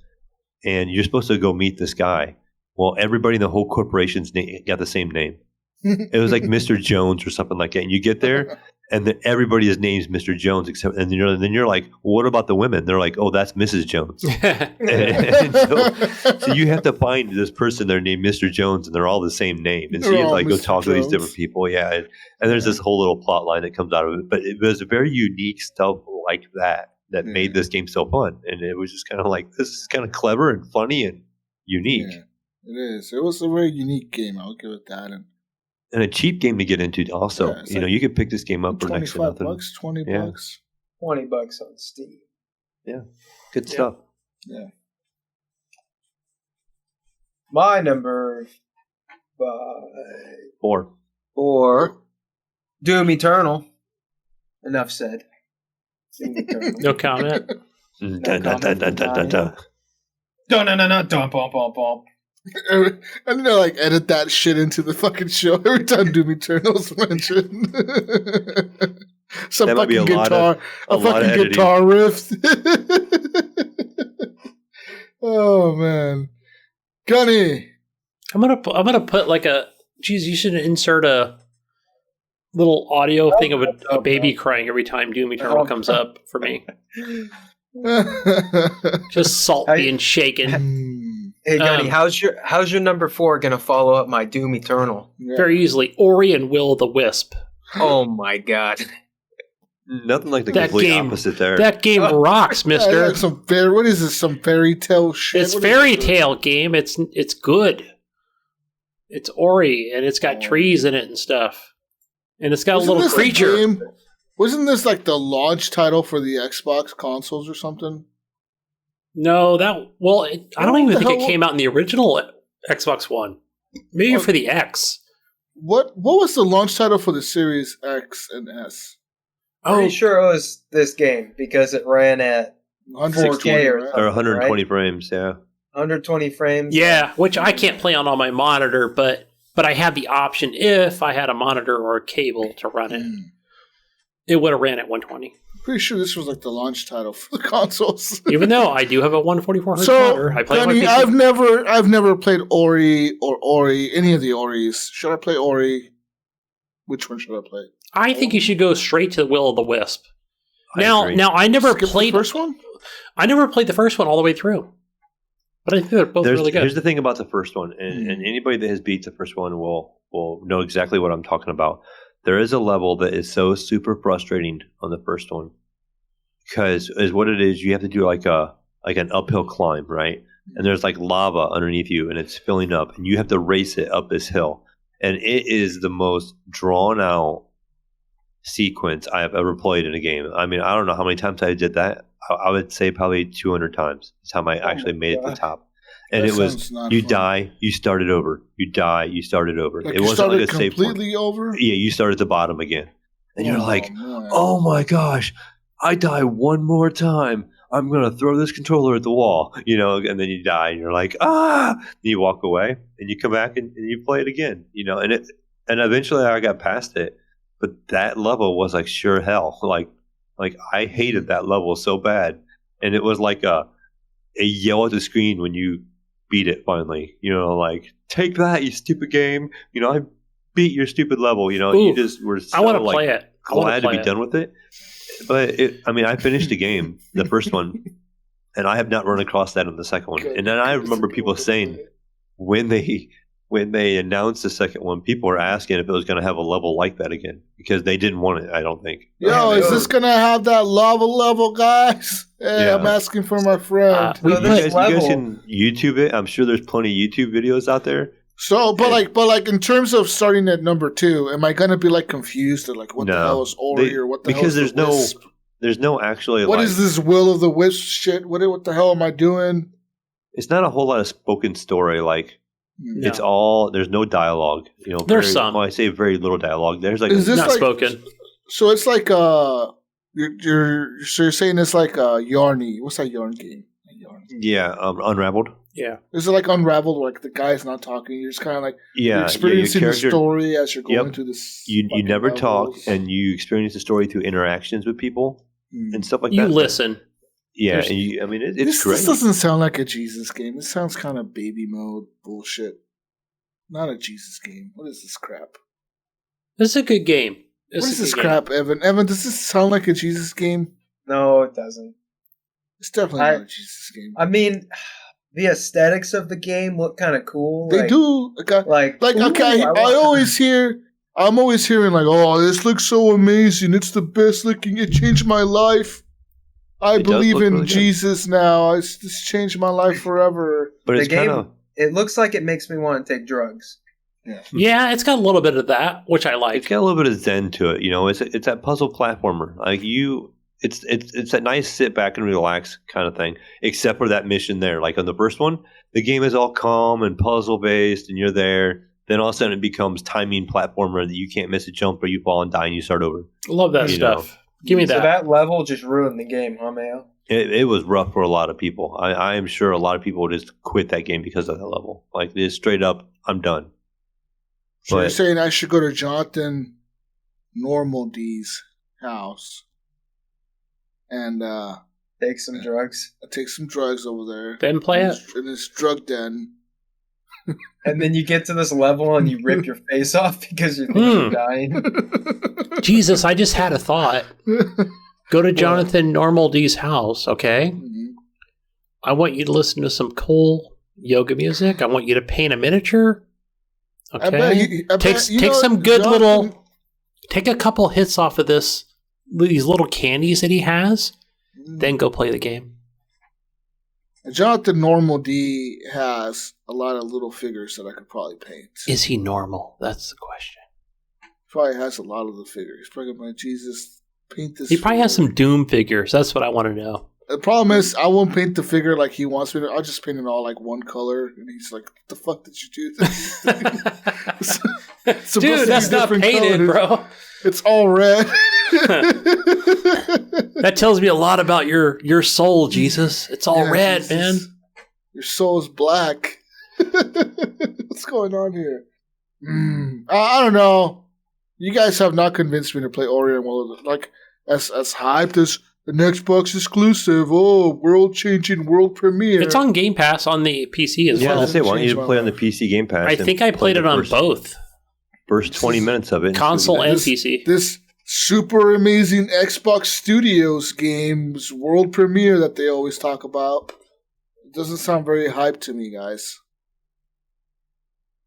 And you're supposed to go meet this guy. Well, everybody in the whole corporation's got the same name. It was like Mr. Jones or something like that. And you get there, and then everybody's name's Mr. Jones, except, and then you're like, well, what about the women? They're like, oh, that's Mrs. Jones. and so you have to find this person, they're named Mr. Jones, and they're all the same name. And so you have to like go talk to these different people. Yeah. And there's this whole little plot line that comes out of it. But it was very unique stuff like that made this game so fun. And it was just kind of like, this is kind of clever and funny and unique. Yeah, it is. It was a very unique game. I'll give it that. And a cheap game to get into also. Yeah, you could pick this game up for next to nothing. $25, $20. $20 on Steam. Yeah. Good stuff. Yeah. My number 4. Doom Eternal. Enough said. Doom Eternal. No comment. And they're like, edit that shit into the fucking show every time Doom Eternal's mentioned. Some that fucking guitar, a fucking guitar riff. Oh man, Gunny. I'm gonna put like a. Geez, you should insert a little audio thing of a baby crying every time Doom Eternal comes up for me. Just salt being shaken. Hey, Goty, how's your number 4 gonna follow up my Doom Eternal? Yeah. Very easily, Ori and Will o' the Wisp. Oh my god! Nothing like the complete opposite there. That game rocks, mister. Yeah, what is this? Some fairy tale shit? It's fairy tale game. It's good. It's Ori, and it's got trees in it and stuff. And it's got a little creature. Wasn't this like the launch title for the Xbox consoles or something? No, I don't even think it came out in the original Xbox One. Maybe for the X. What was the launch title for the Series X and S? Pretty sure it was this game because it ran at 4K or 120 frames. Yeah, 120 frames. Yeah, which I can't play on my monitor, but I have the option if I had a monitor or a cable to run it. It would have ran at 120. Pretty sure this was like the launch title for the consoles. Even though I do have a 144 Hz monitor, I play on my PC. I've never played Ori any of the Oris. Should I play Ori? Which one should I play? I think you should go straight to Will o' the Wisp. Now I never played the first one. I never played the first one all the way through, but I think they're both really good. Here's the thing about the first one, and anybody that has beat the first one will know exactly what I'm talking about. There is a level that is so super frustrating on the first one because what it is, you have to do like an uphill climb, right? And there's like lava underneath you, and it's filling up, and you have to race it up this hill, and it is the most drawn out sequence I have ever played in a game. I mean, I don't know how many times I did that. I would say probably 200 times. That's how I actually made it to the top. And it was you fun. Die, you started over. You die, you started over. Like it wasn't like a save point. Completely over? Yeah, you start at the bottom again. And you're like, oh my gosh, I die one more time. I'm gonna throw this controller at the wall, and then you die, and you're like, ah! And you walk away, and you come back and you play it again, and eventually I got past it, but that level was like sure hell, like I hated that level so bad, and it was like a yell at the screen when you beat it finally, like take that, you stupid game, I beat your stupid level, you just were so I want to play it. Glad to be done with it. But I finished the game, the first one, and I have not run across that in the second one. And then I remember people saying when they announced the second one, people were asking if it was going to have a level like that again because they didn't want it. I don't think. Yo, is this going to have that lava level, guys? Hey, yeah. I'm asking for my friend. You guys can YouTube it. I'm sure there's plenty of YouTube videos out there. So, but in terms of starting at number 2, am I gonna be like confused or like what the hell is Ori or what the hell is there's no actually. What is this Will of the Wisp shit? What the hell am I doing? It's not a whole lot of spoken story. It's all there's no dialogue. There's some. Well, I say very little dialogue. There's is this not spoken. So it's like you're saying it's like Yarny. What's that yarn game? Yeah, Unraveled. Yeah. Is it like Unraveled where like the guy's not talking? You're just kind of like you're experiencing the story as you're going through this. You never talk, and you experience the story through interactions with people and stuff like that. You listen. Yeah, and it's great. This doesn't sound like a Jesus game. It sounds kind of baby mode bullshit. Not a Jesus game. What is this crap? This is a good game. What is this crap, Evan? Evan, does this sound like a Jesus game? No, it doesn't. It's definitely not a Jesus game. I mean, the aesthetics of the game look kind of cool. They do. I'm always hearing like, oh, this looks so amazing. It's the best looking. It changed my life. I believe in really Jesus now. It's changed my life forever. But it's it looks like it makes me want to take drugs. Yeah, it's got a little bit of that, which I like. It's got a little bit of zen to it. It's that puzzle platformer. It's that nice sit back and relax kind of thing, except for that mission there. Like on the first one, the game is all calm and puzzle based, and you're there. Then all of a sudden, it becomes timing platformer that you can't miss a jump or you fall and die and you start over. Love that stuff. Give me that. So that level just ruined the game, huh, Mayo? It was rough for a lot of people. I am sure a lot of people would just quit that game because of that level. Like this, straight up, I'm done. So you're saying I should go to Jonathan Normal D's house and take some drugs. Take some drugs over there. Then play it in his drug den. And then you get to this level and you rip your face off because you think you're dying. Jesus, I just had a thought. Go to Jonathan Normal D's house, okay? Mm-hmm. I want you to listen to some cool yoga music. I want you to paint a miniature. Okay? Take a couple hits off of these little candies that he has, then go play the game. Jonathan Normal D has a lot of little figures that I could probably paint. Is he normal? That's the question. Probably has a lot of the figures. Probably my Jesus, paint this. He probably has some Doom figures. That's what I want to know. The problem is, I won't paint the figure like he wants me to. I'll just paint it all like one color, and he's like, "What the fuck did you do?" Dude, that's not painted, bro. It's all red. That tells me a lot about your soul, Jesus. It's all red, Jesus. Man. Your soul is black. What's going on here? I don't know. You guys have not convinced me to play Ori and Will. Like as hyped as an Xbox exclusive. Oh, world-changing world premiere. It's on Game Pass on the PC as well. Yeah, that's it. Why don't you play on the PC Game Pass? I think I played it on both. First 20 minutes of it. Console and PC. This super amazing Xbox Studios game's world premiere that they always talk about. It doesn't sound very hyped to me, guys.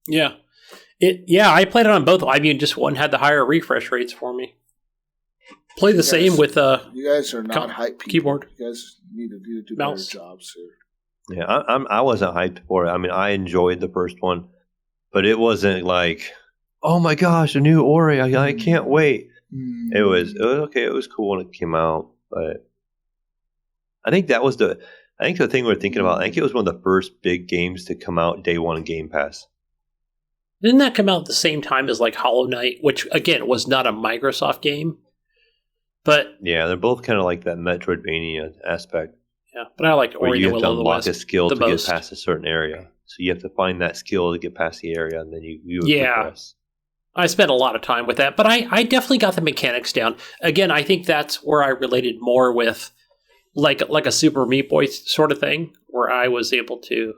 Yeah. I played it on both. I mean, just one had the higher refresh rates for me. Play the same with you guys are not hype people. Keyboard. You guys need to do better jobs here. Yeah, I wasn't hyped for it. I mean, I enjoyed the first one, but it wasn't like, oh my gosh, a new Ori! I can't wait. It was okay. It was cool when it came out, but I think that was the thing we're thinking about. I think it was one of the first big games to come out day one in Game Pass. Didn't that come out at the same time as like Hollow Knight, which again was not a Microsoft game? But yeah, they're both kind of like that Metroidvania aspect. Yeah, but I liked Where Ori you and the have to Will of the unlock a Wisp skill the to most. get past a certain area. So you have to find that skill to get past the area, and then you would Yeah. progress. I spent a lot of time with that, but I definitely got the mechanics down. Again, I think that's where I related more with like a Super Meat Boy sort of thing, where I was able to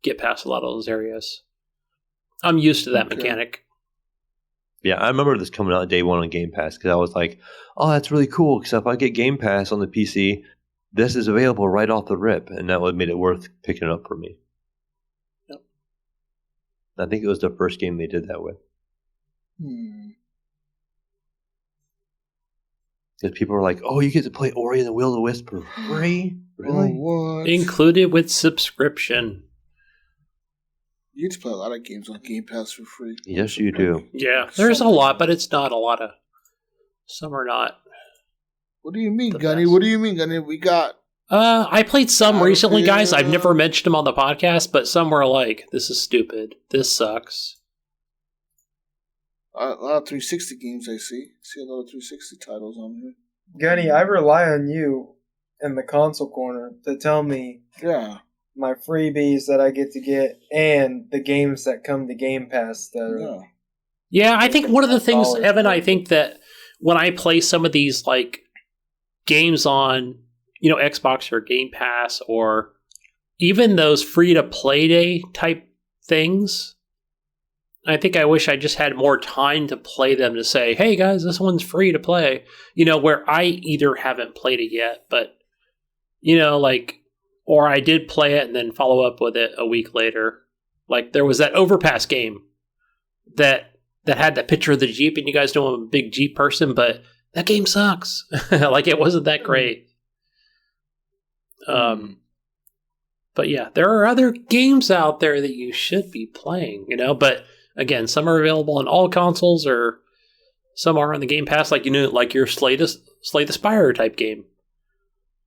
get past a lot of those areas. I'm used to that mechanic. Yeah, I remember this coming out day one on Game Pass because I was like, "Oh, that's really cool." Because if I get Game Pass on the PC, this is available right off the rip, and that would made it worth picking it up for me. Yep. I think it was the first game they did that with. Because people were like, "Oh, you get to play Ori and the Will of the Wisp for free? Really?" Oh, what? Included with subscription. You get to play a lot of games on Game Pass for free. Yes, you do. Yeah, there's a lot, but it's not a lot of. Some are not. What do you mean, The Gunny? best. What do you mean, Gunny? We got I played some recently, guys. I've Battlefield. never mentioned them on the podcast, but some were like, "This is stupid. This sucks." a lot of 360 games. I see a lot of 360 titles on here. Gunny, I rely on you in the console corner to tell me Yeah, my freebies that I get to get and the games that come to Game Pass that are yeah. Yeah, I think one of the things, $5 Evan, I more. think that when I play some of these like games on, Xbox or Game Pass or even those free to play day type things, I think I wish I just had more time to play them to say, "Hey guys, this one's free to play." Where I either haven't played it yet, but or I did play it and then follow up with it a week later. Like there was that Overpass game that had that picture of the Jeep, and you guys know I'm a big Jeep person, but that game sucks. Like it wasn't that great. But yeah, there are other games out there that you should be playing, but again, some are available on all consoles or some are on the Game Pass, like your Slay the Spire type game.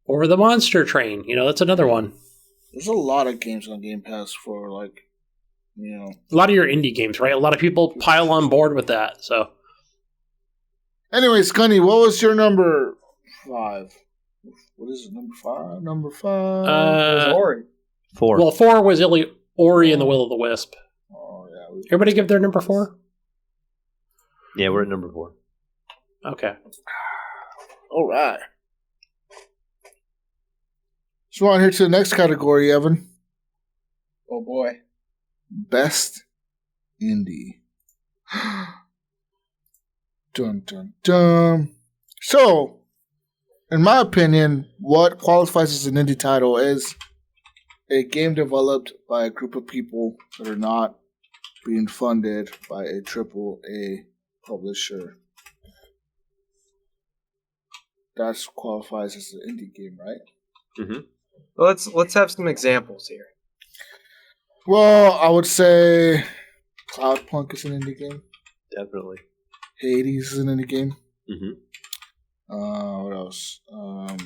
Or the Monster Train, that's another one. There's a lot of games on Game Pass for A lot of your indie games, right? A lot of people pile on board with that, so. Anyways, Gunny, what was your number 5? What is it? Number 5? Number 5. it was Ori. 4. Well, 4 was Ori and the Will of the Wisp. Oh yeah. Everybody give their number 4? Yeah, we're at number 4. Okay. All right. So on here to the next category, Evan. Oh boy. Best indie. Dun dun dun. So, in my opinion, what qualifies as an indie title is a game developed by a group of people that are not being funded by a AAA publisher. That qualifies as an indie game, right? Mm-hmm. Well, let's have some examples here. Well, I would say Cloudpunk is an indie game. Definitely. Hades is an indie game. Mm-hmm. What else? I'm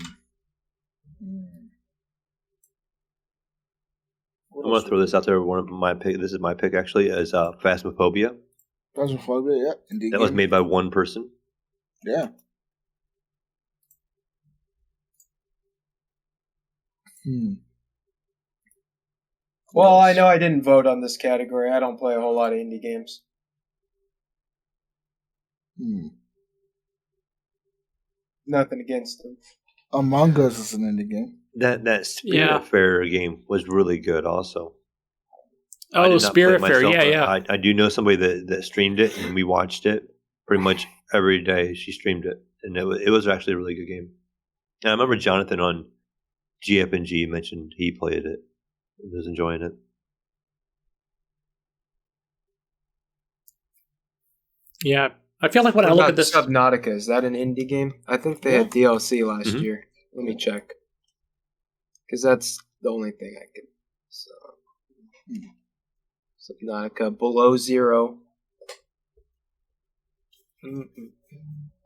going to throw this out there. One of my pick. This is my pick actually. Is Phasmophobia. Phasmophobia, yeah, indie That game. was made by one person. Yeah. Well, I know I didn't vote on this category. I don't play a whole lot of indie games. Nothing against them. Among Us is an indie game. That Spiritfarer game was really good. Also. I Oh, did not play it Spiritfarer, myself, yeah. but I do know somebody that streamed it, and we watched it pretty much every day. She streamed it, and it was actually a really good game. And I remember Jonathan on GFNG mentioned he played it and was enjoying it. Yeah. I feel like when I What look about at this. Subnautica, is that an indie game? I think they had DLC last year. Let me check. Because that's the only thing I can. So, Subnautica, Below Zero.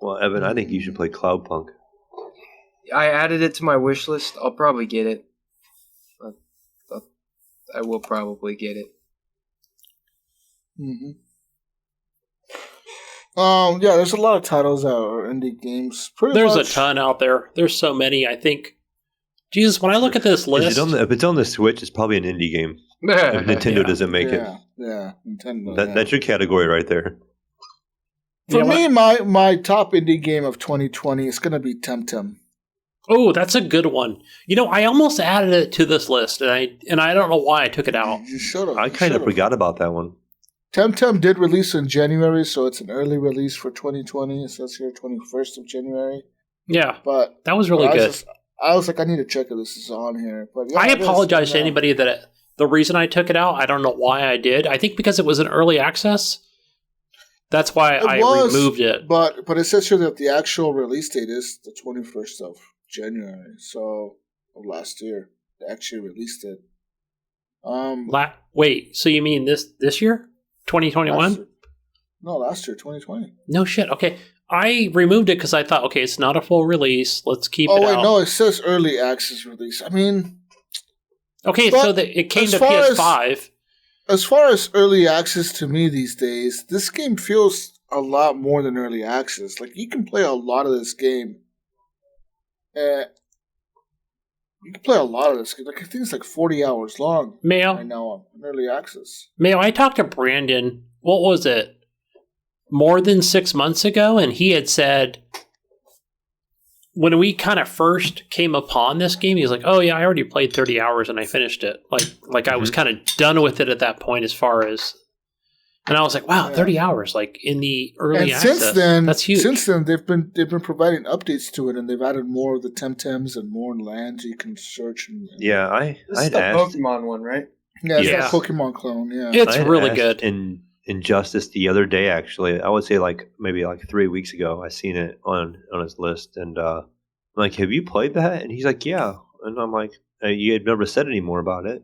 Well, Evan, I think you should play Cloudpunk. I added it to my wish list. I'll probably get it. I will probably get it. Mm-hmm. Yeah, there's a lot of titles that are indie games. There's a ton out there. There's so many. I think Jesus, when I look at this list, if it's on the Switch, it's probably an indie game. If Nintendo doesn't make it. Yeah, Nintendo. That's your category right there. For me, my top indie game of 2020 is going to be Temtem. Oh, that's a good one. I almost added it to this list, and I don't know why I took it out. You should have. I kind of forgot about that one. Temtem did release in January, so it's an early release for 2020. It says here 21st of January. Yeah, but that was really good. I was like, I need to check if this is on here. But yeah, I apologize to anybody that the reason I took it out, I don't know why I did. I think because it was an early access. That's why I removed it. But it says here that the actual release date is the 21st of January, so of last year. They actually released it. Wait, so you mean this year? 2021? No, last year, 2020. No shit. Okay. I removed it because I thought, okay, it's not a full release. Let's keep it out. Oh, wait, no, it says early access release. I mean... Okay, so it came to PS5. As far as early access to me these days, this game feels a lot more than early access. Like, you can play a lot of this game. Like, I think it's like 40 hours long. Mayo? Right now on early access. Mayo, I talked to Brandon, what was it? More than 6 months ago, and he had said, when we kind of first came upon this game, he was like, oh yeah, I already played 30 hours and I finished it. Like I was kind of done with it at that point as far as, and I was like, wow, 30 hours, like in the early access. Since then, that's huge. Since then, they've been providing updates to it, and they've added more of the Temtems and more lands you can search. This is the Pokemon one, right? Yeah, it's that Pokemon clone, yeah. It's really good. In Injustice the other day, actually, I would say maybe 3 weeks ago, I seen it on his list, and I'm like, have you played that? And he's like, yeah. And I'm like, you had never said any more about it.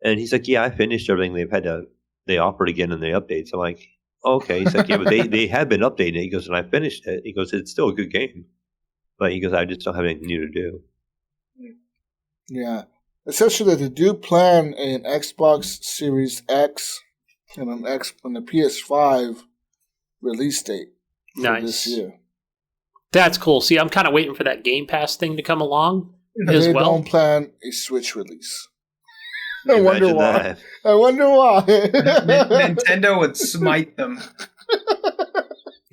And he's like, yeah, I finished everything they offered again in the updates. I'm like, oh, okay. He's like, yeah, but they have been updating it. He goes, and I finished it. He goes, it's still a good game. But he goes, I just don't have anything new to do. Yeah. Essentially, they do plan an Xbox Series X and the PS5 release date for this year. That's cool. See, I'm kind of waiting for that Game Pass thing to come along as well. They don't plan a Switch release. I wonder why. Nintendo would smite them.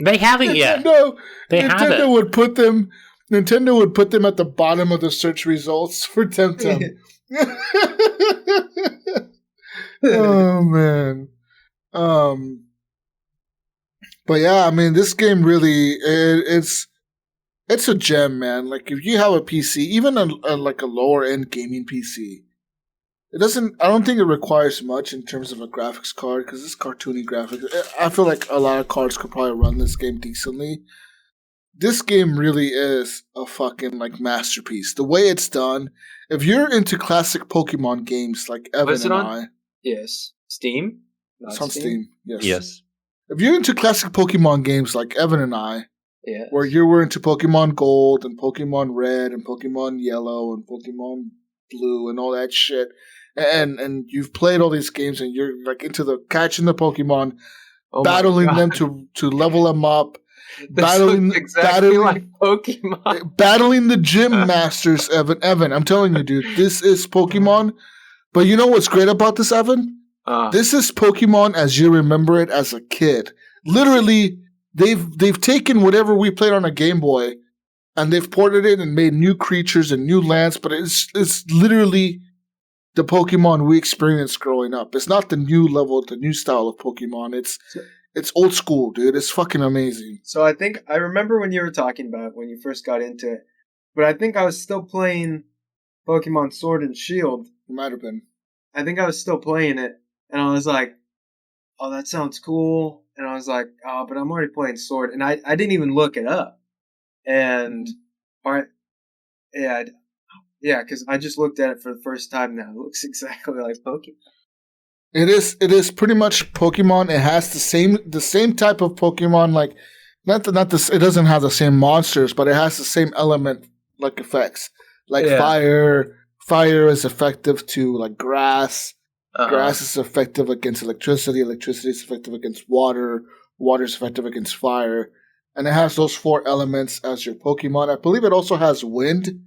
They haven't yet. Nintendo would put them at the bottom of the search results for Temtem. Oh man. But yeah, I mean, this game really it's a gem, man. Like, if you have a PC, even a lower end gaming PC, I don't think it requires much in terms of a graphics card, because it's cartoony graphics. I feel like a lot of cards could probably run this game decently. This game really is a fucking masterpiece. The way it's done. If you're into classic Pokemon games like Evan and I, yes, Steam. It's on Steam. Yes. If you're into classic Pokemon games like Evan and I, where you were into Pokemon Gold and Pokemon Red and Pokemon Yellow and Pokemon Blue and all that shit, and you've played all these games and you're into the catching the Pokemon, battling them to level them up, battling like Pokemon, battling the gym masters. Evan, I'm telling you, dude, this is Pokemon. But you know what's great about this, Evan? This is Pokemon as you remember it as a kid. Literally, they've taken whatever we played on a Game Boy, and they've ported it and made new creatures and new lands. But it's literally the Pokemon we experienced growing up. It's not the new level, the new style of Pokemon. It's old school, dude. It's fucking amazing. So I think I remember when you were talking about when you first got into it, but I think I was still playing Pokemon Sword and Shield. It might have been. I think I was still playing it. And I was like, oh, that sounds cool. And I was like, oh, but I'm already playing Sword. And I didn't even look it up. And, because I just looked at it for the first time now. It looks exactly like Pokemon. It is pretty much Pokemon. It has the same type of Pokemon, it doesn't have the same monsters, but it has the same element, effects. Fire is effective to, grass. Grass is effective against electricity. Electricity is effective against water. Water is effective against fire. And it has those 4 elements as your Pokemon. I believe it also has wind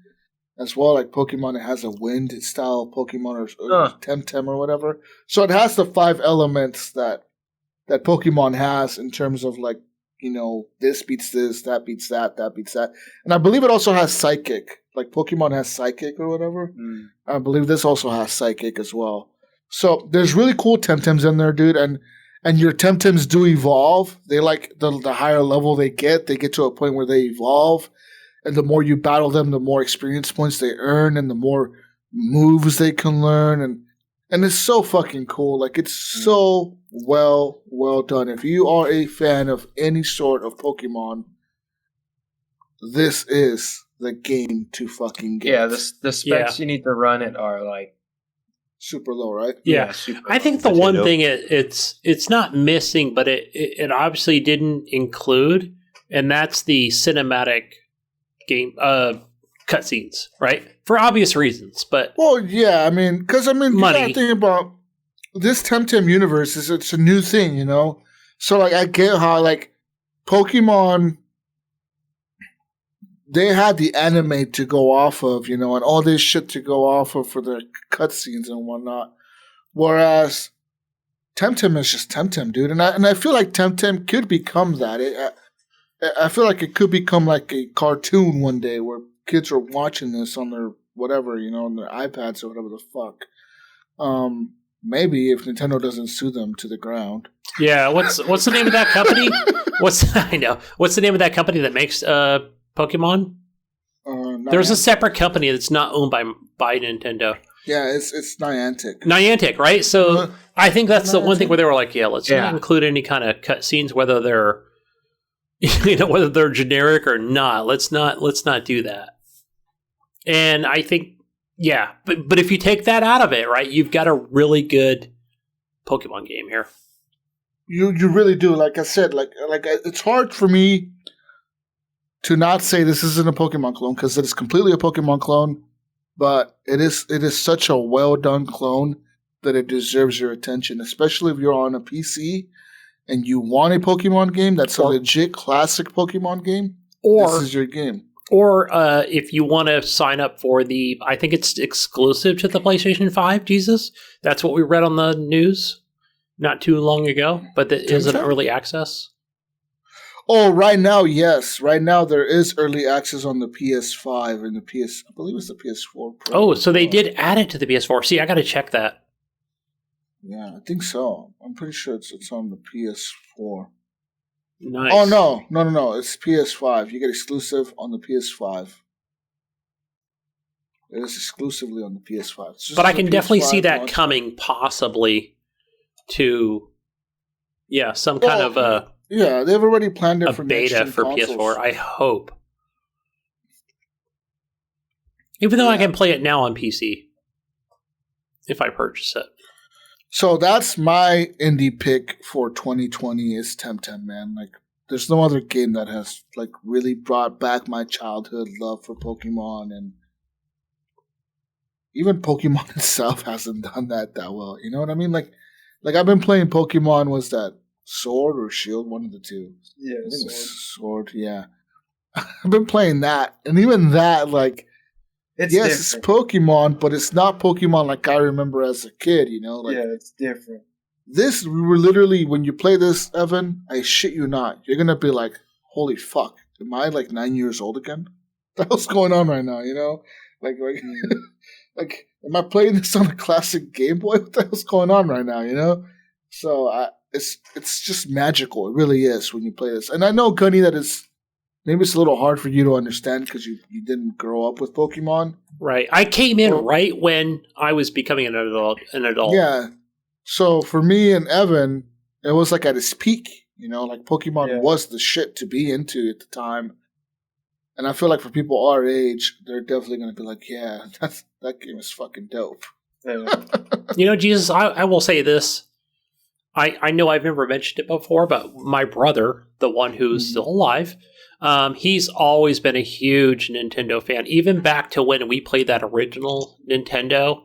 as well. Like Pokemon, it has a wind style Pokemon or Temtem or whatever. So it has the 5 elements that Pokemon has in terms of like, you know, this beats this, that beats that, that beats that. And I believe it also has Psychic. Like Pokemon has Psychic or whatever. I believe this also has Psychic as well. So there's really cool Temtems in there, dude. And your Temtems do evolve. They like the higher level they get to a point where they evolve. And the more you battle them, the more experience points they earn and the more moves they can learn. And it's so fucking cool. Like, it's so well done. If you are a fan of any sort of Pokemon, this is the game to fucking get. Yeah, the specs you need to run it are like super low, right? Yeah. Super I think the one thing it's not missing, but it obviously didn't include, and that's the cinematic game cutscenes, right? For obvious reasons, but well, yeah, I mean, because money. You gotta think about this Temtem universe it's a new thing, you know. So like, I get how like Pokemon, they had the anime to go off of, you know, and all this shit to go off of for the cutscenes and whatnot. Whereas Temtem is just Temtem, dude, and I feel like Temtem could become that. I feel like it could become like a cartoon one day where kids are watching this on their whatever, you know, on their iPads or whatever the fuck. Maybe if Nintendo doesn't sue them to the ground. Yeah, what's the name of that company? What's the name of that company that makes Pokemon? There's a separate company that's not owned by Nintendo. Yeah, it's Niantic. Niantic, right? So I think that's the one thing where they were like, let's not include any kind of cutscenes, whether they're whether they're generic or not. Let's not do that. And I think, but if you take that out of it, right, you've got a really good Pokemon game here. You really do. Like I said, like it's hard for me to not say this isn't a Pokemon clone because it is completely a Pokemon clone, but it is such a well done clone that it deserves your attention, especially if you're on a PC and you want a Pokemon game that's a legit classic Pokemon game. Or this is your game. Or if you want to sign up for I think it's exclusive to the PlayStation 5, Jesus. That's what we read on the news not too long ago, but that is an early access. Oh, right now, yes. Right now there is early access on the PS5 and I believe it's the PS4 Pro. Oh, so they did add it to the PS4. See, I got to check that. Yeah, I think so. I'm pretty sure it's on the PS4. Nice. Oh, no. It's PS5. You get exclusive on the PS5. It is exclusively on the PS5. But I can definitely see that coming possibly to, some kind of a... Yeah, they've already planned it for beta for consoles. PS4, I hope. Even though I can play it now on PC. If I purchase it. So that's my indie pick for 2020 is Temtem, man. Like, there's no other game that has like really brought back my childhood love for Pokemon, and even Pokemon itself hasn't done that well. You know what I mean? Like I've been playing Pokemon. Was that Sword or Shield? One of the two. Yeah, I think it was Sword. Yeah, I've been playing that, and even that, like. It's Pokemon, but it's not Pokemon like I remember as a kid, you know? Like, yeah, it's different. This, we were literally, when you play this, Evan, I shit you not, you're going to be like, holy fuck, am I like 9 years old again? What the hell's going on right now, you know? Like, am I playing this on a classic Game Boy? What the hell's going on right now, you know? So, it's just magical. It really is when you play this. And I know, Gunny, that maybe it's a little hard for you to understand because you didn't grow up with Pokemon. Right. I came in right when I was becoming an adult. Yeah. So for me and Evan, it was like at its peak. You know, like Pokemon was the shit to be into at the time. And I feel like for people our age, they're definitely going to be like, yeah, that game is fucking dope. You know, Jesus, I will say this. I know I've never mentioned it before, but my brother, the one who's still alive, he's always been a huge Nintendo fan, even back to when we played that original Nintendo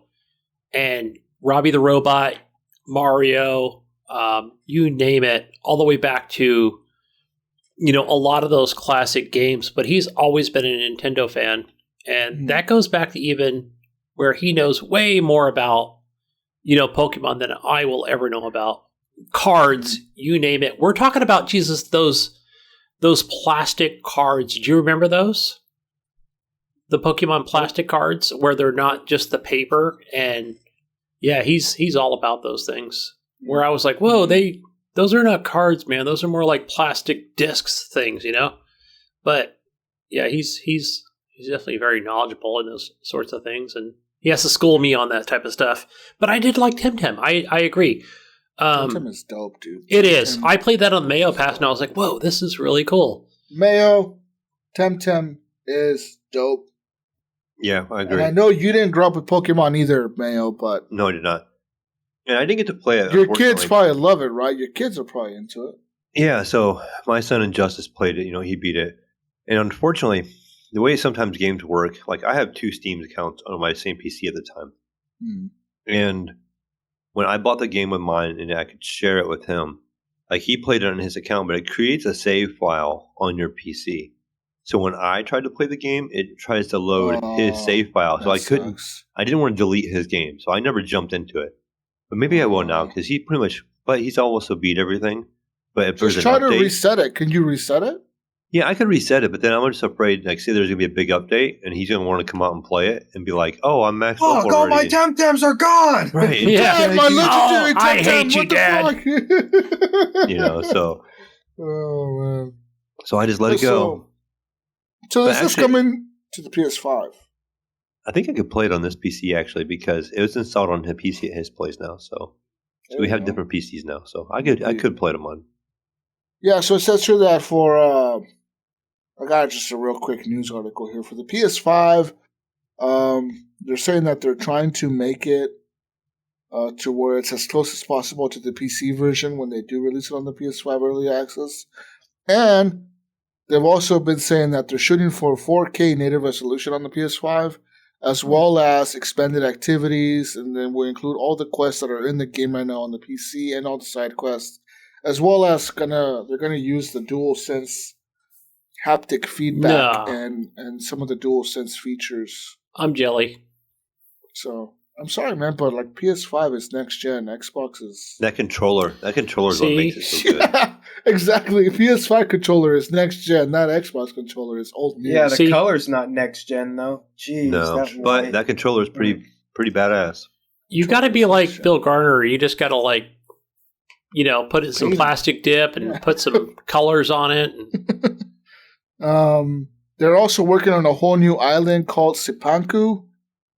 and Robbie the Robot, Mario, you name it, all the way back to, you know, a lot of those classic games. But he's always been a Nintendo fan. And that goes back to even where he knows way more about, Pokemon than I will ever know about. Cards, you name it. We're talking about, Jesus, those plastic cards. Do you remember those? The Pokemon plastic cards where they're not just the paper. And yeah, he's all about those things. Where I was like, whoa, those are not cards, man. Those are more like plastic discs things, But yeah, he's definitely very knowledgeable in those sorts of things, and he has to school me on that type of stuff. But I did like Temtem. I agree. Temtem is dope, dude. It is. I played that on the Mayo Pass, and I was like, whoa, this is really cool. Mayo, Temtem is dope. Yeah, I agree. And I know you didn't grow up with Pokemon either, Mayo, but... No, I did not. Yeah, I didn't get to play it. Your kids probably love it, right? Your kids are probably into it. Yeah, so my son Injustice played it. He beat it. And unfortunately, the way sometimes games work, like I have 2 Steam accounts on my same PC at the time. And when I bought the game with mine and I could share it with him, like he played it on his account, but it creates a save file on your PC. So when I tried to play the game, it tries to load his save file. So I didn't want to delete his game. So I never jumped into it. But maybe I will now because he's also beat everything. But if just try to reset it. Can you reset it? Yeah, I could reset it, but then I'm just afraid, like, say there's going to be a big update, and he's going to want to come out and play it and be like, oh, I'm maxed up already. All my Temtems are gone! Right. Yeah, my legendary Temtem, I hate you, Dad. So. Oh, man. So I just let it go. So is this coming to the PS5? I think I could play it on this PC, actually, because it was installed on his PC at his place now, so we have different PCs now, so I could play them on. Yeah, so it says here that for... I got just a real quick news article here. For the PS5, they're saying that they're trying to make it to where it's as close as possible to the PC version when they do release it on the PS5 early access. And they've also been saying that they're shooting for 4K native resolution on the PS5, as well as expanded activities, and then we'll include all the quests that are in the game right now on the PC and all the side quests, as well as they're gonna use the DualSense haptic feedback and some of the DualSense features. I'm jelly. So I'm sorry, man, but like PS5 is next gen. Xbox is that controller. That controller is what makes it so good. Yeah, exactly. PS5 controller is next gen. That Xbox controller is old news. Yeah, the color's not next gen though. Jeez, no, but that controller is pretty badass. You got to be like Bill Garner. You just got to put in some plastic dip and put some colors on it. They're also working on a whole new island called Sipanku,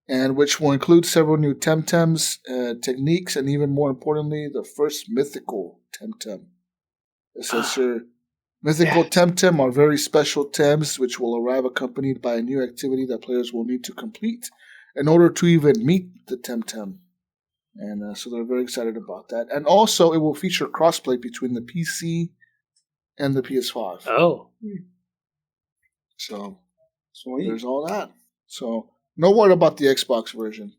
and which will include several new Temtems, techniques, and even more importantly, the first mythical Temtem. It says here, mythical Temtem are very special Tems which will arrive accompanied by a new activity that players will need to complete in order to even meet the Temtem. And so they're very excited about that. And also, it will feature crossplay between the PC and the PS5. Oh. So, sweet. There's all that. So, no word about the Xbox version.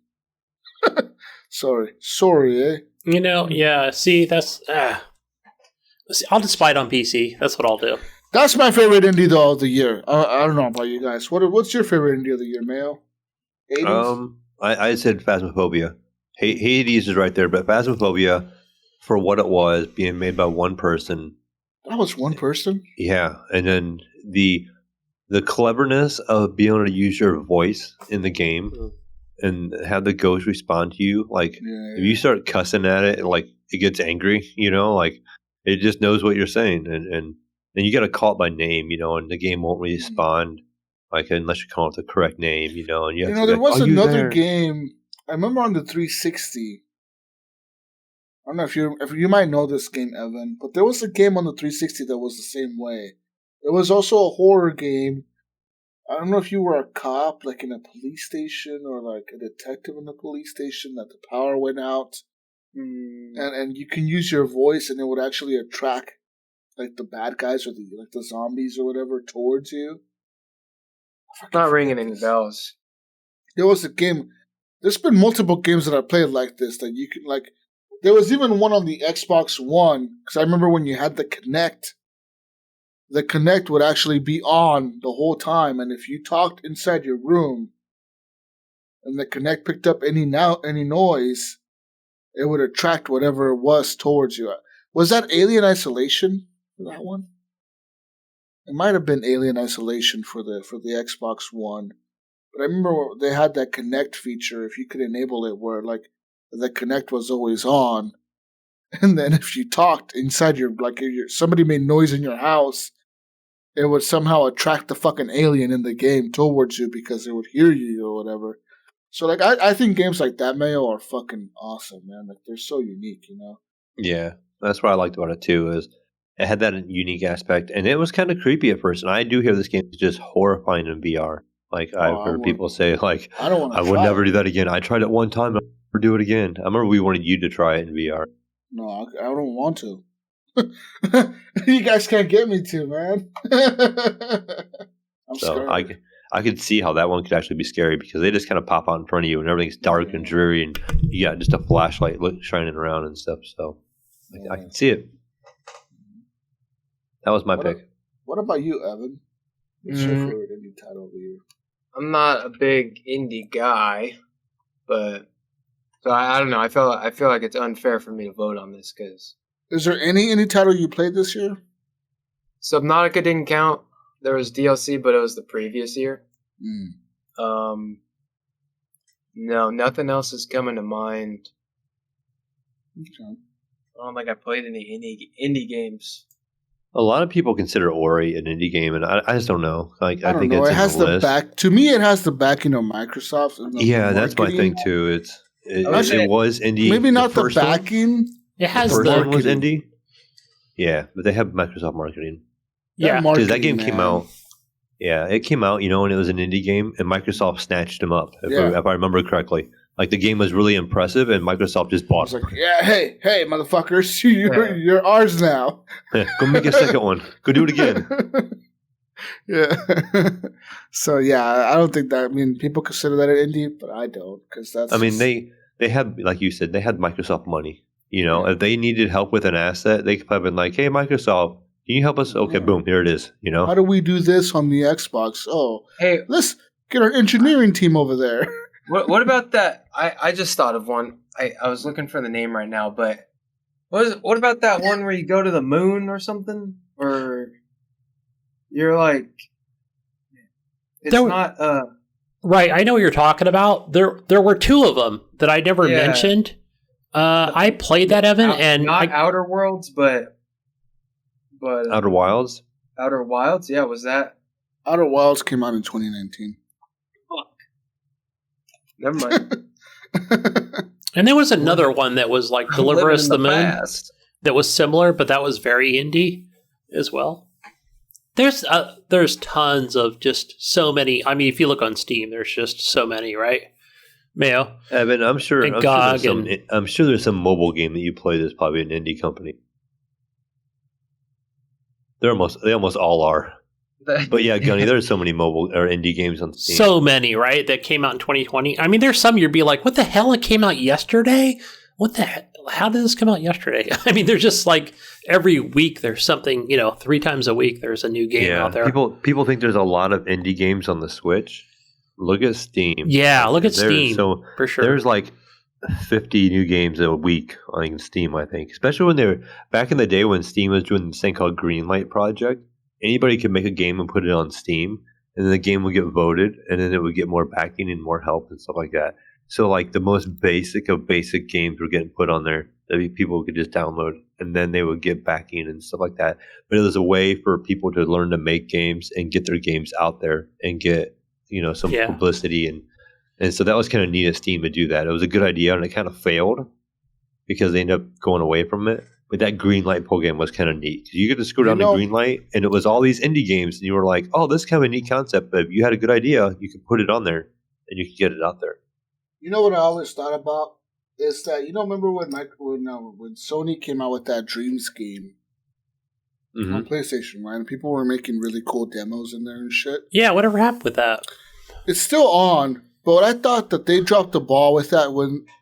Sorry, eh? Yeah, see, that's... I'll just buy it on PC. That's what I'll do. That's my favorite indie, though, of the year. I don't know about you guys. What's your favorite indie of the year, Mayo? Hades? I said Phasmophobia. Hades is right there, but Phasmophobia, for what it was, being made by one person. That was one person? Yeah, and then the cleverness of being able to use your voice in the game and have the ghost respond to you. Like, if you start cussing at it, like, it gets angry, like, it just knows what you're saying. And you got to call it by name, and the game won't respond, like, unless you call it the correct name, and you have to there was another game... I remember on the 360. I don't know if you might know this game, Evan, but there was a game on the 360 that was the same way. It was also a horror game. I don't know if you were a cop, like in a police station, or like a detective in a police station that the power went out, and you can use your voice, and it would actually attract like the bad guys or the zombies or whatever towards you. Not ringing any bells. There was a game. There's been multiple games that I played like this that you can like. There was even one on the Xbox One because I remember when you had the Kinect, the Kinect would actually be on the whole time, and if you talked inside your room, and the Kinect picked up any noise, it would attract whatever it was towards you. Was that Alien Isolation for that one? It might have been Alien Isolation for the Xbox One. But I remember they had that Kinect feature, if you could enable it, where like the Kinect was always on. And then if you talked inside somebody made noise in your house, it would somehow attract the fucking alien in the game towards you because it would hear you or whatever. So like I think games like that, Mayo, are fucking awesome, man. Like they're so unique, you know? Yeah, that's what I liked about it too. Is it had that unique aspect, and it was kind of creepy at first. And I do hear this game is just horrifying in VR. Like I've heard people say, like I would never do that again. I tried it one time, I'll never do it again. I remember we wanted you to try it in VR. No, I don't want to. You guys can't get me to, man. I'm scared. I could see how that one could actually be scary because they just kind of pop out in front of you and everything's dark and dreary and you got just a flashlight shining around and stuff. So I can see it. That was my pick. What about you, Evan? What's your favorite indie title of the year? I'm not a big indie guy, but so I don't know. I feel like it's unfair for me to vote on this because. Is there any indie title you played this year? Subnautica didn't count. There was DLC, but it was the previous year. No, nothing else is coming to mind. Okay. I don't think I played any indie games. A lot of people consider Ori an indie game, and I just don't know. Like I think know. It's it has the back. To me, it has the backing of Microsoft. Yeah, that's my thing too. It was indie. Maybe not the backing. It has the first one was indie. Yeah, but they have Microsoft marketing. Yeah, because that game came out. Yeah, it came out, and it was an indie game, and Microsoft snatched them up, if I remember correctly. Like, the game was really impressive, and Microsoft just bought it. Like, hey, motherfuckers, you're ours now. Yeah, go make a second one. Go do it again. Yeah. So, yeah, I don't think that, people consider that an indie, but I don't, because that's... they had, like you said, they had Microsoft money. If they needed help with an asset, they could have been like, hey, Microsoft, can you help us? Okay, boom, here it is. How do we do this on the Xbox? Oh, hey, let's get our engineering team over there. What about that? I just thought of one. I was looking for the name right now, but what about that one where you go to the moon or something? Or you're like, not right. I know what you're talking about. There were two of them that I never mentioned. I played that, Evan, and not Outer Worlds, but Outer Wilds. Outer Wilds, yeah. Was that Outer Wilds came out in 2019? Fuck. Never mind. And there was another one that was like Deliver Us the Moon that was similar, but that was very indie as well. There's tons of just so many. If you look on Steam, there's just so many, right? Mayo, Evan, I'm sure there's some mobile game that you play that's probably an indie company. They almost all are. But yeah, Gunny, there's so many mobile or indie games on Steam. So many, right? That came out in 2020. There's some you'd be like, what the hell? It came out yesterday? What the hell? How did this come out yesterday? There's just like every week there's something, 3 times a week there's a new game out there. People think there's a lot of indie games on the Switch. Look at Steam. Yeah, look at Steam. So for sure. There's like 50 new games a week on Steam, I think. Especially when they were back in the day when Steam was doing this thing called Greenlight Project. Anybody could make a game and put it on Steam, and then the game would get voted, and then it would get more backing and more help and stuff like that. So like the most basic of basic games were getting put on there that people could just download, and then they would get backing and stuff like that. But it was a way for people to learn to make games and get their games out there and get some publicity and so that was kind of neat of Steam to do that. It was a good idea, and it kind of failed because they ended up going away from it. But that Greenlight program was kind of neat. You could just go down to Greenlight, and it was all these indie games, and you were like, oh, this is kind of a neat concept, but if you had a good idea, you could put it on there, and you could get it out there. You know what I always thought about? Is that, remember when Sony came out with that Dreams game on PlayStation, right? And people were making really cool demos in there and shit? Yeah, whatever happened with that? It's still on, but I thought that they dropped the ball with that.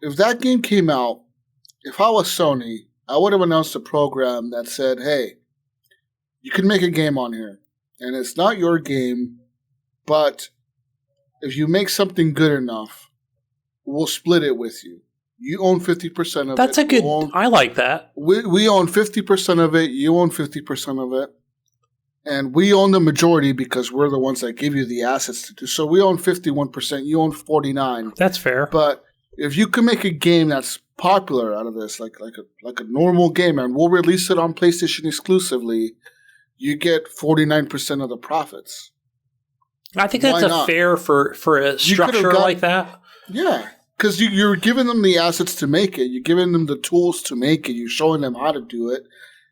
If that game came out, if I was Sony, I would have announced a program that said, hey, you can make a game on here, and it's not your game, but if you make something good enough, we'll split it with you. You own 50% of it. That's a good. I like that. We own 50% of it. You own 50% of it. And we own the majority because we're the ones that give you the assets to do. So we own 51%. You own 49%. That's fair. But if you can make a game that's popular out of this, like a normal game, and we'll release it on PlayStation exclusively, you get 49% of the profits. I think that's fair for a structure like that. Yeah. Because you're giving them the assets to make it. You're giving them the tools to make it. You're showing them how to do it.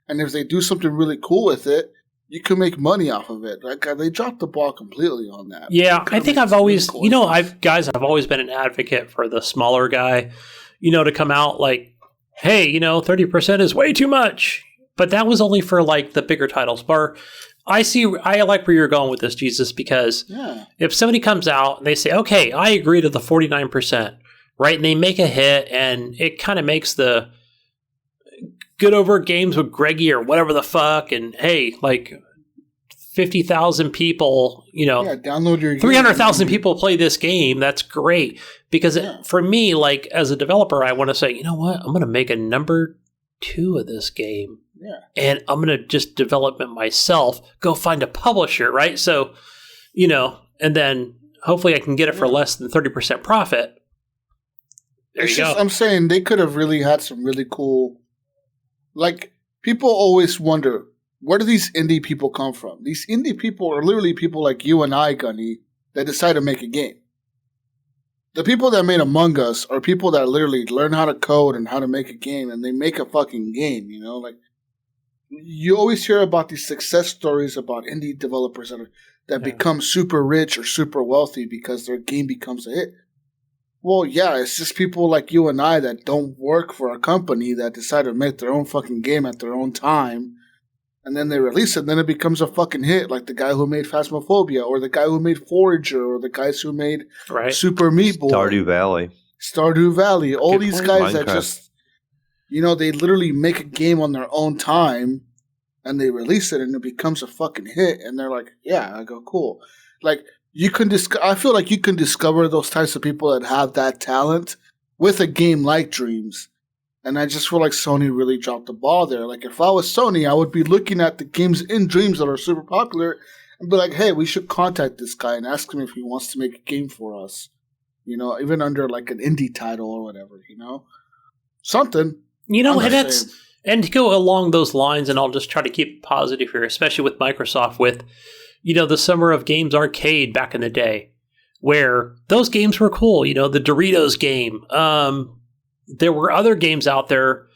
And if they do something really cool with it, you can make money off of it. Like, they dropped the ball completely on that. Yeah, I think I've always, cool I've always been an advocate for the smaller guy, to come out like, hey, 30% is way too much. But that was only for like the bigger titles. But I like where you're going with this, Jesus, because if somebody comes out and they say, okay, I agree to the 49%. Right, and they make a hit, and it kind of makes the Good Over Games with Greggy or whatever the fuck, and hey, like 50,000 people, download your 300,000 people play this game. That's great because for me, like as a developer, I want to say, you know what, I'm going to make a number 2 of this game, and I'm going to just develop it myself. Go find a publisher, right? So, and then hopefully I can get it for less than 30% profit. I'm saying they could have really had some really cool. Like, people always wonder, where do these indie people come from? These indie people are literally people like you and I, Gunny, that decide to make a game. The people that made Among Us are people that literally learn how to code and how to make a game, and they make a fucking game. Like, you always hear about these success stories about indie developers that become super rich or super wealthy because their game becomes a hit. Well, yeah, it's just people like you and I that don't work for a company that decide to make their own fucking game at their own time, and then they release it, and then it becomes a fucking hit, like the guy who made Phasmophobia, or the guy who made Forager, or the guys who made Super Meat Boy. Stardew Valley. All these guys that just, they literally make a game on their own time, and they release it, and it becomes a fucking hit, and they're like, yeah, I go, cool. Like, I feel like you can discover those types of people that have that talent with a game like Dreams. And I just feel like Sony really dropped the ball there. Like, if I was Sony, I would be looking at the games in Dreams that are super popular and be like, hey, we should contact this guy and ask him if he wants to make a game for us. Even under like an indie title or whatever, Something. And to go along those lines, and I'll just try to keep it positive here, especially with Microsoft, with the Summer of Games Arcade back in the day, where those games were cool. The Doritos game. There were other games out there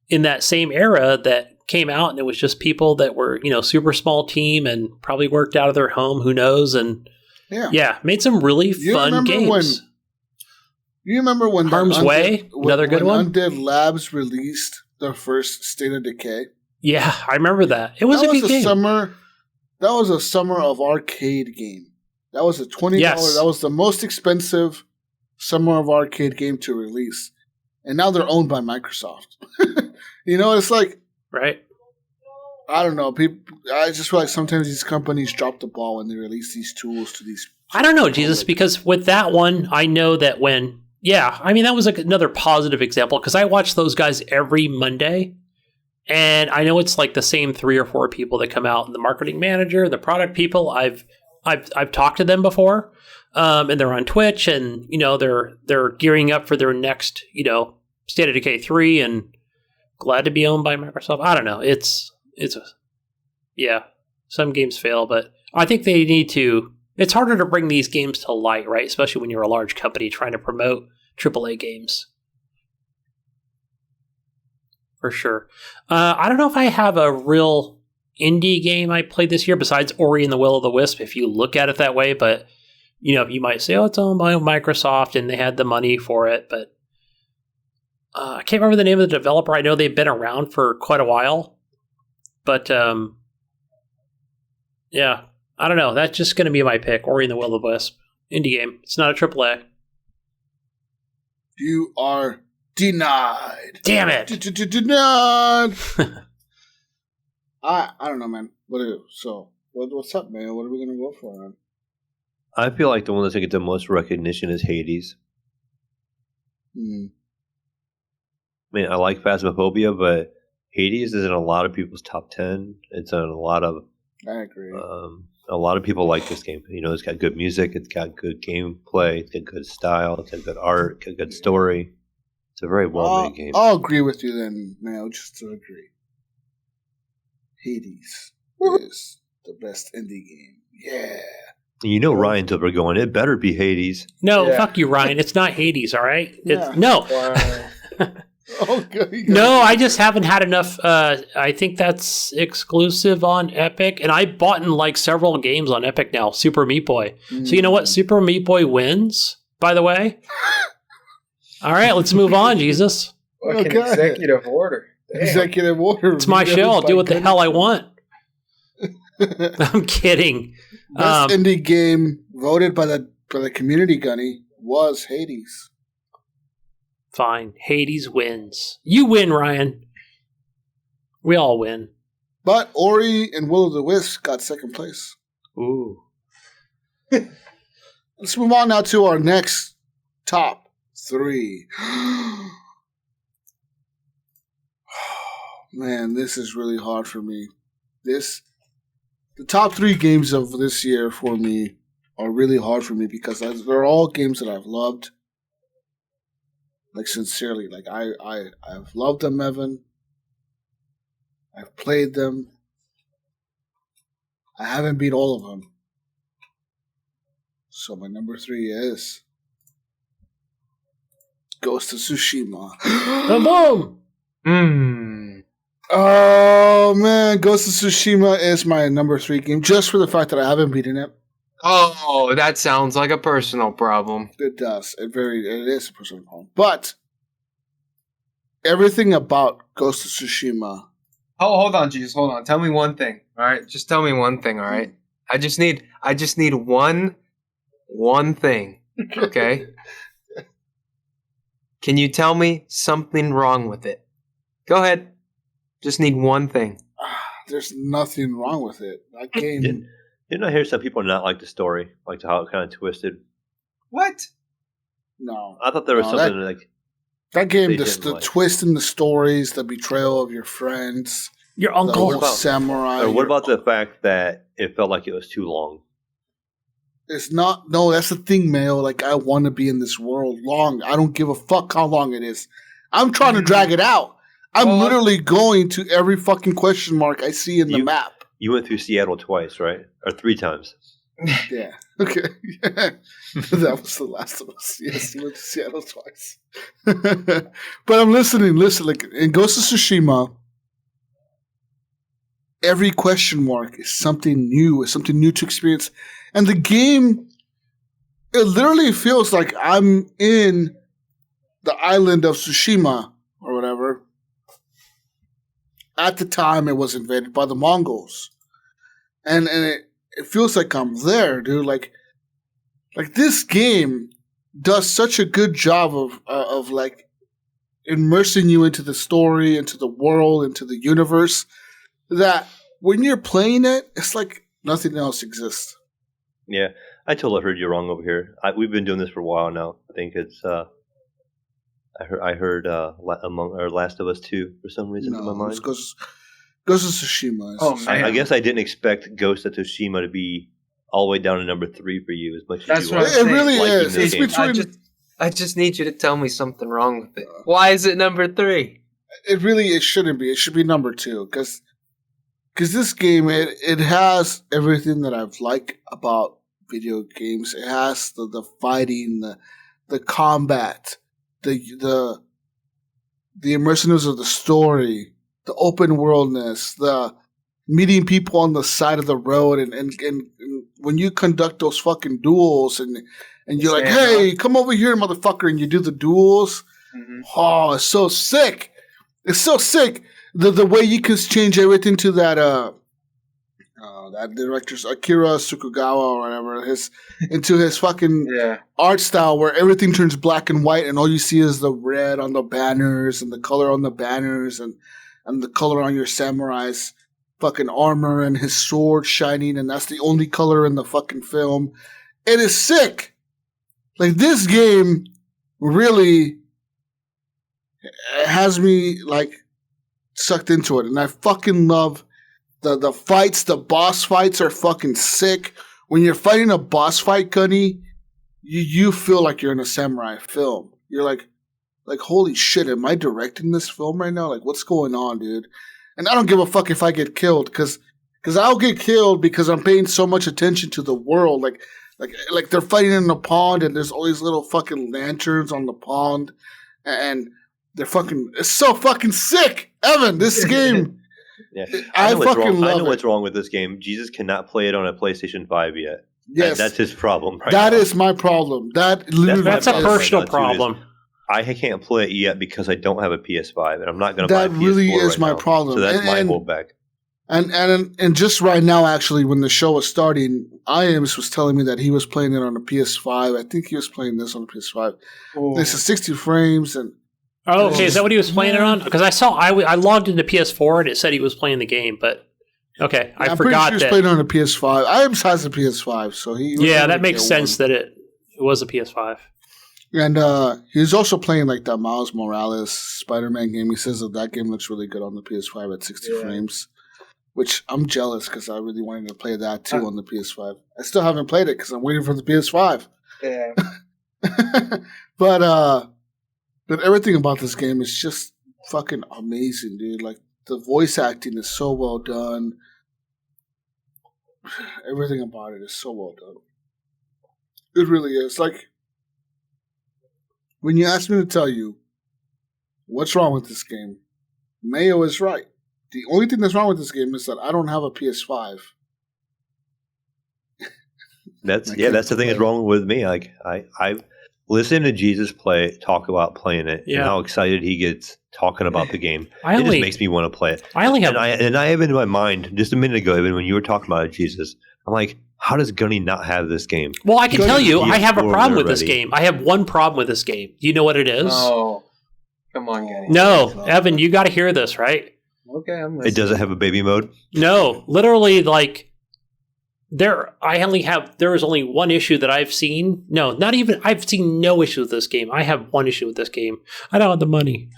in that same era that came out, and it was just people that were, super small team and probably worked out of their home. Who knows? And made some really fun games. You remember when Harm's Way, another good one? Undead Labs released their first State of Decay. Yeah, I remember that. It was a good game. That was a Summer of Arcade game. That was a $20. Yes. That was the most expensive Summer of Arcade game to release. And now they're owned by Microsoft. It's like... Right. I don't know. I just feel like sometimes these companies drop the ball when they release these tools to these... I don't know, Jesus, because with that one, I know that when... Yeah, I mean, that was another positive example, because I watch those guys every Monday. And I know it's like the same 3 or 4 people that come out, and the marketing manager, the product people. I've talked to them before, and they're on Twitch, and they're gearing up for their next State of Decay 3, and glad to be owned by Microsoft. I don't know. Some games fail, but I think they need to. It's harder to bring these games to light, right? Especially when you're a large company trying to promote AAA games. For sure. I don't know if I have a real indie game I played this year besides Ori and the Will of the Wisp, if you look at it that way. But, you might say, it's owned by Microsoft and they had the money for it. But I can't remember the name of the developer. I know they've been around for quite a while. But, I don't know. That's just going to be my pick. Ori and the Will of the Wisp. Indie game. It's not a AAA. You are... denied. Damn it. Denied. I don't know, man. What's up, man? What are we gonna go for, man? I feel like the one that's gonna get the most recognition is Hades. Hmm. I mean, I like Phasmophobia, but Hades is in a lot of people's top 10. It's in a lot of. I agree. A lot of people like this game. You know, it's got good music, it's got good gameplay, it's got good style, it's got good art, it's got good story. It's a very well-made game. I'll agree with you then, Mayo, just to agree. Hades is the best indie game. Yeah. You know Ryan's over going, it better be Hades. No, Yeah. fuck you, Ryan. It's not Hades, all right? Yeah. No. Okay. No, I just haven't had enough. I think that's exclusive on Epic. And I bought in like several games on Epic now, Super Meat Boy. So you know what? Super Meat Boy wins, by the way. All right, let's move on, Jesus. Fucking Okay. executive order. Damn. Executive order. It's my show. I'll do what the hell I want. I'm kidding. Best indie game voted by the community, Gunny, was Hades. Fine. Hades wins. You win, Ryan. We all win. But Ori and Will of the Wisp got second place. Ooh. Let's move on now to our next top 3. Man, this is really hard for me. The top 3 games of this year for me are really hard for me because they're all games that I've loved. Like, sincerely, like I've loved them, Evan. I've played them. I haven't beat all of them. So my number 3 is Ghost of Tsushima. Boom! Oh man, Ghost of Tsushima is my number 3 game, just for the fact that I haven't beaten it. Oh, that sounds like a personal problem. It does. It is a personal problem. But everything about Ghost of Tsushima. Oh, hold on, Jesus. Hold on. Tell me one thing. All right. Just tell me one thing. All right. I just need one thing. Okay. Can you tell me something wrong with it? Go ahead. Just need one thing. There's nothing wrong with it. That game. Didn't I hear some people not like the story, like how it kind of twisted? What? No. I thought there was something like that game. they The didn't like. twist in the stories, the betrayal of your friends, Your the uncle. whole samurai. Or what about the fact that it felt like it was too long? It's not. No, that's the thing, Mayo. Like, I want to be in this world long. I don't give a fuck how long it is. I'm trying to drag it out. I'm literally going to every fucking question mark I see in the map. You went through Seattle twice, right? Or 3 times. Yeah. Okay. Yeah. That was the last of us. Yes, we went to Seattle twice. But I'm listening. Listen, like in Ghost of Tsushima, every question mark is something new. It's something new to experience. And the game, it literally feels like I'm in the island of Tsushima or whatever. At the time, it was invaded by the Mongols. And it feels like I'm there, dude. Like this game does such a good job of like immersing you into the story, into the world, into the universe, that when you're playing it, it's like nothing else exists. Yeah, I totally heard you wrong over here. We've been doing this for a while now. I think it's. I heard among Last of Us 2 for some reason in my mind. It's Ghost of Tsushima. Oh, man. I guess I didn't expect Ghost of Tsushima to be all the way down to number 3 for you as much That's as you what are. I'm saying. It really liking is. this It's game. between. I just need you to tell me something wrong with it. Why is it number 3? It shouldn't be. It should be number 2 because this game it has everything that I've liked about video games. It has the fighting, the combat, the immersiveness of the story, the open worldness, the meeting people on the side of the road, and when you conduct those fucking duels and you're like, hey, come over here, motherfucker, and you do the duels. Mm-hmm. Oh, it's so sick. It's so sick. The way you can change everything to that director's Akira Tsukugawa or whatever, into his fucking art style where everything turns black and white and all you see is the red on the banners and the color on the banners and the color on your samurais. fucking armor and his sword shining, and that's the only color in the fucking film. It is sick. Like, this game really has me, like, sucked into it. And I fucking love the fights. The boss fights are fucking sick. When you're fighting a boss fight, Gunny, you feel like you're in a samurai film. You're like, holy shit, am I directing this film right now? Like, what's going on, dude? And I don't give a fuck if I get killed, because I'll get killed because I'm paying so much attention to the world. Like they're fighting in the pond, and there's all these little fucking lanterns on the pond, and they're fucking. It's so fucking sick, Evan. This game. Yeah, I fucking love it. I know what's wrong with this game. Jesus cannot play it on a PlayStation 5 yet. Yes, that's his problem. Right that now. is my problem. That's a personal problem. I can't play it yet because I don't have a PS5, and I'm not going to buy a PS4 That really is my now. problem. So that's my holdback. And just right now, actually, when the show was starting, Iams was telling me that he was playing it on a PS5. I think he was playing this on a PS5. This is 60 frames. And oh, okay. Is that what he was playing it on? Because I logged into PS4 and it said he was playing the game, but okay, I forgot pretty sure he was playing it on a PS5. Iams has a PS5, so he. Yeah, that makes sense that it was a PS5. And he's also playing like that Miles Morales Spider-Man game. He says that game looks really good on the PS5 at 60 frames. Which I'm jealous because I really wanted to play that too on the PS5. I still haven't played it because I'm waiting for the PS5. Yeah. But everything about this game is just fucking amazing, dude. Like, the voice acting is so well done. Everything about it is so well done. It really is. Like, when you ask me to tell you what's wrong with this game, Mayo is right. The only thing that's wrong with this game is that I don't have a PS5. That's the thing that's wrong with me. Like, I listen to Jesus talk about playing it and how excited he gets talking about the game. It just makes me want to play it. I only have, and I have in my mind just a minute ago, even when you were talking about it, Jesus, I'm like, how does Gunny not have this game? Well, I can tell you, I have a problem with this game. I have one problem with this game. Do you know what it is? Oh, come on, Gunny. No, Evan, you got to hear this, right? Okay, I'm listening. It doesn't have a baby mode? No, literally, like, there is only one issue that I've seen. No, not even, I've seen no issue with this game. I have one issue with this game. I don't have the money.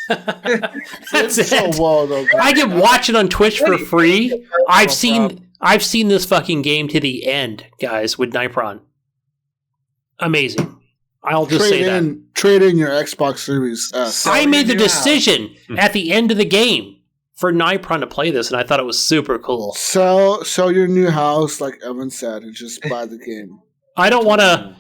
That's it. So well, though, I can watch it on Twitch for free. I've seen this fucking game to the end, guys, with Nipron. Amazing. I'll just say that. Trade in your Xbox Series S. I made the decision at the end of the game for Nipron to play this, and I thought it was super cool. Sell your new house, like Evan said, and just buy the game. I don't want to.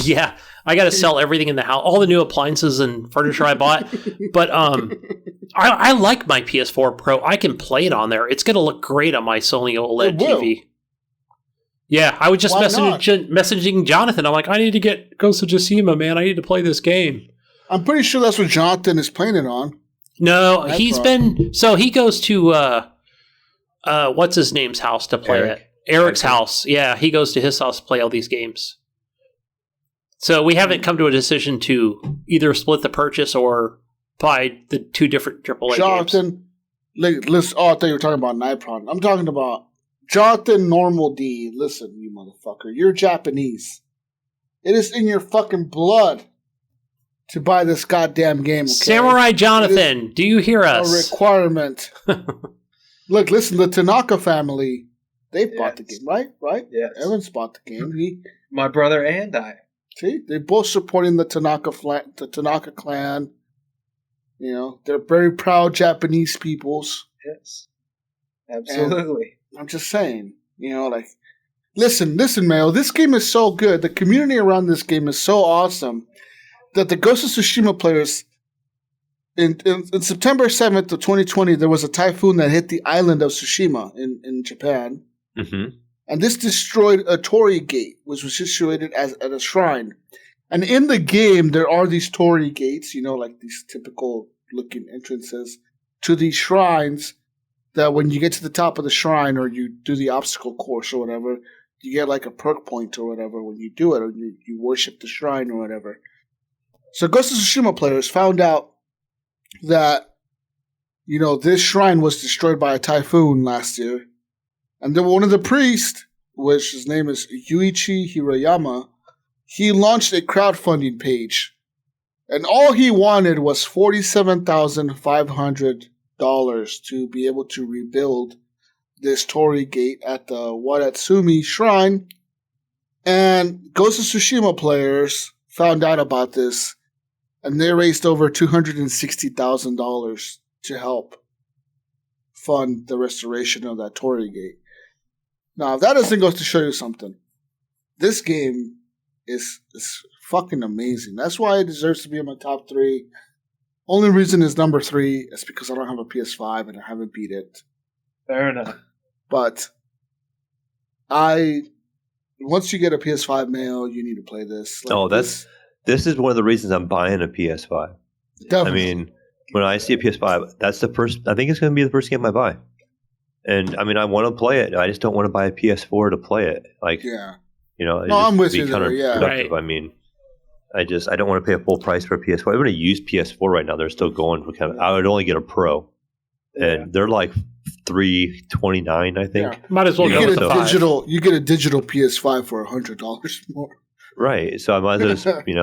Yeah, I got to sell everything in the house, all the new appliances and furniture I bought. But I like my PS4 Pro. I can play it on there. It's going to look great on my Sony OLED TV. Yeah, I was just messaging Jonathan. I'm like, I need to get Ghost of Tsushima, man. I need to play this game. I'm pretty sure that's what Jonathan is playing it on. No, he goes to what's his name's house to play it. Eric's house. Yeah, he goes to his house to play all these games. So we haven't come to a decision to either split the purchase or buy the two different AAA games. Jonathan, listen. Oh, I thought you were talking about Nipron. I'm talking about Jonathan Normal D. Listen, you motherfucker. You're Japanese. It is in your fucking blood to buy this goddamn game. Okay? Samurai Jonathan, do you hear us? A requirement. Look, listen, the Tanaka family, they bought the game, right? Right? Yes. Evans bought the game. My brother and I. See, they're both supporting the Tanaka clan. You know, they're very proud Japanese peoples. Yes, absolutely. And I'm just saying, you know, like, listen, Mayo, this game is so good. The community around this game is so awesome that the Ghost of Tsushima players, in September 7th of 2020, there was a typhoon that hit the island of Tsushima in Japan. Mm-hmm. And this destroyed a torii gate, which was situated at a shrine. And in the game, there are these torii gates, you know, like these typical looking entrances to these shrines that when you get to the top of the shrine or you do the obstacle course or whatever, you get like a perk point or whatever when you do it, or you worship the shrine or whatever. So Ghost of Tsushima players found out that this shrine was destroyed by a typhoon last year. And then one of the priests, which his name is Yuichi Hirayama, he launched a crowdfunding page. And all he wanted was $47,500 to be able to rebuild this torii gate at the Wadatsumi Shrine. And Ghost of Tsushima players found out about this, and they raised over $260,000 to help fund the restoration of that torii gate. Now, if that doesn't go to show you something, this game is fucking amazing. That's why it deserves to be in my top 3. Only reason is number 3 is because I don't have a PS5 and I haven't beat it. Fair enough. But once you get a PS5, Mayo, you need to play this. This is one of the reasons I'm buying a PS5. Definitely. I mean, when I see a PS5, that's the first. I think it's going to be the first game I buy. And I mean, I want to play it. I just don't want to buy a PS4 to play it. I'm with you there. Yeah, right. I mean, I don't want to pay a full price for a PS4. I'm going to use PS4 right now. They're still going for I would only get a Pro, and they're like $329, I think. Yeah. Might as well you get a digital PS5 for $100 more. Right. So I might as well just, and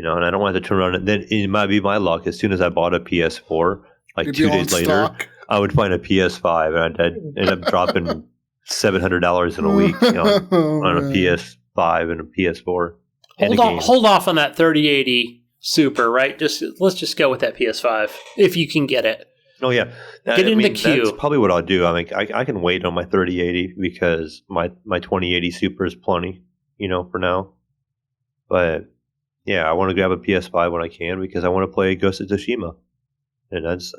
I don't want to turn around and then it might be my luck. As soon as I bought a PS4, like 2 days later, I would find a PS5 and I'd end up dropping $700 in a week on a PS5 and a PS4. Hold off on that 3080 Super, right? Let's just go with that PS5 if you can get it. Oh yeah, get in the queue. That's probably what I'll do. I mean, I can wait on my 3080 because my 2080 Super is plenty, for now. But yeah, I want to grab a PS5 when I can because I want to play Ghost of Tsushima, and that's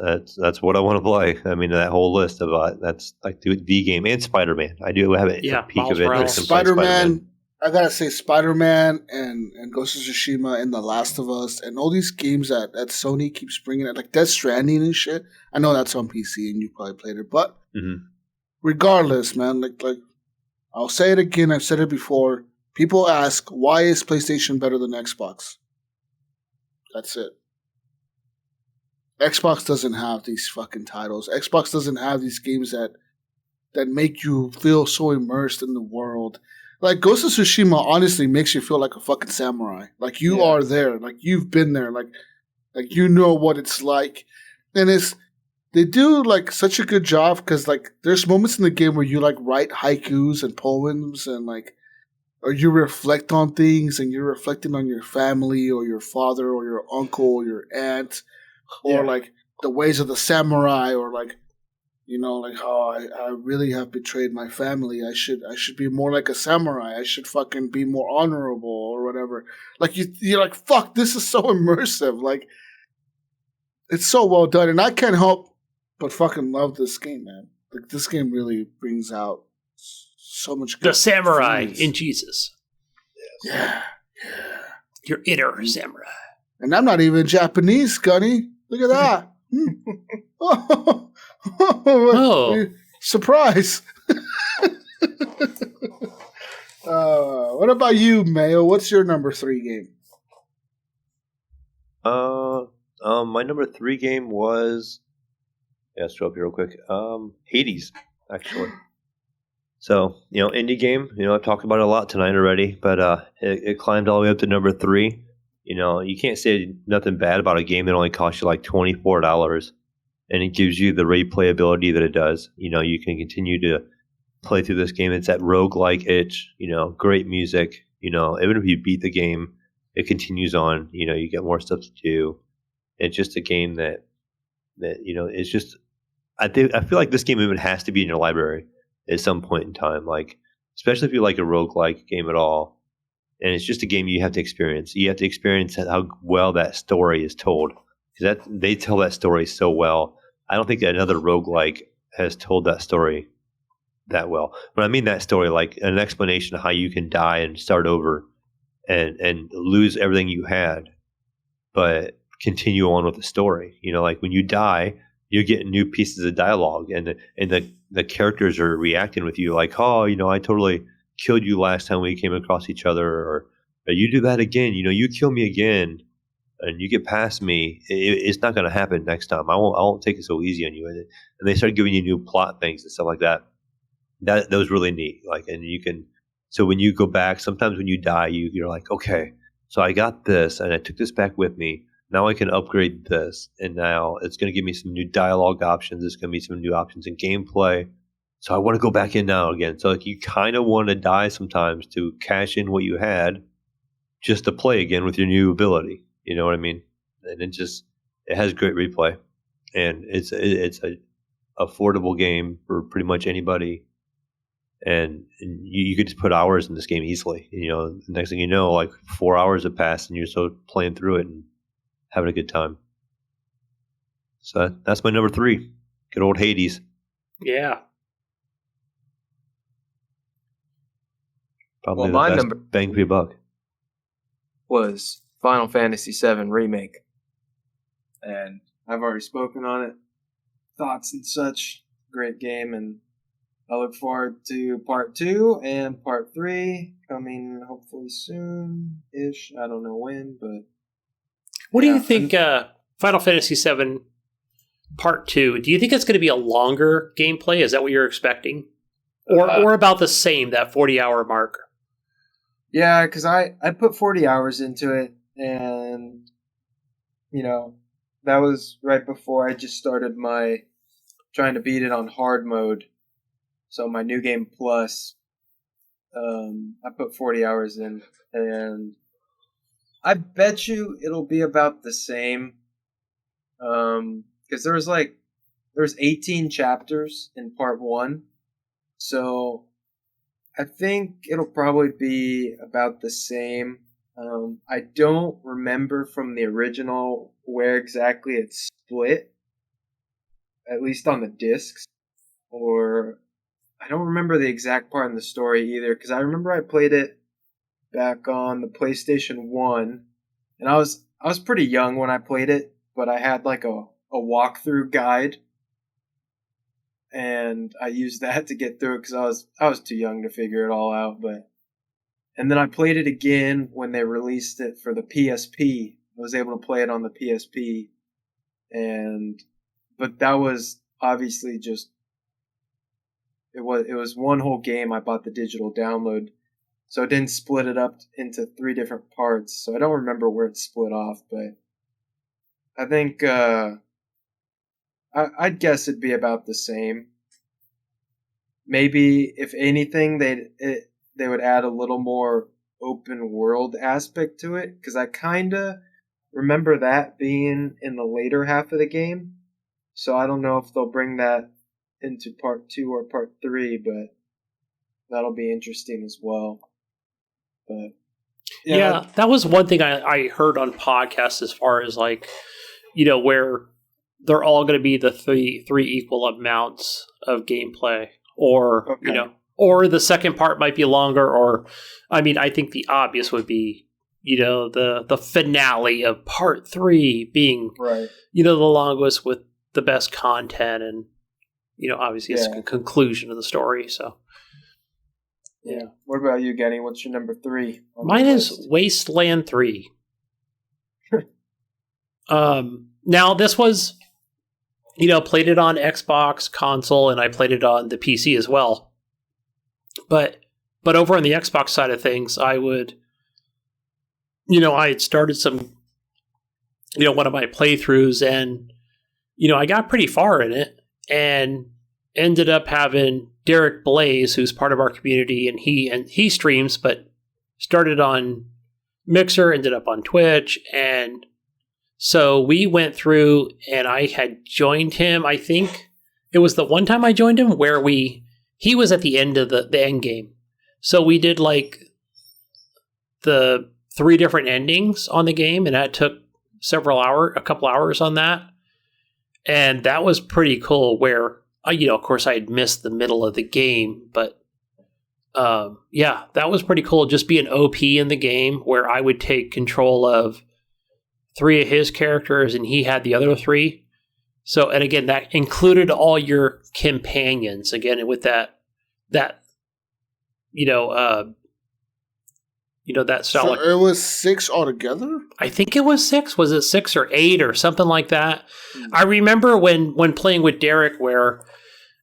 what I want to play. I mean, that whole list of that's like the game and Spider-Man. I do have a peek of it. Spider-Man. I gotta say, Spider-Man and Ghost of Tsushima and The Last of Us and all these games that Sony keeps bringing out, like Death Stranding and shit. I know that's on PC and you probably played it, but regardless, man, like I'll say it again. I've said it before. People ask, why is PlayStation better than Xbox? That's it. Xbox doesn't have these fucking titles. Xbox doesn't have these games that make you feel so immersed in the world. Like, Ghost of Tsushima honestly makes you feel like a fucking samurai. Like, you are there. Like, you've been there. Like you know what it's like. And they do, like, such a good job because, like, there's moments in the game where you, like, write haikus and poems and, like, or you reflect on things and you're reflecting on your family or your father or your uncle or your aunt or, like, the ways of the samurai or, like, I really have betrayed my family. I should be more like a samurai. I should fucking be more honorable or whatever. Like, you're like, fuck, this is so immersive. Like, it's so well done. And I can't help but fucking love this game, man. Like, this game really brings out so much good the samurai feelings. In Jesus. Yeah. Your inner samurai. And I'm not even Japanese, Gunny. Look at that. Oh. Surprise. What about you, Mayo? What's your number 3 game? My number 3 game was scroll up here real quick. Hades, actually. So, indie game, I've talked about it a lot tonight already, but it climbed all the way up to number 3. You can't say nothing bad about a game that only costs you like $24. And it gives you the replayability that it does. You can continue to play through this game. It's that roguelike itch, great music. Even if you beat the game, it continues on. You get more stuff to do. It's just a game that it's just. I feel like this game even has to be in your library at some point in time. Like, especially if you like a roguelike game at all, and it's just a game you have to experience. You have to experience how well that story is told. Because they tell that story so well. I don't think another roguelike has told that story that well. When I mean that story, like an explanation of how you can die and start over and lose everything you had, but continue on with the story. Like when you die, you're getting new pieces of dialogue and the characters are reacting with you like, oh, I totally killed you last time we came across each other, or you do that again, you kill me again. and you get past me, it's not going to happen next time. I won't take it so easy on you. And they start giving you new plot things and stuff like that. That was really neat. Like, and you can, so when you go back, sometimes when you die, you're like, okay, so I got this and I took this back with me. Now I can upgrade this, and now it's going to give me some new dialogue options. There's going to be some new options in gameplay. So I want to go back in now again. So like you kind of want to die sometimes to cash in what you had just to play again with your new ability. You know what I mean? And it has great replay, and it's a affordable game for pretty much anybody. And you could just put hours in this game easily. You know, the next thing you know, like 4 hours have passed, and you're still playing through it and having a good time. So that's my number 3. Good old Hades. Yeah. Probably my the best number bang for your buck. Was Final Fantasy VII Remake. And I've already spoken on it. Thoughts and such. Great game, and I look forward to Part 2 and Part 3 coming hopefully soon-ish. I don't know when, but... What do you think Final Fantasy VII Part 2, do you think it's going to be a longer gameplay? Is that what you're expecting? Or about the same, that 40-hour mark? Yeah, because I put 40 hours into it, and, you know, that was right before I just started my trying to beat it on hard mode. So my New Game Plus, I put 40 hours in, and I bet you it'll be about the same. Because there's 18 chapters in Part 1, so I think it'll probably be about the same. I don't remember from the original where exactly it's split, at least on the discs, or I don't remember the exact part in the story either, because I remember I played it back on the PlayStation 1, and I was pretty young when I played it, but I had like a walkthrough guide, and I used that to get through it because I was too young to figure it all out. And then I played it again when they released it for the PSP. I was able to play it on the PSP, but that was obviously just it was one whole game. I bought the digital download, so it didn't split it up into 3 different parts. So I don't remember where it split off, but I think I'd guess it'd be about the same. Maybe, if anything, they would add a little more open world aspect to it, because I kind of remember that being in the later half of the game. So I don't know if they'll bring that into Part 2 or Part 3, but that'll be interesting as well. But yeah, that was one thing I heard on podcasts, as far as like, you know, where they're all going to be the three equal amounts of gameplay, or okay, you know, or the second part might be longer, or I mean, I think the obvious would be, you know, the finale of Part 3 being, right, you know, the longest with the best content, and, you know, obviously it's a conclusion of the story. So yeah. What about you, Goty? What's your number 3? Mine is Wasteland 3. Now this was, you know, played it on Xbox console, and I played it on the PC as well. But over on the Xbox side of things, I had started some, you know, one of my playthroughs, and, you know, I got pretty far in it, and ended up having Derek Blaze, who's part of our community, and he streams, but started on Mixer, ended up on Twitch, and so we went through, and I had joined him. I think it was the one time I joined him where he was at the end of the end game. So we did like the 3 different endings on the game, and that took a couple hours on that. And that was pretty cool, where, you know, of course I had missed the middle of the game, but yeah, that was pretty cool. Just being OP in the game, where I would take control of 3 of his characters, and he had the other 3. So, and again, that included all your companions. Again, with that, that style. So it was 6 altogether? I think it was 6. Was it 6 or 8 or something like that? I remember when playing with Derek where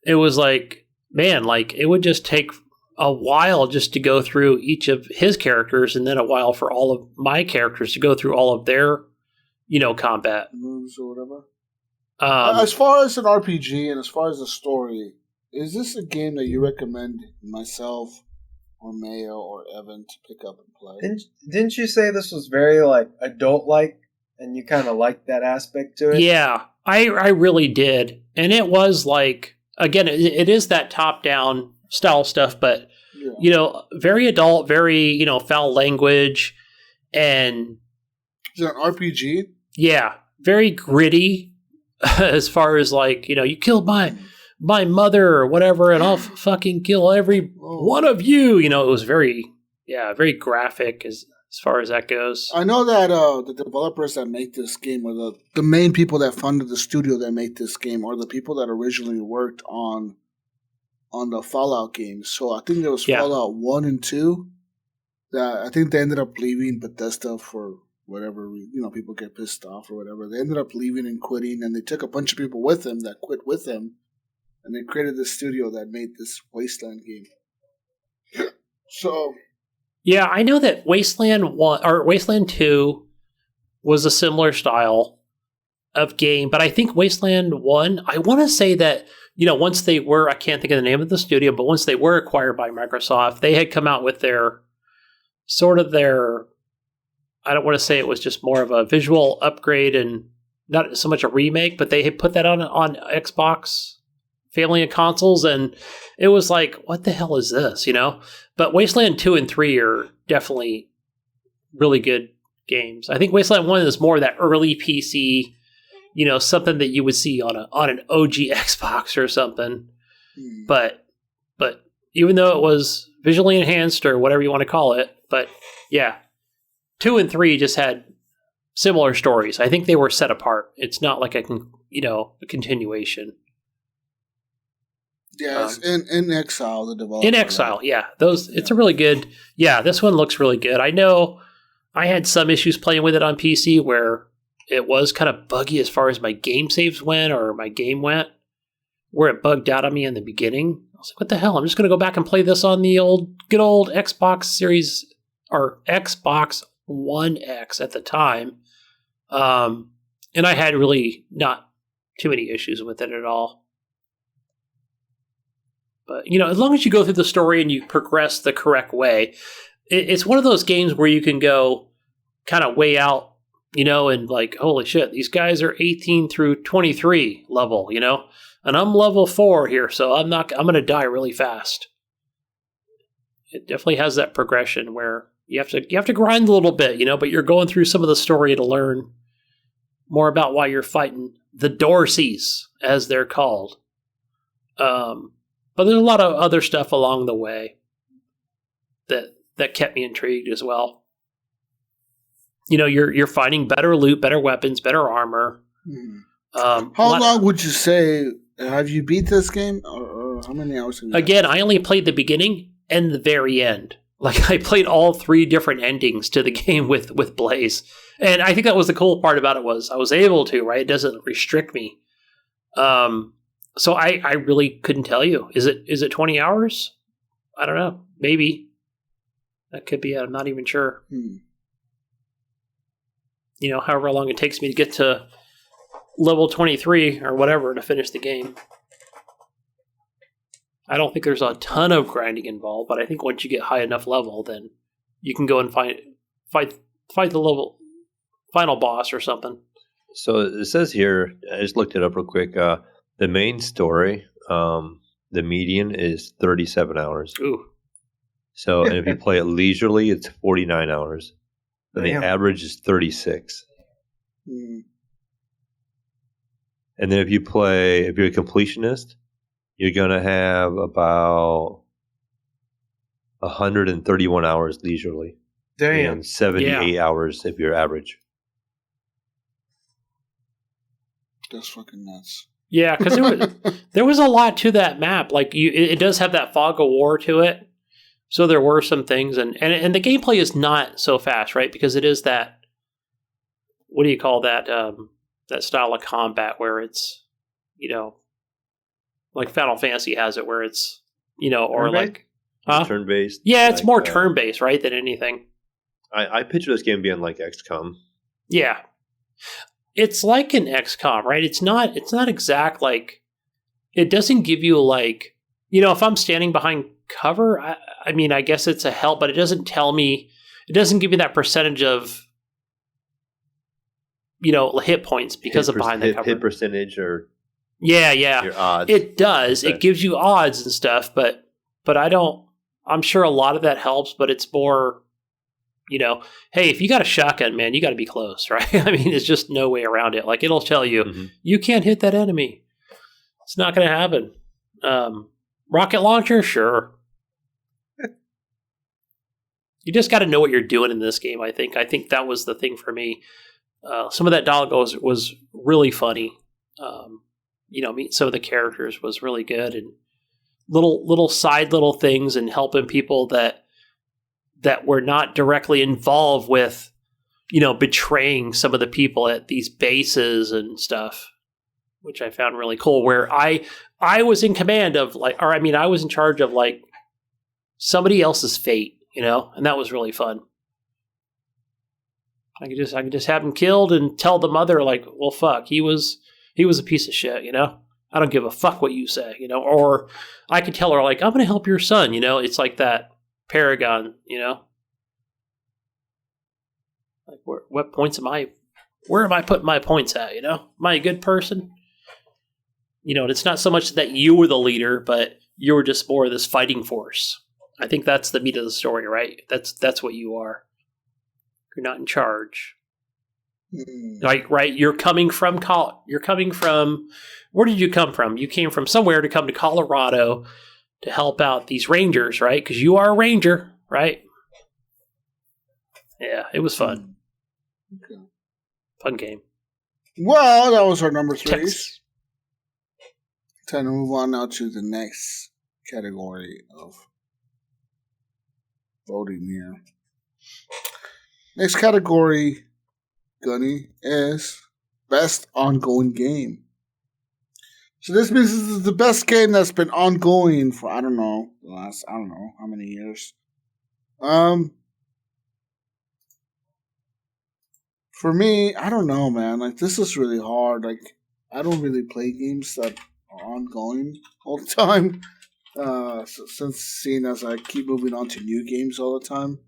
it was like, man, like it would just take a while just to go through each of his characters and then a while for all of my characters to go through all of their, combat. Moves or whatever. As far as an RPG and as far as the story, is this a game that you recommend myself or Mayo or Evan to pick up and play? Didn't you say this was very like adult-like, and you kind of liked that aspect to it? Yeah, I really did, and it was like, again, it is that top-down style stuff, but very adult, very foul language, and is it an RPG? Yeah, very gritty as far as like you killed my mother or whatever, and I'll fucking kill every one of you. It was very graphic as far as that goes. I know that the developers that make this game, or the main people that funded the studio that made this game, are the people that originally worked on the Fallout games. So I think there was Fallout 1 and 2 that I think they ended up leaving Bethesda for whatever, people get pissed off or whatever. They ended up leaving and quitting, and they took a bunch of people with them that quit with them. And they created this studio that made this Wasteland game. So, yeah, I know that Wasteland 1 or Wasteland 2 was a similar style of game, but I think Wasteland 1, I want to say that, once they were, I can't think of the name of the studio, but once they were acquired by Microsoft, they had come out with their, I don't want to say it was just more of a visual upgrade and not so much a remake, but they had put that on Xbox family of consoles, and it was like, what the hell is this, But Wasteland 2 and 3 are definitely really good games. I think Wasteland 1 is more of that early PC, something that you would see on an OG Xbox or something. But even though it was visually enhanced or whatever you want to call it, but yeah, 2 and 3 just had similar stories. I think they were set apart. It's not like a continuation. Yes, in Exile, the developer. In Exile, yeah. It's a really good... Yeah, this one looks really good. I know I had some issues playing with it on PC where it was kind of buggy as far as my game saves went or my game went, where it bugged out on me in the beginning. I was like, what the hell? I'm just going to go back and play this on the good old Xbox Series or Xbox One X at the time. And I had really not too many issues with it at all. But, as long as you go through the story and you progress the correct way, it's one of those games where you can go kind of way out, and like, holy shit, these guys are 18 through 23 level, and I'm level 4 here, so I'm going to die really fast. It definitely has that progression where you have to grind a little bit, but you're going through some of the story to learn more about why you're fighting the Dorseys, as they're called. But there's a lot of other stuff along the way that kept me intrigued as well. You're finding better loot, better weapons, better armor. How long would you say? Have you beat this game, or how many hours? Again, I only played the beginning and the very end. Like I played all 3 different endings to the game with Blaze, and I think that was the cool part about it was I was able to. Right, it doesn't restrict me. So I really couldn't tell you. Is it 20 hours? I don't know. Maybe. That could be it. I'm not even sure. However long it takes me to get to level 23 or whatever to finish the game. I don't think there's a ton of grinding involved, but I think once you get high enough level, then you can go and fight the level final boss or something. So it says here, I just looked it up real quick. The main story, the median is 37 hours. Ooh. So, and if you play it leisurely, it's 49 hours. And the average is 36. And then if you're a completionist, you're going to have about 131 hours leisurely. Damn. And 78 hours if you're average. That's fucking nuts. Yeah, because there was a lot to that map. Like it does have that fog of war to it. So there were some things, and the gameplay is not so fast, right? Because it is that, what do you call that, that style of combat where it's, like Final Fantasy has it where it's, or like... Turn-based? Yeah, it's more turn-based, right, than anything. I picture this game being like XCOM. Yeah. It's like an XCOM, right? It's not exact, like... It doesn't give you, like... if I'm standing behind cover, I mean, I guess it's a help, but it doesn't tell me... It doesn't give me that percentage of... hit points because of behind the cover. Hit percentage or... Yeah. Your odds. It does. Okay. It gives you odds and stuff, but I don't... I'm sure a lot of that helps, but it's more, hey, if you got a shotgun, man, you got to be close, right? I mean, it's just no way around it. Like, it'll tell you, you can't hit that enemy. It's not going to happen. Rocket launcher? Sure. You just got to know what you're doing in this game, I think. I think that was the thing for me. Some of that dialogue was really funny. Meeting some of the characters was really good, and little things and helping people that were not directly involved with, betraying some of the people at these bases and stuff, which I found really cool. Where I was in command of I was in charge of like somebody else's fate, and that was really fun. I could just have him killed and tell the mother like, well, fuck, he was a piece of shit, I don't give a fuck what you say, or I could tell her like, I'm going to help your son, it's like that Paragon, like what points where am I putting my points at, am I a good person? It's not so much that you were the leader, but you were just more of this fighting force. I think that's the meat of the story, right? That's what you are. You're not in charge. Like, right? You're coming from where did you come from? You came from somewhere to come to Colorado to help out these Rangers, right? Because you are a Ranger, right? Yeah, it was fun. Okay. Fun game. Well, that was our number 3. Texas. Time to move on now to the next category of voting here. Next category, Gunny, is best ongoing game. So this means this is the best game that's been ongoing for I don't know how many years. For me, I don't know, man. Like, this is really hard. Like, I don't really play games that are ongoing all the time. Since seeing as I keep moving on to new games all the time.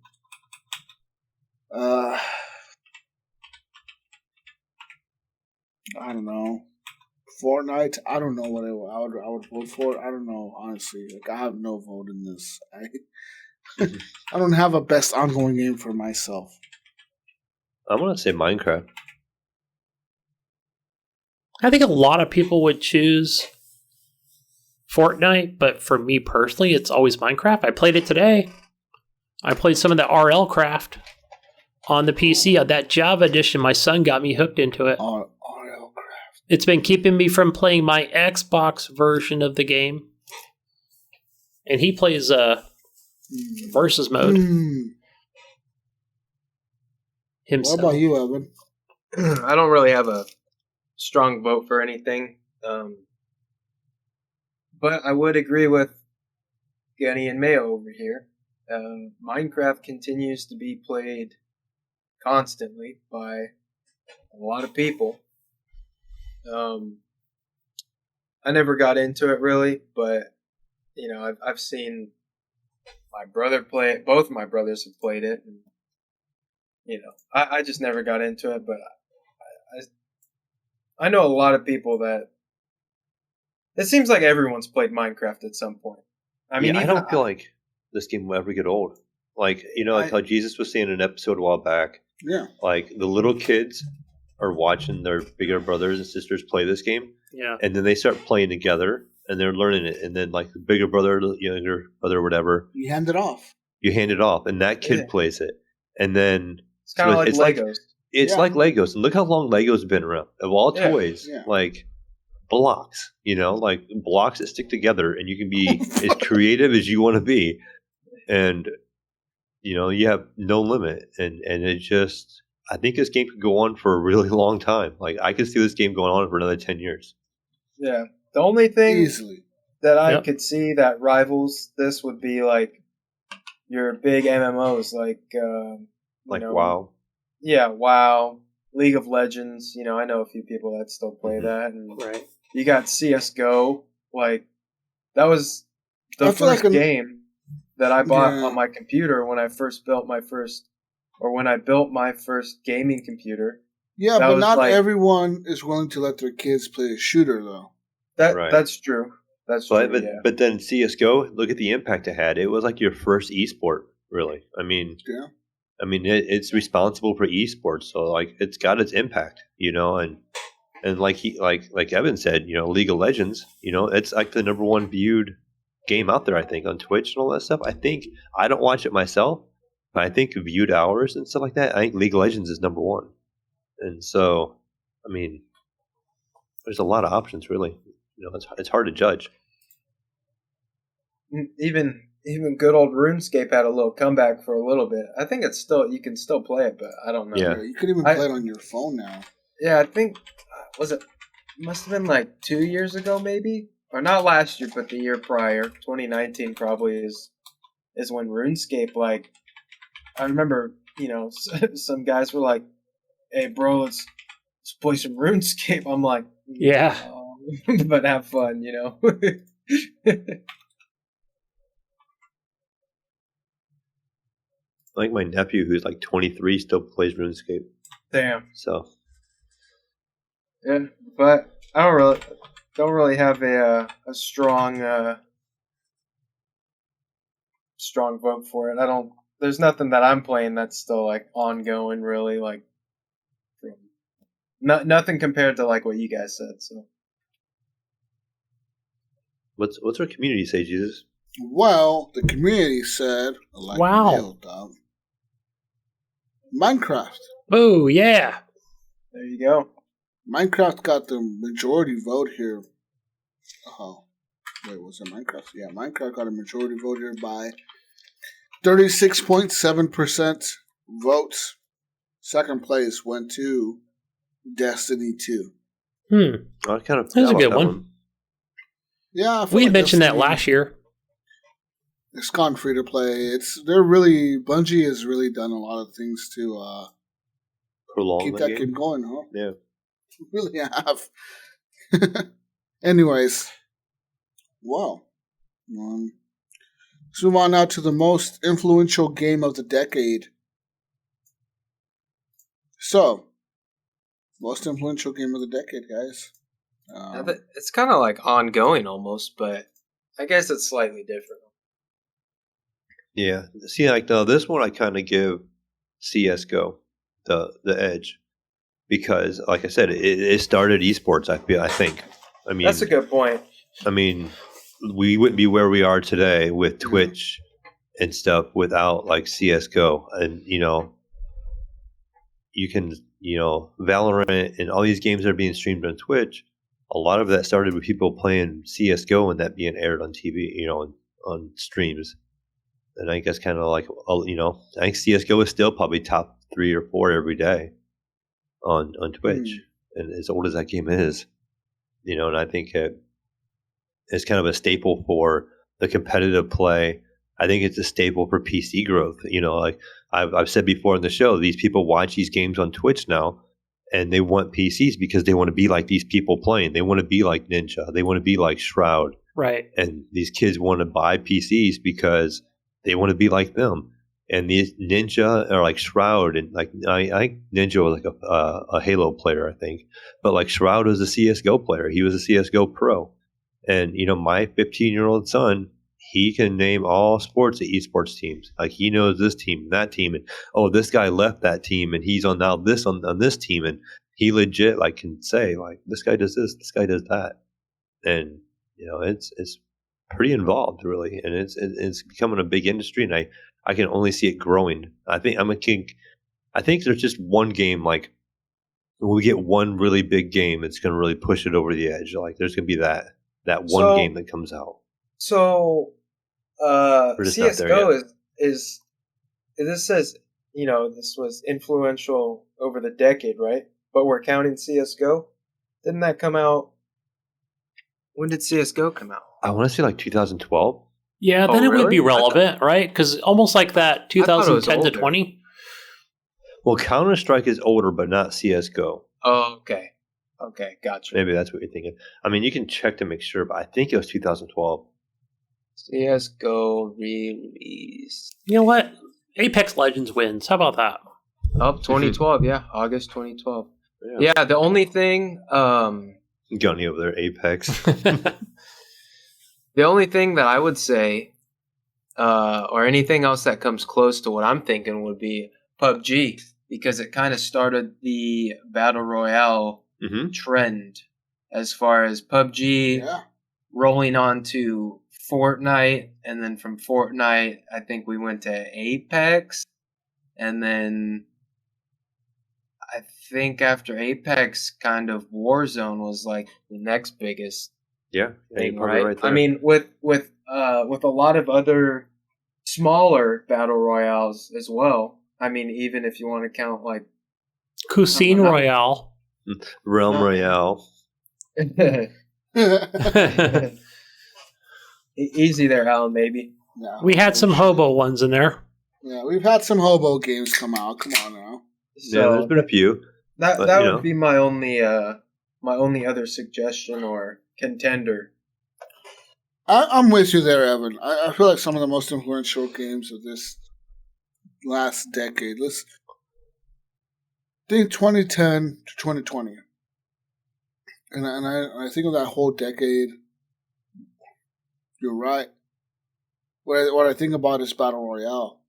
I don't know. Fortnite. I don't know what I would vote for. I don't know, honestly. Like, I have no vote in this. I don't have a best ongoing game for myself. I'm gonna say Minecraft. I think a lot of people would choose Fortnite, but for me personally, it's always Minecraft. I played it today. I played some of the RL Craft on the PC. That Java edition, my son got me hooked into it. RL Craft. It's been keeping me from playing my Xbox version of the game. And he plays versus mode. Himself. What about you, Evan? I don't really have a strong vote for anything. But I would agree with Gunny and Mayo over here. Minecraft continues to be played constantly by a lot of people. I never got into it really, but I've seen my brother play it. Both of my brothers have played it. And, I just never got into it, but I know a lot of people that it seems like everyone's played Minecraft at some point. I mean, I don't feel like this game will ever get old. Like, like how Jesus was saying in an episode a while back. Yeah. Like, the little kids are watching their bigger brothers and sisters play this game. Yeah. And then they start playing together and they're learning it. And then, like, the bigger brother, the younger brother, whatever. You hand it off. And that kid plays it. And then it's kind of like Legos. It's like Legos. And look how long Legos have been around. Of all toys, like blocks, like blocks that stick together and you can be as creative as you want to be. and you have no limit, and it just. I think this game could go on for a really long time. Like I could see this game going on for another 10 years. Yeah, the only thing Easily. that I could see that rivals this would be like your big MMOs, like WoW. Yeah, WoW, League of Legends. I know a few people that still play that, and you got CS:GO. Like that was the first game that I bought on my computer when I built my first gaming computer. Yeah, but not everyone is willing to let their kids play a shooter, though. That's true. That's true. But then CS:GO, look at the impact it had. It was like your first esport, really. I mean, it's responsible for esports, so like it's got its impact, and like Evan said, League of Legends, it's like the number one viewed game out there, I think, on Twitch and all that stuff. I think I don't watch it myself, but I think viewed hours and stuff like that. I think League of Legends is number one, and so I mean, there's a lot of options, really. It's hard to judge. Even good old RuneScape had a little comeback for a little bit. I think you can still play it, but I don't know. Yeah, you could even play it on your phone now. Yeah, I think must have been like 2 years ago, maybe, or not last year, but the year prior, 2019 probably is when RuneScape. Like, I remember, some guys were like, "Hey, bro, let's play some RuneScape." I'm like, yeah. But have fun, Like my nephew, who's like 23, still plays RuneScape. Damn. So. Yeah, but I don't really have a strong vote for it. There's nothing that I'm playing that's still like ongoing, really. Like, nothing compared to like what you guys said. So. What's our community say, Jesus? Well, the community said, wow, Minecraft. Oh yeah, there you go. Minecraft got the majority vote here. Oh, wait, was it Minecraft? Yeah, Minecraft got a majority vote here by 36.7% votes. Second place went to Destiny 2. I kind of that's a good one. Yeah, we had mentioned that last year. It's gone free to play. Bungie has really done a lot of things to prolong keep that game going, huh? Yeah, really have. Anyways, wow. Let's move on now to the most influential game of the decade. So, most influential game of the decade, guys. It's kind of like ongoing almost, but I guess it's slightly different. Yeah. See, like this one, I kind of give CS:GO the edge because, like I said, it started esports. I think. I mean, that's a good point. I mean, we wouldn't be where we are today with Twitch and stuff without like CS:GO, and you can Valorant and all these games that are being streamed on Twitch. A lot of that started with people playing CS:GO and that being aired on TV, on streams. And I guess kind of like, I think CS:GO is still probably top 3 or 4 every day on Twitch. And as old as that game is, and I think it's kind of a staple for the competitive play. I think it's a staple for PC growth. Like I've said before in the show, these people watch these games on Twitch now. And they want PCs because they want to be like these people playing. They want to be like Ninja. They want to be like Shroud. Right. And these kids want to buy PCs because they want to be like them. And these Ninja are like Shroud. And like I think Ninja was like a Halo player, I think. But like Shroud was a CS:GO player. He was a CS:GO pro. And, my 15-year-old son, he can name all sports at esports teams. Like he knows this team, that team, and this guy left that team, and he's on now this on this team, and he legit like can say like this guy does this guy does that, and it's pretty involved really, and it's becoming a big industry, and I can only see it growing. I think there's just one game like when we get one really big game, it's going to really push it over the edge. Like there's going to be that one game that comes out. So, CS:GO this says, this was influential over the decade, right? But we're counting CSGO. Didn't that come out? When did CSGO come out? I want to say like 2012. Yeah, then it would be relevant, right? Because almost like that 2010 to 20. Well, Counter-Strike is older, but not CSGO. Oh, okay. Okay, gotcha. Maybe that's what you're thinking. I mean, you can check to make sure, but I think it was 2012. CSGO release. You know what? Apex Legends wins. How about that? Oh, 2012, yeah. August 2012. Yeah, the only thing... Gunny over there, Apex. The only thing that I would say, or anything else that comes close to what I'm thinking would be PUBG, because it kind of started the Battle Royale trend as far as PUBG rolling on to Fortnite, and then from Fortnite, I think we went to Apex, and then I think after Apex, kind of Warzone was like the next biggest thing, right there. I mean, with a lot of other smaller battle royales as well. I mean, even if you want to count like Cuisine Royale, Realm Royale. Easy there, Alan, baby. Yeah, we had some hobo ones in there. Yeah, we've had some hobo games come out. Come on now. So yeah, there's been a few. That would be my only other suggestion or contender. I'm with you there, Evan. I feel like some of the most influential games of this last decade. Let's think 2010 to 2020, and I think of that whole decade. You're right. What I think about is Battle Royale.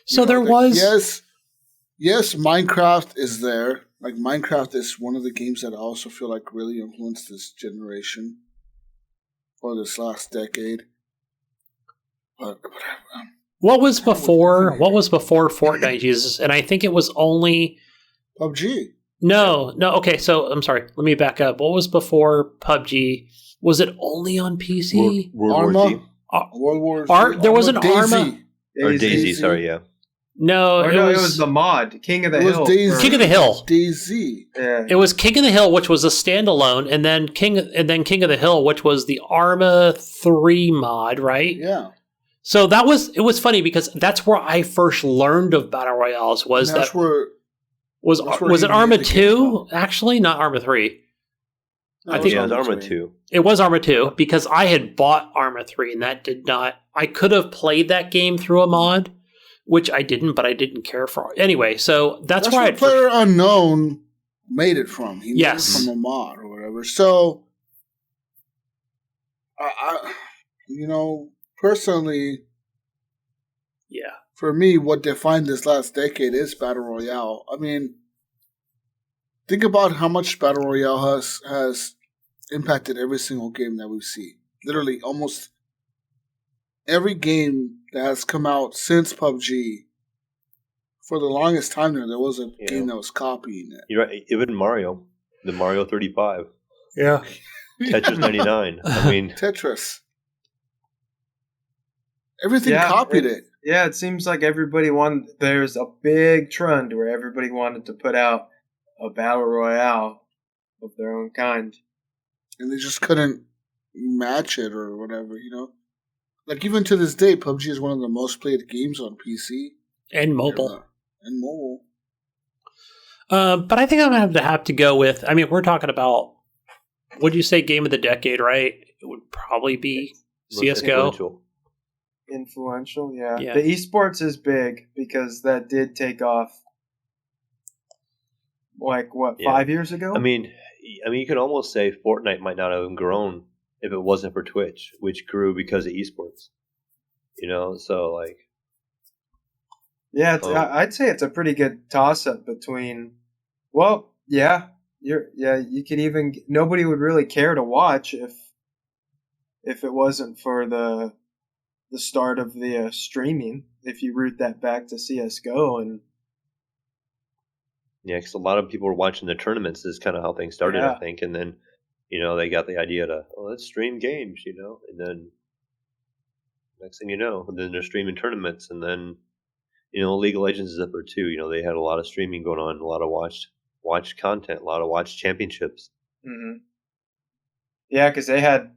So there was yes, Minecraft is there. Like Minecraft is one of the games that I also feel like really influenced this generation or this last decade. But what was before Fortnite, Jesus? And I think it was only PUBG. No. Okay, so I'm sorry. Let me back up. What was before PUBG? Was it only on PC? World War Z. There was an Arma. Or Daisy, sorry, yeah. No, it was the mod, King of the Hill. King of the Hill. DayZ. Yeah. It was King of the Hill, which was a standalone, and then King of the Hill, which was the Arma 3 mod, right? Yeah. So it was funny because that's where I first learned of battle royales. Was it Arma 2? Actually, not Arma 3. No, I think it was Arma 2. It was Arma 2 because I had bought Arma 3 and that did not. I could have played that game through a mod, which I didn't, but I didn't care for. Anyway, so that's where Player Unknown made it from. He made it from a mod or whatever. So, I personally, for me, what defined this last decade is Battle Royale. I mean, think about how much Battle Royale has impacted every single game that we see. Literally, almost every game that has come out since PUBG. For the longest time there was a game that was copying it. You're right. Even Mario, the Mario 35. Yeah. Tetris 99. I mean, Tetris. Everything copied it. Yeah, it seems like there's a big trend where everybody wanted to put out a battle royale of their own kind. And they just couldn't match it or whatever, Like, even to this day, PUBG is one of the most played games on PC. And mobile. But I think I'm going to have to go with, I mean, we're talking about, would you say game of the decade, right? It would probably be CSGO. Influential, yeah. The esports is big because that did take off, 5 years ago? I mean, you could almost say Fortnite might not have grown if it wasn't for Twitch, which grew because of esports. So like. Yeah, I'd say it's a pretty good toss-up between. Well, you could even. Nobody would really care to watch if it wasn't for the start of the streaming. If you root that back to CS:GO and. Yeah, because a lot of people were watching the tournaments. Is kind of how things started, I think, and then, they got the idea to let's stream games, and then Next thing you know, then they're streaming tournaments, and then League of Legends is up there too. They had a lot of streaming going on, a lot of watched content, a lot of watched championships. Mm-hmm. Yeah, because they had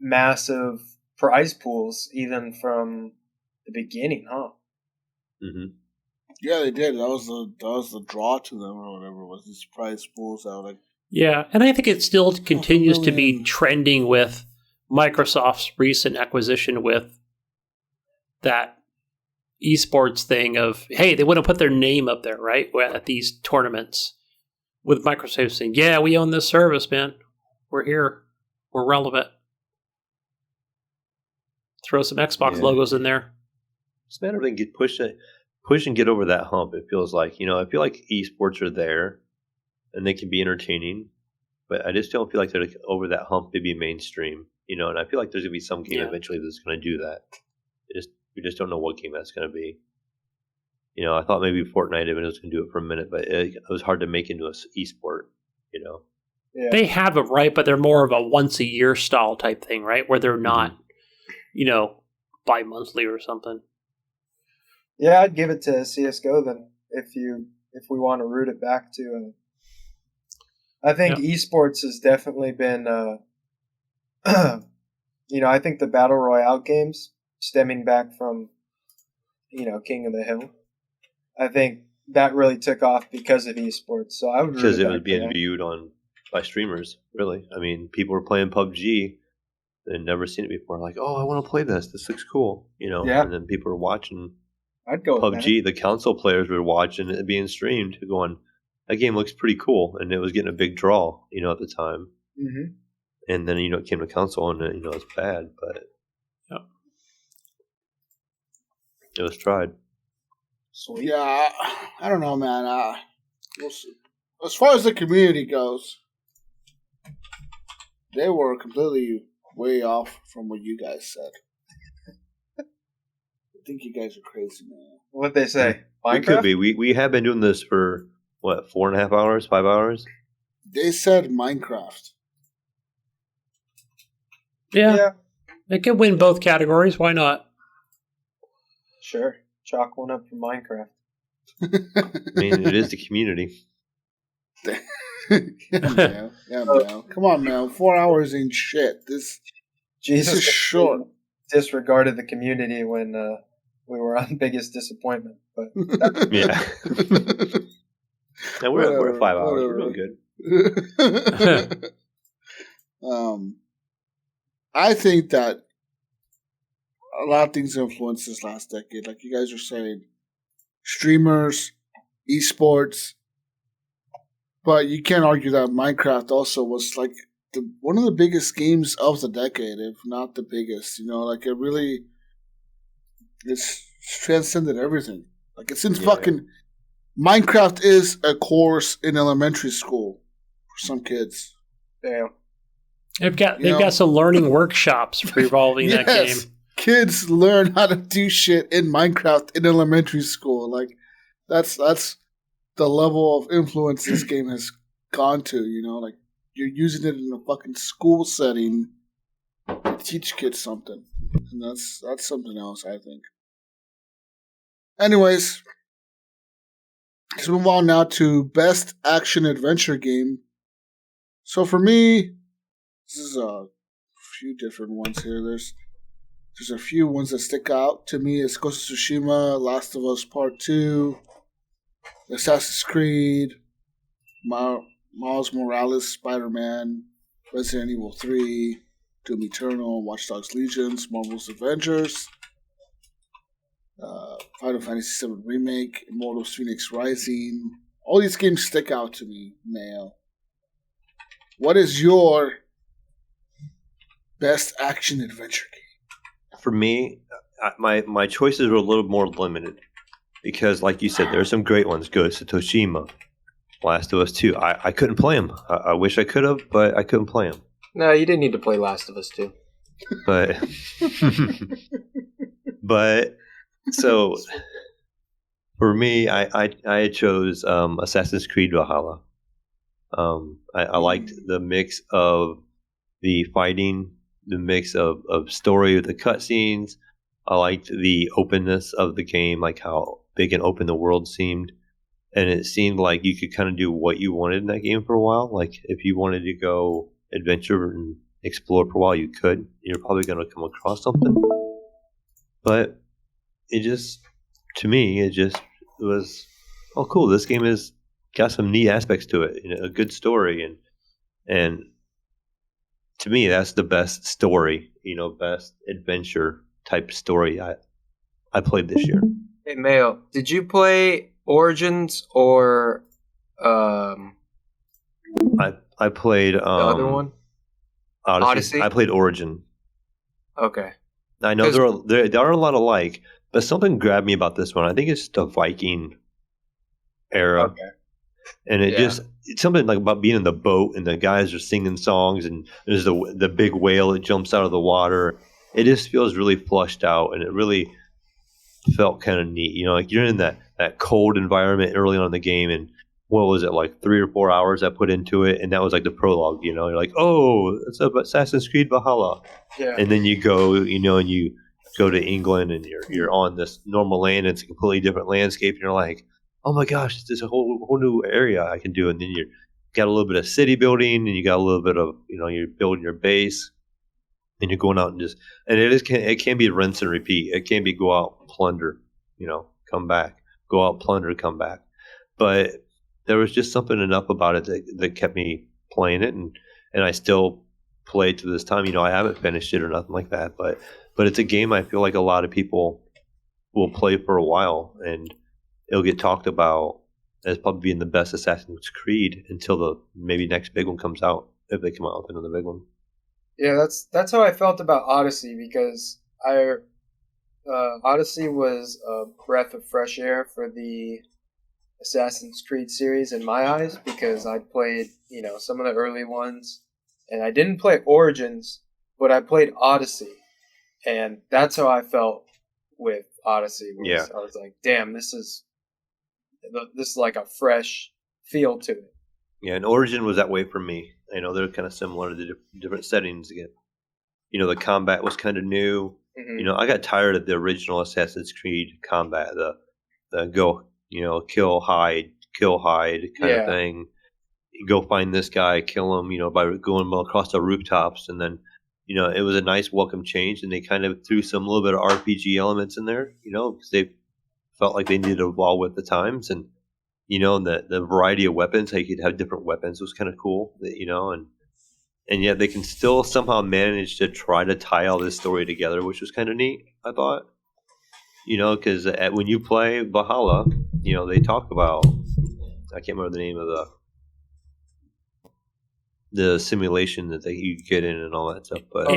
massive prize pools even from the beginning, huh? Mm-hmm. Yeah, they did. That was the draw to them or whatever. Was these prize pools out like? Yeah, and I think it still continues to be trending with Microsoft's recent acquisition with that esports thing of, hey, they want to put their name up there, right, at these tournaments. With Microsoft saying, yeah, we own this service, man. We're here. We're relevant. Throw some Xbox logos in there. It's a matter of they get push and get over that hump. It feels like, I feel like esports are there and they can be entertaining, but I just don't feel like they're over that hump to be mainstream, and I feel like there's going to be some game eventually that's going to do that. We just don't know what game that's going to be. I thought maybe Fortnite even was going to do it for a minute, but it was hard to make into an esport, Yeah. They have it right, but they're more of a once-a-year style type thing, right? Where they're not, bi-monthly or something. Yeah, I'd give it to CSGO then if we want to root it back to. I think esports has definitely been, I think the Battle Royale games stemming back from, King of the Hill, I think that really took off because of esports. So I would because it was being viewed by streamers. Really, I mean, people were playing PUBG. They'd never seen it before. Like, oh, I want to play this. This looks cool, Yeah. And then people were watching. I'd go with PUBG. The console players were watching it being streamed, going, "That game looks pretty cool," and it was getting a big draw, at the time. Mm-hmm. And then it came to console, and it's bad, but it was tried. Sweet. Yeah, I don't know, man. We'll see. As far as the community goes, they were completely way off from what you guys said. I think you guys are crazy, man. What'd they say? Minecraft? We could be. We have been doing this for, 4.5 hours, 5 hours? They said Minecraft. Yeah. It could win both categories. Why not? Sure. Chalk one up for Minecraft. I mean, it is the community. Yeah, man. Come on, man. 4 hours ain't shit. This is short. Disregarded the community when we were on Biggest Disappointment. But yeah. And we're at 5 hours. We're doing good. I think that a lot of things influenced this last decade. Like you guys are saying, streamers, esports. But you can't argue that Minecraft also was like one of the biggest games of the decade, if not the biggest. It's transcended everything. Like it's in fucking Minecraft is a course in elementary school for some kids. damn. They've got some learning workshops for evolving that game. Kids learn how to do shit in Minecraft in elementary school. Like that's the level of influence this game has gone to. Like you're using it in a fucking school setting to teach kids something, and that's something else, I think. Anyways, let's move on now to best action adventure game. So for me, this is a few different ones here. There's a few ones that stick out to me. It's Ghost of Tsushima, Last of Us Part 2, Assassin's Creed, Miles Morales, Spider-Man, Resident Evil 3, Doom Eternal, Watch Dogs Legions, Marvel's Avengers, Final Fantasy VII Remake, Immortals Phoenix Rising. All these games stick out to me, Mayo. What is your best action adventure game? For me, my choices were a little more limited because, like you said, there's some great ones. Ghost of Tsushima, Last of Us 2. I couldn't play them. I wish I could have, but I couldn't play them. No, you didn't need to play Last of Us 2. But so for me, I chose Assassin's Creed Valhalla. I liked the mix of the fighting, the mix of story with the cutscenes. I liked the openness of the game, like how big and open the world seemed. And it seemed like you could kind of do what you wanted in that game for a while. Like if you wanted to go adventure and explore for a while, you could. You're probably going to come across something. But it just, to me, it was, oh, cool. This game has got some neat aspects to it. A good story. And to me, that's the best story, best adventure type story I played this year. Hey, Mayo, did you play Origins or I played the other one? Odyssey? I played Origin. Okay. I know there are a lot alike, but something grabbed me about this one. I think it's the Viking era. Okay. And it's something like about being in the boat and the guys are singing songs and there's the big whale that jumps out of the water. It just feels really flushed out and it really felt kind of neat. Like you're in that cold environment early on in the game, and what was it, like 3 or 4 hours I put into it, and that was like the prologue. You're like, oh, it's Assassin's Creed Valhalla. Yeah. And then you go, and you go to England and you're on this normal land, and it's a completely different landscape, and you're like, oh my gosh, there's a whole new area I can do. And then you got a little bit of city building, and you got a little bit of, you're building your base, and you're going out and it can be rinse and repeat. It can be go out, plunder, come back, go out, plunder, come back. But there was just something enough about it that kept me playing it, and I still play it to this time. I haven't finished it or nothing like that, but it's a game I feel like a lot of people will play for a while, and it'll get talked about as probably being the best Assassin's Creed until the maybe next big one comes out, if they come out with another big one. Yeah, that's how I felt about Odyssey, because Odyssey was a breath of fresh air for the Assassin's Creed series in my eyes, because I played, some of the early ones, and I didn't play Origins, but I played Odyssey, and that's how I felt with Odyssey. Yeah. I was like, damn, this is like a fresh feel to it. Yeah, and Origin was that way for me. I know they're kind of similar to the different settings again. The combat was kind of new. Mm-hmm. I got tired of the original Assassin's Creed combat, the go, kill, hide kind of thing. You go find this guy, kill him, by going across the rooftops. And then, it was a nice welcome change. And they kind of threw some little bit of RPG elements in there, because they felt like they needed to evolve with the times. And, the variety of weapons, how you could have different weapons was kind of cool, and yet they can still somehow manage to try to tie all this story together, which was kind of neat, I thought. Because when you play Valhalla, they talk about, I can't remember the name of the simulation that you get in and all that stuff. But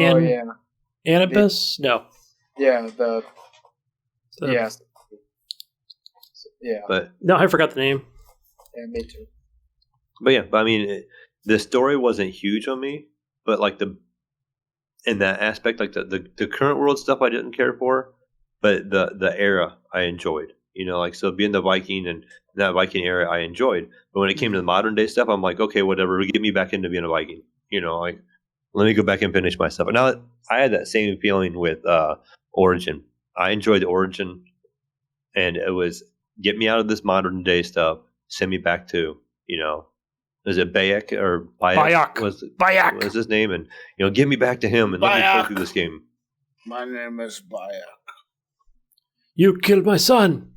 Anubis? No. Yeah, yes. Yeah. But no, I forgot the name. Yeah, me too. But I mean, the story wasn't huge on me, but like in that aspect, like the current world stuff I didn't care for, but the era I enjoyed. So being the Viking and that Viking era I enjoyed. But when it came to the modern day stuff, I'm like, okay, whatever, get me back into being a Viking. Like let me go back and finish my stuff. And now I had that same feeling with Origin. I enjoyed Origin, and it was get me out of this modern day stuff, send me back to, is it Bayek or Bayek? Bayek was his name, and get me back to him and let me play through this game. My name is Bayek. You killed my son.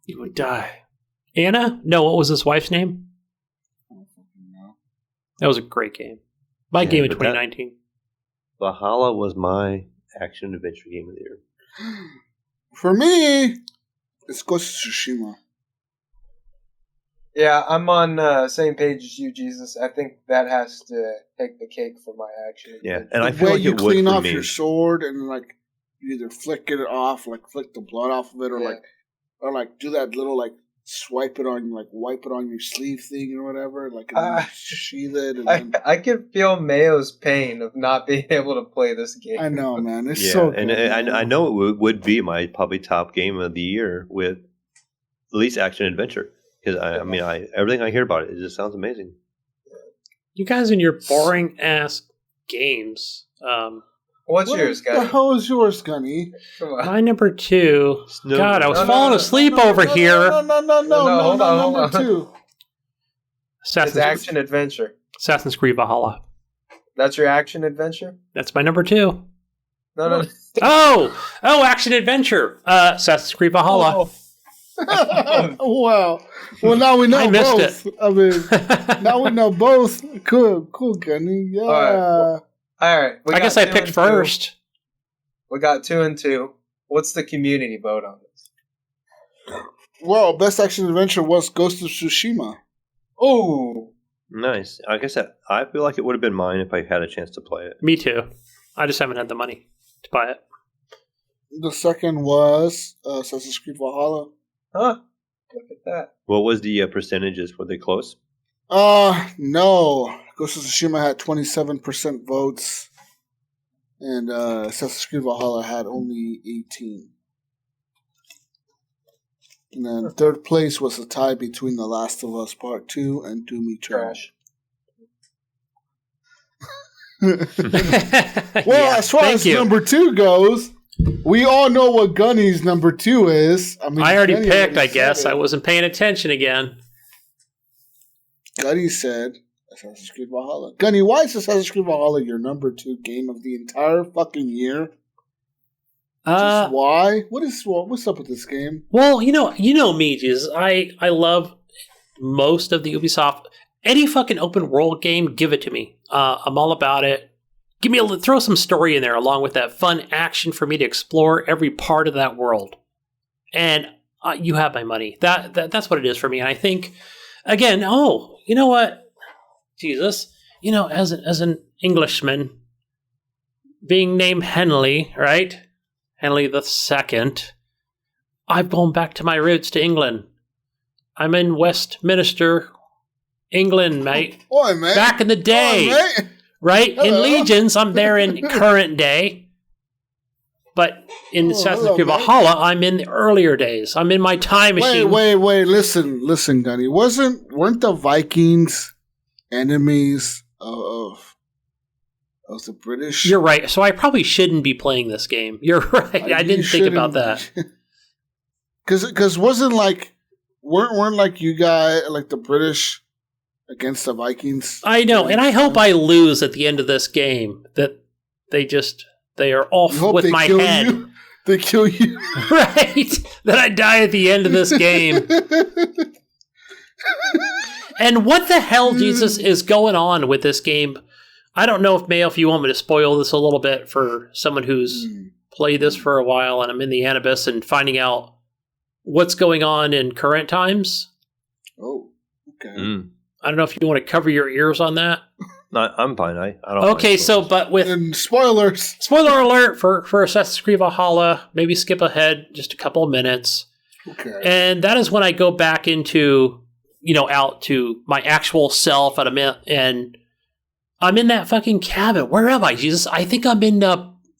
You would die. Anna? No, what was his wife's name? That was a great game. My game in 2019. Valhalla was my action adventure game of the year. For me, it's Ghost of Tsushima. Yeah, I'm on same page as you, Jesus. I think that has to take the cake for my action. Yeah, and I feel like you it would clean for off me. your sword and like you either flick it off, like flick the blood off of it, or do that little like wipe it on your sleeve thing or whatever, like sheath it. And I can feel Mayo's pain of not being able to play this game. I know, man. It's so good. And I know it would be my probably top game of the year with at least action adventure, because everything I hear about it just sounds amazing. You guys and your boring ass games. What's yours, What the Gunny? hell is yours, Gunny? Come on. My number 2. No, God, I was no, falling no, asleep No, over here. No, hold on. number 2. It's Assassin's, action adventure. Assassin's Creed Valhalla. That's your action adventure? That's my number 2. No. Oh, action adventure. Assassin's Creed Valhalla. Wow. Well, now we know I missed both. it. I mean, now we know both. Cool, Gunny. Yeah. All right. I guess I picked first. We got 2 and 2. What's the community vote on this? Well, best action adventure was Ghost of Tsushima. Oh, Nice. Like I said, I feel like it would have been mine if I had a chance to play it. Me too. I just haven't had the money to buy it. The second was Assassin's Creed Valhalla. huh? Look at that. What was the percentages? Were they close? No. Ghost of Tsushima had 27% votes, and Assassin's Creed Valhalla had only 18. And then third place was a tie between The Last of Us Part 2 and Doom Eternal. Trash. Well, as far as number 2 goes, we all know what Gunny's number 2 is. I mean, I already Gunny picked, I said guess. it. I wasn't paying attention again. Gunny said Assassin's Creed Valhalla. Gunny, why is Assassin's Creed Valhalla your number 2 game of the entire fucking year? Just why? What's up with this game? Well, you know me, Jesus. I love most of the Ubisoft. Any fucking open world game, give it to me. I'm all about it. Throw some story in there along with that fun action for me to explore every part of that world. And you have my money. That's what it is for me. And I think, again, you know what, Jesus, as an Englishman, being named Henley, right? Henley II. I've gone back to my roots to England. I'm in Westminster, England, mate. Oi, mate. Back in the day, Oi, mate. right? Hello. In Legions, I'm there in current day. But in Assassin's Creed mate. Valhalla, I'm in the earlier days. I'm in my time machine. Wait. Listen, Gunny. Weren't the Vikings enemies of the British? You're right. So I probably shouldn't be playing this game. You're right. I didn't think about that. Because weren't like you guys, like the British against the Vikings? I know, and I hope I lose at the end of this game. That they are off with my head. You? They kill you. Right? That I die at the end of this game. And what the hell, Jesus, is going on with this game? I don't know if you want me to spoil this a little bit for someone who's played this for a while and I'm in the Anubis and finding out what's going on in current times. Oh, okay. I don't know if you want to cover your ears on that. No, I'm fine. I don't. Okay, so but with And spoilers. spoiler alert for Assassin's Creed Valhalla, maybe skip ahead just a couple of minutes. Okay. And that is when I go back into, out to my actual self and I'm in that fucking cabin. Where am I, Jesus? I think I'm in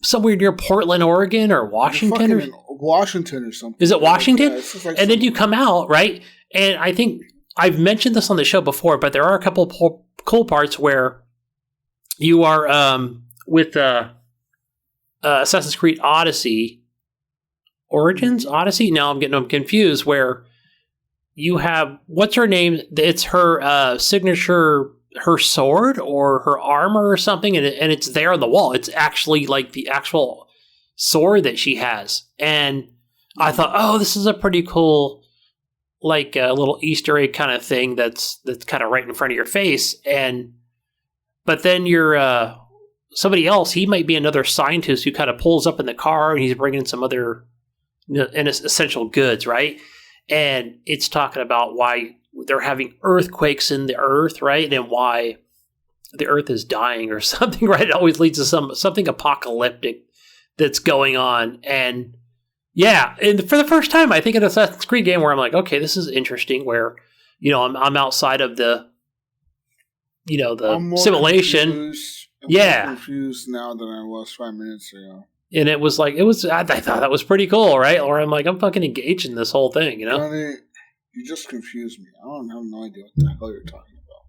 somewhere near Portland, Oregon or Washington. You're fucking in Washington or something. Is it Washington? Yeah, it's just like And then you come out, right? And I think I've mentioned this on the show before, but there are a couple cool parts where you are with Assassin's Creed Odyssey. Origins? Odyssey? No, I'm getting them confused, where you have, what's her name? It's her signature, her sword or her armor or something, and it's there on the wall. It's actually like the actual sword that she has. And I thought, oh, this is a pretty cool, like a little Easter egg kind of thing that's kind of right in front of your face. But then you're somebody else. He might be another scientist who kind of pulls up in the car and he's bringing some other essential goods, right? And it's talking about why they're having earthquakes in the earth, right? And why the earth is dying or something, right? It always leads to something apocalyptic that's going on. And yeah, and for the first time, I think in an Assassin's Creed game where I'm like, okay, this is interesting, where, I'm outside of the, the simulation. I'm Yeah. more confused now than I was 5 minutes ago. And it was like, I thought that was pretty cool, right? Or I'm like, I'm fucking engaged in this whole thing, Johnny, you just confused me. I don't have no idea what the hell you're talking about.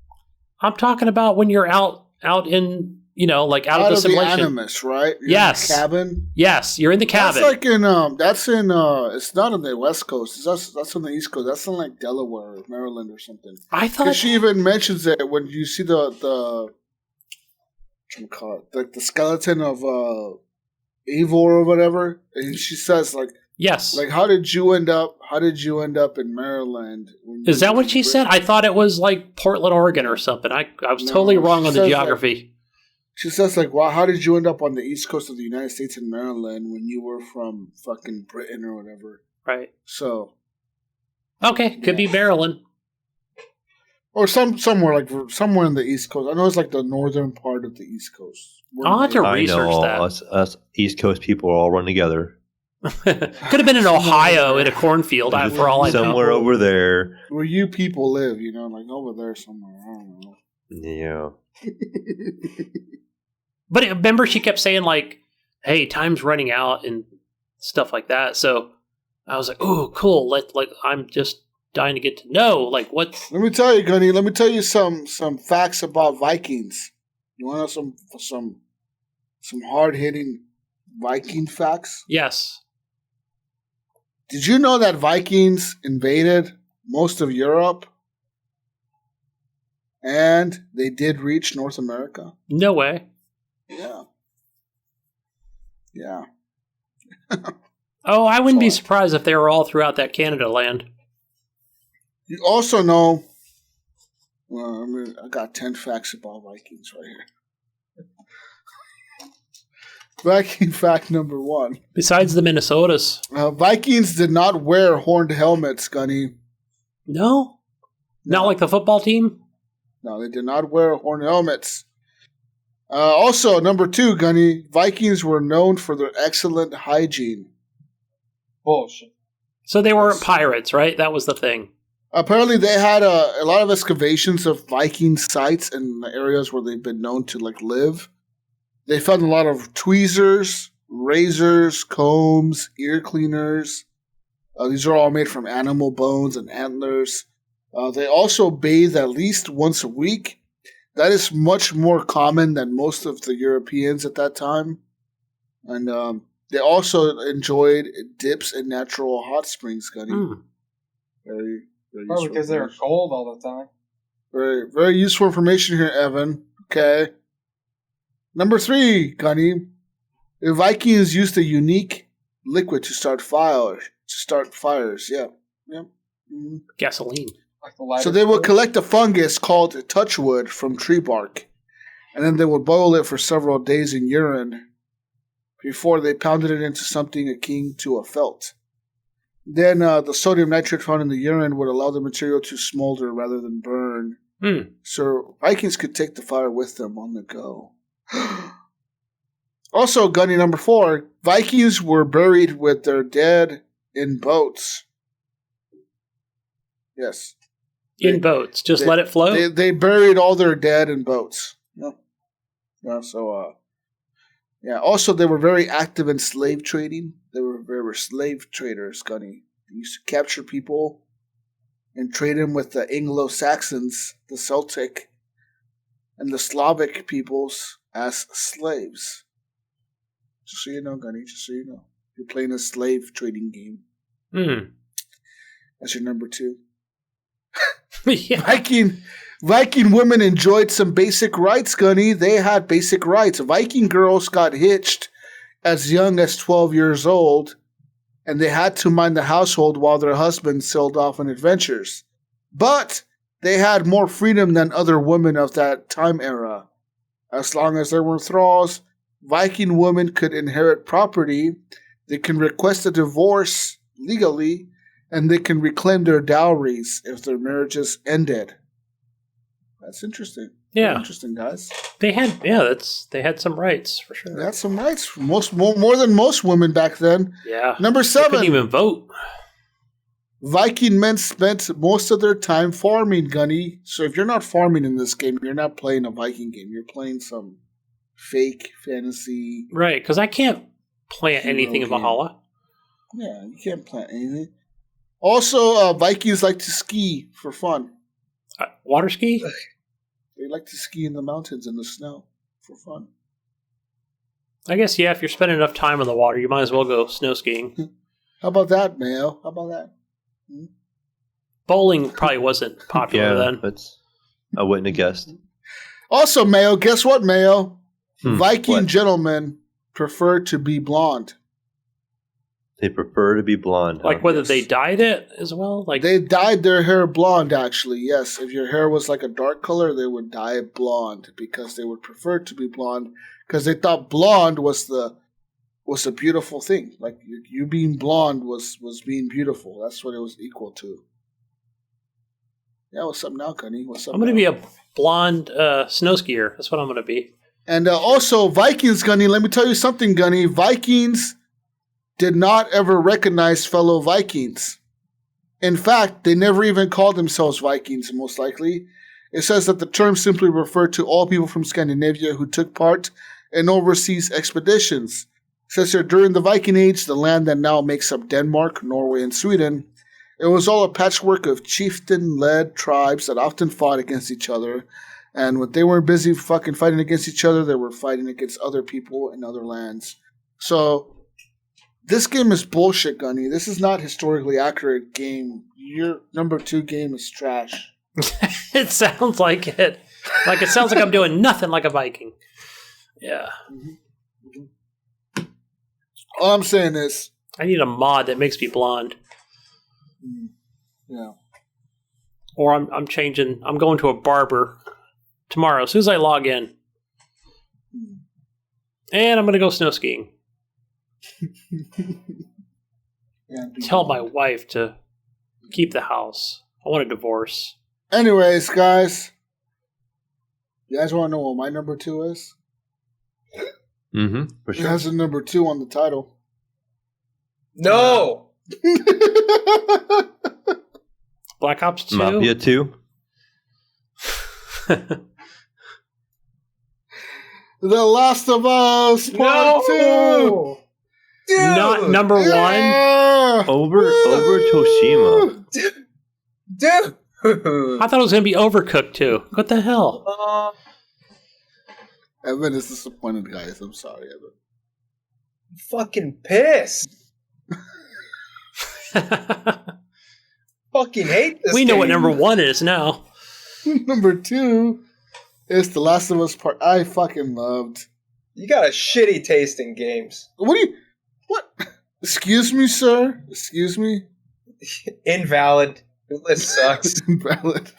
I'm talking about when you're out in like out of the simulation. The Animus, right? You're yes. in the cabin. Yes, you're in the cabin. That's like in it's not on the West Coast. That's on the East Coast. That's in like Delaware or Maryland or something. I thought she even mentions it when you see the the skeleton of Eivor or whatever, and she says like, yes, like how did you end up in Maryland? Is that what she said? I thought it was like Portland, Oregon or something. I was totally wrong on the geography. She says like, well, how did you end up on the East Coast of the United States in Maryland when you were from fucking Britain or whatever? Right. So. Okay, could be Maryland. Or somewhere in the East Coast. I know it's like the northern part of the East Coast. I'll have to research that. Us East Coast people all run together. Could have been in Ohio in a cornfield for all I know. Somewhere over there. Where you people live, like over there somewhere. I don't know. Yeah. But remember she kept saying like, hey, time's running out and stuff like that. So I was like, oh, cool. I'm just dying to get to know like what's. Let me tell you, Gunny. Let me tell you some facts about Vikings. You want to know some hard hitting Viking facts? Yes. Did you know that Vikings invaded most of Europe, and they did reach North America? No way. Yeah. Yeah. Oh, I wouldn't be surprised if they were all throughout that Canada land. You also know, I got 10 facts about Vikings right here. Viking fact number 1. Besides the Minnesotas. Vikings did not wear horned helmets, Gunny. No? Not like the football team? No, they did not wear horned helmets. Also, number 2, Gunny, Vikings were known for their excellent hygiene. Bullshit. So they weren't pirates, right? That was the thing. Apparently, they had a lot of excavations of Viking sites in the areas where they've been known to live. They found a lot of tweezers, razors, combs, ear cleaners. These are all made from animal bones and antlers. They also bathe at least once a week. That is much more common than most of the Europeans at that time. And they also enjoyed dips in natural hot springs, Gunny. Very, very probably because they were cold all the time. Very, very useful information here, Evan. Okay. Number 3, Gunny. The Vikings used a unique liquid to start fires. Yeah. Mm-hmm. Gasoline. So they would collect a fungus called touchwood from tree bark, and then they would boil it for several days in urine before they pounded it into something akin to a felt. Then the sodium nitrate found in the urine would allow the material to smolder rather than burn. So Vikings could take the fire with them on the go. Also, Gunny number 4, Vikings were buried with their dead in boats. Yes. In boats. Just let it float? They buried all their dead in boats. Yeah. So, yeah. Also, they were very active in slave trading. They were slave traders, Gunny. They used to capture people and trade them with the Anglo-Saxons, the Celtic, and the Slavic peoples as slaves. Just so you know, Gunny, just so you know. You're playing a slave trading game. That's your number 2. Yeah. Viking women enjoyed some basic rights, Gunny. They had basic rights. Viking girls got hitched as young as 12 years old, and they had to mind the household while their husbands sailed off on adventures. But they had more freedom than other women of that time era. As long as they were thralls, Viking women could inherit property, they can request a divorce legally, and they can reclaim their dowries if their marriages ended. That's interesting. Yeah. Very interesting, guys. They had some rights for sure. They had some rights. More than most women back then. Yeah. Number 7. They couldn't even vote. Viking men spent most of their time farming, Gunny. So if you're not farming in this game, you're not playing a Viking game. You're playing some fake fantasy. Right, because I can't plant anything in Valhalla. Yeah, you can't plant anything. Also, Vikings like to ski for fun. Water ski? They like to ski in the mountains in the snow. for fun. I guess, yeah, if you're spending enough time on the water, you might as well go snow skiing. How about that, Mayo? How about that? Bowling probably wasn't popular then. I wouldn't have guessed. Also, Mayo, guess what, Mayo? Viking What? gentlemen prefer to be blonde. They prefer to be blonde. Like huh? whether they dyed it as well? Like They dyed their hair blonde, actually, yes. If your hair was like a dark color, they would dye it blonde because they would prefer to be blonde because they thought blonde was a beautiful thing. Like you being blonde was being beautiful. That's what it was equal to. Yeah, what's up now, Gunny? What's up? I'm going to now? be a blonde snow skier. That's what I'm going to be. And also, Vikings, Gunny, let me tell you something, Gunny. Vikings did not ever recognize fellow Vikings. In fact, they never even called themselves Vikings, most likely. It says that the term simply referred to all people from Scandinavia who took part in overseas expeditions. It says here, during the Viking Age, the land that now makes up Denmark, Norway, and Sweden, it was all a patchwork of chieftain-led tribes that often fought against each other. And when they weren't busy fucking fighting against each other, they were fighting against other people in other lands. So, this game is bullshit, Gunny. This is not historically accurate game. Your number 2 game is trash. It sounds like it. Like it sounds like I'm doing nothing like a Viking. Yeah. All I'm saying is... I need a mod that makes me blonde. Yeah. Or I'm changing. I'm going to a barber tomorrow as soon as I log in. And I'm going to go snow skiing. Tell my wife to keep the house. I want a divorce. Anyways, guys. You guys want to know what my number 2 is? For It sure. has a number 2 on the title. No! Black Ops 2? Mafia 2. The Last of Us Part 2! Dude! Not number 1? Yeah! Over Toshima. Dude! I thought it was going to be Overcooked too. What the hell? Evan is disappointed, guys. I'm sorry, Evan. Fucking pissed. Fucking hate this We know what game. number 1 is now. Number 2 is The Last of Us Part. I fucking loved. You got a shitty taste in games. What? Excuse me, sir? Excuse me? Invalid. Your list sucks. Invalid.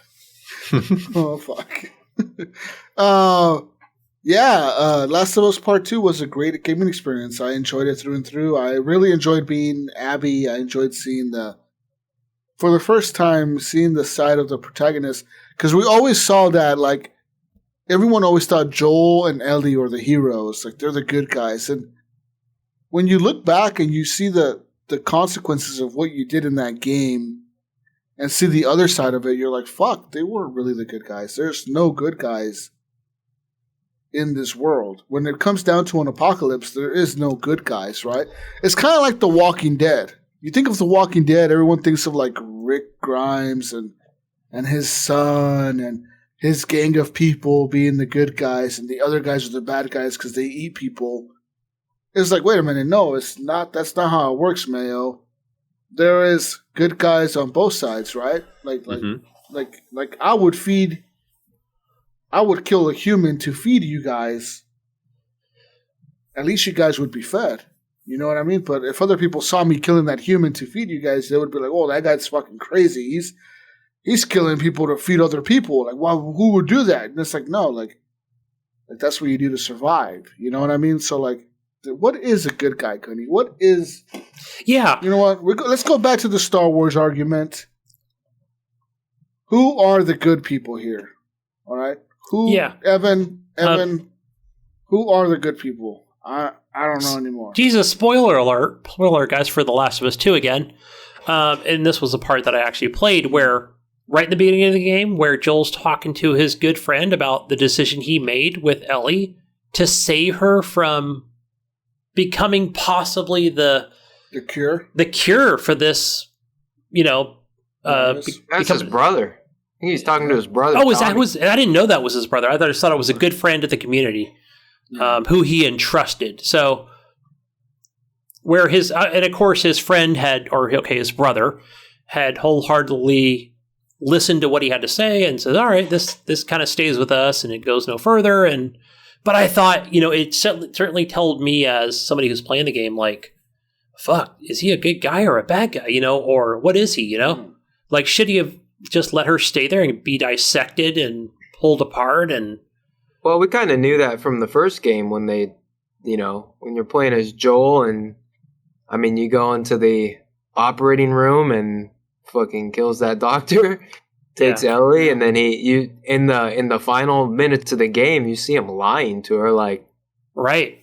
Oh, fuck. Last of Us Part 2 was a great gaming experience. I enjoyed it through and through. I really enjoyed being Abby. I enjoyed seeing for the first time, seeing the side of the protagonist. Because we always saw that, like, everyone always thought Joel and Ellie were the heroes. Like, they're the good guys. And when you look back and you see the consequences of what you did in that game and see the other side of it, you're like, fuck, they weren't really the good guys. There's no good guys in this world. When it comes down to an apocalypse, there is no good guys, right? It's kind of like The Walking Dead. You think of The Walking Dead, everyone thinks of like Rick Grimes and his son and his gang of people being the good guys and the other guys are the bad guys because they eat people. It's like, wait a minute, no, it's not. That's not how it works, Mayo. There is good guys on both sides, right? Like I would kill a human to feed you guys. At least you guys would be fed. You know what I mean? But if other people saw me killing that human to feed you guys, they would be like, "Oh, that guy's fucking crazy. He's killing people to feed other people. Like, who would do that?" And it's like, no, like that's what you do to survive. You know what I mean? So, like, what is a good guy, Gunny? What is? Yeah. You know what? Let's go back to the Star Wars argument. Who are the good people here? All right. Who? Yeah. Evan. Who are the good people? I don't know anymore. Jesus, spoiler alert, guys, for The Last of Us 2 again. And this was the part that I actually played where, right at the beginning of the game, where Joel's talking to his good friend about the decision he made with Ellie to save her from becoming possibly the cure for this, That's his brother. I think he's talking to his brother. Oh, I didn't know that was his brother. I thought it was a good friend of the community. who he entrusted. So where his and of course his friend his brother had wholeheartedly listened to what he had to say and said, all right, this kind of stays with us and it goes no further. But I thought, it certainly told me as somebody who's playing the game, like, fuck, is he a good guy or a bad guy, or what is he, Like, should he have just let her stay there and be dissected and pulled apart? And well, we kind of knew that from the first game when they, when you're playing as Joel and, I mean, you go into the operating room and fucking kills that doctor, takes Ellie, and then in the final minutes of the game, you see him lying to her, like, right.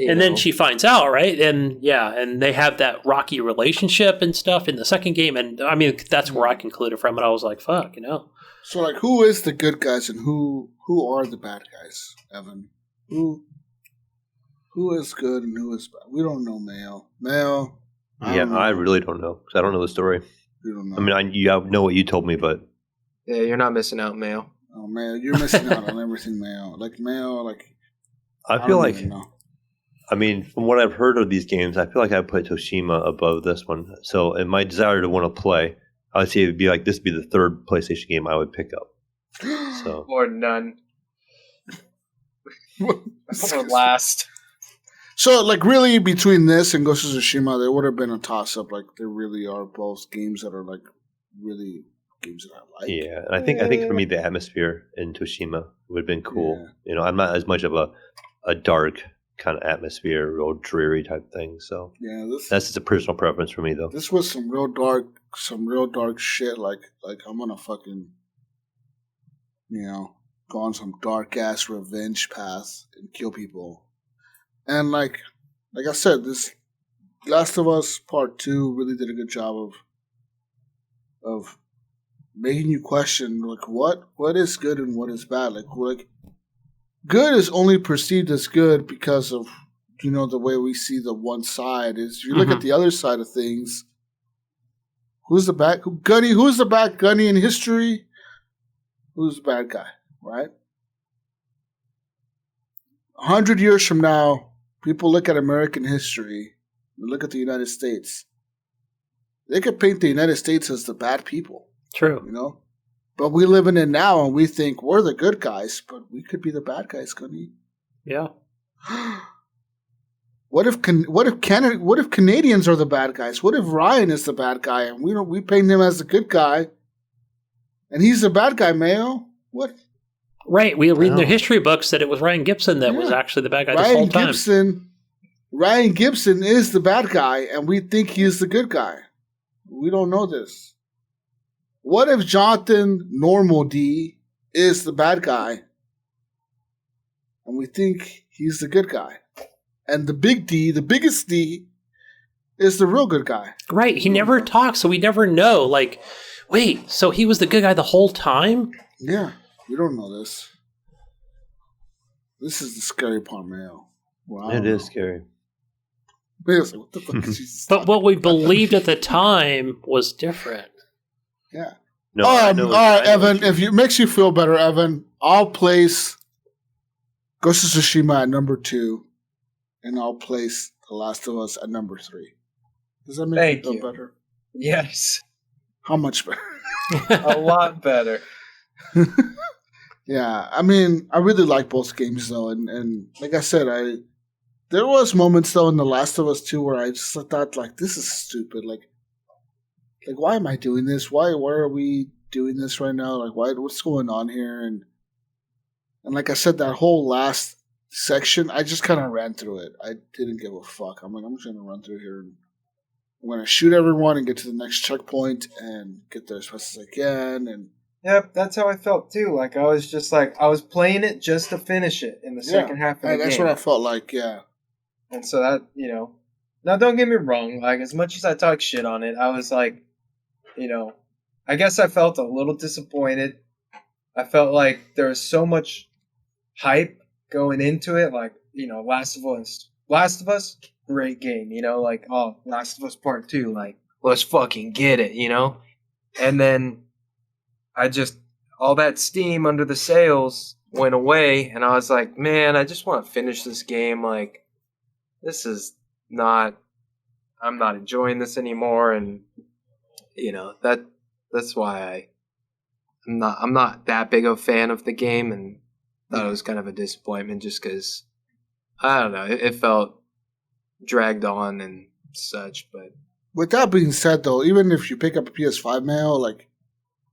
And then she finds out, right? And and they have that rocky relationship and stuff in the second game. And I mean, that's where I concluded from it. I was like, fuck, So, like, who is the good guys and who are the bad guys, Evan? Who is good and who is bad? We don't know, Mayo. I really don't know because I don't know the story. You don't know. I mean, I know what you told me, but yeah, you're not missing out, Mayo. Oh, Mayo, you're missing out on everything, Mayo. Like Mayo, like I feel like. I mean, from what I've heard of these games, I feel like I put Toshima above this one. So, in my desire to want to play, I would say it would be like this would be the third PlayStation game I would pick up. So, or none. Or last. So, like, really, between this and Ghost of Tsushima, there would have been a toss-up. Like, there really are both games that are, like, really games that I like. Yeah, and I think for me, the atmosphere in Toshima would have been cool. Yeah. I'm not as much of a dark kind of atmosphere, real dreary type thing. So that's just a personal preference for me, though. This was some real dark shit. Like I'm gonna fucking, go on some dark ass revenge path and kill people. And like I said, this Last of Us Part 2 really did a good job of making you question, like, what is good and what is bad. Like good is only perceived as good because of, the way we see the one side. Is if you look at the other side of things, who's the bad Gunny in history? Who's the bad guy, right? 100 years from now, people look at American history and look at the United States. They could paint the United States as the bad people. True. But we live in it now, and we think we're the good guys, but we could be the bad guys, Gunny. Yeah. What if Canadians are the bad guys? What if Ryan is the bad guy, and we paint him as the good guy, and he's the bad guy, Mayo? What? Right. We read in the history books that it was Ryan Gibson that was actually the bad guy this whole time. Ryan Gibson is the bad guy, and we think he's the good guy. We don't know this. What if Jonathan Normal D is the bad guy and we think he's the good guy? And the big D, the biggest D, is the real good guy. Right. He never talks, so we never know. Like, wait, so he was the good guy the whole time? Yeah. We don't know this. This is the scary part, Mayo. Well, it is scary. Like, what the fuck is she But what we believed at the time was different. Yeah. No, all right, Evan. If it makes you feel better, Evan, I'll place Ghost of Tsushima at number 2, and I'll place The Last of Us at number 3. Does that make you feel better? Yes. How much better? A lot better. Yeah, I mean, I really like both games though, and like I said, there was moments though in The Last of Us 2 where I just thought, like, this is stupid. Like, why am I doing this? Why are we doing this right now? Like, what's going on here? And like I said, that whole last section, I just kind of ran through it. I didn't give a fuck. I'm like, I'm just going to run through here. And I'm going to shoot everyone and get to the next checkpoint and get there as fast as I can. And yep, that's how I felt too. Like, I was just like, I was playing it just to finish it in the second half of the game. That's what I felt like, yeah. And so that, now don't get me wrong. Like, as much as I talk shit on it, I was like, I guess I felt a little disappointed. I felt like there was so much hype going into it. Like, Last of Us, great game. Like, oh, Last of Us Part 2, like, let's fucking get it, And then I just, all that steam under the sails went away, and I was like, man, I just want to finish this game. Like, this is not, I'm not enjoying this anymore, and that's why I'm not that big of a fan of the game, and thought it was kind of a disappointment just because, I don't know, it felt dragged on and such. But with that being said, though, even if you pick up a PS5 Mayo, like,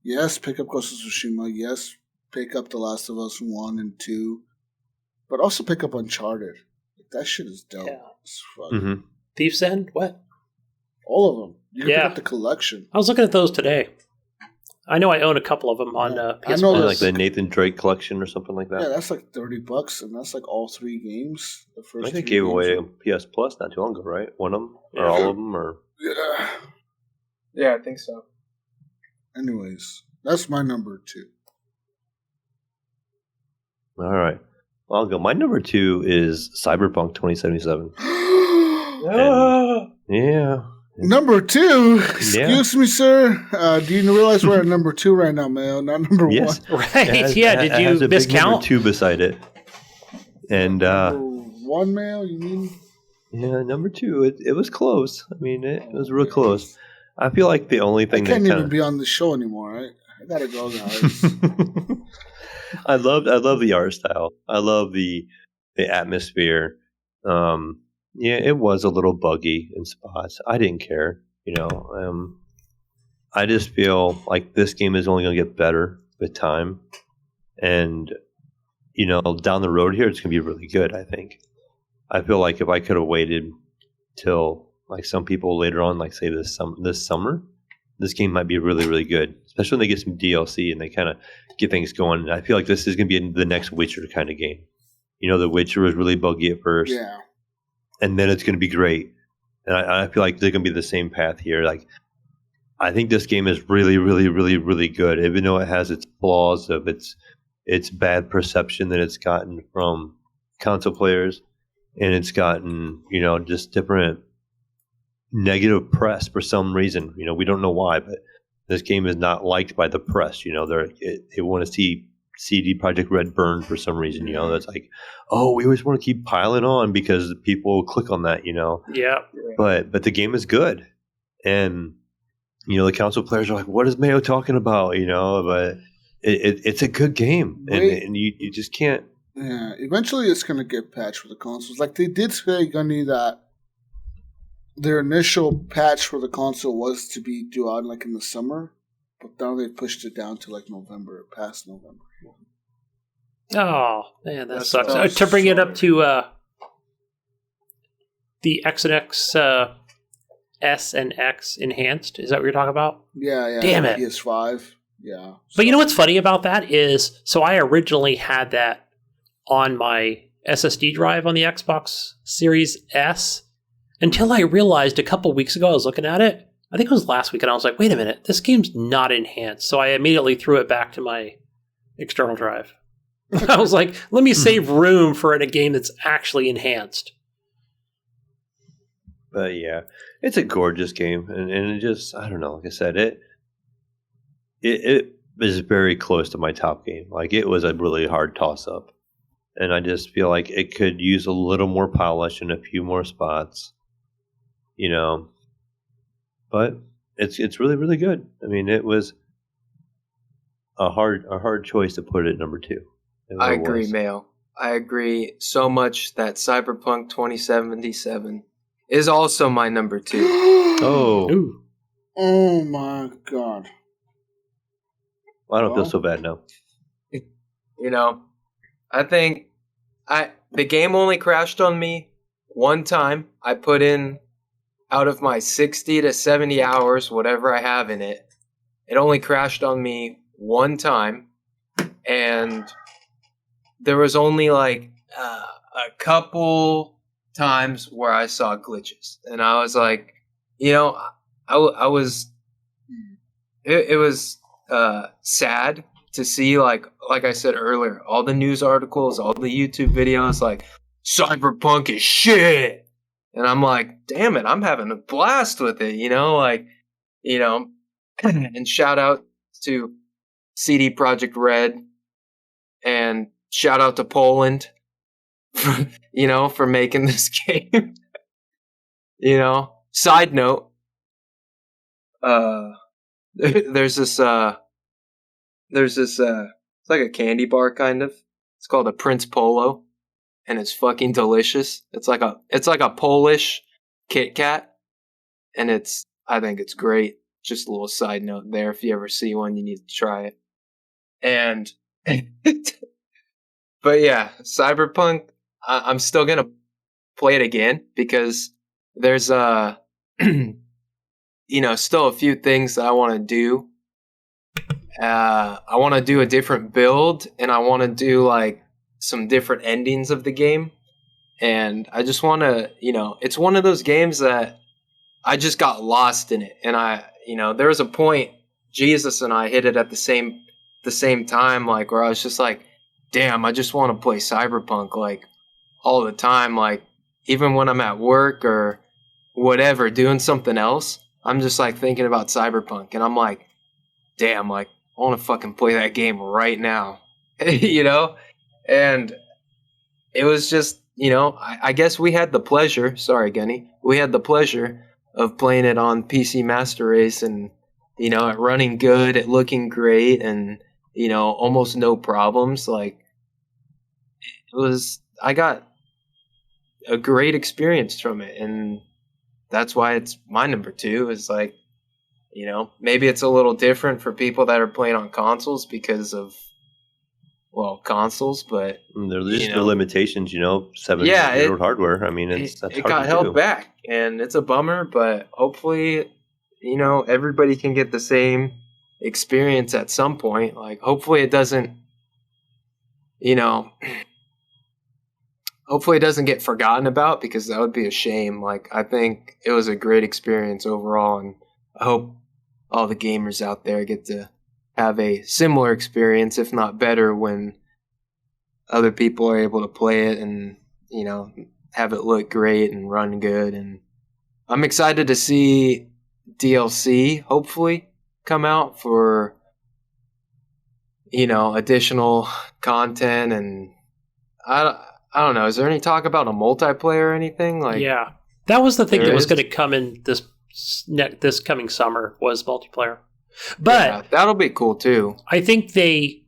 yes, pick up Ghost of Tsushima, yes, pick up The Last of Us 1 and 2, but also pick up Uncharted. That shit is dope. Yeah. As fuck. Mm-hmm. Thief's End? What? All of them. You can Yeah. pick up the collection. I was looking at those today. I know I own a couple of them on PS4. I know Like the Nathan Drake collection or something like that. Yeah, that's like $30, and that's like all 3 games. The first I think they 3 gave games. away a PS Plus not too long ago, right? One of them? Or all of them? Or Yeah. yeah, I think so. Anyways, that's my number 2. All right. Well, I'll go. My number 2 is Cyberpunk 2077. Yeah. Number 2? Excuse me, sir. Do you realize we're at number 2 right now, Mayo? Not number 1. Yes. Right, It yeah. has Did you a big number miscount? 2 beside it. And Number 1, Mayo, you mean? yeah, number 2. It was close. I mean, it was real close. I feel like the only I thing can't that even kind be on the show anymore, right? I gotta go, guys. I love the art style. I love the atmosphere. Yeah, it was a little buggy in spots. I didn't care, I just feel like this game is only going to get better with time, and down the road here, it's going to be really good. I think. I feel like if I could have waited till like some people later on, like say this summer, this game might be really, really good, especially when they get some DLC and they kind of get things going. And I feel like this is going to be the next Witcher kind of game. The Witcher was really buggy at first, Yeah. and then it's going to be great. And I feel like they're going to be the same path here. Like, I think this game is really, really, really, really good, even though it has its flaws of its bad perception that it's gotten from console players, and it's gotten just different negative press for some reason. We don't know why, but this game is not liked by the press. They want to see CD Projekt Red burned for some reason. That's like, oh, we always want to keep piling on because people will click on that. Yeah. But the game is good, and the console players are like, what is Mayo talking about? But it's a good game, and you just can't. Yeah, eventually it's going to get patched for the consoles. Like they did say, Gunny, that their initial patch for the console was to be due out like in the summer, but now they pushed it down to like November, past November. Oh, man, that sucks. That's To bring it up to the X and X, S and X enhanced, is that what you're talking about? Yeah. Damn it. PS5. Yeah. But you know what's funny about that is, so I originally had that on my SSD drive on the Xbox Series S until I realized a couple weeks ago I was looking at it. I think it was last week, and I was like, wait a minute, this game's not enhanced. So I immediately threw it back to my external drive. I was like, let me save room for a game that's actually enhanced. But yeah, it's a gorgeous game, and it just, I don't know, like I said, it is very close to my top game. Like, it was a really hard toss-up, and I just feel like it could use a little more polish in a few more spots, but it's really, really good. I mean, it was a hard choice to put it at number 2. I agree, Mayo. I agree so much that Cyberpunk 2077 is also my number 2. Oh. Ooh. Oh my god. I don't feel so bad now. I think the game only crashed on me one time. I put in, out of my 60 to 70 hours, whatever I have in it, it only crashed on me one time. And there was only like a couple times where I saw glitches. And I was like, I was, it was sad to see, like I said earlier, all the news articles, all the YouTube videos, like, Cyberpunk is shit. And I'm like, damn it, I'm having a blast with it, and shout out to CD Projekt Red, and shout out to Poland, for making this game. Side note, there's this it's like a candy bar kind of. It's called a Prince Polo, and it's fucking delicious. It's like a Polish Kit Kat, and I think it's great. Just a little side note there. If you ever see one, you need to try it. And but yeah, Cyberpunk, I'm still gonna play it again because there's still a few things that I want to do. I want to do a different build, and I want to do like some different endings of the game. And I just want to, it's one of those games that I just got lost in it. And there was a point, Jesus and I hit it at the same time, like where I was just like, damn, I just want to play Cyberpunk like all the time. Like even when I'm at work or whatever, doing something else, I'm just like thinking about Cyberpunk, and I'm like, damn, like I want to fucking play that game right now, And it was just, I guess we had the pleasure. Sorry, Gunny. We had the pleasure of playing it on PC Master Race, and it running good, it looking great, and almost no problems. Like I got a great experience from it, and that's why it's my number 2. Is like, maybe it's a little different for people that are playing on consoles because of consoles, but there's just the limitations, 7-year-old hardware. I mean, it got held back, and it's a bummer, but hopefully, everybody can get the same experience at some point. Like, hopefully it doesn't, hopefully it doesn't get forgotten about, because that would be a shame. Like, I think it was a great experience overall, and I hope all the gamers out there get to have a similar experience, if not better, when other people are able to play it and, have it look great and run good. And I'm excited to see DLC hopefully come out for, additional content. And I don't know. Is there any talk about a multiplayer or anything? Like, yeah, that was the thing that was going to come in this coming summer, was multiplayer. But yeah, that'll be cool too. I think the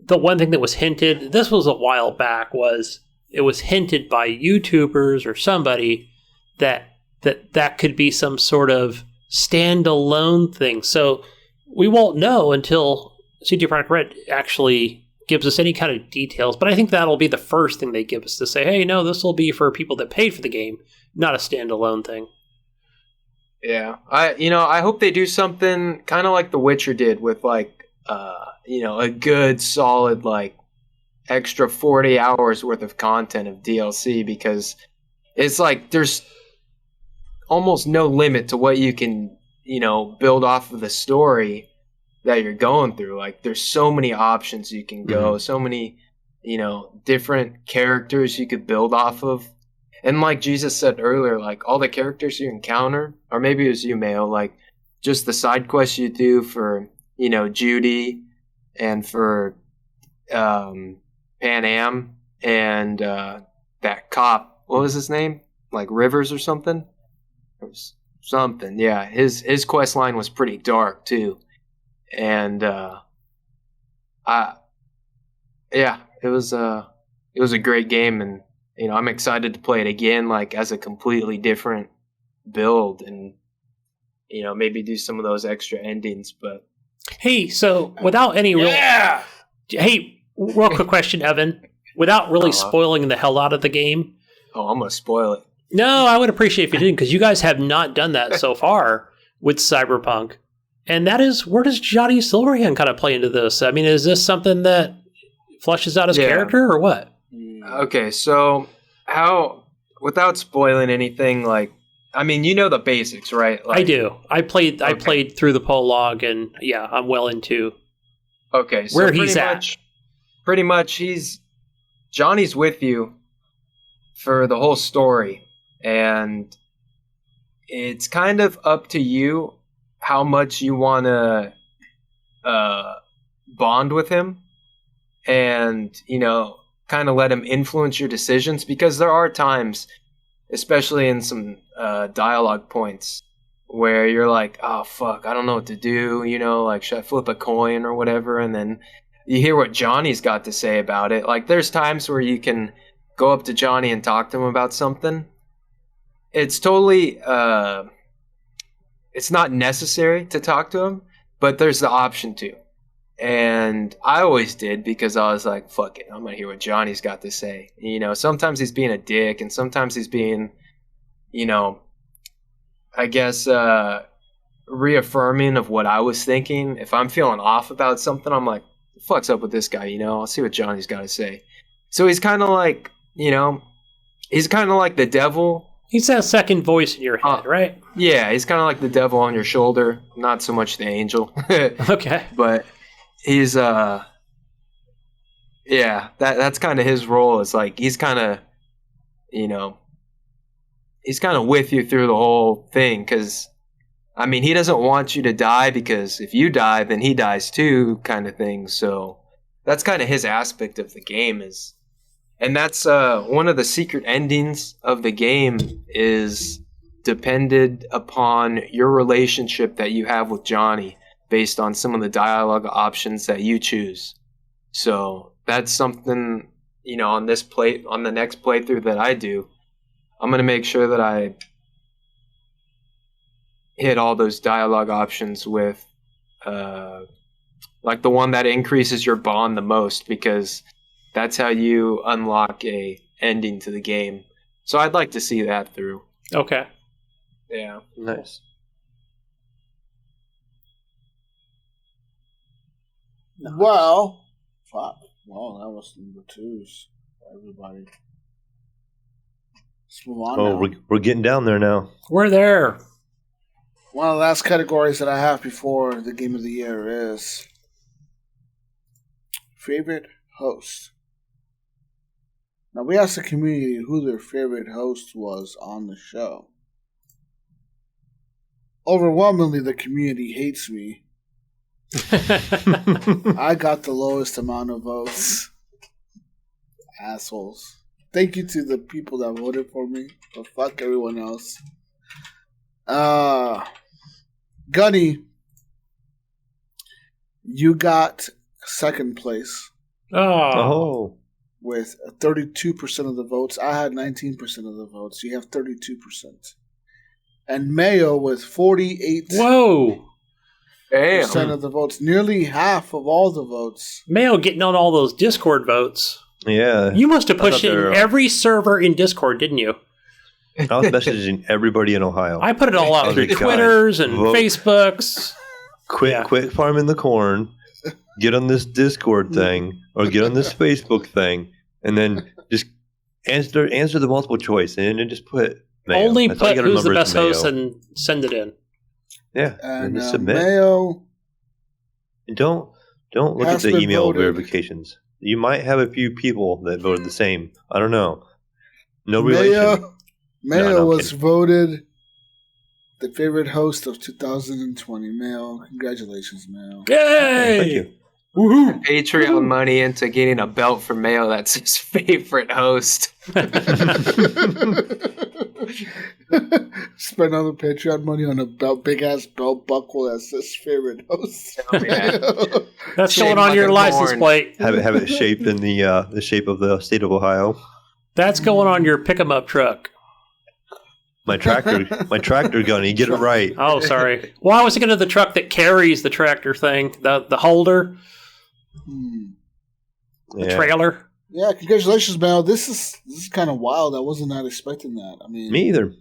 one thing that was hinted, this was a while back, was it was hinted by YouTubers or somebody that could be some sort of standalone thing. So we won't know until CD Projekt Red actually gives us any kind of details. But I think that'll be the first thing they give us, to say, hey, no, this will be for people that paid for the game, not a standalone thing. Yeah, I hope they do something kind of like The Witcher did, with like, a good solid like extra 40 hours worth of content of DLC, because it's like there's almost no limit to what you can, build off of the story that you're going through. Like, there's so many options you can go, so many, different characters you could build off of. And like Jesus said earlier, like all the characters you encounter, or maybe it was you, Mayo, like just the side quests you do for, Judy, and for Pan Am, and that cop, what was his name? Like Rivers or something? Or something, yeah. His quest line was pretty dark too. And it was a great game, and I'm excited to play it again, like as a completely different build, and maybe do some of those extra endings. But hey, so without any real, hey, real quick question, Evan, without really spoiling the hell out of the game. Oh, I'm gonna spoil it. No, I would appreciate if you didn't, because you guys have not done that so far with Cyberpunk, and that is, where does Johnny Silverhand kind of play into this? I mean, is this something that flushes out his character, or what? Okay, so without spoiling anything, like, I mean, the basics, right? Like, I do. I played through the prologue, and yeah, I'm well into where he's at. Pretty much, Johnny's with you for the whole story, and it's kind of up to you how much you want to bond with him and, kind of let him influence your decisions, because there are times, especially in some dialogue points, where you're like, oh, fuck, I don't know what to do, like, should I flip a coin or whatever? And then you hear what Johnny's got to say about it. Like, there's times where you can go up to Johnny and talk to him about something. It's totally, it's not necessary to talk to him, but there's the option to. And I always did, because I was like, fuck it, I'm going to hear what Johnny's got to say. Sometimes he's being a dick, and sometimes he's being, I guess, reaffirming of what I was thinking. If I'm feeling off about something, I'm like, the fuck's up with this guy, I'll see what Johnny's got to say. So he's kind of like, he's kind of like the devil. He's that second voice in your head, right? Yeah, he's kind of like the devil on your shoulder, not so much the angel. Okay. But he's that's kind of his role. It's like he's kind of he's kind of with you through the whole thing, because he doesn't want you to die, because if you die, then he dies too, kind of thing. So that's kind of his aspect of the game is, and that's one of the secret endings of the game is depended upon your relationship that you have with Johnny, based on some of the dialogue options that you choose. So that's something, on the next playthrough that I do, I'm going to make sure that I hit all those dialogue options with, like the one that increases your bond the most, because that's how you unlock a ending to the game. So I'd like to see that through. Okay. Yeah. Nice. Well, fuck. Well, that was number 2s for everybody. Let's move on now. We're getting down there now. We're there. One of the last categories that I have before the Game of the Year is favorite host. Now, we asked the community who their favorite host was on the show. Overwhelmingly, the community hates me. I got the lowest amount of votes. Assholes. Thank you to the people that voted for me, but fuck everyone else. Gunny, you got second place. Oh. With 32% of the votes. I had 19% of the votes. You have 32%. And Mayo with 48%. Whoa. Damn. Of the votes. Nearly half of all the votes. Mayo getting on all those Discord votes. Yeah. You must have pushed it in every server in Discord, didn't you? I was messaging everybody in Ohio. I put it all out through Twitters and Facebooks. Quit farming the corn. Get on this Discord thing or get on this Facebook thing, and then just answer the multiple choice, and then just put Mayo. Only put who's the best host and send it in. Yeah, and just submit. Mayo. And don't look at the email verifications. You might have a few people that voted the same. I don't know. No relation. Mayo was voted the favorite host of 2020. Mayo, congratulations, Mayo. Yay! Thank you. Woohoo! Patreon money into getting a belt for Mayo. That's his favorite host. Spend all the Patreon money on a big ass belt buckle that's his favorite host. Oh, yeah. That's going on your license plate. Have it shaped in the shape of the state of Ohio. That's going on your pick 'em up truck. My tractor gunny, get it right. Oh, sorry. Well, I was thinking of the truck that carries the tractor thing, the holder, the trailer. Yeah, congratulations, Mel. This is kind of wild. I wasn't not expecting that. I mean, me either.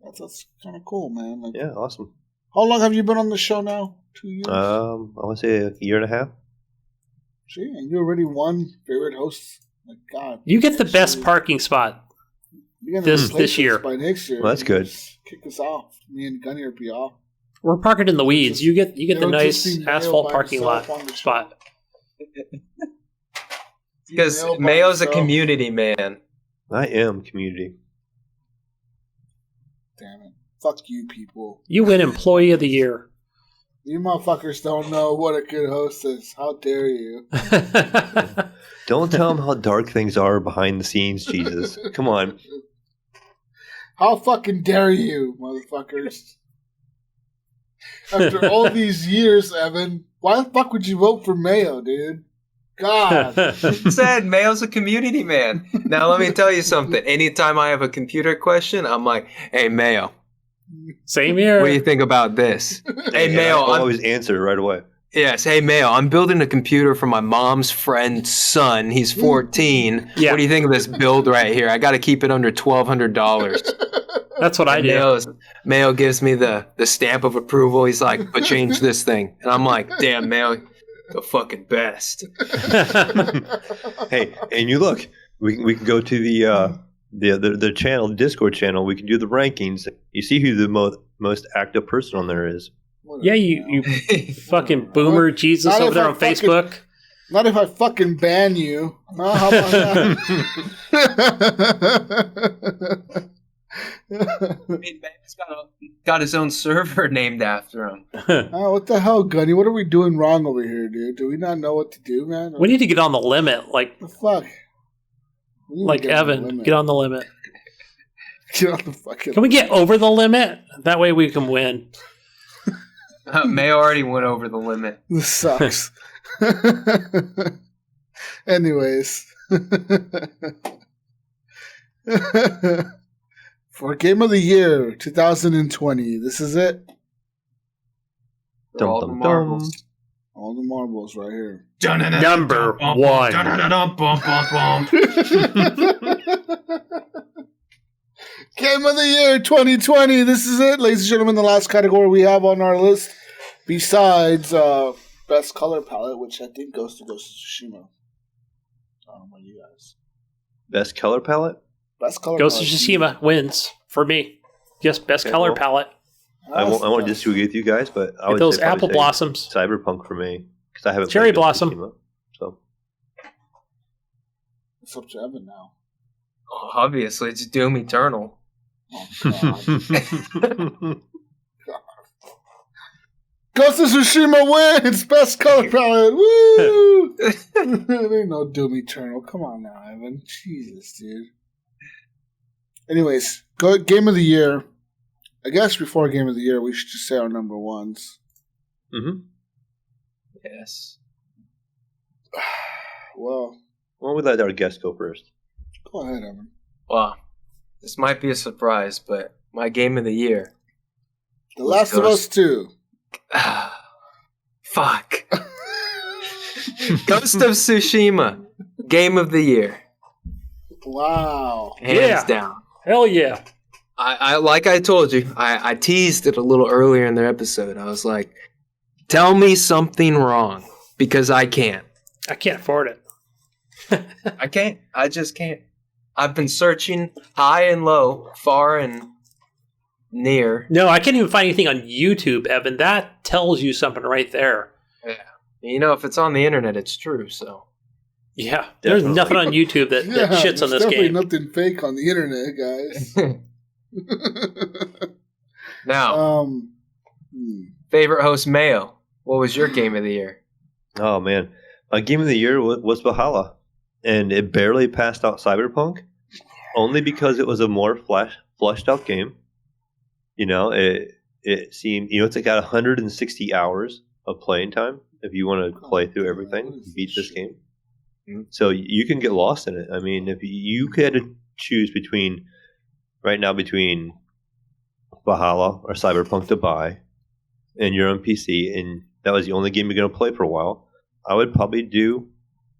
That's kind of cool, man. Like, yeah, awesome. How long have you been on the show now? 2 years. I want to say a year and a half. Gee, and you already won favorite host. Like God, you get the best parking spot this year. By next year, well, that's good. Kick us off. Me and Gunny will be off. We're parking in the weeds. You get the nice asphalt parking lot spot. Because Mayo's a community man. I am community. Damn it! Fuck you, people. You win Employee of the Year. You motherfuckers don't know what a good host is. How dare you? Don't tell them how dark things are behind the scenes, Jesus. Come on. How fucking dare you, motherfuckers? After all these years, Evan, why the fuck would you vote for Mayo, dude? God. Said Mayo's a community man. Now let me tell you something. Anytime I have a computer question, I'm like, hey, Mayo. Same here. What do you think about this? Hey, Mayo. I'll always answer right away. Yes. Hey, Mayo, I'm building a computer for my mom's friend's son. He's 14. Yeah. What do you think of this build right here? I got to keep it under $1,200. That's what I do. Mayo gives me the stamp of approval. He's like, but change this thing. And I'm like, damn, Mayo, the fucking best. Hey, and you look, we can go to the channel, Discord channel. We can do the rankings. You see who the most active person on there is. Yeah, you fucking boomer Jesus over there on Facebook. Not if I fucking ban you. Oh, how about that? I mean, Mayo's got his own server named after him. Oh, what the hell, Gunny? What are we doing wrong over here, dude? Do we not know what to do, man? We need to get on the limit, like the fuck. Like Evan, get on the limit. Get on the fucking. Can we get over the limit? That way we can win. Mayo already went over the limit. This sucks. Anyways. For Game of the Year 2020, this is it. All the marbles. All the marbles right here. Number one. Game of the Year 2020. This is it, ladies and gentlemen. The last category we have on our list, besides Best Color Palette, which I think goes to Ghost of Tsushima. I don't know about you guys. Best color palette? Best Color Ghost of Palette. Tsushima wins for me. Yes, best Okay, color well, palette. I won't disagree with you guys, but I Get would those say probably apple say blossoms. Cyberpunk for me because I haven't Cherry played Ghost of blossom. Tsushima, so It's up to Evan now. Obviously, it's Doom Eternal. Oh, God. Ghost of Tsushima wins! Best Color Palette! Woo! There ain't no Doom Eternal. Come on now, Evan. Jesus, dude. Anyways, Game of the Year. I guess before Game of the Year, we should just say our number ones. Mm-hmm. Yes. Well, Well, we let our guest go first. go ahead, Evan. Well, this might be a surprise, but my game of the year. The Last of Us 2. Fuck. Ghost of Tsushima. Game of the year. Wow. Hands down. Hell yeah. I like I told you, I teased it a little earlier in the episode. I was like, tell me something wrong, because I can't. I can't afford it. I can't. I just can't. I've been searching high and low, far and near. No, I can't even find anything on YouTube, Evan. That tells you something right there. Yeah. You know, if it's on the internet, it's true, so. Yeah, there's Definitely. nothing on YouTube that shits on there's this definitely game. nothing fake on the internet, guys. Now, favorite host Mayo, what was your game of the year? Oh man, my game of the year was Valhalla, and it barely passed out Cyberpunk, only because it was a more fleshed out game. You know, it seemed, you know, it's like got 160 hours of playing time if you want to play through everything, beat this game. So you can get lost in it. I mean, if you had to choose between Valhalla or Cyberpunk to buy, and you're on PC, and that was the only game you're going to play for a while, I would probably do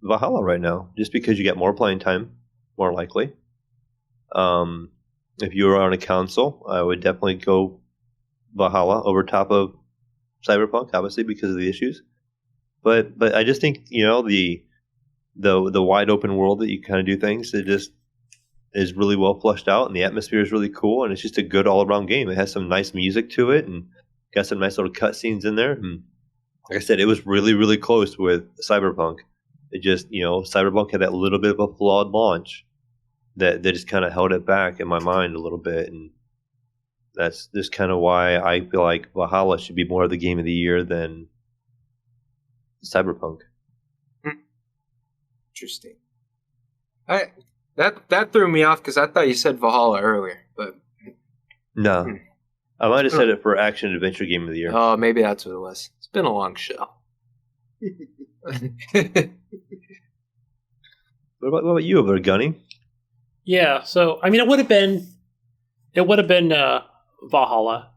Valhalla right now, just because you get more playing time, more likely. If you were on a console, I would definitely go Valhalla over top of Cyberpunk, obviously because of the issues. But I just think, you know, the wide open world that you kind of do things, it just is really well fleshed out, and the atmosphere is really cool, and it's just a good all around game. It has some nice music to it, and got some nice little cutscenes in there. And like I said, it was really, really close with Cyberpunk. It just, you know, Cyberpunk had that little bit of a flawed launch that just kind of held it back in my mind a little bit. And That's just kind of why I feel like Valhalla should be more of the game of the year than Cyberpunk. Interesting. That threw me off because I thought you said Valhalla earlier, but No. I might have said it for action adventure game of the year. oh, maybe that's what it was. It's been a long show. What about you over there, Gunny? Yeah, so I mean, it would have been Valhalla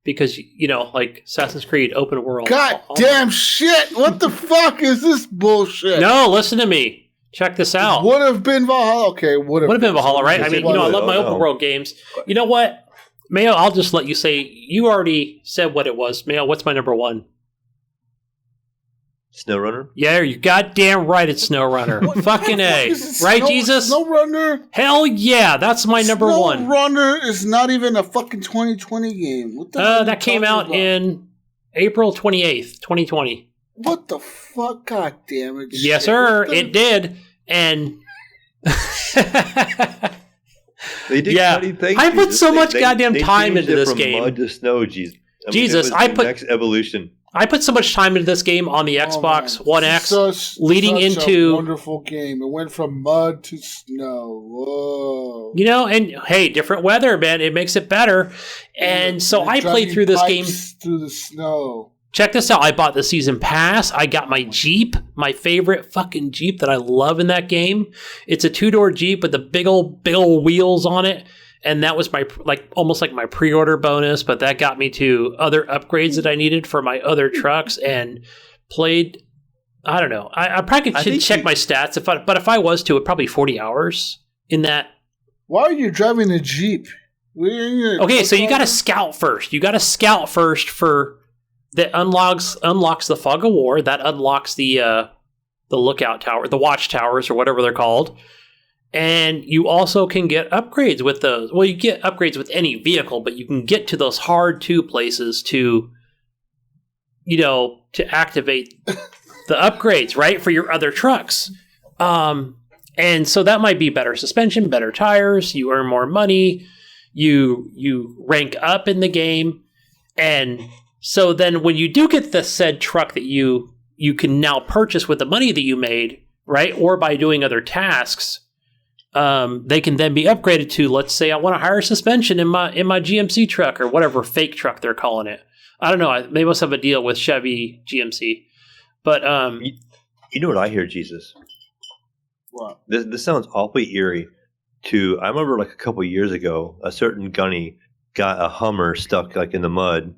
because like Assassin's Creed open world. God damn shit! What the fuck is this bullshit? No, listen to me. Check this out. Would have been Valhalla. Okay, would have been Valhalla, right? I mean, I love my open world games. You know what, Mayo? I'll just let you say. You already said what it was, Mayo. What's my number one? SnowRunner? Yeah, you goddamn right. It's SnowRunner. Fucking A, right, Jesus? SnowRunner. Hell yeah, that's my number one. SnowRunner is not even a fucking 2020 game. What the hell that came out in April 28th, 2020. What the fuck? God damn it! Yes, sir. It did, and they did. Yeah, I put so much goddamn time into this game. Mud to snow, Jesus, I put next evolution. I put so much time into this game on the Xbox One X, leading such into a wonderful game. It went from mud to snow. Whoa! And hey, different weather, man. It makes it better. And so I played through this game through the snow. Check this out. I bought the season pass. I got my Jeep, my favorite fucking Jeep that I love in that game. It's a 2-door Jeep with the big old wheels on it. And that was my almost like my pre-order bonus, but that got me to other upgrades that I needed for my other trucks and played. I don't know. I probably should check my stats but if I was to, it probably 40 hours in that. Why are you driving a Jeep? Okay, so you got to scout first. You got to scout first for that unlocks the Fog of War. That unlocks the lookout tower, the watchtowers or whatever they're called. And you also can get upgrades with those. Well, you get upgrades with any vehicle, but you can get to those hard to places to activate the upgrades, right, for your other trucks. And so that might be better suspension, better tires. You earn more money. You rank up in the game. And so then when you do get the said truck that you can now purchase with the money that you made, right, or by doing other tasks, they can then be upgraded to, let's say I want a higher suspension in my GMC truck or whatever fake truck they're calling it. I don't know. They must have a deal with Chevy GMC. But you know what I hear, Jesus? What? This sounds awfully eerie. I remember like a couple of years ago, a certain Gunny got a Hummer stuck like in the mud.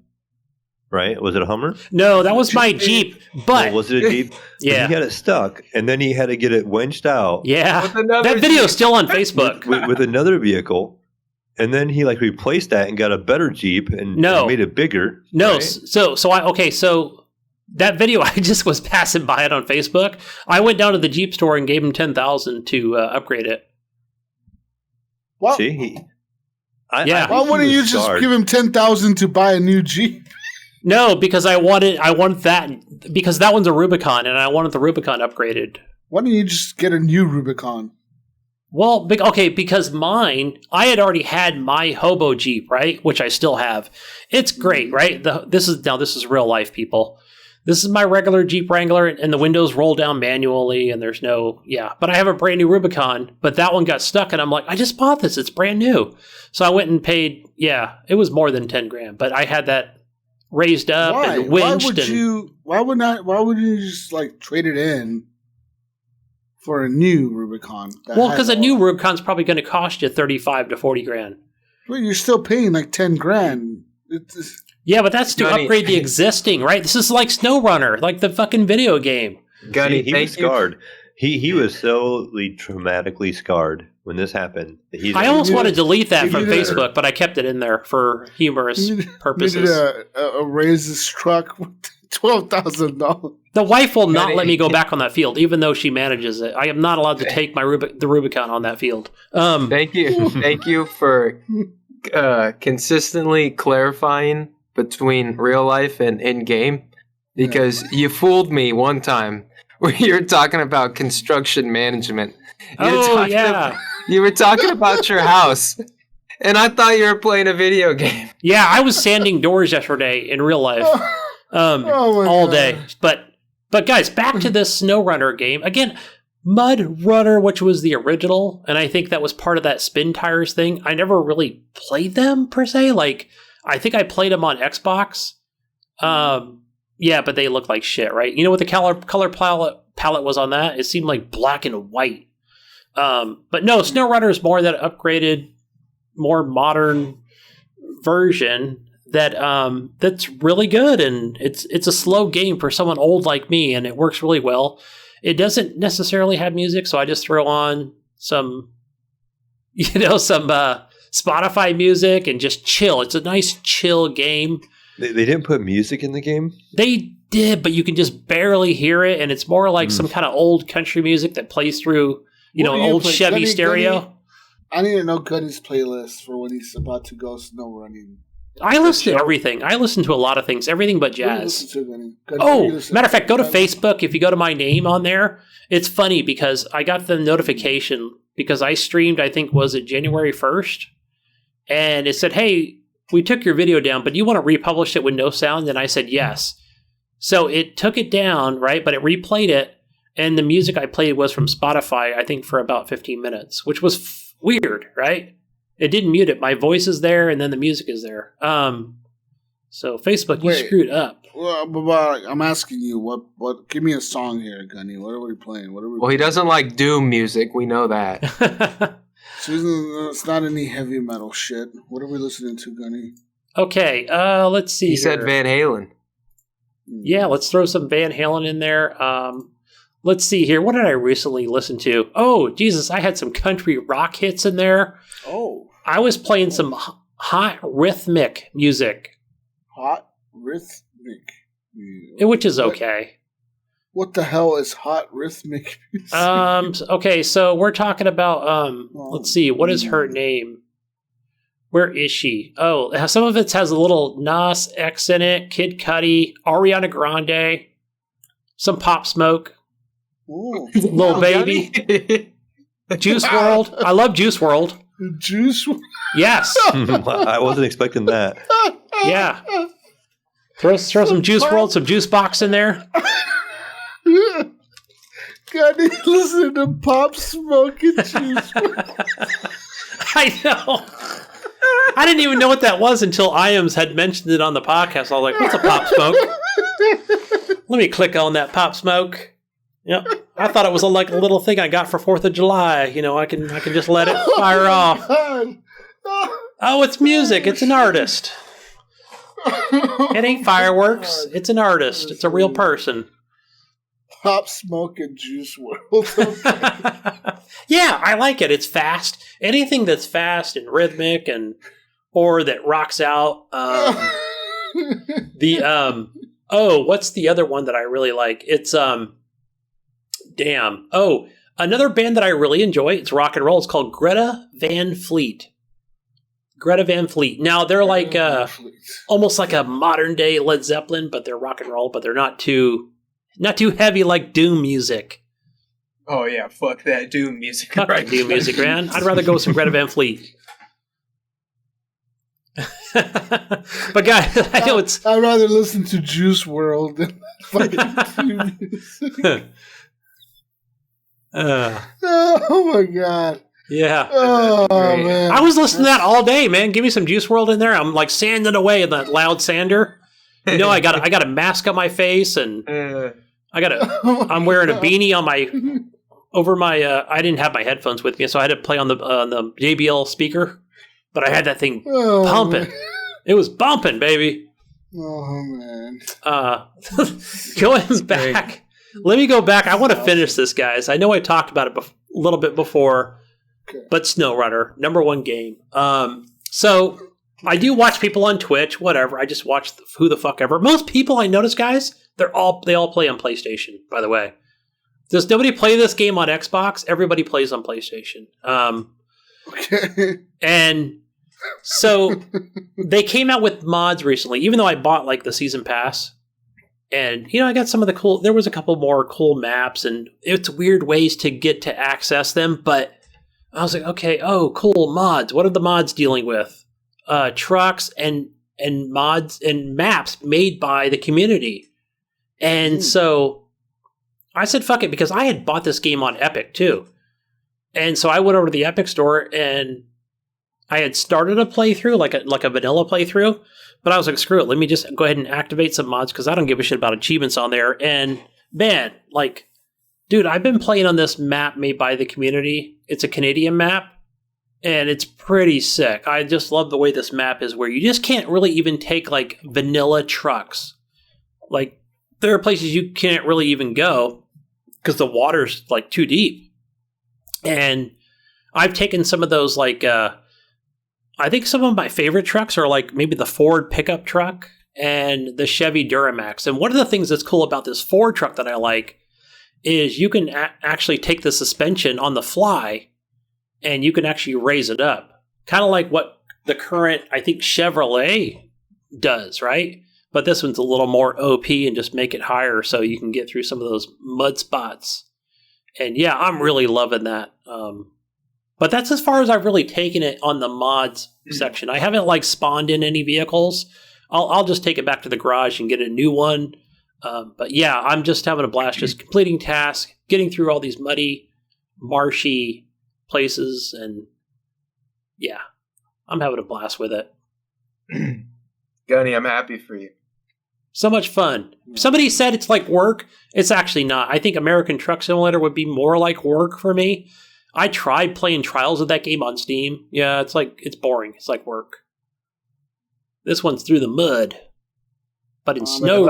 Right? Was it a Hummer? No, that was my Jeep. But was it a Jeep? Yeah, he had it stuck, and then he had to get it winched out. Yeah, that video is still on Facebook with another vehicle, and then he replaced that and got a better Jeep and made it bigger. No, right? so that video I just was passing by it on Facebook. I went down to the Jeep store and gave him $10,000 to upgrade it. What? See, why wouldn't you just give him $10,000 to buy a new Jeep? No, because I wanted that because that one's a Rubicon and I wanted the Rubicon upgraded. Why don't you just get a new Rubicon? Well, because I had already had my Hobo Jeep, right, which I still have. It's great, right? This is real life, people. This is my regular Jeep Wrangler, and the windows roll down manually, and there's but I have a brand new Rubicon, but that one got stuck, and I'm like, I just bought this, it's brand new. So I went and paid, it was more than $10,000, but I had that raised up and winched. Why wouldn't you just trade it in for a new Rubicon? Well, because a new Rubicon's probably going to cost you $35,000 to $40,000. Well, you're still paying $10,000. Yeah, but that's to upgrade the existing, right? This is like SnowRunner, like the fucking video game. Gunny, he was scarred. He was so traumatically scarred when this happened. I almost want to delete that from Facebook, but I kept it in there for humorous purposes. A raise this truck with $12,000. The wife will not let me go back on that field, even though she manages it. I am not allowed to take the Rubicon on that field. Thank you for consistently clarifying between real life and in game, because you fooled me one time. Where you were talking about construction management. You were talking about your house. And I thought you were playing a video game. Yeah, I was sanding doors yesterday in real life, all day. But guys, back to this SnowRunner game again. Mud Runner, which was the original, and I think that was part of that Spin Tires thing. I never really played them per se. Like, I think I played them on Xbox. Yeah, but they look like shit, right? You know what the color palette was on that? It seemed like black and white. But no, SnowRunner is more that upgraded, more modern version that's really good, and it's a slow game for someone old like me, and it works really well. It doesn't necessarily have music, so I just throw on some Spotify music and just chill. It's a nice chill game. They didn't put music in the game? They did, but you can just barely hear it, and it's more like some kind of old country music that plays through, an old Chevy stereo. I need to know Gunny's playlist for when he's about to go snow running. I listen to everything. I listen to a lot of things, everything but jazz. Matter of fact, go to Facebook. If you go to my name on there, it's funny because I got the notification because I streamed, I think, was it January 1st? And it said, hey, we took your video down, but do you want to republish it with no sound? And I said, yes. So it took it down, right? But it replayed it. And the music I played was from Spotify, I think, for about 15 minutes, which was weird, right? It didn't mute it. My voice is there, and then the music is there. So Facebook, you screwed up. Well, but I'm asking you, what? Give me a song here, Gunny. What are we playing? Well, he doesn't like doom music. We know that. So it's not any heavy metal shit. What are we listening to, Gunny? Okay, let's see. He said Van Halen. Yeah, let's throw some Van Halen in there. Let's see here. What did I recently listen to? Oh, Jesus, I had some country rock hits in there. Oh. I was playing some hot rhythmic music. Hot rhythmic? Which is okay. What the hell is hot rhythmic music? Okay, so we're talking about, let's see, what is her name? Where is she? Oh, some of it has a little Nas X in it, Kid Cudi, Ariana Grande, some Pop Smoke, Lil Baby, Juice WRLD. I love Juice WRLD. Juice WRLD? Yes. I wasn't expecting that. Yeah. Throw some Juice WRLD, some Juice Box in there. God, listen to Pop Smoke and Juice WRLD. I know. I didn't even know what that was until Iams had mentioned it on the podcast. I was like, what's a Pop Smoke? Let me click on that Pop Smoke. Yep. I thought it was like a little thing I got for 4th of July. I can just let it fire off. Oh, it's music. It's an artist. It ain't fireworks. It's an artist. It's a real person. Pop Smoke and Juice WRLD. Yeah, I like it. It's fast. Anything that's fast and rhythmic or that rocks out. What's the other one that I really like? It's another band that I really enjoy. It's rock and roll. It's called Greta Van Fleet. Greta Van Fleet. Now they're like almost like a modern day Led Zeppelin, but they're rock and roll, but they're not too heavy like doom music. Oh yeah, fuck that doom music. Fuck that doom music, man. I'd rather go with some Greta Van Fleet. But guys, I know I'd rather listen to Juice WRLD than fucking doom music. Oh my god. Yeah. Oh man. I was listening to that all day, man. Give me some Juice WRLD in there. I'm like sanding away in that loud sander. I got a mask on my face and I'm wearing a beanie on my over my I didn't have my headphones with me, so I had to play on the JBL speaker. But I had that thing pumping. Man. It was bumping, baby. Oh man. Going back. Let me go back. I want to finish this, guys. I know I talked about it a little bit before, but SnowRunner, #1 game. So I do watch people on Twitch, whatever. I just watch who the fuck ever. Most people I notice, guys, they all play on PlayStation, by the way. Does nobody play this game on Xbox? Everybody plays on PlayStation. Okay. And so they came out with mods recently, even though I bought like the season pass. And, I got some of the there was a couple more cool maps and it's weird ways to get to access them. But I was like, okay, oh, cool, mods. What are the mods dealing with? Trucks and mods and maps made by the community. And so I said, fuck it, because I had bought this game on Epic too. And so I went over to the Epic store and I had started a playthrough, like a vanilla playthrough, but I was like, screw it, let me just go ahead and activate some mods because I don't give a shit about achievements on there. And man, like, dude, I've been playing on this map made by the community. It's a Canadian map, and it's pretty sick. I just love the way this map is, where you just can't really even take, like, vanilla trucks. Like, there are places you can't really even go because the water's, like, too deep. And I've taken some of those, like, I think some of my favorite trucks are, like, maybe the Ford pickup truck and the Chevy Duramax. And one of the things that's cool about this Ford truck that I like is you can actually take the suspension on the fly and you can actually raise it up. Kind of like what the current, I think, Chevrolet does, right? But this one's a little more OP and just make it higher so you can get through some of those mud spots. And yeah, I'm really loving that. But that's as far as I've really taken it on the mods section. I haven't, like, spawned in any vehicles. I'll just take it back to the garage and get a new one. But yeah, I'm just having a blast, just completing tasks, getting through all these muddy, marshy places, and yeah, I'm having a blast with it. Gunny, I'm happy for you. So much fun. Somebody said it's like work. It's actually not. I think American Truck Simulator would be more like work for me. I tried playing trials of that game on Steam. Yeah, it's boring. It's like work. This one's through the mud, but in snow.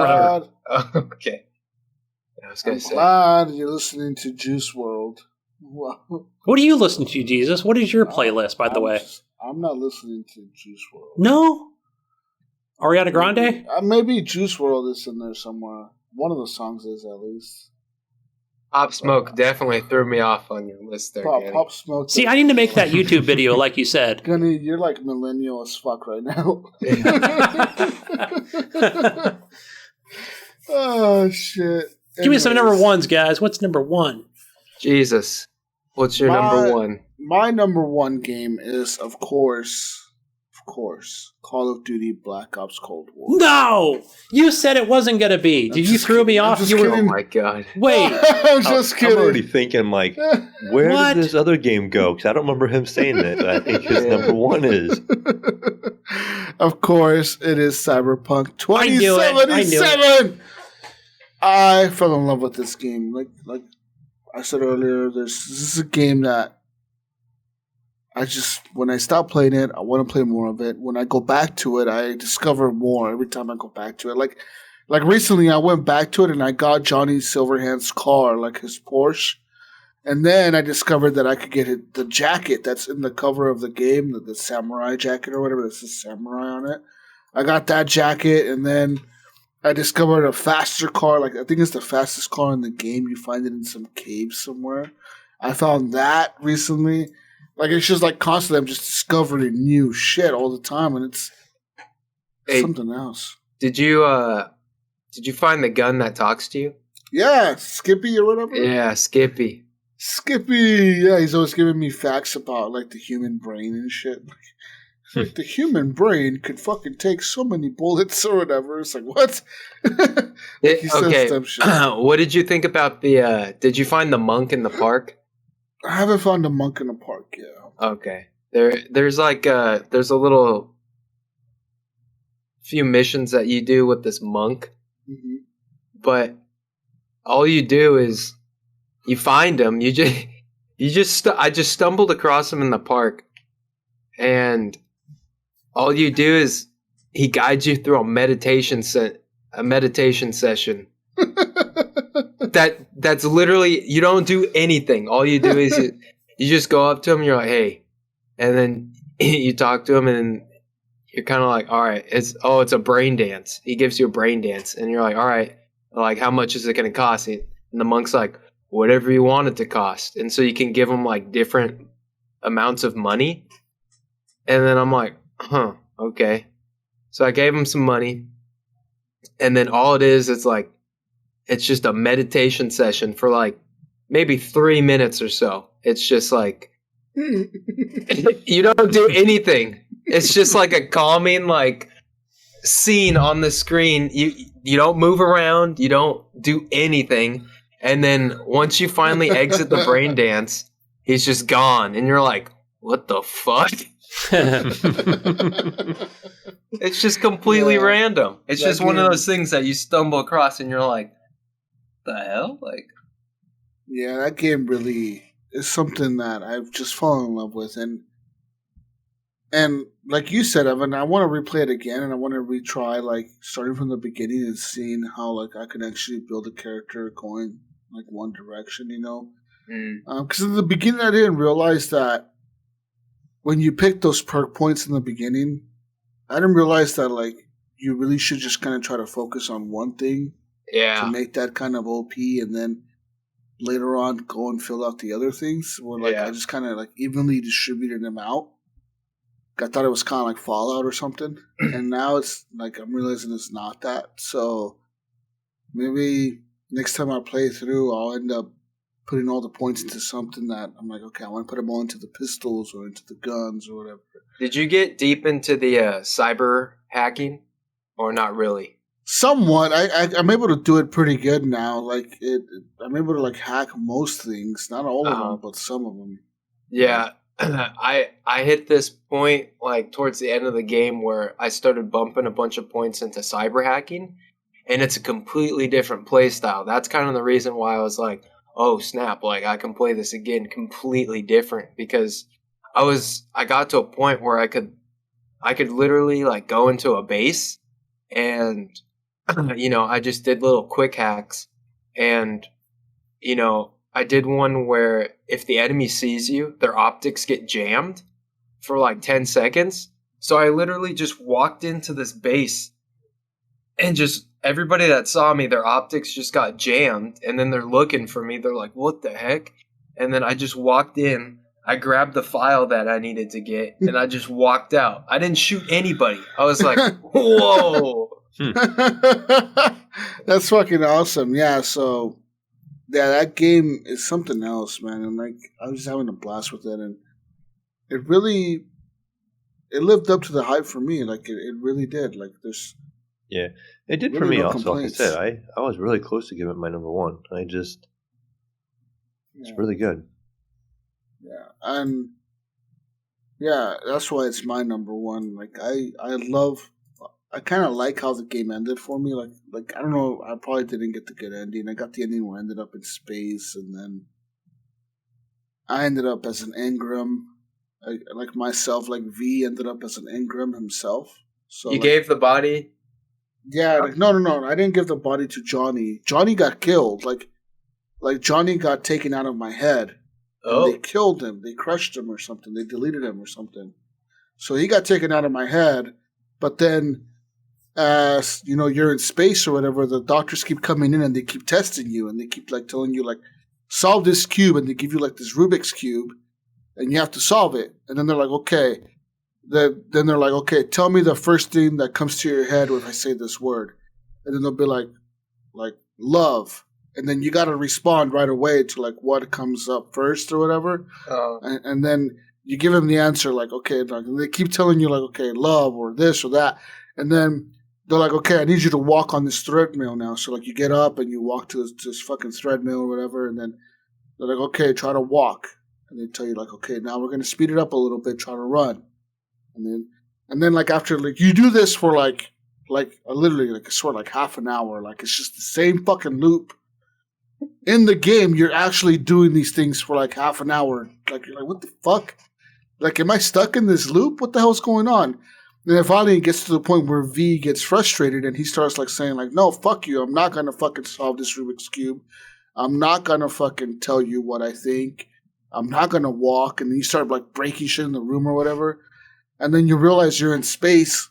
Oh, okay. I was I'm glad you're listening to Juice WRLD. What do you listen to, Jesus? What is your playlist, by the way? I'm not listening to Juice WRLD. No? Ariana Grande? Maybe Juice WRLD is in there somewhere. One of the songs is, at least. Pop Smoke definitely threw me off on your list there, Gunny. Pop Smoke. See, I need to make that YouTube video, like you said. Gunny, you're like millennial as fuck right now. Oh, shit. Give me some number ones, guys. What's number one? Jesus. What's your number one? My number one game is, of course, Call of Duty Black Ops Cold War. No! You said it wasn't going to be. Did you throw me off? Oh, my God. Wait. I'm just kidding. I'm already thinking, like, where did this other game go? Because I don't remember him saying that. I think his number one is. Of course, it is Cyberpunk 2077. I knew it. I fell in love with this game. Like I said earlier, this is a game that when I stop playing it, I want to play more of it. When I go back to it, I discover more every time I go back to it. Like recently, I went back to it and I got Johnny Silverhand's car, like his Porsche. And then I discovered that I could get the jacket that's in the cover of the game, the samurai jacket or whatever, that says samurai on it. I got that jacket, and then I discovered a faster car. Like, I think it's the fastest car in the game. You find it in some cave somewhere. I found that recently. Like, it's just like constantly I'm just discovering new shit all the time, and it's something else. Did you find the gun that talks to you? Yeah, Skippy or whatever. Yeah, Skippy. Yeah, he's always giving me facts about, like, the human brain and shit. Like, the human brain could fucking take so many bullets or whatever. It's like, what? He says dumb shit. What did you think about did you find the monk in the park? I haven't found a monk in the park yet. Okay. There's a little few missions that you do with this monk. Mm-hmm. But all you do is you find him. I just stumbled across him in the park, and all you do is he guides you through a meditation session. That's literally, you don't do anything. All you do is you just go up to him and you're like, hey, and then you talk to him and you're kind of like, all right, it's a brain dance. He gives you a brain dance and you're like, all right, like, how much is it going to cost? And the monk's like, whatever you want it to cost. And so you can give him, like, different amounts of money. And then I'm like, huh, okay. So I gave him some money. And then all it is, it's just a meditation session for, like, maybe 3 minutes or so. It's just like You don't do anything. It's just like a calming like scene on the screen. You don't move around. You don't do anything. And then once you finally exit the brain dance, he's just gone. And you're like, what the fuck? It's just completely random. It's just one of those things that you stumble across and you're like, the hell? Like, yeah, that game really is something that I've just fallen in love with. And like you said, Evan, I want to replay it again, and I want to retry, like, starting from the beginning and seeing how, like, I can actually build a character going, like, one direction, you know? Because in the beginning, I didn't realize that when you pick those perk points in the beginning, I didn't realize that, like, you really should just kind of try to focus on one thing to make that kind of OP, and then later on go and fill out the other things. Where, like, I just kind of, like, evenly distributed them out. I thought it was kind of like Fallout or something, and now it's like I'm realizing it's not that. So maybe next time I play through, I'll end up putting all the points into something that I'm like, okay, I want to put them all into the pistols or into the guns or whatever. Did you get deep into the cyber hacking, or not really? Somewhat. I'm able to do it pretty good now. Like I'm able to like hack most things, not all of them, but some of them. Yeah. I hit this point like towards the end of the game where I started bumping a bunch of points into cyber hacking, and it's a completely different play style. That's kind of the reason why I was like, oh snap, like I can play this again completely different, because I got to a point where I could literally like go into a base and I just did little quick hacks, and I did one where if the enemy sees you, their optics get jammed for like 10 seconds. So I literally just walked into this base and just everybody that saw me, their optics just got jammed. And then they're looking for me. They're like, what the heck? And then I just walked in. I grabbed the file that I needed to get and I just walked out. I didn't shoot anybody. I was like, whoa. That's fucking awesome. Yeah, so... yeah, that game is something else, man. And like, I was just having a blast with it, and it lived up to the hype for me. Like, it really did. Like, there's it did really for me also. Complaints. Like I said, I was really close to giving it my number one. It's really good. Yeah, and that's why it's my number one. Like, I kind of like how the game ended for me. Like I don't know, I probably didn't get the good ending. I got the ending where I ended up in space, and then I ended up as an Engram. Like myself, like V ended up as an Engram himself. So you gave the body? Yeah, like no. I didn't give the body to Johnny. Johnny got killed. Like Johnny got taken out of my head. Oh. And they killed him. They crushed him or something. They deleted him or something. So he got taken out of my head, but then as you're in space or whatever, the doctors keep coming in and they keep testing you, and they keep like telling you like, solve this cube, and they give you like this Rubik's cube, and you have to solve it. And then they're like, okay. Then they're like, okay, tell me the first thing that comes to your head if I say this word. And then they'll be like love. And then you got to respond right away to like what comes up first or whatever. And then you give them the answer like, okay, like, and they keep telling you like, okay, love or this or that. And then they're like, okay, I need you to walk on this treadmill now. So, like, you get up and you walk to this fucking treadmill or whatever, and then they're like, okay, try to walk. And they tell you, like, okay, now we're going to speed it up a little bit, try to run. And then like, after, like, you do this for, literally, like, I swear, like, half an hour. Like, it's just the same fucking loop. In the game, you're actually doing these things for, like, half an hour. Like, you're like, what the fuck? Like, am I stuck in this loop? What the hell's going on? And then finally it gets to the point where V gets frustrated and he starts like saying like, no, fuck you. I'm not going to fucking solve this Rubik's Cube. I'm not going to fucking tell you what I think. I'm not going to walk. And then you start like breaking shit in the room or whatever. And then you realize you're in space.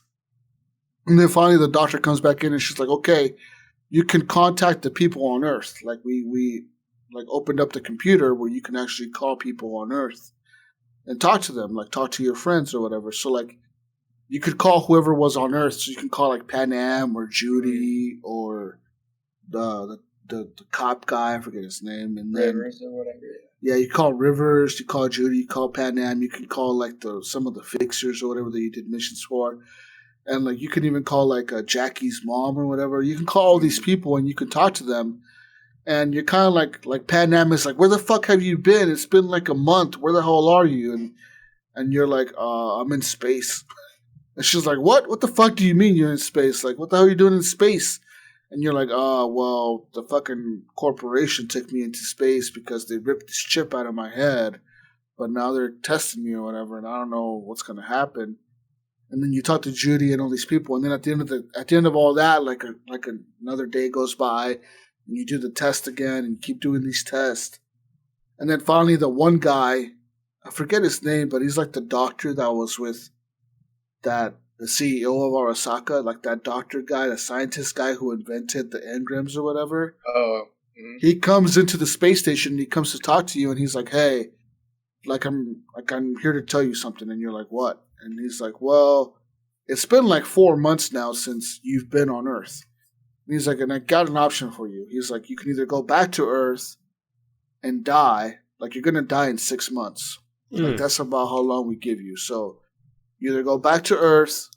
And then finally the doctor comes back in and she's like, okay, you can contact the people on Earth. Like we like opened up the computer where you can actually call people on Earth and talk to them, like talk to your friends or whatever. So like, you could call whoever was on Earth. So you can call like Pan Am or Judy or the cop guy. I forget his name. And then or whatever. Yeah, you call Rivers, you call Judy, you call Pan Am, you can call like some of the fixers or whatever that you did missions for. And like you can even call like Jackie's mom or whatever. You can call all these people and you can talk to them. And you're kind of like Pan Am is like, where the fuck have you been? It's been like a month. Where the hell are you? And you're like, I'm in space. And she's like, what? What the fuck do you mean you're in space? Like, what the hell are you doing in space? And you're like, well, the fucking corporation took me into space because they ripped this chip out of my head. But now they're testing me or whatever, and I don't know what's going to happen. And then you talk to Judy and all these people, and then at the end of all that, like another day goes by, and you do the test again, and you keep doing these tests. And then finally the one guy, I forget his name, but he's like the doctor that was with the CEO of Arasaka, like that doctor guy, the scientist guy who invented the engrams or whatever. Oh. Mm-hmm. He comes into the space station and he comes to talk to you and he's like, hey, I'm here to tell you something. And you're like, what? And he's like, well, it's been like 4 months now since you've been on Earth. And he's like, and I got an option for you. He's like, you can either go back to Earth and die, like you're going to die in 6 months. Like that's about how long we give you. So you either go back to Earth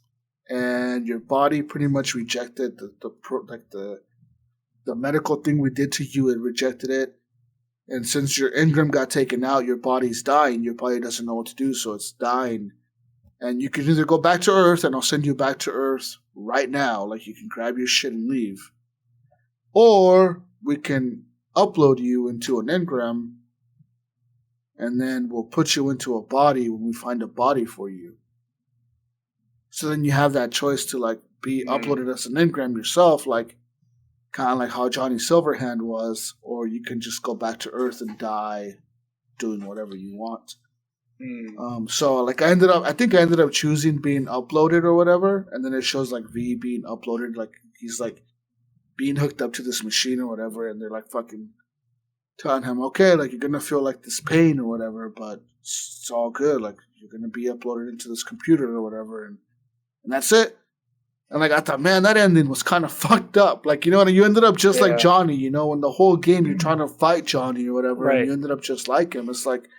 and your body pretty much rejected the medical thing we did to you. It rejected it. And since your engram got taken out, your body's dying. Your body doesn't know what to do, so it's dying. And you can either go back to Earth, and I'll send you back to Earth right now. Like, you can grab your shit and leave. Or we can upload you into an engram, and then we'll put you into a body when we find a body for you. So then you have that choice to, like, be uploaded as an engram yourself, like, kind of like how Johnny Silverhand was, or you can just go back to Earth and die doing whatever you want. So like I think I ended up choosing being uploaded or whatever, and then it shows like V being uploaded, like he's like being hooked up to this machine or whatever, and they're like fucking telling him, okay, like you're gonna feel like this pain or whatever, but it's all good, like you're gonna be uploaded into this computer or whatever, and that's it. And like I thought, man, that ending was kind of fucked up. Like, you know, you ended up just like Johnny, you know, when the whole game you're trying to fight Johnny or whatever, and you ended up just like him. It's like,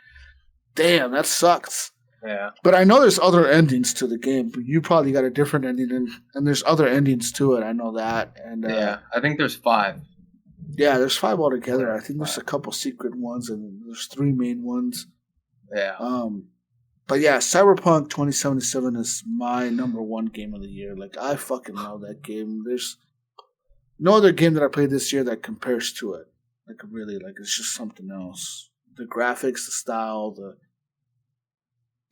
damn, that sucks. Yeah. But I know there's other endings to the game, but you probably got a different ending, and there's other endings to it. I know that. And I think there's 5. Yeah, there's 5 altogether. I think there's a couple secret ones, and there's 3 main ones. Yeah. But yeah, Cyberpunk 2077 is my number 1 game of the year. Like, I fucking love that game. There's no other game that I played this year that compares to it. Like, really, like, it's just something else. The graphics, the style,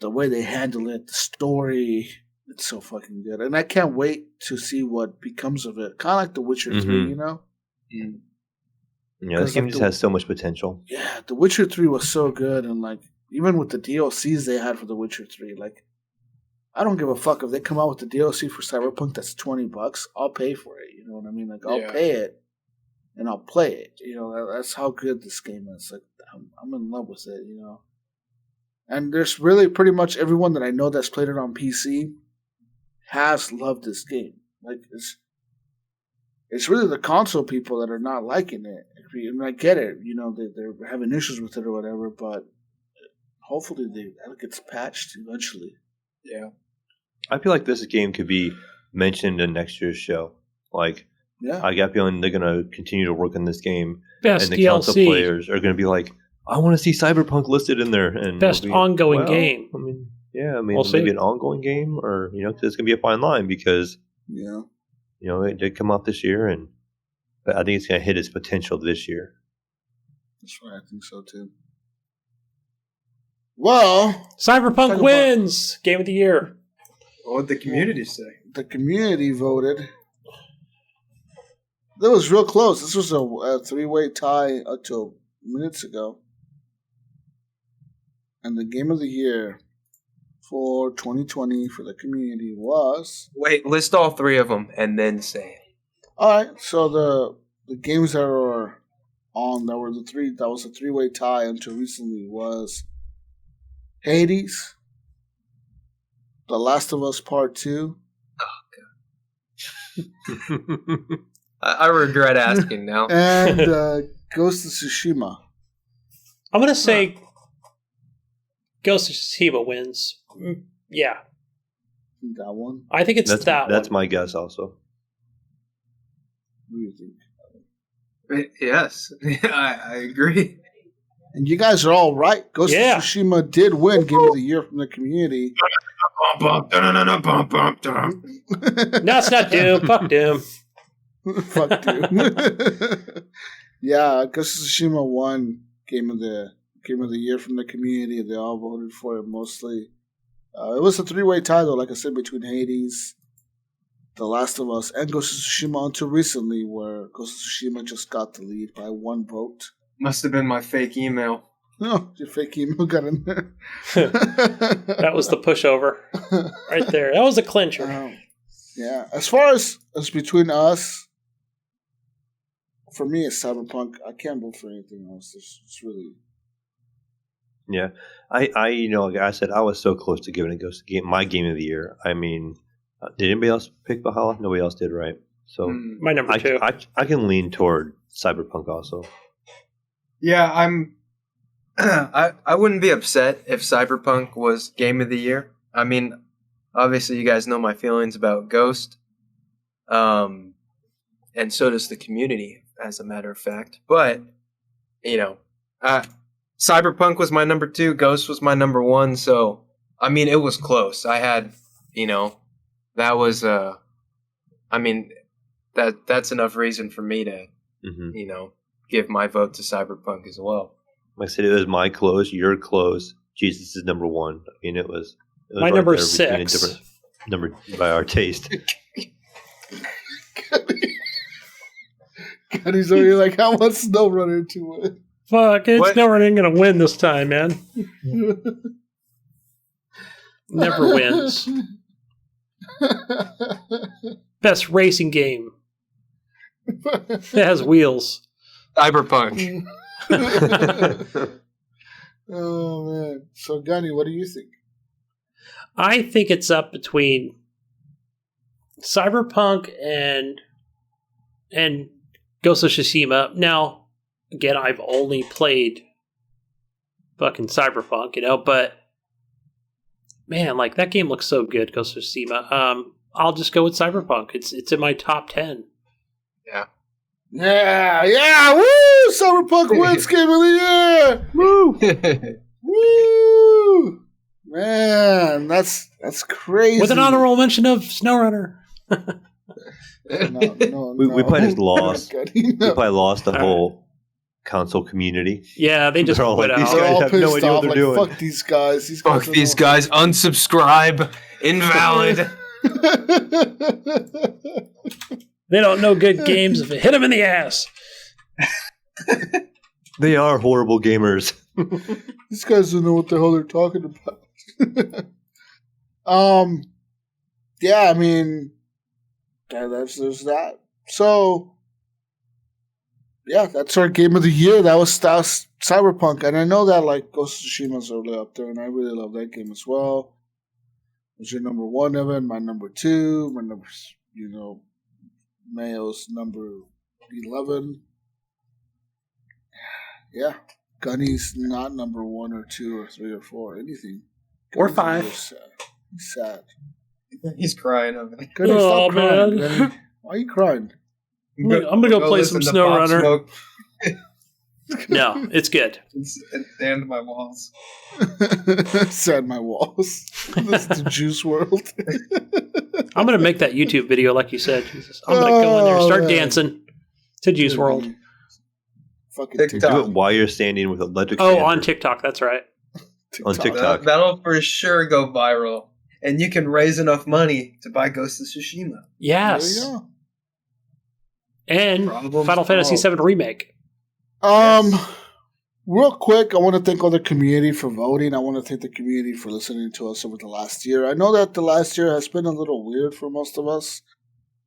the way they handle it, the story, it's so fucking good. And I can't wait to see what becomes of it. Kind of like The Witcher 3, you know? Yeah, this game just has so much potential. Yeah, The Witcher 3 was so good, and like, even with the DLCs they had for The Witcher 3, like, I don't give a fuck if they come out with the DLC for Cyberpunk that's $20. I'll pay for it. You know what I mean? Like, I'll pay it and I'll play it. You know, that's how good this game is. Like, I'm in love with it. You know, and there's really pretty much everyone that I know that's played it on PC has loved this game. Like, it's really the console people that are not liking it. And I get it. You know, they're having issues with it or whatever, but hopefully that gets patched eventually. Yeah. I feel like this game could be mentioned in next year's show. Like, I got a feeling they're going to continue to work on this game. Best and the DLC. console players are going to be like, I want to see Cyberpunk listed in there. And best ongoing game. I mean, maybe an ongoing game, or, you know, 'cause it's going to be a fine line because, you know, it did come out this year, but I think it's going to hit its potential this year. That's right. I think so too. Well, Cyberpunk wins Game of the Year. What did the community say? The community voted. That was real close. This was a 3-way tie until minutes ago. And the Game of the Year for 2020 for the community was... Wait, list all 3 of them and then say it. All right. So the games that were on, that was a 3-way tie until recently was Hades, The Last of Us Part 2. Oh, God. I regret asking now. And Ghost of Tsushima. I'm going to say Ghost of Tsushima wins. Yeah. That one? I think it's that one. That's my guess also. What do you think? Yes, I agree. And you guys are all right. Ghost of Tsushima did win Game of the Year from the community. No, it's not Doom. Fuck Doom. Fuck Doom. Yeah, Ghost of Tsushima won Game of the Year from the community. They all voted for it mostly. It was a 3-way tie, though, like I said, between Hades, The Last of Us, and Ghost of Tsushima until recently, where Ghost of Tsushima just got the lead by 1 vote. Must have been my fake email. No, your fake email got in there. That was the pushover right there. That was a clincher. Yeah. As far as between us, for me, it's Cyberpunk. I can't vote for anything else. It's really... Yeah. Like I said, I was so close to giving it my game of the year. I mean, did anybody else pick Valhalla? Nobody else did, right? So my number 2. I can lean toward Cyberpunk also. Yeah, I wouldn't be upset if Cyberpunk was Game of the Year. I mean, obviously you guys know my feelings about Ghost. And so does the community, as a matter of fact. But, Cyberpunk was my number 2, Ghost was my number 1, so, I mean, it was close. I had, that was, that's enough reason for me to, give my vote to Cyberpunk as well. Like I said, it was my close, your close, Jesus is number 1. I mean, it was my right number 6. Different number by our taste. Goty's over here like, how much SnowRunner to win? Fuck, SnowRunner ain't gonna win this time, man. Never wins. Best racing game. It has wheels. Cyberpunk. Oh, man. So, Gunny, what do you think? I think it's up between Cyberpunk and Ghost of Tsushima. Now, again, I've only played fucking Cyberpunk, but man, like that game looks so good, Ghost of Tsushima. I'll just go with Cyberpunk. It's in my top 10. Yeah. Yeah, woo! Cyberpunk wins Game of the Year! Woo! Woo! Man, that's crazy. With an honorable mention of SnowRunner. No. We probably just lost. We No. probably lost the whole console community. Yeah, they just They're all quit like, out. these They're guys all have no pissed idea what off. they're Like, doing. fuck these guys. Fuck these guys. Unsubscribe. Invalid. They don't know good games if it hit them in the ass. They are horrible gamers. These guys don't know what the hell they're talking about. Yeah, I mean, there's that. So, yeah, that's our Game of the Year. That was Cyberpunk, and I know that like Ghost of Tsushima's really up there, and I really love that game as well. Was your number 1, Evan? My number 2. My number, Mayo's number 11. Yeah, Gunny's not number 1 or 2 or 3 or 4, anything. Or Gunny's 5. He's sad. He's crying over there. Gunny, Oh, stop crying, man. Gunny. Why are you crying? I'm gonna go play some listen to Pop SnowRunner. Smoke. No, it's good. It's at the end of my walls. Sad my walls. This is the Juice World. I'm gonna make that YouTube video like you said. Jesus. I'm gonna go in there and start dancing to Juice World. Fucking TikTok. TikTok. Do it while you're standing with electric. Oh, sander on TikTok, that's right. On TikTok. That'll for sure go viral. And you can raise enough money to buy Ghost of Tsushima. Yes. There you go. And Problems Final Fantasy solved. VII Remake. Real quick, I want to thank all the community for voting. I want to thank the community for listening to us over the last year. I know that the last year has been a little weird for most of us.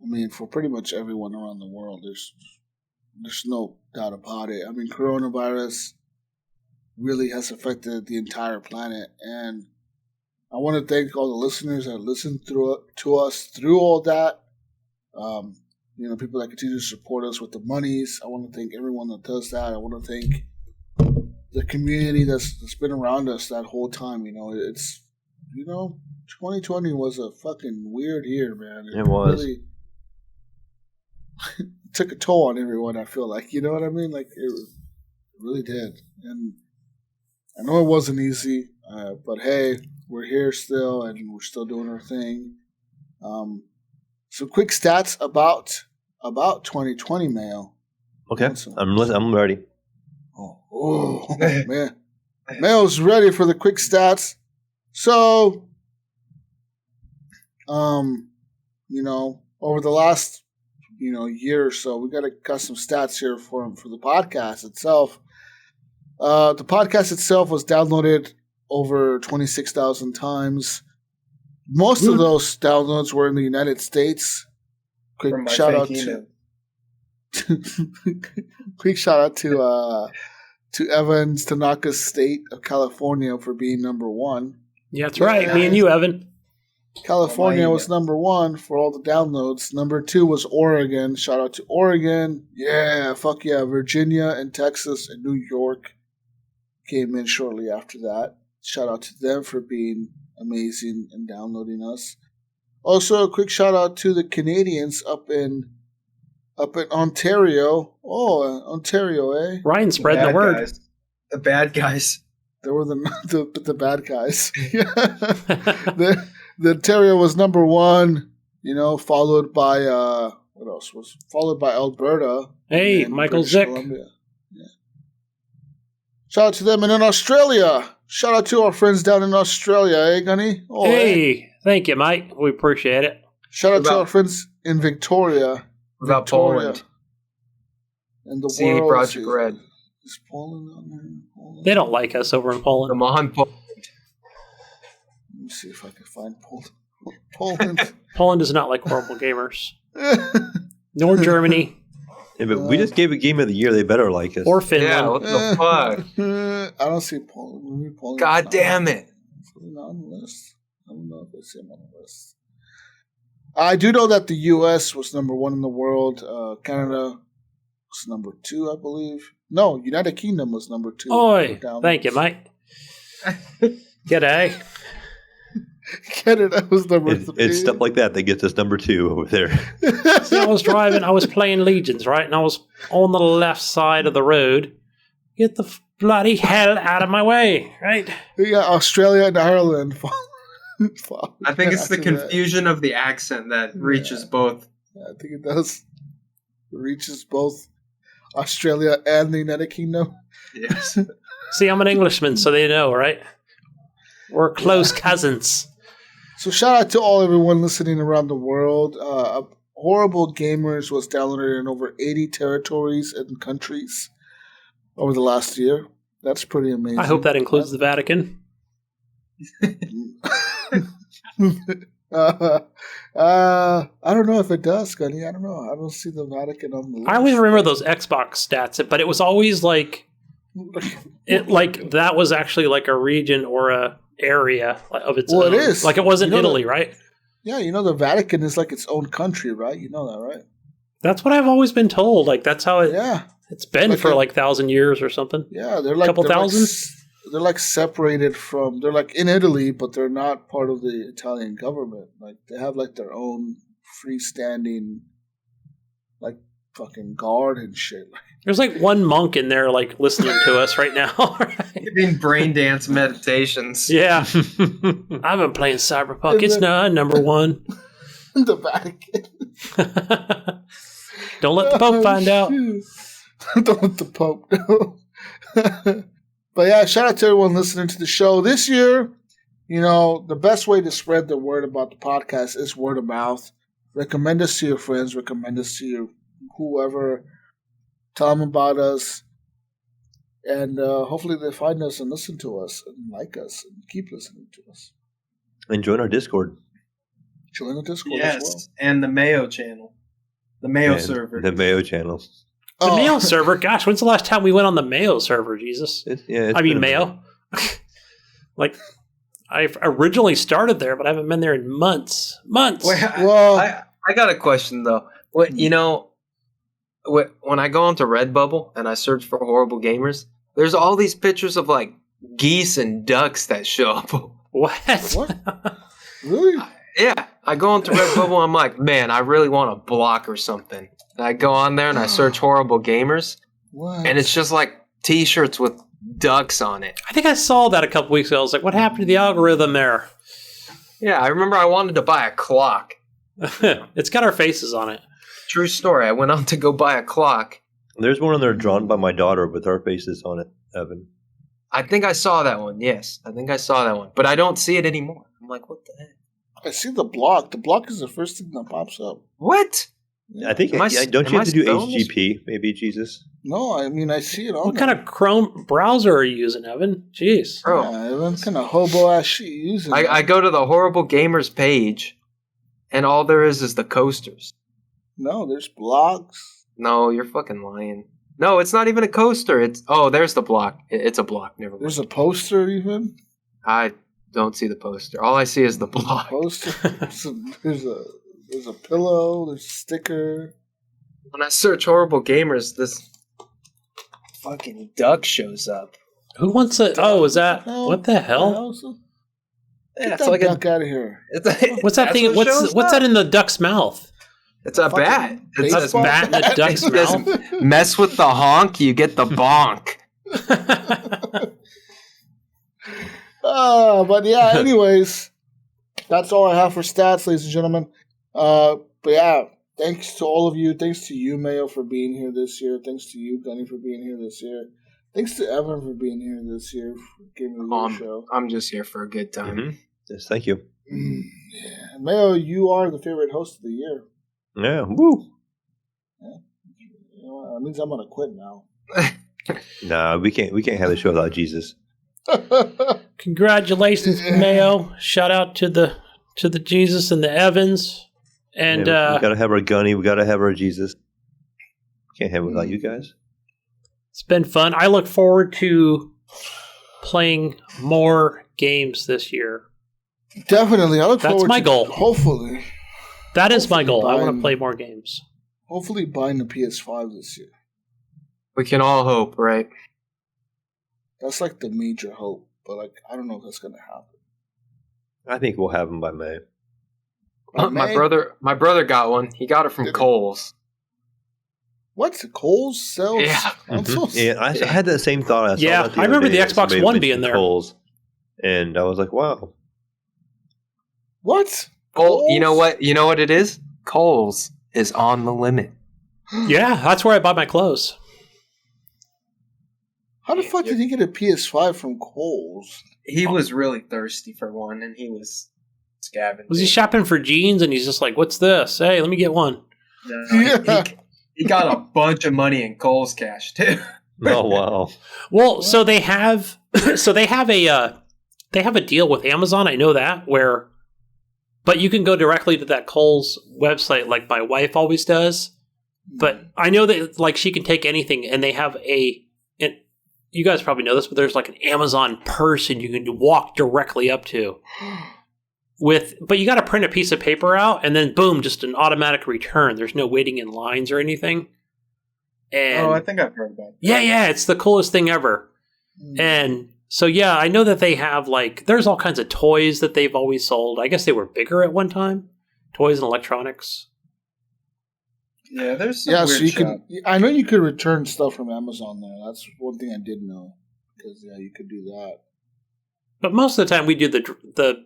I mean, for pretty much everyone around the world. There's no doubt about it. I mean, coronavirus really has affected the entire planet, and I want to thank all the listeners that listened to us through all that. People that continue to support us with the monies. I want to thank everyone that does that. I want to thank the community that's been around us that whole time. 2020 was a fucking weird year, man. It was. Really took a toll on everyone, I feel like. You know what I mean? Like, it really did. And I know it wasn't easy, but hey, we're here still, and we're still doing our thing. Some quick stats about 2020, Mayo. Okay, I'm ready. Oh man. Mayo's ready for the quick stats. So, over the last, year or so, we got to cut some stats here for the podcast itself. The podcast itself was downloaded over 26,000 times. Most of those downloads were in the United States. Quick shout out to Evans, Tanaka State of California for being number one. Yeah, that's right. Me and you, Evan. California was number one for all the downloads. Number two was Oregon. Shout out to Oregon. Yeah, fuck yeah. Virginia and Texas and New York came in shortly after that. Shout out to them for being amazing and downloading us. Also, a quick shout out to the Canadians up in Ontario. Oh, Ontario, eh? Ryan spreading the word. Guys. The bad guys. They were the bad guys. The Ontario was number one, followed by what else was followed by Alberta. Hey, Michael Zick. Yeah. Shout out to them. And in Australia, shout out to our friends down in Australia, eh, Gunny? Oh, hey, thank you, Mike. We appreciate it. Shout out to our friends in Victoria. About Poland. And the CA world. Project Red. Is Poland on there? Poland? They don't like us over in Poland. Come on, Poland. Let me see if I can find Poland. Poland does not like horrible gamers. Nor Germany. Yeah, but we just gave a game of the year. They better like us. Or Finland. Yeah, what the fuck? I don't see Poland. Maybe Poland. God damn it. Not on the list. I don't know if I see him on the list. I do know that the U.S. was number one in the world. Canada was number two, I believe. No, United Kingdom was number two. Oi, thank you, Mike. G'day. Canada was number three. It's stuff like that that gets us number two over there. See, I was playing Legions, right? And I was on the left side of the road. Get the bloody hell out of my way, right? Yeah, Australia and Ireland. I think it's the confusion of the accent that reaches both. Yeah, I think it does. It reaches both Australia and the United Kingdom. Yes. See, I'm an Englishman, so they know, right? We're close cousins. So shout out to everyone listening around the world. Horrible Gamers was downloaded in over 80 territories and countries over the last year. That's pretty amazing. I hope that includes the Vatican. I don't know if it does, Gunny. I don't know. I don't see the Vatican on the list. I always remember those Xbox stats, but it was always like that was actually like a region or a area of its own. Well, it is. Like it wasn't Italy, right? Yeah, the Vatican is like its own country, right? You know that, right? That's what I've always been told. Like that's how it's been like for 1,000 years or something. Yeah, they're like couple thousand. They're like separated from. They're like in Italy, but they're not part of the Italian government. Like they have like their own freestanding, like fucking guard and shit. There's like one monk in there, like listening to us right now. Right? Doing brain dance meditations. Yeah, I've been playing Cyberpunk. It's not number one. The Vatican. Don't let the Pope find out. Don't let the Pope know. But yeah, shout out to everyone listening to the show. This year, the best way to spread the word about the podcast is word of mouth. Recommend us to your friends. Recommend us to whoever. Tell them about us. And hopefully they find us and listen to us and like us and keep listening to us. And join our Discord. Join the Discord yes, as well. And the Mayo channel. The Mayo server. The Mayo channel. The Mayo server? Gosh, when's the last time we went on the Mayo server, Jesus? Mayo. Like, I originally started there, but I haven't been there in months. Months! Well, I got a question, though. When I go onto Redbubble and I search for horrible gamers, There's all these pictures of like geese and ducks that show up. What? Really? Yeah, I go into Redbubble. I'm like, man, I really want a block or something. And I go on there and I search horrible gamers, What? and it's just like T-shirts with ducks on it. I think I saw that a couple weeks ago. I was like, what happened to the algorithm there? Yeah, I remember I wanted to buy a clock. It's got our faces on it. True story. I went on to go buy a clock. There's one on there drawn by my daughter with our faces on it, Evan. I think I saw that one. Yes, I think I saw that one, but I don't see it anymore. I'm like, what the heck? I see the block. The block is the first thing that pops up. What? I think, don't you have to do HGP, maybe, Jesus? No, I mean, I see it on What there. kind of Chrome browser are you using, Evan? Jeez. Bro. Yeah, what kind of hobo-ass shit you using? I go to the horrible gamers page, and all there is the coasters. No, there's blocks. No, you're fucking lying. No, it's not even a coaster. There's the block. It's a block. Never mind. There's a poster even. I don't see the poster. All I see is the block. Poster. There's a pillow. There's a sticker. When I search horrible gamers, this fucking duck shows up. Who wants it? Oh, is that what the hell? Yeah, Get it's that like duck out of here. What's that thing? What's that in the duck's mouth? It's a bat. It says baseball Bat in the duck's It says, mouth. mess with the honk, you get the bonk. But yeah, anyways, that's all I have for stats, ladies and gentlemen. But yeah, thanks to all of you. Thanks to you, Mayo, for being here this year. Thanks to you, Gunny, for being here this year. Thanks to Evan for being here this year for giving me the show. I'm just here for a good time. Mm-hmm. Yes, thank you. Yeah. Mayo, you are the favorite host of the year. Yeah, woo. Yeah. You know what? That means I'm gonna quit now. Nah, we can't have the show without Jesus. Congratulations, Mayo. Shout out to the Jesus and the Evans. And we gotta have our Gunny. We gotta have our Jesus. Can't have it without you guys. it's been fun. I look forward to playing more games this year. Definitely, I look That's forward. my to, goal. Hopefully, That is my goal. I want to buying- play more games. hopefully buying the PS5 this year. We can all hope, right? That's like the major hope, but like I don't know if that's gonna happen. I think we'll have them by May. By My May? brother got one. He got it from Did he? Kohl's. What's Kohl's sells Yeah. consoles? Yeah, I had that same thought. I saw Yeah, that the I other remember day the that Xbox somebody One mentioned being there. Kohl's, and I was like, wow. What? Cole, you know what? You know what it is? Kohl's is on the limit. Yeah, that's where I buy my clothes. How the fuck did he get a PS5 from Kohl's? He was really thirsty for one, and he was scavenging. Was he shopping for jeans and he's just like, what's this? Hey, let me get one. No, he got a bunch of money in Kohl's cash too. Oh wow. Well, so they have a deal with Amazon. I know that but you can go directly to that Kohl's website like my wife always does. But I know that like she can take anything, and they have and you guys probably know this, but there's like an Amazon person you can walk directly up to. But you got to print a piece of paper out, and then boom, just an automatic return. There's no waiting in lines or anything. And I think I've heard about it. yeah, it's the coolest thing ever. And so, yeah, I know that they have, like, there's all kinds of toys that they've always sold. I guess they were bigger at one time. Toys and electronics. Yeah, there's some Yeah, weird so you shop. could. I know you could return stuff from Amazon there. That's one thing I did know, because yeah, you could do that. But most of the time we do the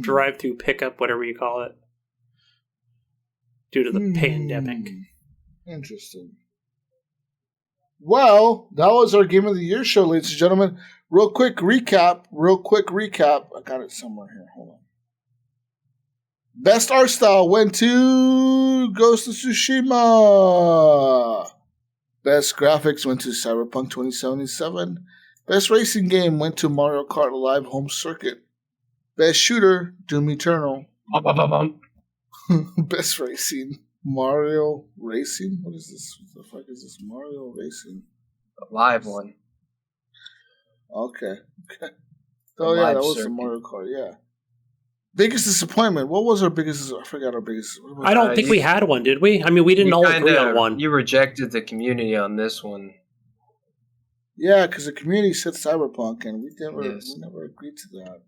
drive-through pickup, whatever you call it, due to the pandemic. Interesting. Well, that was our Game of the Year show, ladies and gentlemen. Real quick recap. I got it somewhere here. Hold on. Best art style went to Ghost of Tsushima. Best graphics went to Cyberpunk 2077. Best racing game went to Mario Kart Live Home Circuit. Best shooter, Doom Eternal. Best racing, Mario Racing? What is this? What the fuck is this? Mario Racing. A live one. Okay. Oh, yeah, that was the Mario Kart, yeah. Biggest disappointment. What was our biggest? I forgot our biggest. I don't think we had one, did we? I mean, we didn't all agree on one. You rejected the community on this one. Yeah, because the community said Cyberpunk, and we never agreed to that.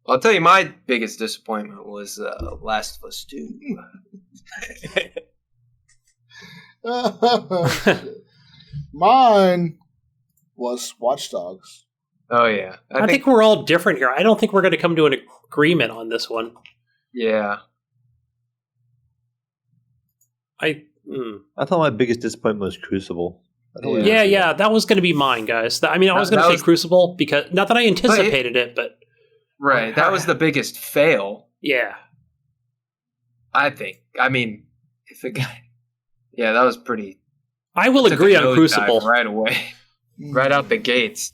I'll tell you, my biggest disappointment was Last of Us 2. Mine was Watch Dogs. Oh, yeah. I think we're all different here. I don't think we're going to come to an agreement on this one. Yeah. I thought my biggest disappointment was Crucible. Yeah, that was going to be mine, guys. I was going to say Crucible because not that I anticipated it, but right, that was the biggest fail. Yeah, I think. I mean, if a guy, that was pretty. I will agree on Crucible right away, right out the gates.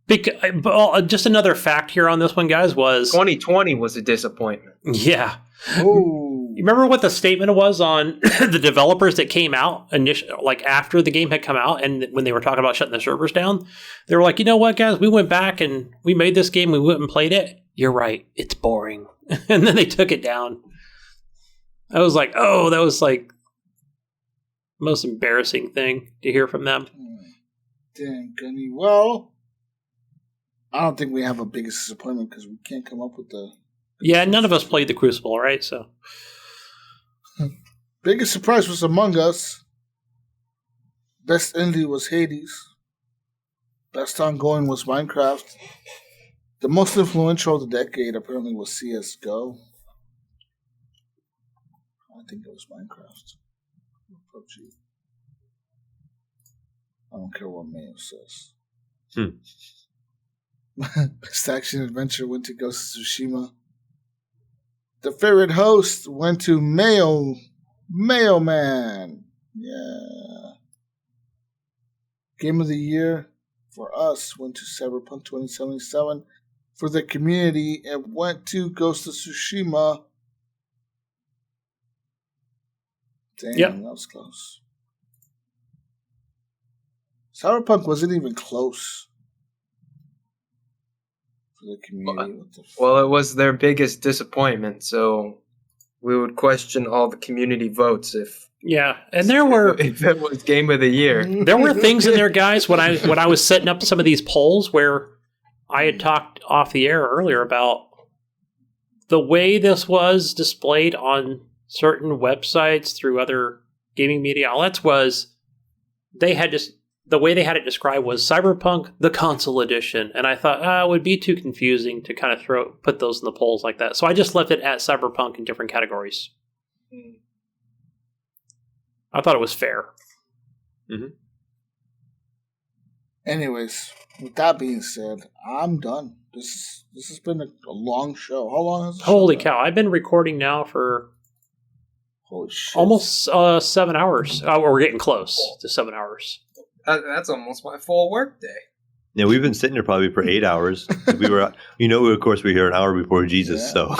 Just another fact here on this one, guys, was 2020 was a disappointment. Yeah. Oh. You remember what the statement was on the developers that came out after the game had come out, and when they were talking about shutting the servers down, they were like, you know what, guys, we went back and we made this game, we went and played it. You're right, it's boring. And then they took it down. I was like, oh, that was like the most embarrassing thing to hear from them. Damn, Gunny. Well, I don't think we have a biggest disappointment because we can't come up with the... Yeah, none of us played the Crucible, right? So... Biggest surprise was Among Us. Best indie was Hades. Best ongoing was Minecraft. The most influential of the decade apparently was CSGO. I think it was Minecraft. PUBG. I don't care what Mayo says. Best action adventure went to Ghost of Tsushima. The favorite host went to Mayo Man. Yeah. Game of the year for us went to Cyberpunk 2077. For the community, it went to Ghost of Tsushima. Damn, that was close. Cyberpunk wasn't even close for the community. Well, it was their biggest disappointment, so we would question all the community votes if and there were if it was Game of the Year. There were things in there, guys, when I was setting up some of these polls where I had talked off the air earlier about the way this was displayed on certain websites through other gaming media outlets was the way they had it described was Cyberpunk, the console edition. And I thought, it would be too confusing to kind of put those in the polls like that. So I just left it at Cyberpunk in different categories. I thought it was fair. Mm-hmm. Anyways, with that being said, I'm done. This has been a long show. How long has it been? Holy cow. I've been recording now for almost 7 hours. We're getting close to 7 hours. That's almost my full work day. Yeah, we've been sitting here probably for 8 hours. We were, of course, we were here an hour before Jesus. So,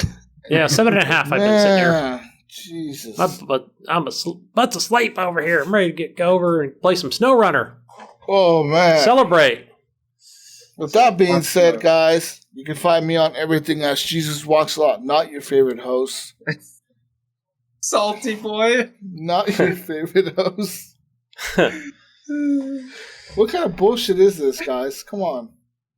7.5. I've been sitting here. Jesus, I'm about to sleep over here. I'm ready to go over and play some SnowRunner. Oh man, celebrate. With that being said, guys, you can find me on everything as Jesus Walks a Lot. Not your favorite host, Salty boy. Not your favorite host. What kind of bullshit is this, guys? Come on.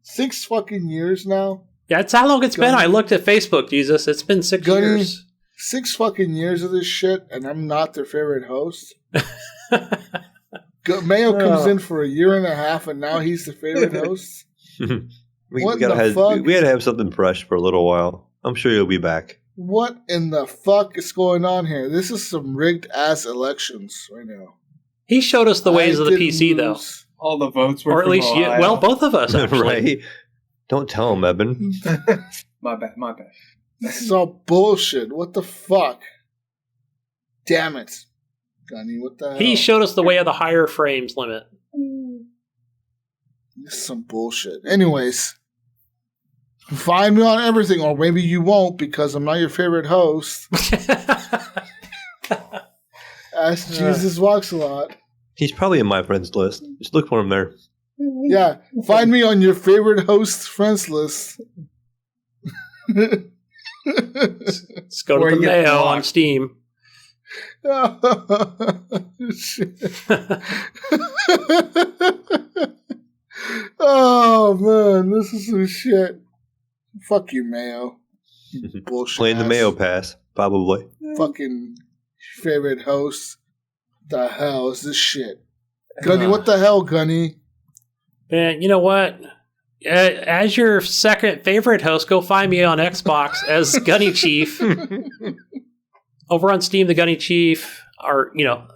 6 fucking years now? Yeah, it's how long it's been. I looked at Facebook, Jesus. It's been 6 years. 6 fucking years of this shit, and I'm not their favorite host? Mayo comes in for a year and a half, and now he's the favorite host? We had to have something fresh for a little while. I'm sure you'll be back. What in the fuck is going on here? This is some rigged-ass elections right now. He showed us the ways of the PC, though. All the votes were or at least, both of us, actually. Right? Don't tell him, Eben. My bad. This is all bullshit. What the fuck? Damn it. Gunny, what the hell? He showed us the way of the higher frames limit. This is some bullshit. Anyways, find me on everything, or maybe you won't because I'm not your favorite host. As Jesus Walks a Lot. He's probably in my friends list. Just look for him there. Yeah, find me on your favorite host friends list. Let's go to the Mayo on Steam. Shit. Oh man, this is some shit. Fuck you, Mayo. You bullshit. Playing the ass. Mayo Pass, probably. Fucking favorite host. The hell is this shit? Gunny, what the hell, Gunny? Man, you know what? As your second favorite host, go find me on Xbox as Gunny Chief. Over on Steam, the Gunny Chief, or,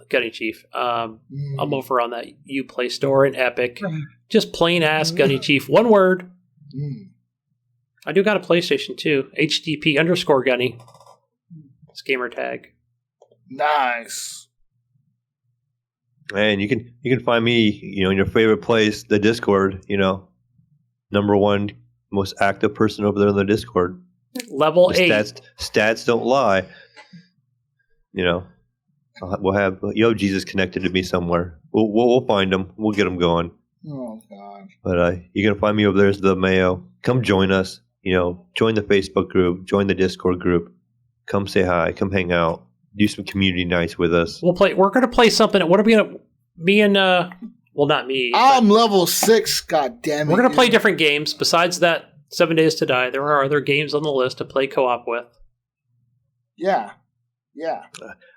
Gunny Chief. I'm over on that Uplay store in Epic. Just plain ass Gunny Chief. One word. I do got a PlayStation too. HGP_Gunny. It's gamer tag. Nice. And you can find me, in your favorite place, the Discord, number one most active person over there in the Discord. Level The 8. Stats don't lie. We'll have Yo Jesus connected to me somewhere. We'll find him. We'll get him going. Oh God. But you're gonna find me over there as the Mayo. Come join us. Join the Facebook group. Join the Discord group. Come say hi. Come hang out. Do some community nights with us. We're gonna play something. What are we gonna? Me and well, not me. I'm level 6. God damn it. We're gonna play different games besides that 7 Days to Die. There are other games on the list to play co-op with. Yeah.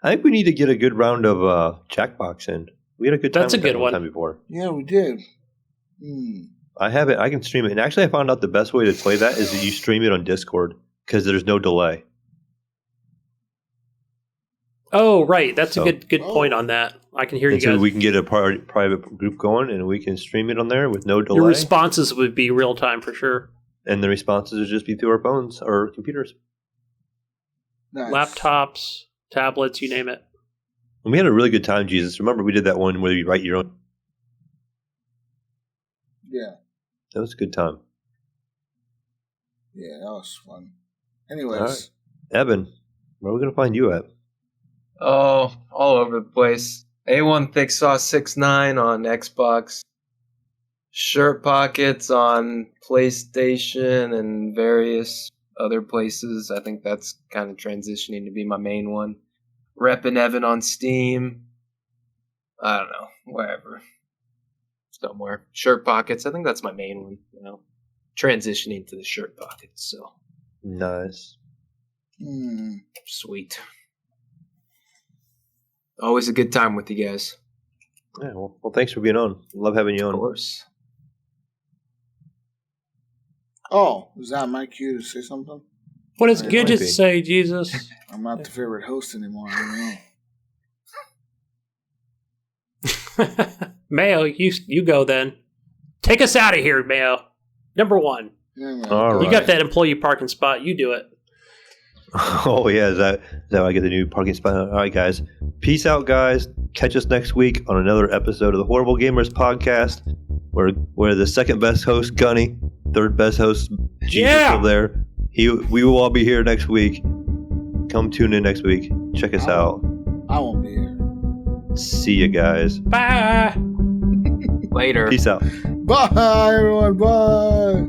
I think we need to get a good round of Jackbox in. We had a good time. That's a with that good one. Time before. Yeah, we did. I have it. I can stream it. And actually, I found out the best way to play that is that you stream it on Discord because there's no delay. Oh, right. That's a good point on that. I can hear you And so guys. we can get a private group going, and we can stream it on there with no delay. Your responses would be real time for sure. And the responses would just be through our phones or computers. Nice. Laptops, tablets, you name it. And we had a really good time, Jesus. Remember we did that one where you write your own. Yeah. That was a good time. Yeah, that was fun. Anyways. All right. Evan, where are we going to find you at? Oh, all over the place. A1 Thick Sauce 69 on Xbox. Shirtpocketz on PlayStation and various other places. I think that's kind of transitioning to be my main one. Reppin' Evan on Steam. I don't know, wherever. Somewhere. Shirtpocketz, I think that's my main one. Transitioning to the Shirtpocketz, so. Nice. Sweet. Always a good time with you guys. Yeah, well, thanks for being on. Love having you on. Of course. Oh, is that my cue to say something? What does It might be. Gidget say, Jesus? I'm not the favorite host anymore. I don't know. Mayo, you go then. Take us out of here, Mayo. Number 1. Yeah, man. All You right. got that employee parking spot. You do it. Oh, yeah. Is that how I get the new parking spot? All right, guys. Peace out, guys. Catch us next week on another episode of the Horrible Gamers podcast. We're the second best host, Gunny. Third best host, Jesus over there. We will all be here next week. Come tune in next week. Check us out. I won't be here. See you guys. Bye. Later. Peace out. Bye, everyone. Bye.